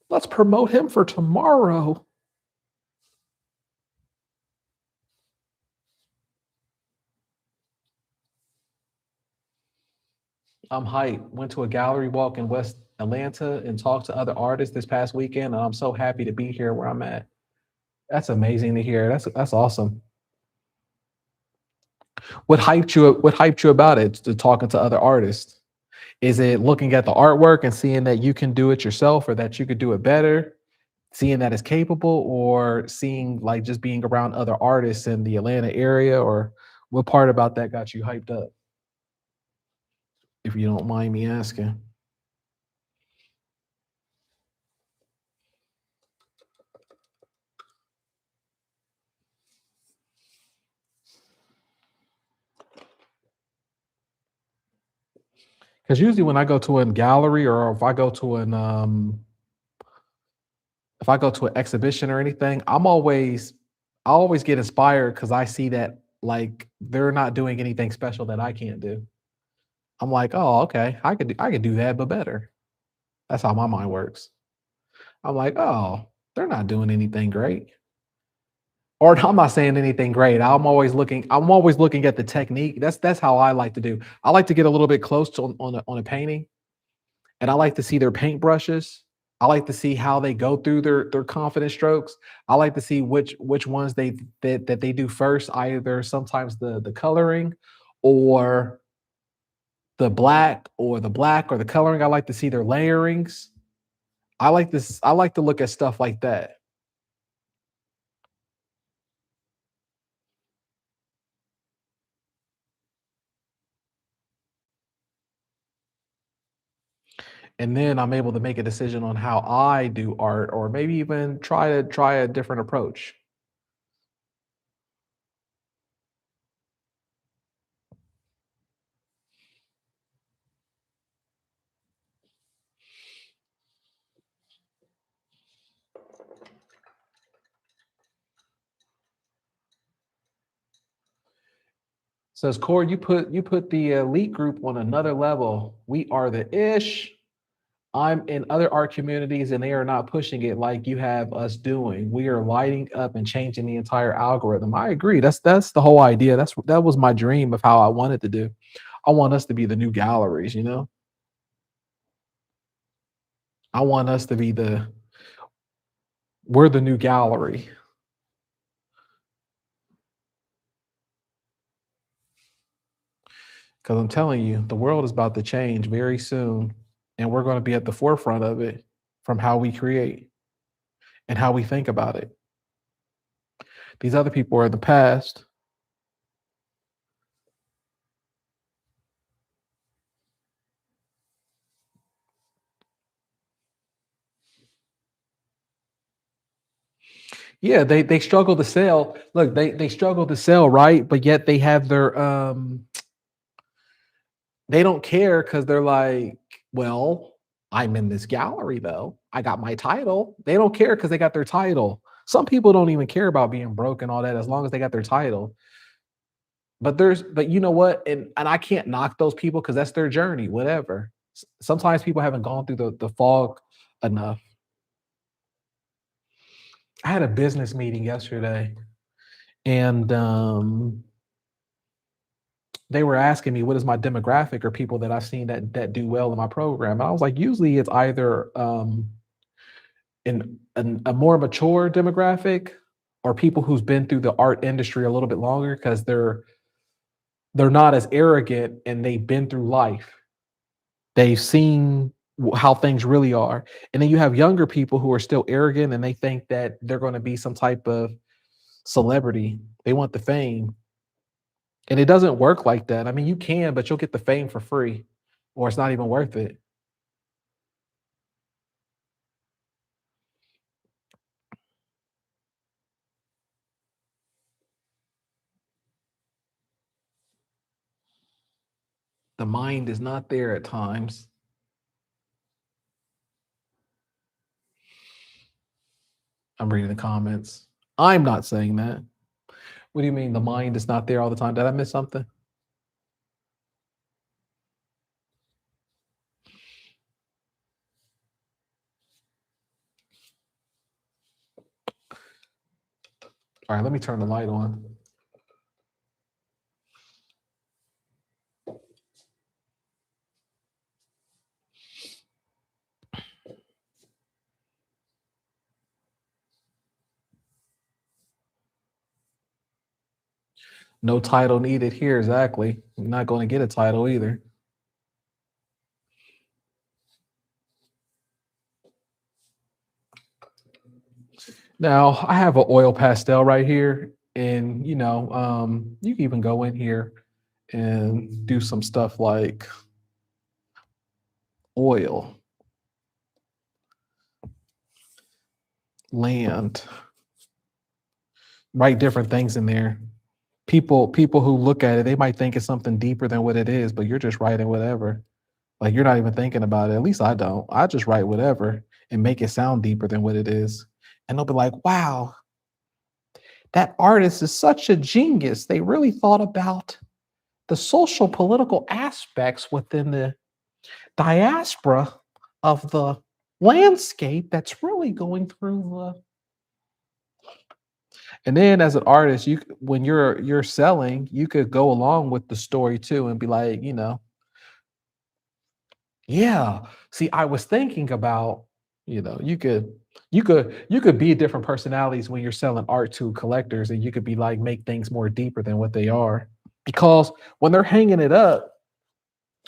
Let's promote him for tomorrow. I'm hyped. Went to a gallery walk in West Atlanta and talked to other artists this past weekend. And I'm so happy to be here where I'm at. That's amazing to hear. That's awesome. What hyped you about it? To talking to other artists? Is it looking at the artwork and seeing that you can do it yourself or that you could do it better? Seeing that it's capable or seeing like just being around other artists in the Atlanta area or what part about that got you hyped up? If you don't mind me asking. Because usually when I go to a gallery or if I go to an exhibition or anything, I always get inspired because I see that like they're not doing anything special that I can't do. I'm like, oh, okay, I could do that, but better. That's how my mind works. I'm like, oh, they're not doing anything great. Or I'm not saying anything great. I'm always looking at the technique. That's how I like to do. I like to get a little bit close to on a painting and I like to see their paintbrushes. I like to see how they go through their confident strokes. I like to see which ones that they do first, either sometimes the coloring or the black or the coloring. I like to see their layerings. I like to look at stuff like that. And then I'm able to make a decision on how I do art or maybe even try a different approach. Says Corey, you put the elite group on another level. We are the ish. I'm in other art communities and they are not pushing it like you have us doing. We are lighting up and changing the entire algorithm. I agree. That's the whole idea. That was my dream of how I wanted to do. I want us to be the new galleries, you know? I want us to be we're the new gallery. Because I'm telling you, the world is about to change very soon, and we're going to be at the forefront of it from how we create and how we think about it. These other people are in the past. Yeah, they struggle to sell. Look, they struggle to sell, right? But yet they have their they don't care because they're like, well, I'm in this gallery though. I got my title. They don't care because they got their title. Some people don't even care about being broke and all that as long as they got their title. But you know what? And I can't knock those people because that's their journey, whatever. Sometimes people haven't gone through the fog enough. I had a business meeting yesterday, and they were asking me what is my demographic or people that I've seen that do well in my program. And I was like, usually it's either a more mature demographic or people who's been through the art industry a little bit longer because they're not as arrogant and they've been through life. They've seen how things really are. And then you have younger people who are still arrogant and they think that they're going to be some type of celebrity. They want the fame. And it doesn't work like that. I mean, you can, but you'll get the fame for free or it's not even worth it. The mind is not there at times. I'm reading the comments. I'm not saying that. What do you mean the mind is not there all the time? Did I miss something? All right, let me turn the light on. No title needed here, exactly. You're not going to get a title either. Now, I have an oil pastel right here, and you can even go in here and do some stuff like oil, land, write different things in there. People who look at it, they might think it's something deeper than what it is, but you're just writing whatever. Like you're not even thinking about it. At least I don't. I just write whatever and make it sound deeper than what it is. And they'll be like, wow, that artist is such a genius. They really thought about the social political aspects within the diaspora of the landscape that's really going through the. And then as an artist, when you're selling, you could go along with the story too and be like, yeah. See, I was thinking about, you could be different personalities when you're selling art to collectors, and you could be like make things more deeper than what they are. Because when they're hanging it up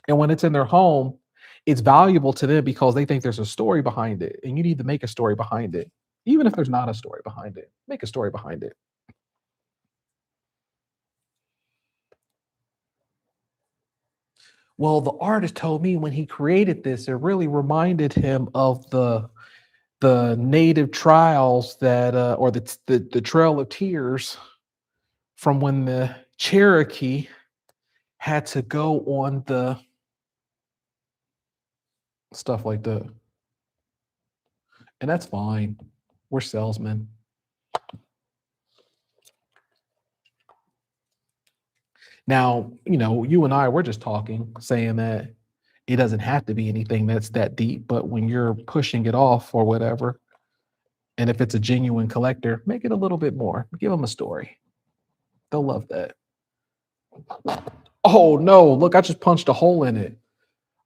and when it's in their home, it's valuable to them because they think there's a story behind it. And you need to make a story behind it. Even if there's not a story behind it, make a story behind it. Well, the artist told me when he created this, it really reminded him of the native trials that or the Trail of Tears from when the Cherokee had to go on the stuff like that. And that's fine. We're salesmen. Now, you and I, we're just talking, saying that it doesn't have to be anything that's that deep, but when you're pushing it off or whatever, and if it's a genuine collector, make it a little bit more. Give them a story. They'll love that. Oh no, look, I just punched a hole in it.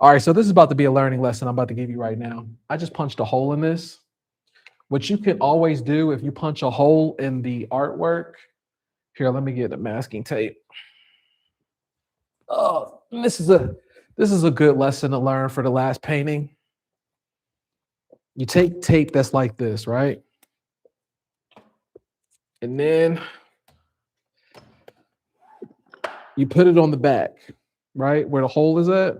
All right, so this is about to be a learning lesson I'm about to give you right now. I just punched a hole in this. What you can always do if you punch a hole in the artwork, here, let me get the masking tape. Oh, this is a good lesson to learn for the last painting. You take tape that's like this, right? And then you put it on the back, right? Where the hole is at,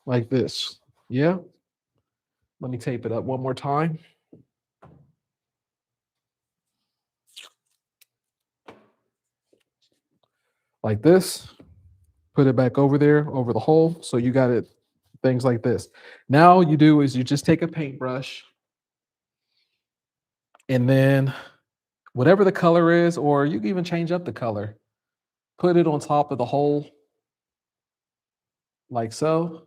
like this. Yeah. Let me tape it up one more time. Like this. Put it back over there, over the hole. So you got it, things like this. Now you do is you just take a paintbrush and then whatever the color is, or you can even change up the color, put it on top of the hole like so.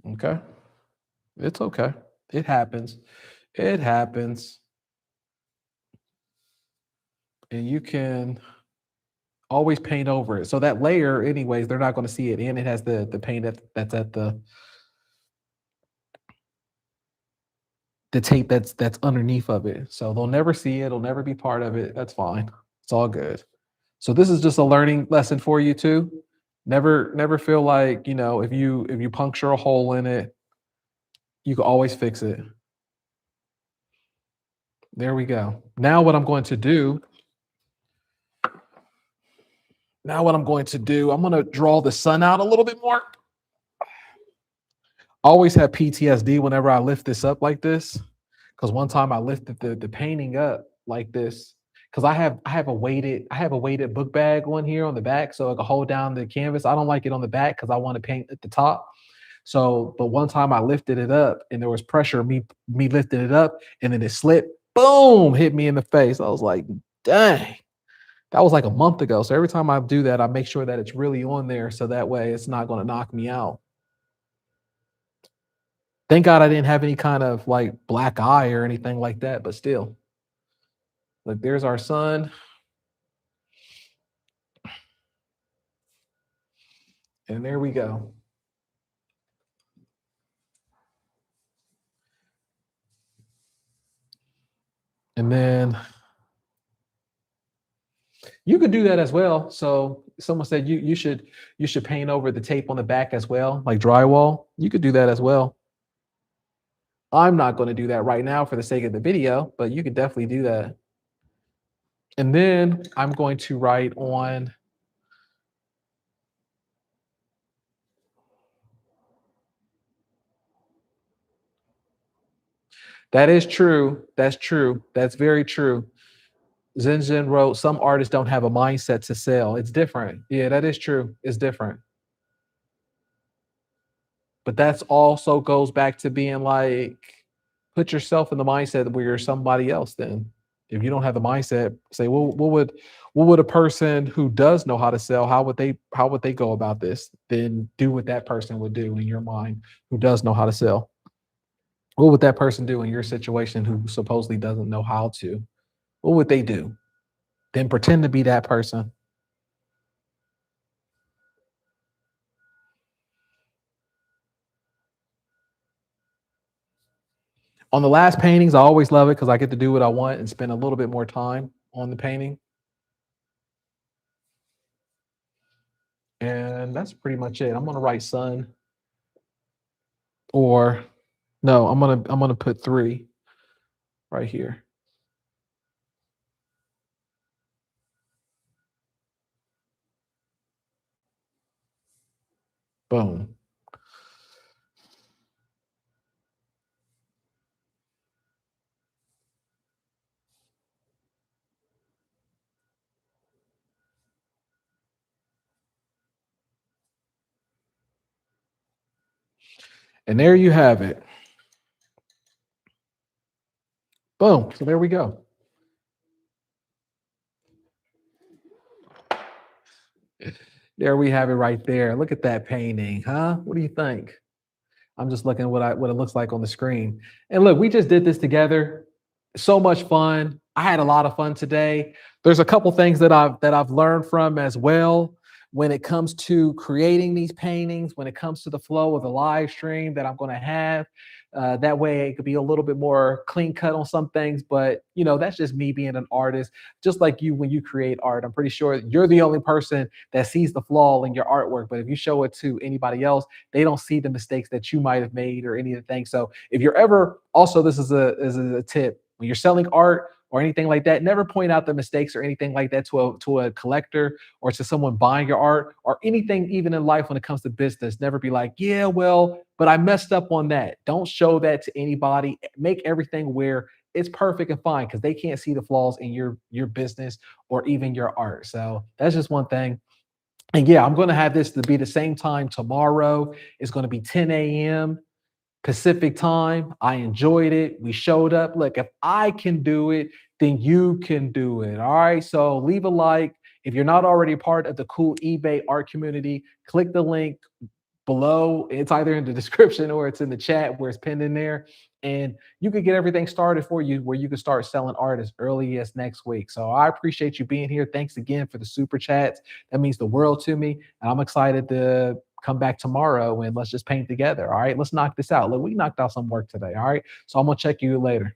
Okay. It's okay. It happens. It happens. And you can always paint over it. So that layer, anyways, they're not going to see it. And it has the paint that's at the tape that's underneath of it. So they'll never see it. It'll never be part of it. That's fine. It's all good. So this is just a learning lesson for you too. Never feel like, if you puncture a hole in it, you can always fix it. There we go. I'm going to draw the sun out a little bit more. I always have PTSD whenever I lift this up like this. Because one time I lifted the painting up like this. Because I have a weighted book bag on here on the back, so I can hold down the canvas. I don't like it on the back because I want to paint at the top. So, but one time I lifted it up and there was pressure, me lifting it up, and then it slipped, boom, hit me in the face. I was like, dang. That was like a month ago. So every time I do that, I make sure that it's really on there so that way it's not going to knock me out. Thank God I didn't have any kind of like black eye or anything like that, but still. Look, there's our sun. And there we go. And then you could do that as well. So someone said you should paint over the tape on the back as well, like drywall. You could do that as well. I'm not going to do that right now for the sake of the video, but you could definitely do that. And then I'm going to write on. That is true. That's true. That's very true. Zen wrote, some artists don't have a mindset to sell. It's different. Yeah, that is true. It's different. But that's also goes back to being like, put yourself in the mindset where you're somebody else then. If you don't have the mindset, say, well, what would a person who does know how to sell, how would they go about this? Then do what that person would do in your mind who does know how to sell. What would that person do in your situation who supposedly doesn't know how to? What would they do? Then pretend to be that person. On the last paintings, I always love it because I get to do what I want and spend a little bit more time on the painting. And that's pretty much it. I'm gonna write sun, or no, I'm gonna put 3 right here. Boom. And there you have it. Boom. So there we go. There we have it right there. Look at that painting, huh? What do you think? I'm just looking at what it looks like on the screen. And look, we just did this together. So much fun. I had a lot of fun today. There's a couple things that I've learned from as well when it comes to creating these paintings, when it comes to the flow of the live stream that I'm going to have. That way, it could be a little bit more clean cut on some things. But that's just me being an artist. Just like you, when you create art, I'm pretty sure you're the only person that sees the flaw in your artwork. But if you show it to anybody else, they don't see the mistakes that you might have made or any of the things. So if you're ever also, this is a tip when you're selling art or anything like that, never point out the mistakes or anything like that to a collector or to someone buying your art or anything even in life when it comes to business. Never be like, yeah, well, but I messed up on that. Don't show that to anybody. Make everything where it's perfect and fine because they can't see the flaws in your business or even your art. So that's just one thing. And yeah, I'm going to have this to be the same time tomorrow. It's going to be 10 a.m. Pacific time. I enjoyed it. We showed up. Look, if I can do it, then you can do it. All right. So leave a like. If you're not already part of the cool eBay art community, click the link below. It's either in the description or it's in the chat where it's pinned in there. And you could get everything started for you where you can start selling art as early as next week. So I appreciate you being here. Thanks again for the super chats. That means the world to me. And I'm excited to come back tomorrow and let's just paint together. All right. Let's knock this out. Look, we knocked out some work today. All right. So I'm going to check you later.